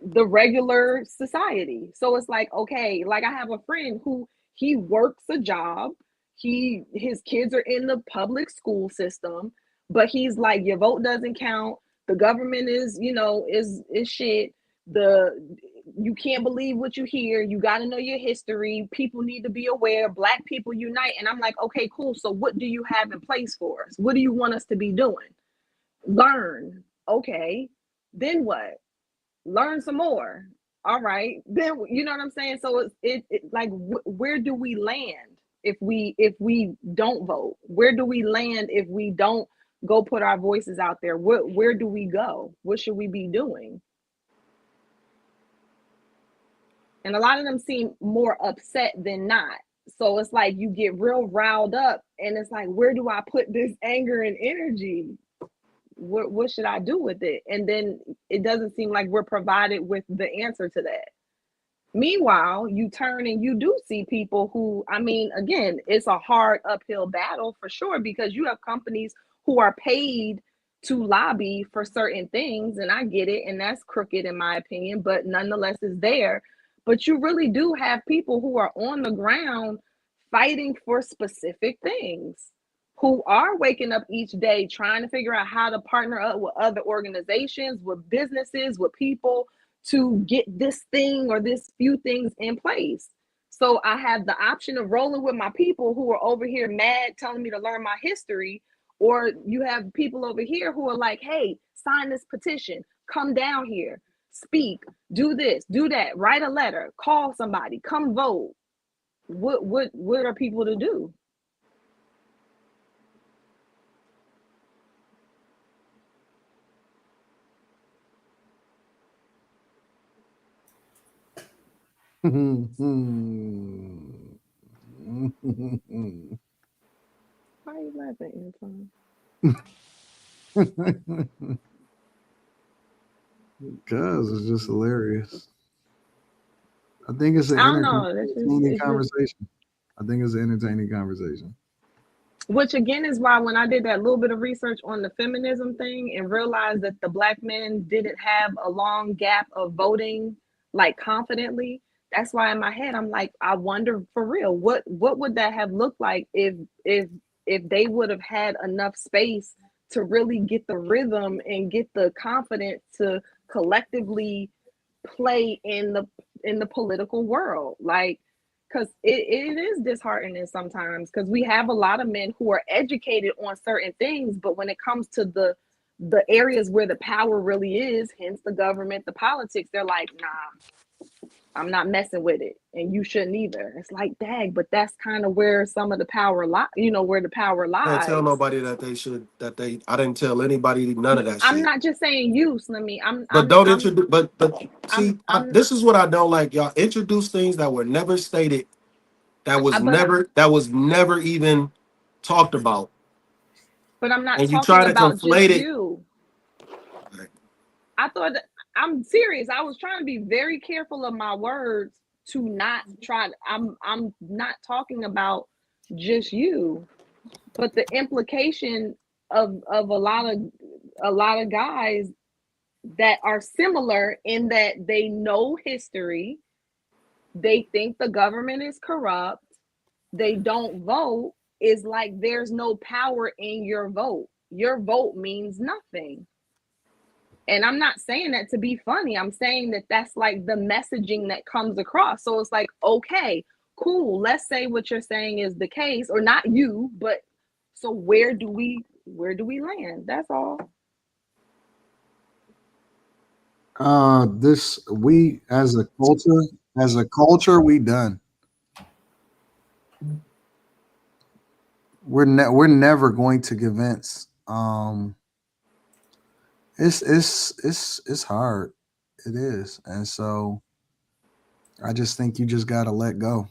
the regular society. So it's like, okay, like I have a friend who he works a job. His kids are in the public school system, but he's like, your vote doesn't count. The government is, is shit. The You can't believe what you hear. You got to know your history. People need to be aware. Black people unite. And I'm like, okay, cool. So what do you have in place for us? What do you want us to be doing? Learn. Okay. Then what? Learn some more. All right, then you know what I'm saying. So it like where do we land if we don't vote? Where do we land if we don't go put our voices out there? Where do we go? What should we be doing? And a lot of them seem more upset than not. So it's like you get real riled up, and it's like, where do I put this anger and energy? What should I do with it? And then it doesn't seem like we're provided with the answer to that. Meanwhile, you turn and you do see people who, I mean, again, it's a hard uphill battle for sure, because you have companies who are paid to lobby for certain things, and I get it, and that's crooked in my opinion, but nonetheless is there. But you really do have people who are on the ground fighting for specific things, who are waking up each day trying to figure out how to partner up with other organizations, with businesses, with people to get this thing or this few things in place. So I have the option of rolling with my people who are over here mad, telling me to learn my history, or you have people over here who are like, hey, sign this petition, come down here, speak, do this, do that, write a letter, call somebody, come vote. What are people to do? Why are you laughing, Anton? Because it's just hilarious. I think it's an I don't know. entertaining conversation. I think it's an entertaining conversation. Which again is why when I did that little bit of research on the feminism thing and realized that the black men didn't have a long gap of voting like confidently, that's why in my head I'm like, I wonder for real, what would that have looked like if they would have had enough space to really get the rhythm and get the confidence to collectively play in the political world. Like, because it is disheartening sometimes, because we have a lot of men who are educated on certain things, but when it comes to the areas where the power really is, hence the government, the politics, they're like, nah, I'm not messing with it, and you shouldn't either. It's like, dang, but that's kind of where some of the power where the power I didn't tell lies. nobody I didn't tell anybody none of that I'm shit. not just saying you, Slimmy. But don't introduce. But I'm, see, I'm this is what I don't like. Y'all introduce things that were never stated. That was never even talked about. But I'm not And you talking try to about just conflate it. you. I thought I'm serious. I was trying to be very careful of my words to not try. I'm not talking about just you, but the implication of a lot of guys that are similar in that they know history, they think the government is corrupt, they don't vote, is like there's no power in your vote. Your vote means nothing. And I'm not saying that to be funny. I'm saying that that's like the messaging that comes across. So it's like, okay, cool. Let's say what you're saying is the case, or not you, but so where do we land? That's all. We as a culture, we done. We're never going to convince. It's hard. It is, and so I just think you just gotta let go.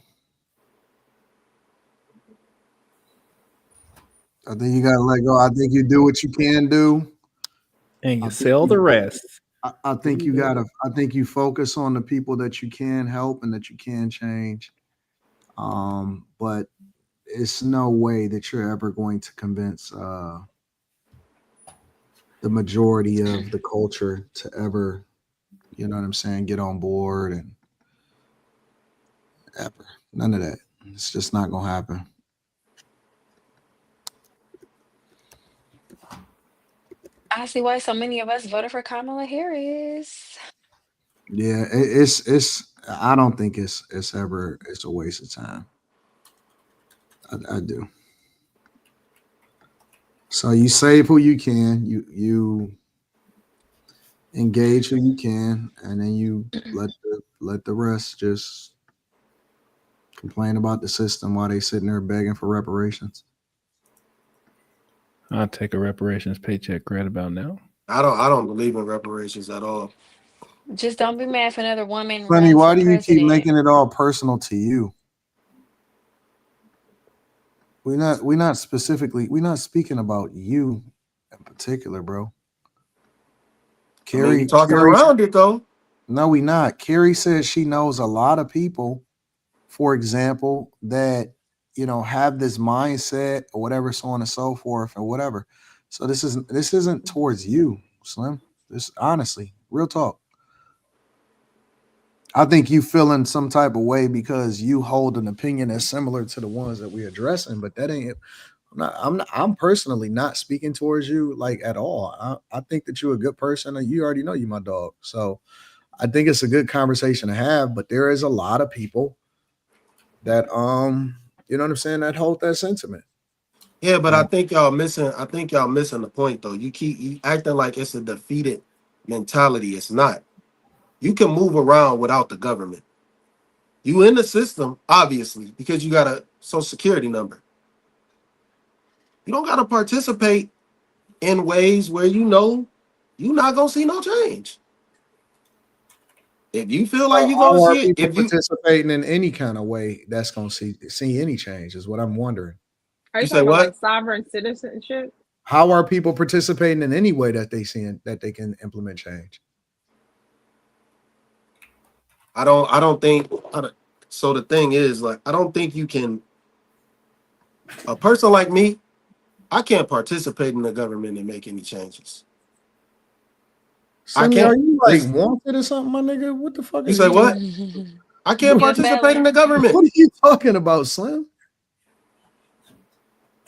I think you gotta let go. I think you do what you can do. And I you think sell the you rest. I think you gotta. I think you focus on the people that you can help and that you can change. But it's no way that you're ever going to convince the majority of the culture to ever, you know what I'm saying, get on board and ever. None of that. It's just not gonna happen. I see why so many of us voted for Kamala Harris. Yeah, it's. I don't think it's ever. It's a waste of time. I do. So you save who you can. You engage who you can, and then you let the rest just complain about the system while they sitting there begging for reparations. I'll take a reparations paycheck right about now. I don't believe in reparations at all. Just don't be mad if another woman Sonny, runs why for do you keep president. making it all personal to you? We're not speaking about you in particular, bro. You're talking around it though. No, we not. Carrie says she knows a lot of people, for example, that have this mindset or whatever, so on and so forth, or whatever. So this isn't towards you, Slim. This honestly, real talk. I think you feel in some type of way because you hold an opinion that's similar to the ones that we're addressing, but that ain't. I'm personally not speaking towards you like at all. I think that you're a good person, and you already know you my dog. So I think it's a good conversation to have. But there is a lot of people that you know what I'm saying, that hold that sentiment. Yeah, but I think y'all missing the point though. You acting like it's a defeated mentality. It's not. You can move around without the government. You in the system, obviously, because you got a social security number. You don't gotta participate in ways where you're not gonna see no change. If you feel like you're How gonna are see it, people participating in any kind of way that's gonna see any change is what I'm wondering. Are you talking about like sovereign citizenship? How are people participating in any way that they can implement change? I don't think so. The thing is, like, I don't think you can. A person like me, I can't participate in the government and make any changes. I can't. Are you like wanted or something, my nigga? What the fuck? You say what? I can't participate in the government. What are you talking about, Slim?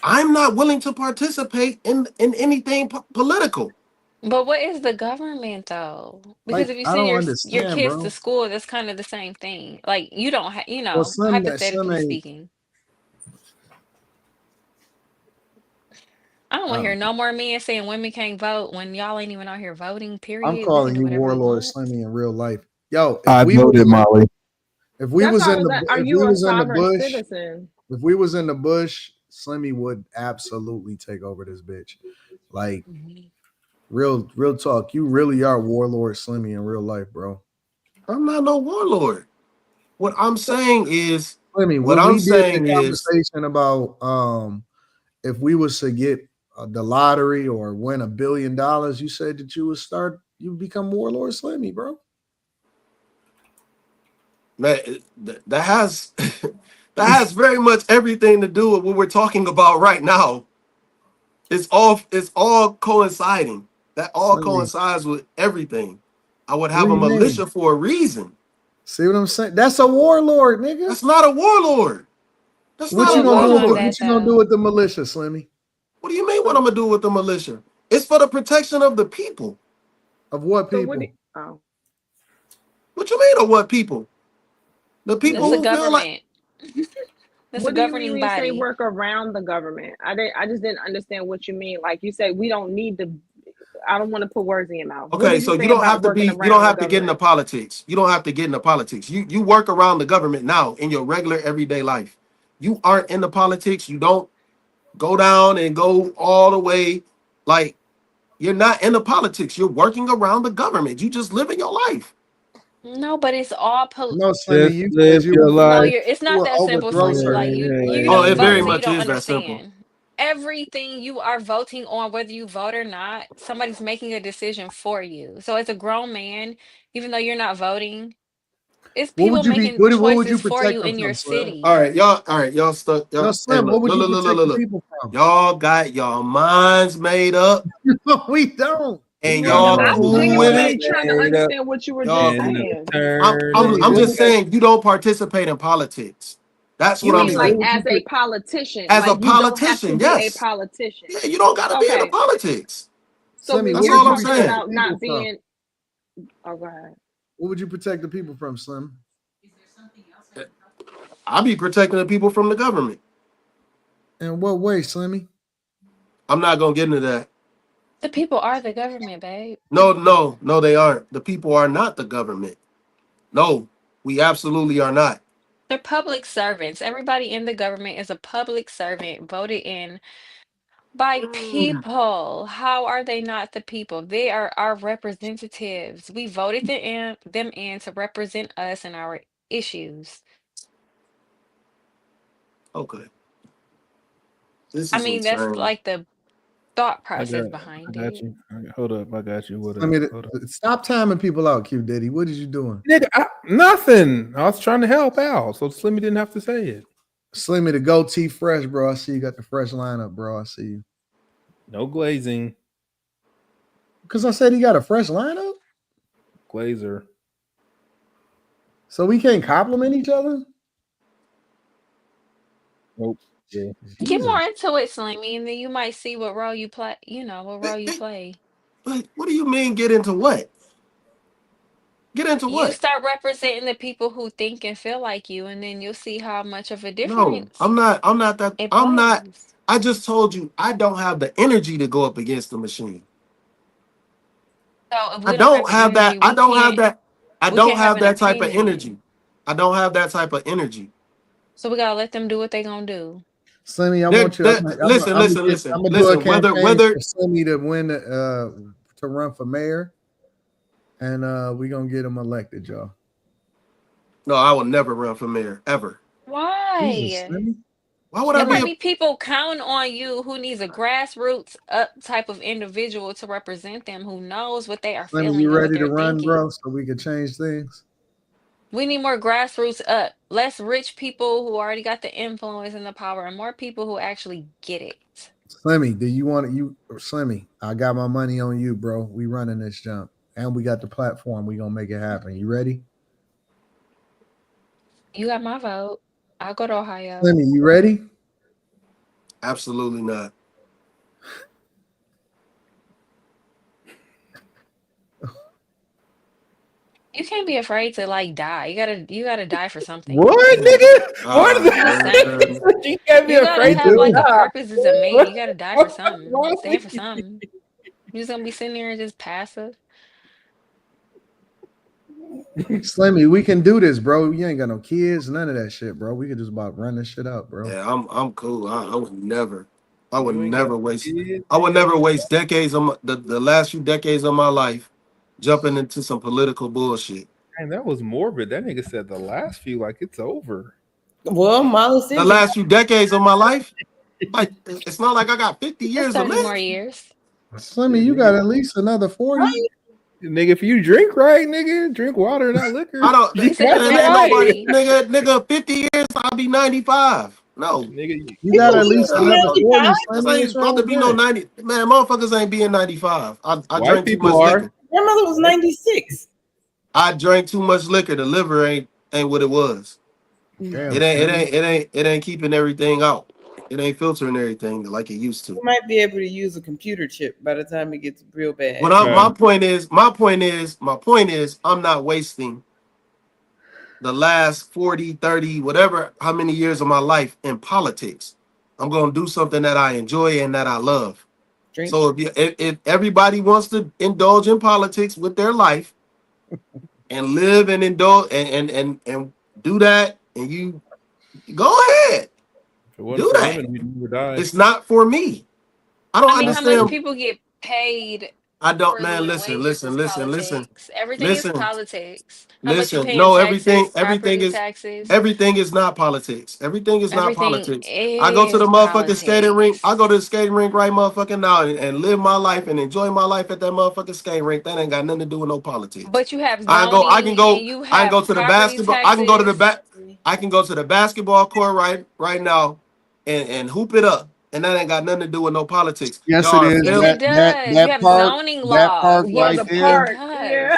I'm not willing to participate in anything political. But what is the government though? Because if you I send don't your understand, kids bro. to school, that's kind of the same thing. Like you don't Well, Slim hypothetically ain't. speaking. I don't want to hear no more men saying women can't vote when y'all ain't even out here voting, I'm period. We can calling do you whatever we Warlord want. Slimmy in real life. Yo, I voted, Molly. If we That's was why I in was the like, are if you we a was in the sovereign bush, citizen? if we was in the bush, Slimmy would absolutely take over this bitch. Like real talk. You really are Warlord Slimmy in real life, bro. I'm not no warlord. What I'm saying is, Slimmy, when we did the conversation about if we was to get the lottery or win $1 billion, you said that you would become Warlord Slimmy, bro. Man, that has that has very much everything to do with what we're talking about right now. It's all coinciding. That all Slimmy, coincides with everything. I would what have do a you mean? militia for a reason. See what I'm saying? That's a warlord, nigga. That's not a warlord. That's What not you a It gonna was do with on the warlord. that what you gonna do though. with the militia, Slimmy? What do you mean what I'm gonna do with the militia? It's for the protection of the people. Of what So what? people? Oh, What you mean of what people? The That's people the who feel like government. That's a what do you mean governing when you say body. work around the government? I just didn't understand what you mean. Like you say, we don't need to. I don't want to put words in your mouth. What okay, did you so say about working you don't around the have to get into government? politics. You don't have to get into politics. You work around the government now in your regular everyday life. You aren't into politics. You don't go down and go all the way. Like you're not into politics. You're working around the government. You just living your life. No, but it's all No, Slimmy, Just you live said you your no, life. it's you not will that simple, overthrow Slimmy. certain Like Hey, you Oh, don't it vote, very so you much don't is that simple. understand. Everything you are voting on, whether you vote or not, somebody's making a decision for you. So as a grown man, even though you're not voting, it's what people would you be making what would you choices for protect you them in your from, Slim? city. All right, y'all stuck. No, Y'all, hey, Slim, what look, would look, you look, look, look, protect look, the look. people from? Y'all got y'all minds made up No, we don't. and Well, y'all I was cool with genuinely it. trying to made up understand what you were just Y'all in cool. the saying. turn. I'm What just would you saying you don't participate in politics. That's You what I'm mean like what saying. would you as a put politician? As a Like you don't have to politician, be a yes. politician. Yeah, you don't gotta be into Okay. politics. So Slimmy, when what That's you're would all you I'm talking protect saying. the about people not from? being, oh, go ahead. What would you protect the people from, Slim? I be protecting the people from the government. In what way, Slimmy? I'm not gonna get into that. The people are the government, babe. No, they aren't. The people are not the government. No, we absolutely are not. They're public servants. Everybody in the government is a public servant voted in by people. How are they not the people? They are our representatives. We voted them in to represent us and our issues. Okay, this I is mean, that's insane. like the thought I process I behind got it. you. Hold up, I got you. What up? Slimmy, Hold up. stop timing people out, Q Diddy. What is you doing? Nigga, nothing. I was trying to help out, so Slimmy didn't have to say it. Slimmy, the goatee fresh, bro. I see you got the fresh lineup, bro. I see you. No glazing, Because I said he got a fresh lineup? glazer. So we can't compliment each other? Nope. Yeah. Get more Jesus. into it, Slimmy, and then you might see what role you play. What role you Eh, play. But what do you mean get into what? Get into You what? start representing the people who think and feel like you, and then you'll see how much of a No, difference I'm not. I'm not that. it I'm not. plays. I just told you I don't have the energy to go up against the machine. So if I we don't have don't the have that. energy, I don't have that. I we don't can't have have an that type of opinion. energy. I don't have that type of energy. So we gotta let them do what they gonna do. Slimmy, I That, want you. that, listen, listen, I'm listen, gonna do a listen. campaign Whether for Slimmy to win to run for mayor. And we're gonna get him elected, y'all. no, I will never run for mayor ever. Jesus, Why? Slimmy. Why would I There be? might be people counting on you who needs a grassroots up type of individual to represent them who knows what they are Slimmy, you feeling and what ready to they're run, bro? thinking. So we can change things. We need more grassroots up, less rich people who already got the influence and the power, and more people who actually get it. Slimmy, do you want it? Slimmy, I got my money on you, bro. We running this jump. And we got the platform. We gonna make it happen. You ready? You got my vote. I'll go to Ohio. Slimmy, you ready? Absolutely not. You can't be afraid to like die. You gotta die for something. What, nigga? What is I'm just saying. that? You can't be You gotta afraid have to like a die. purpose as a man. You gotta die for What's something. wrong Stand with for you? something. You just gonna be sitting there and just passive. Slimmy, we can do this, bro. You ain't got no kids, none of that shit, bro. We could just about run this shit out, bro. Yeah, I'm cool. I would never. I would You ain't got never no waste. kids, I would nigga. never waste decades of the last few decades of my life jumping into some political bullshit. And that was morbid. That nigga said the last few like it's over. Well, Molly The said you last few decades of my life, like it's not like I got 50 That's years to 30 more live. years. Slimmy, you got at least another 40. Nigga, if you drink right, nigga, drink water, not liquor. I don't. He said Man, he's ain't nobody, 40. nigga. 50 years, I'll be 95. No, Nigga, You got at You least gonna be another 40, 95? this Slimmy. ain't What's wrong about to with be no that? 90. Man, motherfuckers ain't being 95. I white drank too people much are. liquor. Your mother was 96. I drank too much liquor. The liver ain't what it was. Damn, It ain't keeping everything out. It ain't filtering everything like it used to. You might be able to use a computer chip by the time it gets real bad. My point is, I'm not wasting the last 40, 30, whatever, how many years of my life in politics. I'm going to do something that I enjoy and that I love. Drink. So if everybody wants to indulge in politics with their life and live and indulge and do that, and you go ahead, If it wasn't do for that. women, we'd never die. It's not for me. I don't I mean, how much understand. people get paid I don't, for man. living wages is politics. Everything is politics. How much you pay in No, taxes, property taxes. everything is not politics. Everything is not Everything politics. I go to the is motherfucking skating rink. politics. I go to the skating rink right motherfucking now and live my life and enjoy my life at that motherfucking skating rink. That ain't got nothing to do with no politics. But you have I can zoning go and you I can have go to the property basketball. I can go to the taxes. back. I can go to the basketball court right now and hoop it up. And that ain't got nothing to do with no politics. Yes, it Y'all are is. Yes, failing. it does. You have zoning That park laws. Yeah, right the Yes, it there. park. Yeah.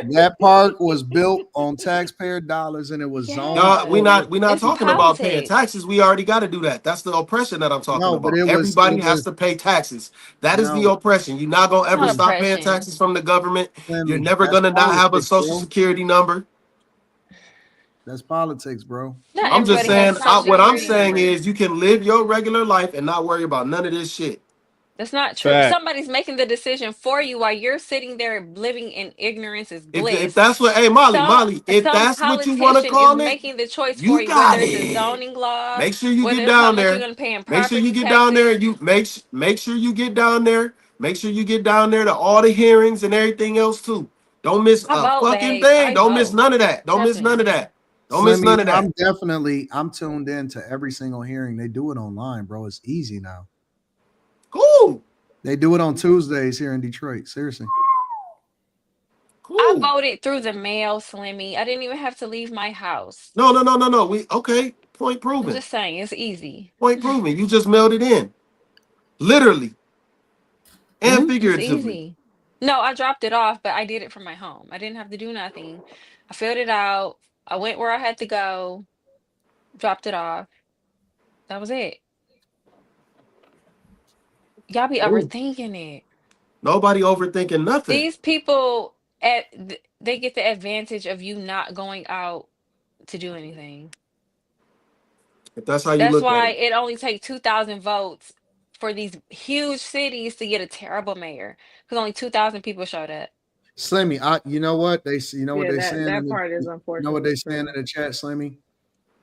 does. That park was built on taxpayer dollars and it was zoned Y'all, we Yes. for. not It's talking about paying politics. taxes. We already got to do that. That's the oppression that I'm talking No, but about. it Everybody has was to pay taxes. That is the no. oppression. You're not gonna It's ever not stop paying oppression. taxes from the government. You're Slimmy, never that's gonna not have a politics, social bro. security number. That's politics, bro. Not I'm just everybody has saying. a social What I'm security saying number. is, you can live your regular life and not worry about none of this shit. That's not true. Fact. Somebody's making the decision for you while you're sitting there living in ignorance is If bliss. that's what, hey Molly, if Some that's what you want to politician is call it, making the choice for you you, whether got it's a it. zoning law, Make sure you whether get it's how down much you're there. going to pay in Make sure you property get down there. taxes. And you make sure you get down there. Make sure you get down there to all the hearings and everything else too. Don't miss I a vote, fucking babe. thing. I Don't miss vote. none of that. Don't Trust miss none me. of that. Don't miss Slimmy, none of that. I'm tuned in to every single hearing. They do it online, bro. It's easy now. Cool. They do it on Tuesdays here in Detroit. Seriously. I Cool. voted through the mail, Slimmy. I didn't even have to leave my house. No. We okay. Point I'm proven. just saying, it's easy. Point proven. You just mailed it in. Literally and It's figuratively. easy. No, I dropped it off, but I did it from my home. I didn't have to do nothing. I filled it out. I went where I had to go, dropped it off. That was it. Y'all be Cool. overthinking it. Nobody overthinking nothing. These people they get the advantage of you not going out to do anything. If that's how you That's look at why it. it only takes 2,000 votes for these huge cities to get a terrible mayor because only 2,000 people showed up. Slimmy, you know what you know what Yeah, they that saying in part is you know what unfortunate. they saying in the chat, Slimmy?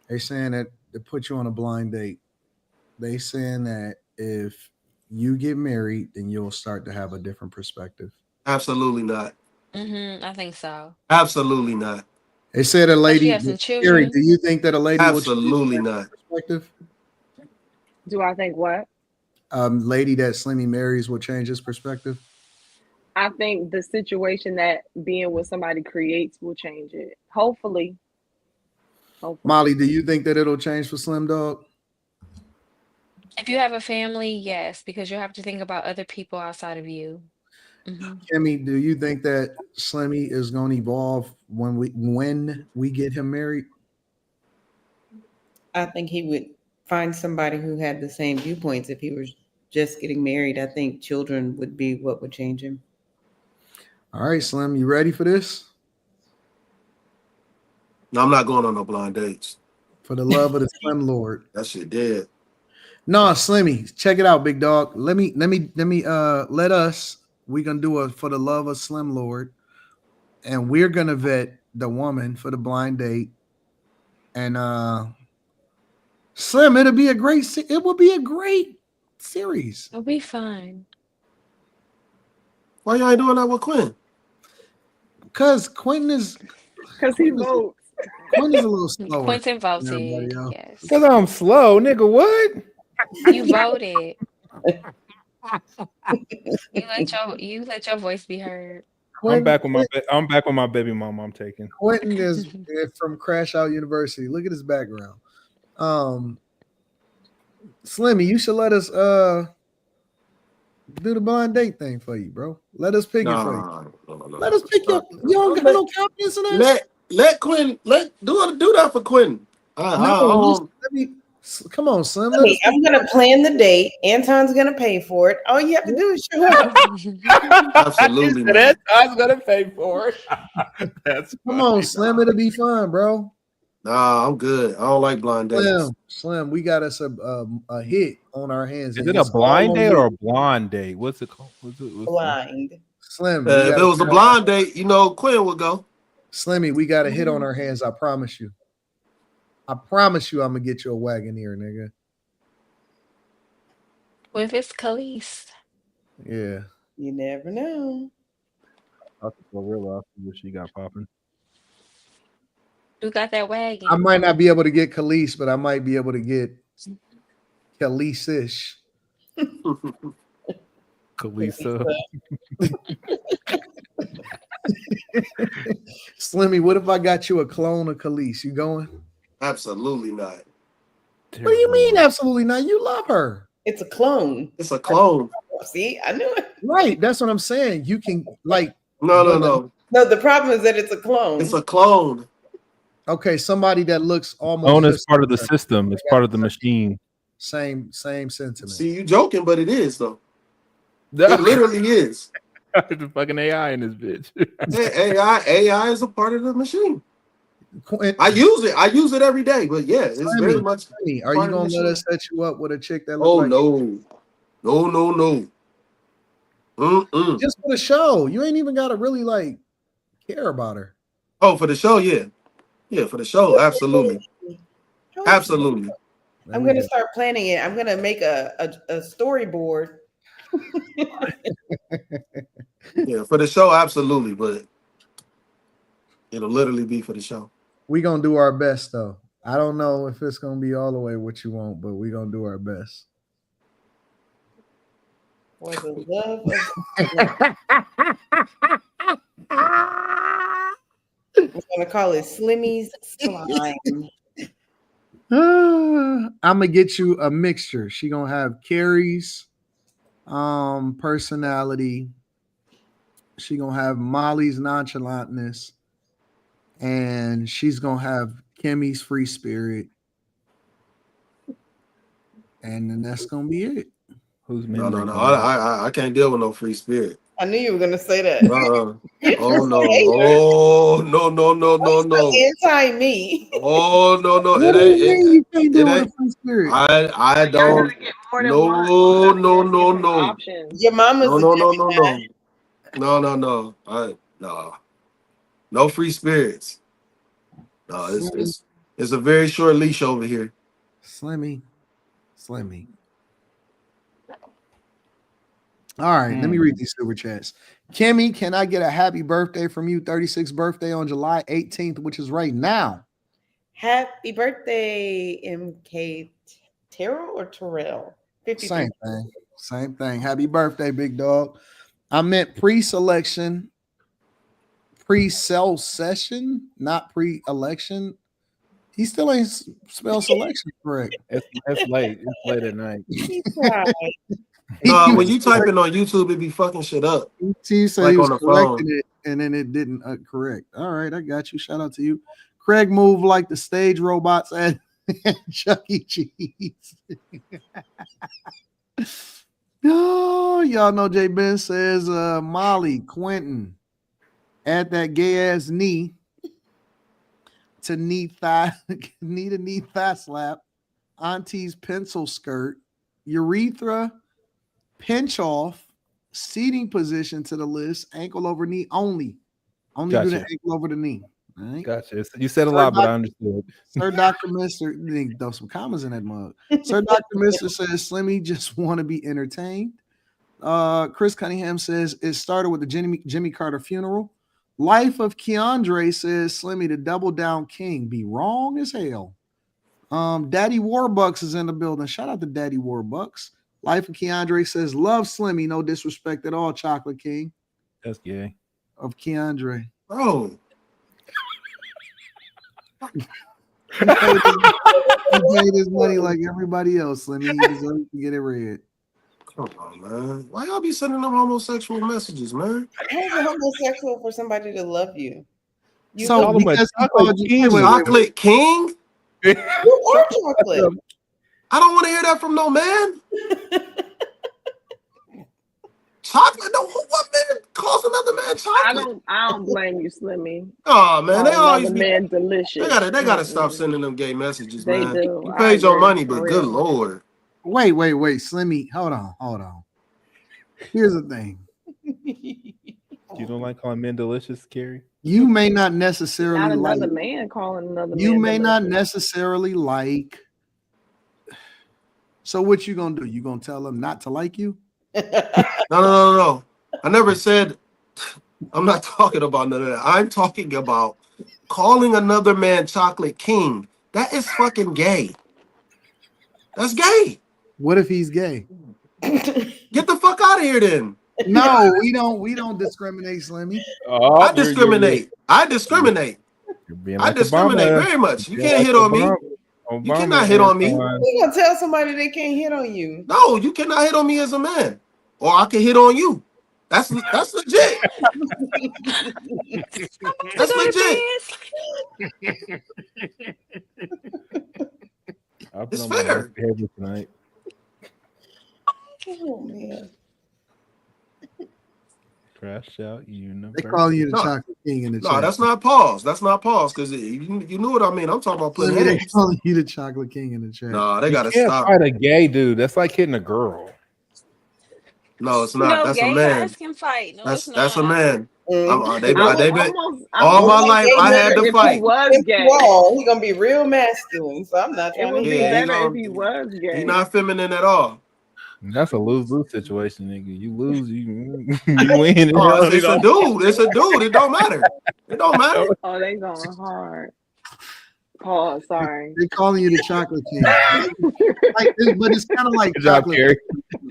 They saying that they put you on a blind date. They saying that if you get married, then you'll start to have a different perspective. Absolutely not. I think so. Absolutely not. They said a Especially lady. have some Gary, children. do you think that a lady will change Absolutely their not. perspective? Do I think what? Lady that Slimmy marries will change his perspective. I think the situation that being with somebody creates will change it. Hopefully. Molly, do you think that it'll change for Slim Dog? If you have a family, yes, because you have to think about other people outside of you. Kimmy, do you think that Slimmy is going to evolve when we get him married? I think he would find somebody who had the same viewpoints. If he was just getting married, I think children would be what would change him. All right, Slim, you ready for this? No, I'm not going on no blind dates. For the love of the Slim Lord. That shit dead. No, Slimmy, check it out, big dog. We're gonna do it for the love of Slim Lord, and we're gonna vet the woman for the blind date. And Slim, it will be a great series. It'll be fun. Why y'all ain't doing that with Quinn? Because Quentin is he votes. Quentin is a little slower. Quentin voted. Yes. Because I'm slow, nigga. What? You voted. You let your voice be heard. I'm back with my baby mama. I'm taking. Quentin is from Crash Out University. Look at his background. Slimmy, you should let us do the blind date thing for you, bro. Let us pick it for you. No. Let us pick you. You don't got no confidence in us. Let Quinn do that for Quinn. Come on, Slim. Hey, I'm gonna plan the date. Anton's gonna pay for it. All you have to do is show up. Absolutely. Anton's gonna pay for it. That's come on, Slim. It'll be fun, bro. Nah, I'm good. I don't like blind dates. Slim, we got us a hit on our hands. Is it a blind date or a blonde date? What's it called? Blind. Slim. If it was a blind date, Quinn would go. Slimmy, we got a hit on our hands. I promise you. I promise you, I'm gonna get you a Wagoneer, nigga. With his Khalees. Yeah. You never know. That's for real. I see what she got popping. Who got that wagon? I might not be able to get Khalees, but I might be able to get Khalees-ish. Khaleesa. Slimmy, what if I got you a clone of Khalees? You going? Absolutely not. What do you mean, absolutely not? You love her. It's a clone. It's a clone. See, I knew it. Right. That's what I'm saying. You can No. No, the problem is that it's a clone. It's a clone. Okay, somebody that looks almost. Clone is part of the system. It's part of the machine. Same sentiment. See, you joking, but it is though. It literally is. There's a fucking AI in this bitch. AI is a part of the machine. I use it every day, but yeah, it's very much. Are you gonna let us set you up with a chick that looks like no. Just for the show. You ain't even gotta really care about her. Oh, for the show, yeah. Yeah, for the show, absolutely. Absolutely. I'm gonna start planning it. I'm gonna make a storyboard. Yeah, for the show, absolutely, but it'll literally be for the show. We gonna do our best though. I don't know if it's gonna be all the way what you want, but we gonna do our best. For the love of we're gonna call it Slimmy's Slime. I'm gonna get you a mixture. She gonna have Carrie's personality. She gonna have Molly's nonchalantness, and she's gonna have Kimmy's free spirit, and then that's gonna be it. Who's no. I can't deal with no free spirit. I knew you were gonna say that. Oh no! Oh no! Anti me. Oh no! What do you mean you can't deal with a free spirit? I don't. No. Your mama's No. No free spirits. No, it's a very short leash over here. Slimmy. All right, let me read these super chats. Kimmy, can I get a happy birthday from you? 36th birthday on July 18th, which is right now. Happy birthday, MK Terrell or Terrell? 53. Same thing. Happy birthday, big dog. I meant pre-selection, pre-sell session, not pre-election. He still ain't spelled selection correct. It's late. It's late at night. When you type it on YouTube, it be fucking shit up. He said he was correcting it, and then it didn't correct. All right, I got you. Shout out to you. Craig moved like the stage robots at Chuck E. Cheese. Oh, y'all know J. Ben says Molly, Quentin, add that gay ass knee to knee to knee thigh slap, auntie's pencil skirt, urethra, pinch off, seating position to the list, ankle over knee only. Only do the ankle over the knee. All right. Gotcha. You said a lot, but I understood. Sir Dr. Mister, throw some commas in that mug. Sir Dr. Mister says Slimmy just want to be entertained. Chris Cunningham says it started with the Jimmy Carter funeral. Life of Keandre says Slimmy the double down king. Be wrong as hell. Daddy Warbucks is in the building. Shout out to Daddy Warbucks. Life of Keandre says love Slimmy. No disrespect at all, Chocolate King. That's gay. of Keandre. Bro. He paid his money like everybody else, Slimmy. He deserves to get it read. Come on, man. Why y'all be sending them homosexual messages, man? How's it homosexual for somebody to love you? You So love because he called you Chocolate King? you are chocolate. I don't want to hear that from no man. Chocolate? No, what man calls another man chocolate? I don't blame you, Slimmy. Oh man, they always Another be. man delicious. They gotta stop sending them gay messages, They man. do. You I paid your agree, money, for but good real. lord. Wait, Slimmy. Hold on. Here's the thing. You don't like calling men delicious, Carrie? You may not necessarily Not like. another man calling another You man may not delicious. necessarily like. So what you gonna do? You gonna tell them not to like you? No. I never said. I'm not talking about none of that. I'm talking about calling another man chocolate king. That is fucking gay. That's gay. What if he's gay? Get the fuck out of here, then. No, we don't discriminate, Slimmy. Oh, I discriminate. I discriminate. You're being I like discriminate Obama. very much. You You're can't like hit on me. Obama, You cannot hit on me. Anton. You gonna tell somebody they can't hit on you? No, you cannot hit on me as a man. Or I can hit on you. That's legit. That's legit. I'll put It's on my fair. best behavior tonight. Oh man. Crash out universe. They call you the No. chocolate king in the No, chat. that's not pause. That's not pause because you knew what I mean. I'm talking about putting Slimmy, they hands. calling you the chocolate king in the chat. No, they You gotta can't stop. fight a gay dude. That's like hitting a girl. No, it's not. No, That's a gay man. guys can fight. No, it's That's a not. man. Mm. They I would been almost all my think life. it I would had be to better if fight. he was Against gay. the wall, he gonna be real masculine. So I'm not It trying to would be hear Yeah, better if he was he gay. not feminine at all. That's a lose-lose situation, nigga. You lose, you win. Oh, it's a dude. It's a dude. It don't matter. It don't matter. Oh, they going hard. Pause. Sorry. They calling you the chocolate king. But it's kind of like Good job, chocolate Carrie.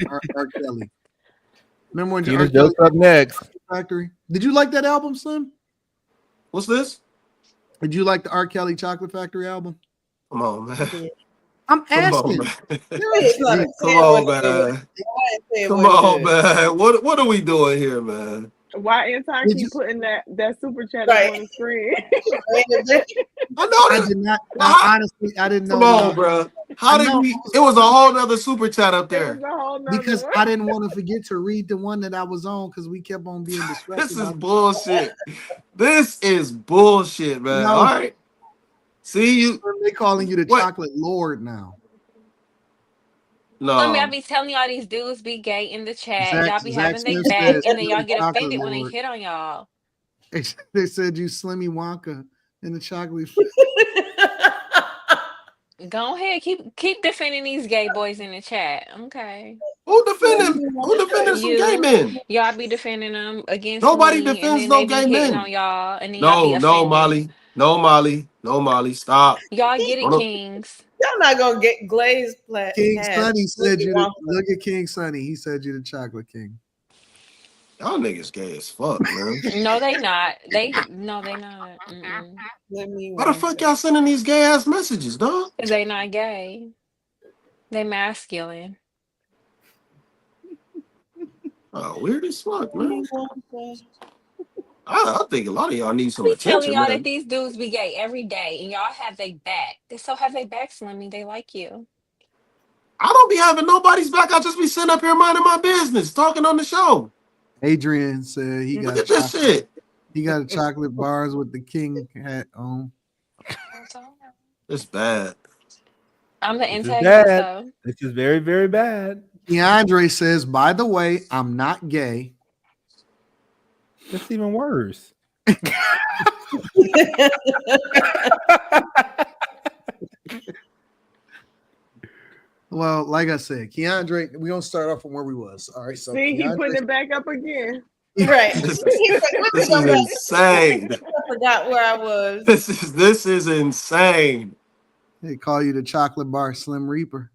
R. Kelly. Remember when Tina R. Kelly Joe's up next. Factory? Did you like that album, Slim? What's this? Did you like the R. Kelly Chocolate Factory album? Come on, man. I'm Come on, asking. man. Seriously. Come on, man. Come on, man. What are we doing here, man? Why Anton Did keep you- putting that super chat Right. up on the screen? I know I that. did not. Well, Honestly, I didn't know. Come on, bro. How I did know. we? It was a whole nother super chat up It there. was a whole nother Because one. I didn't want to forget to read the one that I was on because we kept on being distracted. This is bullshit. This is bullshit, man. No. All right. See you. They calling you the What? chocolate lord now. No. I mean, I be telling y'all these dudes be gay in the chat. Y'all be Zach having they Smith back, says and then you're y'all the get chocolate offended when they lord. hit on y'all. They said you Slimmy Wonka in the chocolate. Go ahead, keep defending these gay boys in the chat. Okay. Who defending some gay men? Y'all be defending them against Nobody me, and defends then no they be gay hitting men. on y'all, and then y'all be No, offended. Molly. No, Molly. Stop. Y'all get it, kings. Y'all not gonna get glazed plat. King hats. Sonny said you. Wonka. Look at King Sonny. He said you the chocolate king. Y'all niggas gay as fuck, man. No, they not. They not. Mm-mm. Let me Why the fuck y'all sending these gay ass messages, dog? 'Cause they not gay. They masculine. Oh, weird as fuck, man. I think a lot of y'all need some I be telling attention, y'all man. that these dudes be gay every day, and y'all have they back. They so have they back, Slimmy. They like you. I don't be having nobody's back. I just be sitting up here minding my business, talking on the show. Adrian said he Look got at this shit. He got chocolate bars with the king hat on. It's bad. I'm the This is antagonist, bad. though. This is very, very bad. DeAndre says, by the way, I'm not gay. That's even worse. Well, like I said, Keandre, we're gonna start off from where we was. All right. So See, he Keandre, putting it back up again. Right. This is insane. I forgot where I was. This is insane. they call you the chocolate bar Slim Reaper.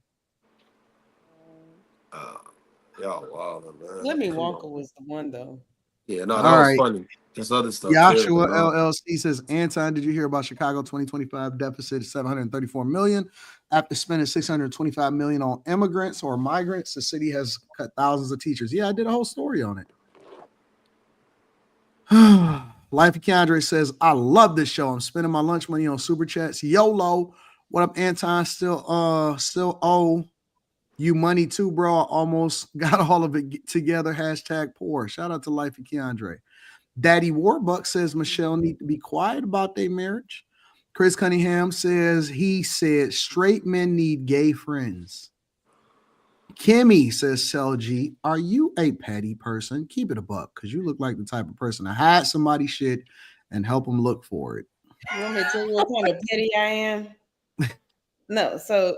Y'all wild, man. Lemmy Wonka was the one though. Yeah, no, that All was right. funny. This other stuff. Joshua LLC says, Anton, did you hear about Chicago 2025 deficit of 734 million? After spending 625 million on immigrants or migrants, the city has cut thousands of teachers. Yeah, I did a whole story on it. Life of Keandre says, I love this show. I'm spending my lunch money on super chats. YOLO. What up, Anton? Still owe you money too, bro. I almost got all of it together. Hashtag poor. Shout out to Life of Keandre. Daddy Warbuck says Michelle need to be quiet about their marriage. Chris Cunningham says he said straight men need gay friends. Kimmy says, Cell G, are you a petty person? Keep it a buck, because you look like the type of person to hide somebody's shit and help them look for it. You want me to tell you what kind of petty I am? No, so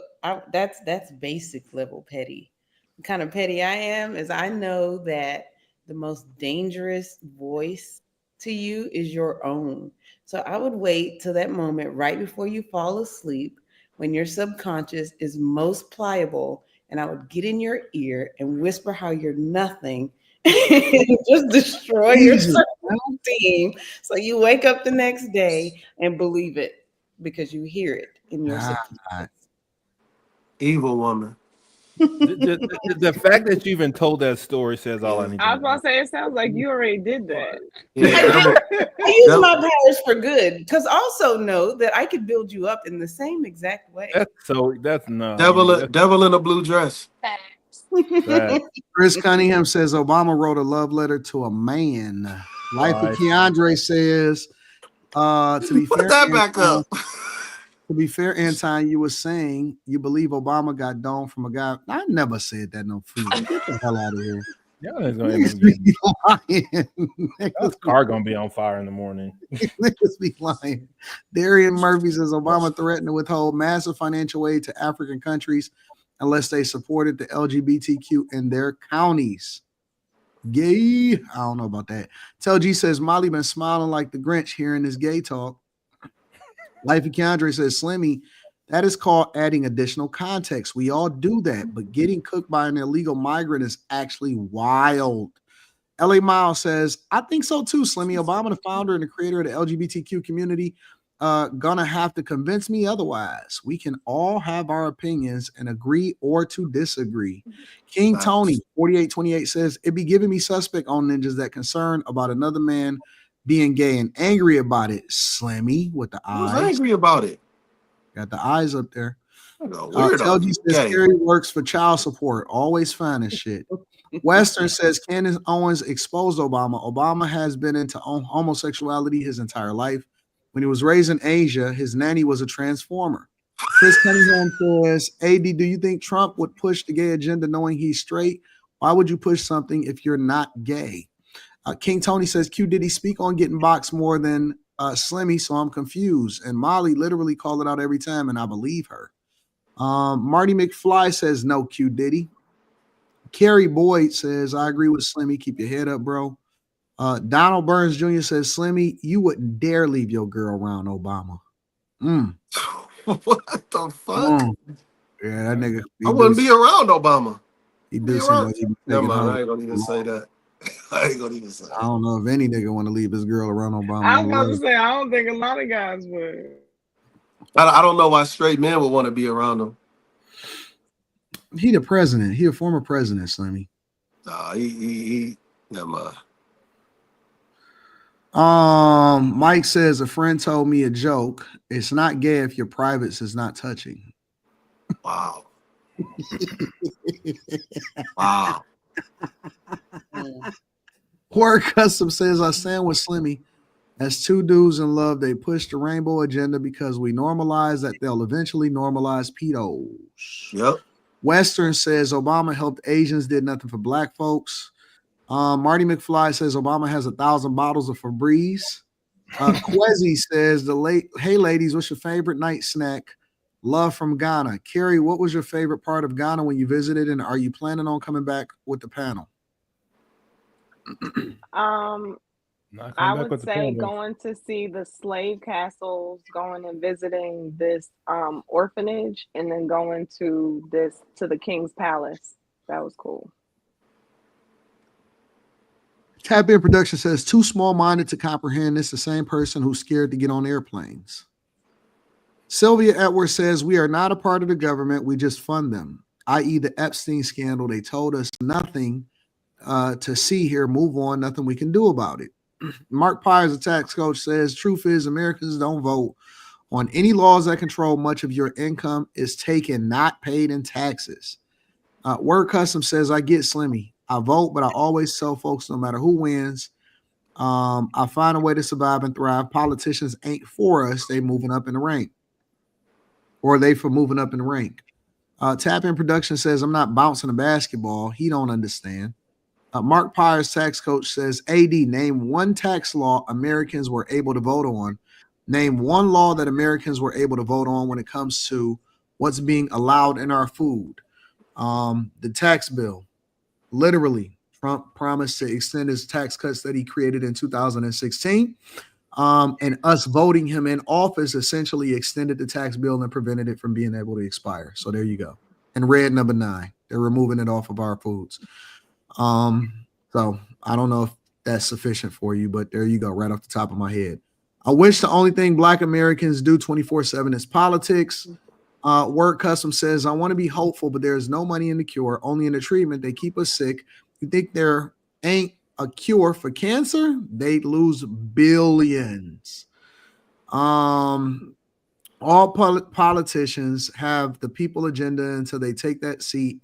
that's basic level petty. The kind of petty I am is I know that the most dangerous voice to you is your own. So I would wait till that moment right before you fall asleep when your subconscious is most pliable, and I would get in your ear and whisper how you're nothing and just destroy your self-esteem. So you wake up the next day and believe it because you hear it in your subconscious. Evil woman. The fact that you even told that story says all I need I to was know. about to say, it sounds like you already did that. I use my powers for good, because also know that I could build you up in the same exact way. That's no devil in a blue dress. Chris Cunningham says Obama wrote a love letter to a man. Life of Keandre says, to be fair, put that back Anton, up. To be fair, Anton, you were saying you believe Obama got donned from a guy. I never said that. No food. Get the hell out of here. That car gonna be on fire in the morning. Niggas be lying. Darian Murphy says Obama threatened to withhold massive financial aid to African countries unless they supported the LGBTQ in their counties. Gay. I don't know about that. Tell G says Molly been smiling like the Grinch hearing this gay talk. Life of Keandre says Slimmy, that is called adding additional context. We all do that, but getting cooked by an illegal migrant is actually wild. LA Miles says, I think so too, Slimmy. Obama, the founder and the creator of the LGBTQ community, gonna have to convince me otherwise. We can all have our opinions and agree or to disagree. King Tony 4828 says, it be giving me suspect on ninjas that concerned about another man being gay and angry about it. Slimmy with the eyes. Who's angry about it? Got the eyes up there. Weirdo. Telgi says Kerry works for child support. Always fine as shit. Western says Candace Owens exposed Obama. Obama has been into homosexuality his entire life. When he was raised in Asia, his nanny was a transformer. Chris Cunningham says, AD, do you think Trump would push the gay agenda knowing he's straight? Why would you push something if you're not gay? King Tony says, Q, did he speak on getting boxed more than Slimmy? So I'm confused. And Molly literally called it out every time, and I believe her. Marty McFly says, no, Q, did he? Kerry Boyd says, I agree with Slimmy. Keep your head up, bro. Donald Burns Jr. says, Slimmy, you wouldn't dare leave your girl around Obama. What the fuck? Yeah, that nigga. I wouldn't be around Obama. He do seem like he be Never mind, taking I ain't gonna even say that. I ain't gonna even say that. I don't know if any nigga want to leave his girl around Obama. I was about to say, I don't think a lot of guys would. I don't know why straight men would want to be around him. He the president. He a former president, Slimmy. Nah, he never mind. Mike says a friend told me a joke. It's not gay if your privates is not touching. Wow. Wow. Horror Custom says I stand with Slimmy. As two dudes in love, they push the rainbow agenda because we normalize that they'll eventually normalize pedos. Yep. Western says Obama helped Asians, did nothing for black folks. Marty McFly says Obama has 1,000 bottles of Febreze. Quezzy says hey ladies, what's your favorite night snack? Love from Ghana. Carrie, what was your favorite part of Ghana when you visited, and are you planning on coming back with the panel? I would say going to see the slave castles, going and visiting this orphanage, and then going to the King's Palace. That was cool. Tap In Production says, too small-minded to comprehend. It's the same person who's scared to get on airplanes. Sylvia Edwards says, we are not a part of the government. We just fund them, i.e. the Epstein scandal. They told us nothing to see here. Move on. Nothing we can do about it. Mark Pyers, a tax coach, says, truth is Americans don't vote on any laws that control much of your income is taken, not paid in taxes. Word Custom says, I get Slimmy. I vote, but I always tell folks no matter who wins, I find a way to survive and thrive. Politicians ain't for us. They moving up in the rank. Or they for moving up in the rank. Tap In Production says, I'm not bouncing a basketball. He don't understand. Mark Pyers, tax coach, says, AD, name one tax law Americans were able to vote on. Name one law that Americans were able to vote on when it comes to what's being allowed in our food. The tax bill. Literally, Trump promised to extend his tax cuts that he created in 2016. And us voting him in office essentially extended the tax bill and prevented it from being able to expire. So there you go. And red number 9, they're removing it off of our foods. So I don't know if that's sufficient for you, but there you go, right off the top of my head. I wish the only thing Black Americans do 24/7 is politics. Word Custom says, I want to be hopeful, but there's no money in the cure, only in the treatment. They keep us sick. You think there ain't a cure for cancer? They'd lose billions. All politicians have the people agenda until they take that seat.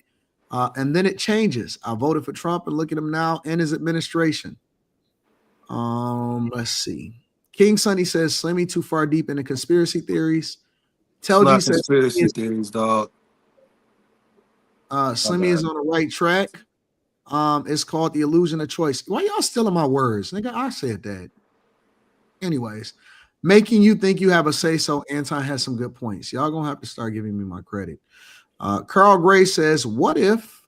And then it changes. I voted for Trump and look at him now and his administration. Let's see. King Sonny says, Slimmy too far deep into conspiracy theories. Tell G says conspiracy theories, dog. Slimmy is on the right track. It's called The Illusion of Choice. Why y'all stealing my words? Nigga, I said that. Anyways, making you think you have a say-so. Anton has some good points. Y'all gonna have to start giving me my credit. Carl Gray says, what if,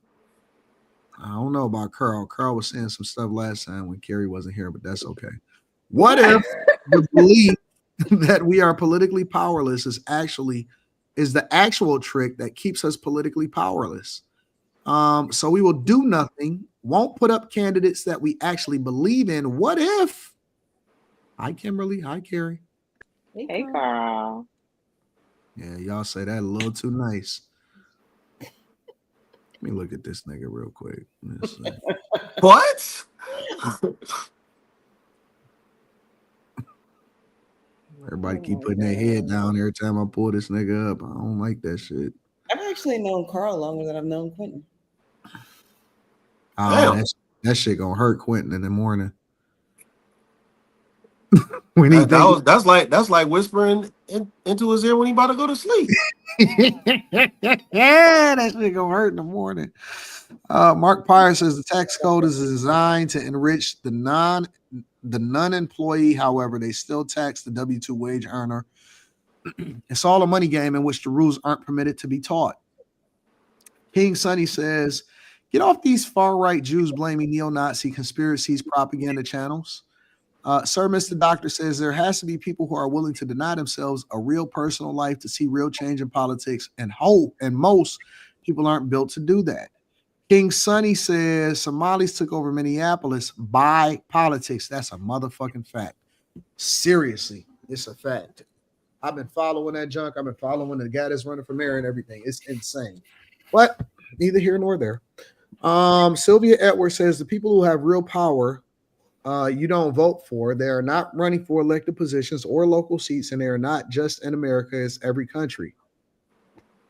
I don't know about Carl. Carl was saying some stuff last time when Kerry wasn't here, but that's okay. What if the belief that we are politically powerless is the actual trick that keeps us politically powerless? So we will do nothing, won't put up candidates that we actually believe in. What if? Hi, Kimberly. Hi, Kerry. Hey, Carl. Yeah, y'all say that a little too nice. Let me look at this nigga real quick. What? Everybody keep putting their head down every time I pull this nigga up. I don't like that shit. I've actually known Carl longer than I've known Quentin. That shit gonna hurt Quentin in the morning. That's like whispering into his ear when he about to go to sleep. Yeah, that shit gonna hurt in the morning. Mark Pyers says the tax code is designed to enrich the non-employee. However, they still tax the W-2 wage earner. It's all a money game in which the rules aren't permitted to be taught. King Sonny says, get off these far-right Jews blaming neo-Nazi conspiracies propaganda channels. Sir Mr. Doctor says there has to be people who are willing to deny themselves a real personal life to see real change in politics, and most people aren't built to do that. King Sonny says Somalis took over Minneapolis by politics. That's a motherfucking fact. Seriously, it's a fact. I've been following that junk. I've been following the guy that's running for mayor and everything. It's insane. But neither here nor there. Sylvia Edwards says the people who have real power you don't vote for. They are not running for elected positions or local seats, and they are not just in America, it's every country.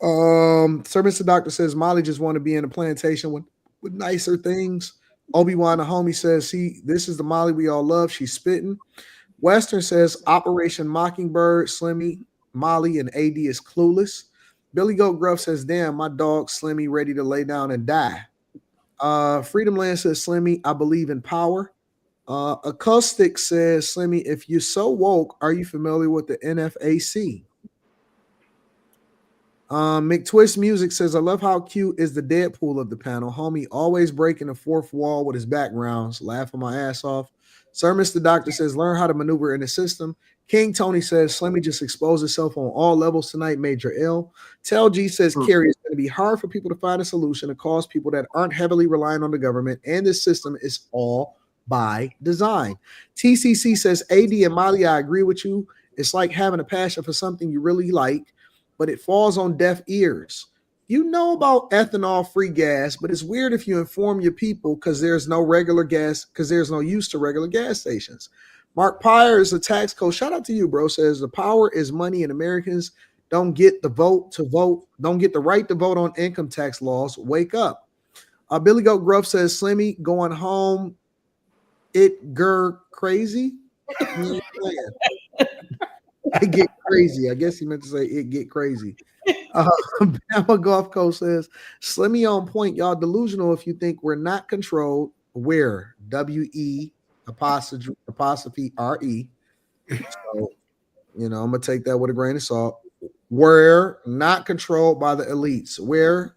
Sir Mr. Doctor says Molly just want to be in a plantation with nicer things. Obi-Wan the homie says, see, this is the Molly we all love. She's spitting. Western says Operation Mockingbird, Slimmy, Molly, and AD is clueless. Billy Goat Gruff says, damn, my dog Slimmy ready to lay down and die. Freedom Land says, Slimmy, I believe in power. Acoustic says, Slimmy, if you're so woke, are you familiar with the NFAC? McTwist Music says, I love how cute is the Deadpool of the panel. Homie always breaking the fourth wall with his backgrounds. Laughing my ass off. Sir Mr. Doctor says, learn how to maneuver in the system. King Tony says, Slimmy just exposed himself on all levels tonight. Major L. Tell G says, Kerry, it's going to be hard for people to find a solution to cause people that aren't heavily relying on the government, and this system is all by design. TCC says, AD and Molly, I agree with you. It's like having a passion for something you really like, but it falls on deaf ears. You know about ethanol-free gas, but it's weird if you inform your people because there's no use to regular gas stations. Mark Pyers, a tax coach, shout out to you, bro, says the power is money and Americans don't get the don't get the right to vote on income tax laws. Wake up. Billy Goat Gruff says, Slimmy going home, it crazy. It get crazy. I guess he meant to say it get crazy. Bama Golf Coast says, Slimmy on point. Y'all delusional if you think we're not controlled. Where? W-E apostrophe R-E. So, I'm going to take that with a grain of salt. We're not controlled by the elites. Where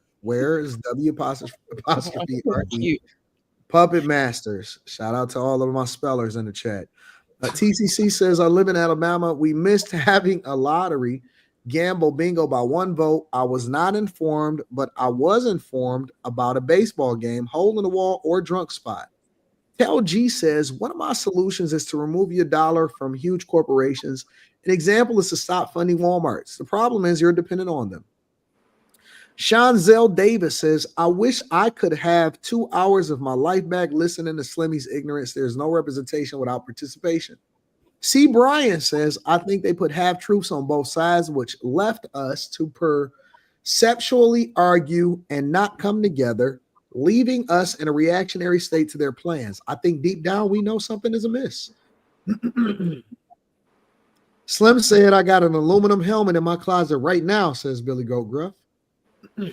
is W apostrophe R-E? Puppet Masters. Shout out to all of my spellers in the chat. TCC says, I live in Alabama. We missed having a lottery. Gamble bingo by 1 vote. I was not informed, but I was informed about a baseball game, hole in the wall, or drunk spot. Tel G says, one of my solutions is to remove your dollar from huge corporations. An example is to stop funding Walmarts. The problem is you're dependent on them. Sean Zell Davis says, I wish I could have 2 hours of my life back listening to Slimmy's ignorance. There's no representation without participation. C. Bryan says, I think they put half truths on both sides, which left us to perceptually argue and not come together, leaving us in a reactionary state to their plans. I think deep down we know something is amiss. Slim said, I got an aluminum helmet in my closet right now, says Billy Goat Gruff.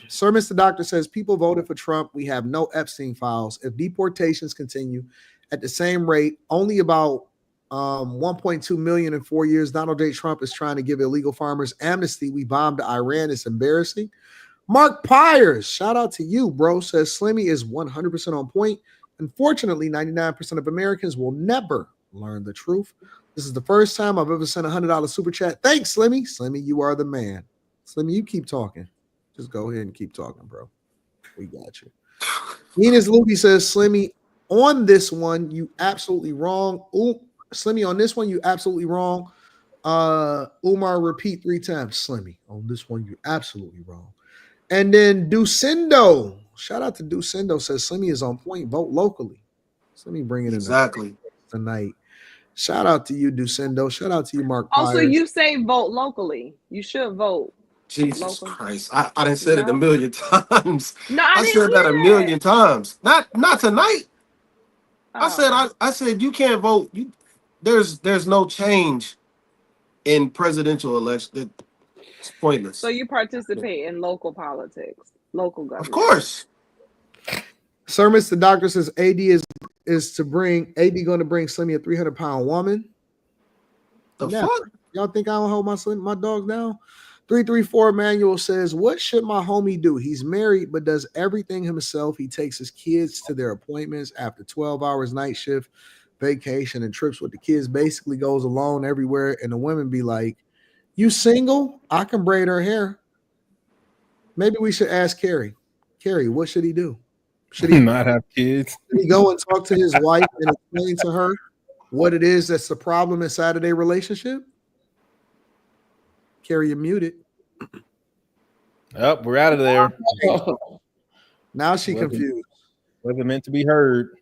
Sir Mr. Doctor says, people voted for Trump. We have no Epstein files. If deportations continue at the same rate, only about 1.2 million in 4 years. Donald J. Trump is trying to give illegal farmers amnesty. We bombed Iran. It's embarrassing. Mark Pyers, shout out to you, bro, says Slimmy is 100% on point. Unfortunately, 99% of Americans will never learn the truth. This is the first time I've ever sent a $100 super chat. Thanks, Slimmy. Slimmy, you are the man. Slimmy, you keep talking. Just go ahead and keep talking, bro. We got you. Enos Luby says, Slimmy, on this one, you absolutely wrong. Ooh, Slimmy, on this one, you absolutely wrong. Umar, repeat 3 times. Slimmy, on this one, you absolutely wrong. And then Ducindo, shout out to Ducindo, says Slimmy is on point. Vote locally. Slimmy bring it in tonight. Shout out to you, Ducindo. Shout out to you, Mark Pyers. Also, you say vote locally. You should vote. Jesus Christ. I done said it a million times. No, I said that a million times. Not tonight. Oh. I said you can't vote. There's no change in presidential election. It's pointless. So you participate in local politics, local government. Of course. Sir Mr. Doctor says AD is to bring going to bring Slimmy a 300-pound woman. The fuck? Y'all think I don't hold my dogs down? 334 Manual says, what should my homie do? He's married, but does everything himself. He takes his kids to their appointments after 12 hours night shift, vacation, and trips with the kids. Basically goes alone everywhere. And the women be like, you single? I can braid her hair. Maybe we should ask Carrie. Carrie, what should he do? Should he not have kids? Should he go and talk to his wife and explain to her what it is that's the problem inside of their relationship? Carrie, you're muted. Oh, we're out of there. Now she confused. Wasn't meant to be heard.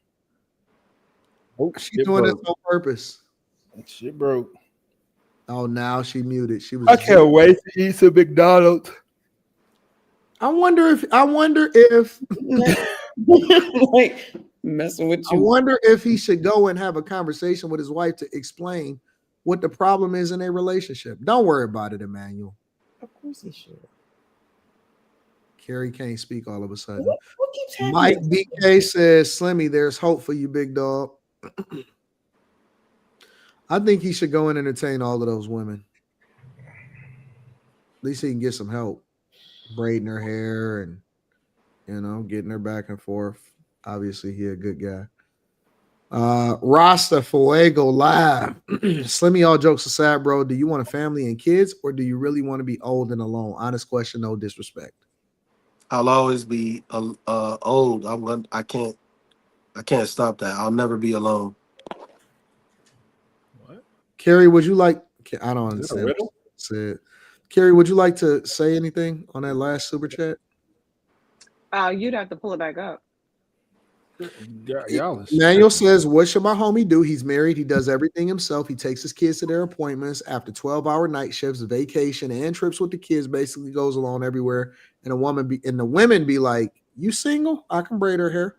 Oh, she's doing this on purpose. Shit broke. Oh, now she muted. She was. I can't wait to eat some McDonald's. I wonder if like messing with you. I wonder if he should go and have a conversation with his wife to explain what the problem is in their relationship. Don't worry about it, Emmanuel. Of course he should. Carrie can't speak all of a sudden. What keeps happening? Mike BK says, Slimmy, there's hope for you, big dog. I think he should go and entertain all of those women. At least he can get some help. Braiding her hair and, getting her back and forth. Obviously, he a good guy. Rasta Fuego Live. Slimmy, all jokes aside, bro, do you want a family and kids, or do you really want to be old and alone? Honest question, no disrespect. I'll always be old. I can't I can't stop that. I'll never be alone. What? Carrie, would you like? I don't Is it a understand. riddle? Said, Carrie, would you like to say anything on that last super chat? You'd have to pull it back up. Y'all is Manuel tripping. says, what should my homie do? He's married. He does everything himself. He takes his kids to their appointments after 12-hour night shifts, vacation, and trips with the kids. Basically goes along everywhere. And the women be like, you single? I can braid her hair.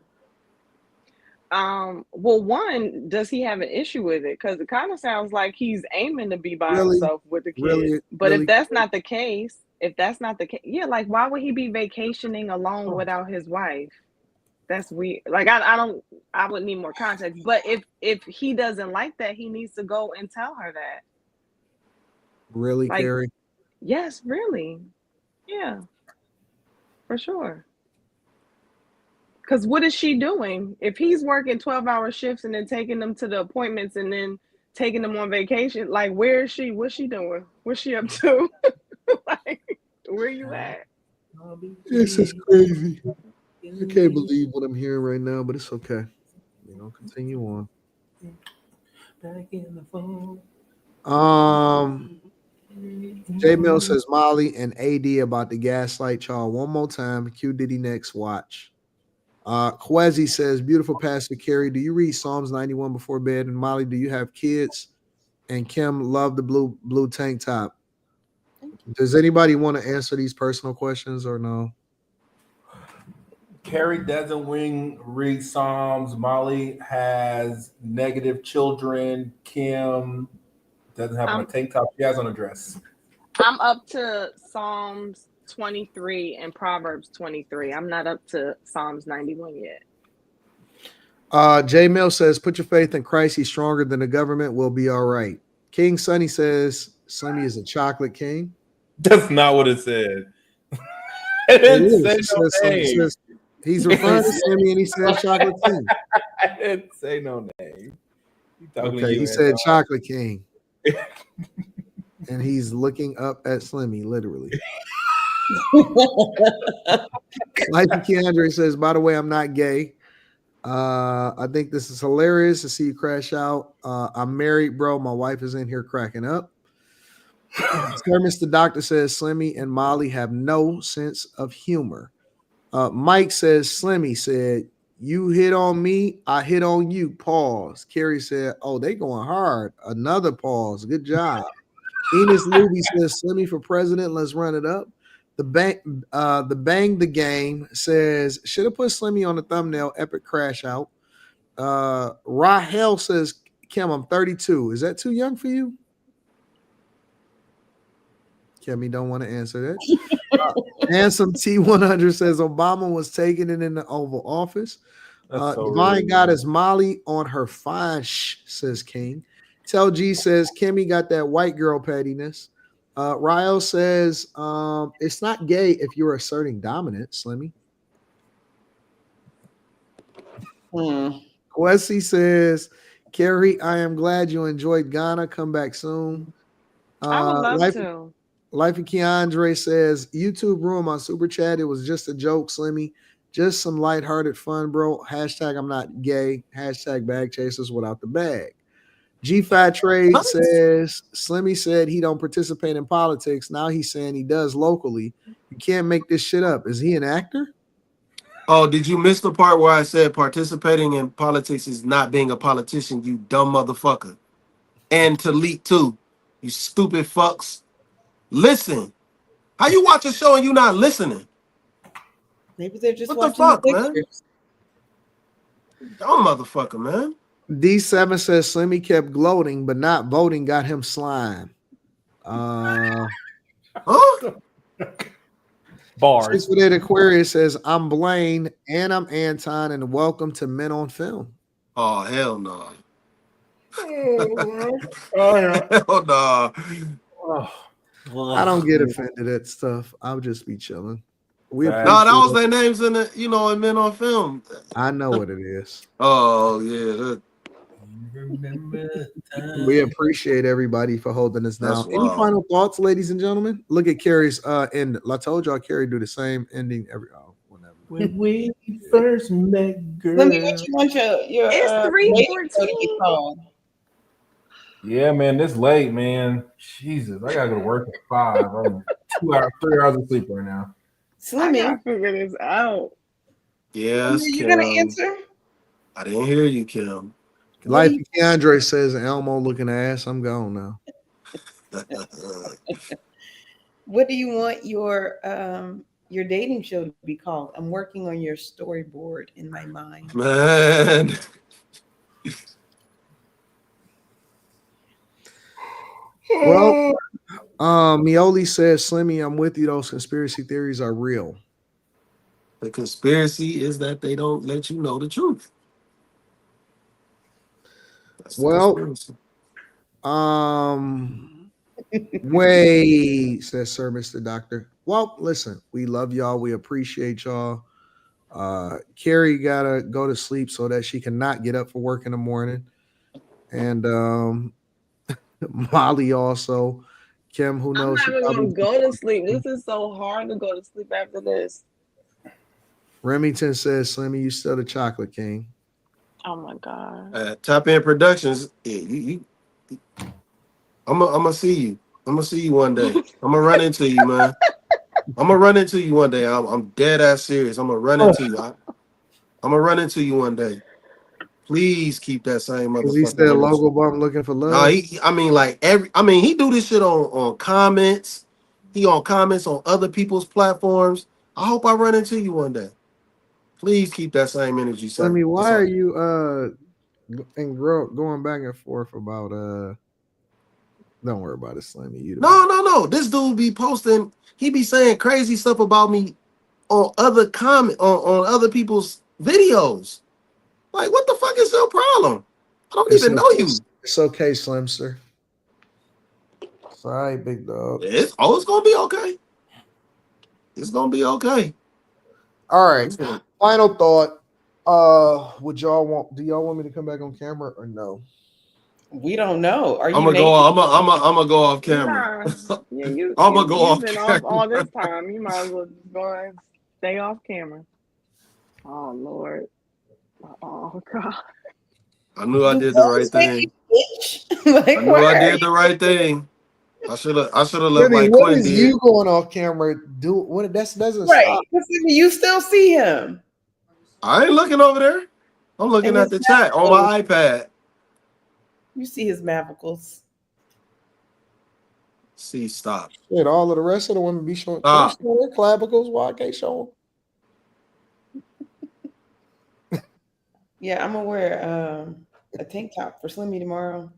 Well, one, does he have an issue with it? Because it kind of sounds like he's aiming to be by Really? himself with the kids. Really? But Really? if that's not the case, yeah, like why would he be vacationing alone without his wife? That's weird. Like I would need more context. But if he doesn't like that, he needs to go and tell her that. Really, Like, Carrie? yes, really. Yeah, for sure. Because what is she doing? If he's working 12-hour shifts and then taking them to the appointments and then taking them on vacation, like where is she? What's she doing? What's she up to? Like, where you at? This is crazy. I can't believe what I'm hearing right now, but it's okay. Continue on. Back in the phone. J Mill says Molly and AD about to gaslight y'all one more time. Q Diddy next watch. Kwesi says, beautiful Pastor Carrie, do you read Psalms 91 before bed? And Molly, do you have kids? And Kim, love the blue tank top. Does anybody want to answer these personal questions or no? Carrie doesn't read Psalms. Molly has negative children. Kim doesn't have on a tank top. She has on a dress. I'm up to Psalms 23 and Proverbs 23. I'm not up to Psalms 91 yet. J Mill says, put your faith in Christ. He's stronger than the government. We'll be all right. King Sonny says, Sonny is a chocolate king. That's not what it said. It didn't say no name. He's referring to Slimmy and he says chocolate king. I didn't say no name. Okay, he said chocolate king. And he's looking up at Slimmy, literally. Like Keandre says, by the way, I'm not gay. I think this is hilarious to see you crash out. I'm married, bro. My wife is in here cracking up. Sir, Mr. Doctor says Slimmy and Molly have no sense of humor. Mike says Slimmy said, you hit on me, I hit on you. Pause. Carrie said, oh, they going hard. Another pause. Good job. Enos Luby says Slimmy for president. Let's run it up. The bang the game says should have put Slimmy on the thumbnail. Epic crash out. Rahel says Kim, I'm 32. Is that too young for you? Kimmy don't want to answer that. Handsome T100 says Obama was taking it in the Oval Office. Divine Goddess Molly on her fine says King. Tell G says Kimmy got that white girl pettiness. Rael says it's not gay if you're asserting dominance, Slimmy. Wesley says, Carrie, I am glad you enjoyed Ghana. Come back soon. I would love to. Life of Keandre says, YouTube ruined my super chat. It was just a joke, Slimmy. Just some lighthearted fun, bro. Hashtag I'm not gay. Hashtag bag chasers without the bag. G-Fat Trade says, Slimmy said he don't participate in politics. Now he's saying he does locally. You can't make this shit up. Is he an actor? Oh, did you miss the part where I said participating in politics is not being a politician, you dumb motherfucker? And to leak too, you stupid fucks. Listen. How you watch a show and you not listening? Maybe they're just what the fuck, man? Dumb motherfucker, man. D7 says Slimmy kept gloating, but not voting got him slime. Huh? Bars. Aquarius says, I'm Blaine and I'm Anton, and welcome to Men on Film. Oh, hell no. Hell no. I don't get offended at stuff. I'll just be chilling. No, that was their names in the, in Men on Film. I know what it is. Oh, yeah. We appreciate everybody for holding us down. Any final thoughts, ladies and gentlemen? Look at Carrie's end. I told y'all Carrie do the same ending every whenever. When we first met, girl. Let me what you want your It's dating show to be 3:14. called. Yeah, man, this late, man. Jesus, I gotta go to work at 5. I'm 3 hours of sleep right now. I Slimmy, gotta figure this out. Yes, you gonna Kim. answer? I didn't hear you, Kim. What do Life you of Keandre says Elmo looking ass. I'm gone now. What do you want your dating show to be called? I'm working on your storyboard in my mind. Man. Well, Mioli says, Slimmy, I'm with you. Those conspiracy theories are real. The conspiracy is that they don't let you know the truth. That's the Well, conspiracy. Way, says Sir Mr. Doctor. Well, listen, we love y'all. We appreciate y'all. Carrie gotta go to sleep so that she cannot get up for work in the morning. And Molly also. Kim, who I'm knows? not She even probably gonna go to sleep. This is so hard to go to sleep after this. Remington says, Slimmy, you still the chocolate king. Oh my god. Top End Productions. Yeah, I'm gonna see you. I'm gonna see you one day. I'm gonna run into you, man. I'm gonna run into you one day. I'm dead ass serious. I'm gonna run into you. I'm gonna run into you one day. Please keep that same Because he motherfucking said energy. logo bump looking for No, love. he do this shit on comments. He on comments on other people's platforms. I hope I run into you one day. Please keep that same energy, sir. Slimmy, That's why are all. you going back and forth about don't worry about it, Slimmy. You the man. No. This dude be posting. He be saying crazy stuff about me on on other people's videos. Like, what the fuck is your problem? I don't It's even know okay. you. It's okay, Slim sir. It's all right, big dog. It's gonna be okay. It's gonna be okay. All right. Final thought. Do y'all want me to come back on camera or no? We don't know. Are I'm you gonna go. naked? I'm gonna go off camera. Nah. Yeah, I'm gonna go you've off been off camera. all this time. You might as well just go and stay off camera. Oh Lord. Oh God. I knew I Do did the right clothes make thing. you itch? Like, I knew why I are did you? the right thing. I should have left Slimmy, like what Quinn is did. you going off camera do? What that doesn't Right. stop. You still see him. I ain't looking over there. I'm looking And at his the chat on navicles. my iPad. You see his navicles. See, stop. Shit, all of the rest of the women be showing Stop. their clavicles. Why I can't show Yeah, I'm gonna wear a tank top for Slimmy tomorrow. them?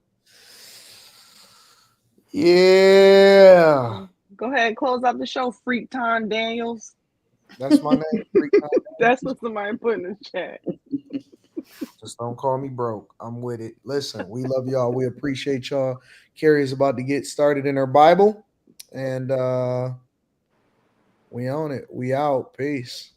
Yeah. Go ahead, close out the show, Freak Time Daniels. That's my name. Freak Time. That's what somebody put in the chat. Just don't call me broke. I'm with it. Listen, we love y'all. We appreciate y'all. Carrie is about to get started in her Bible. And we own it. We out. Peace.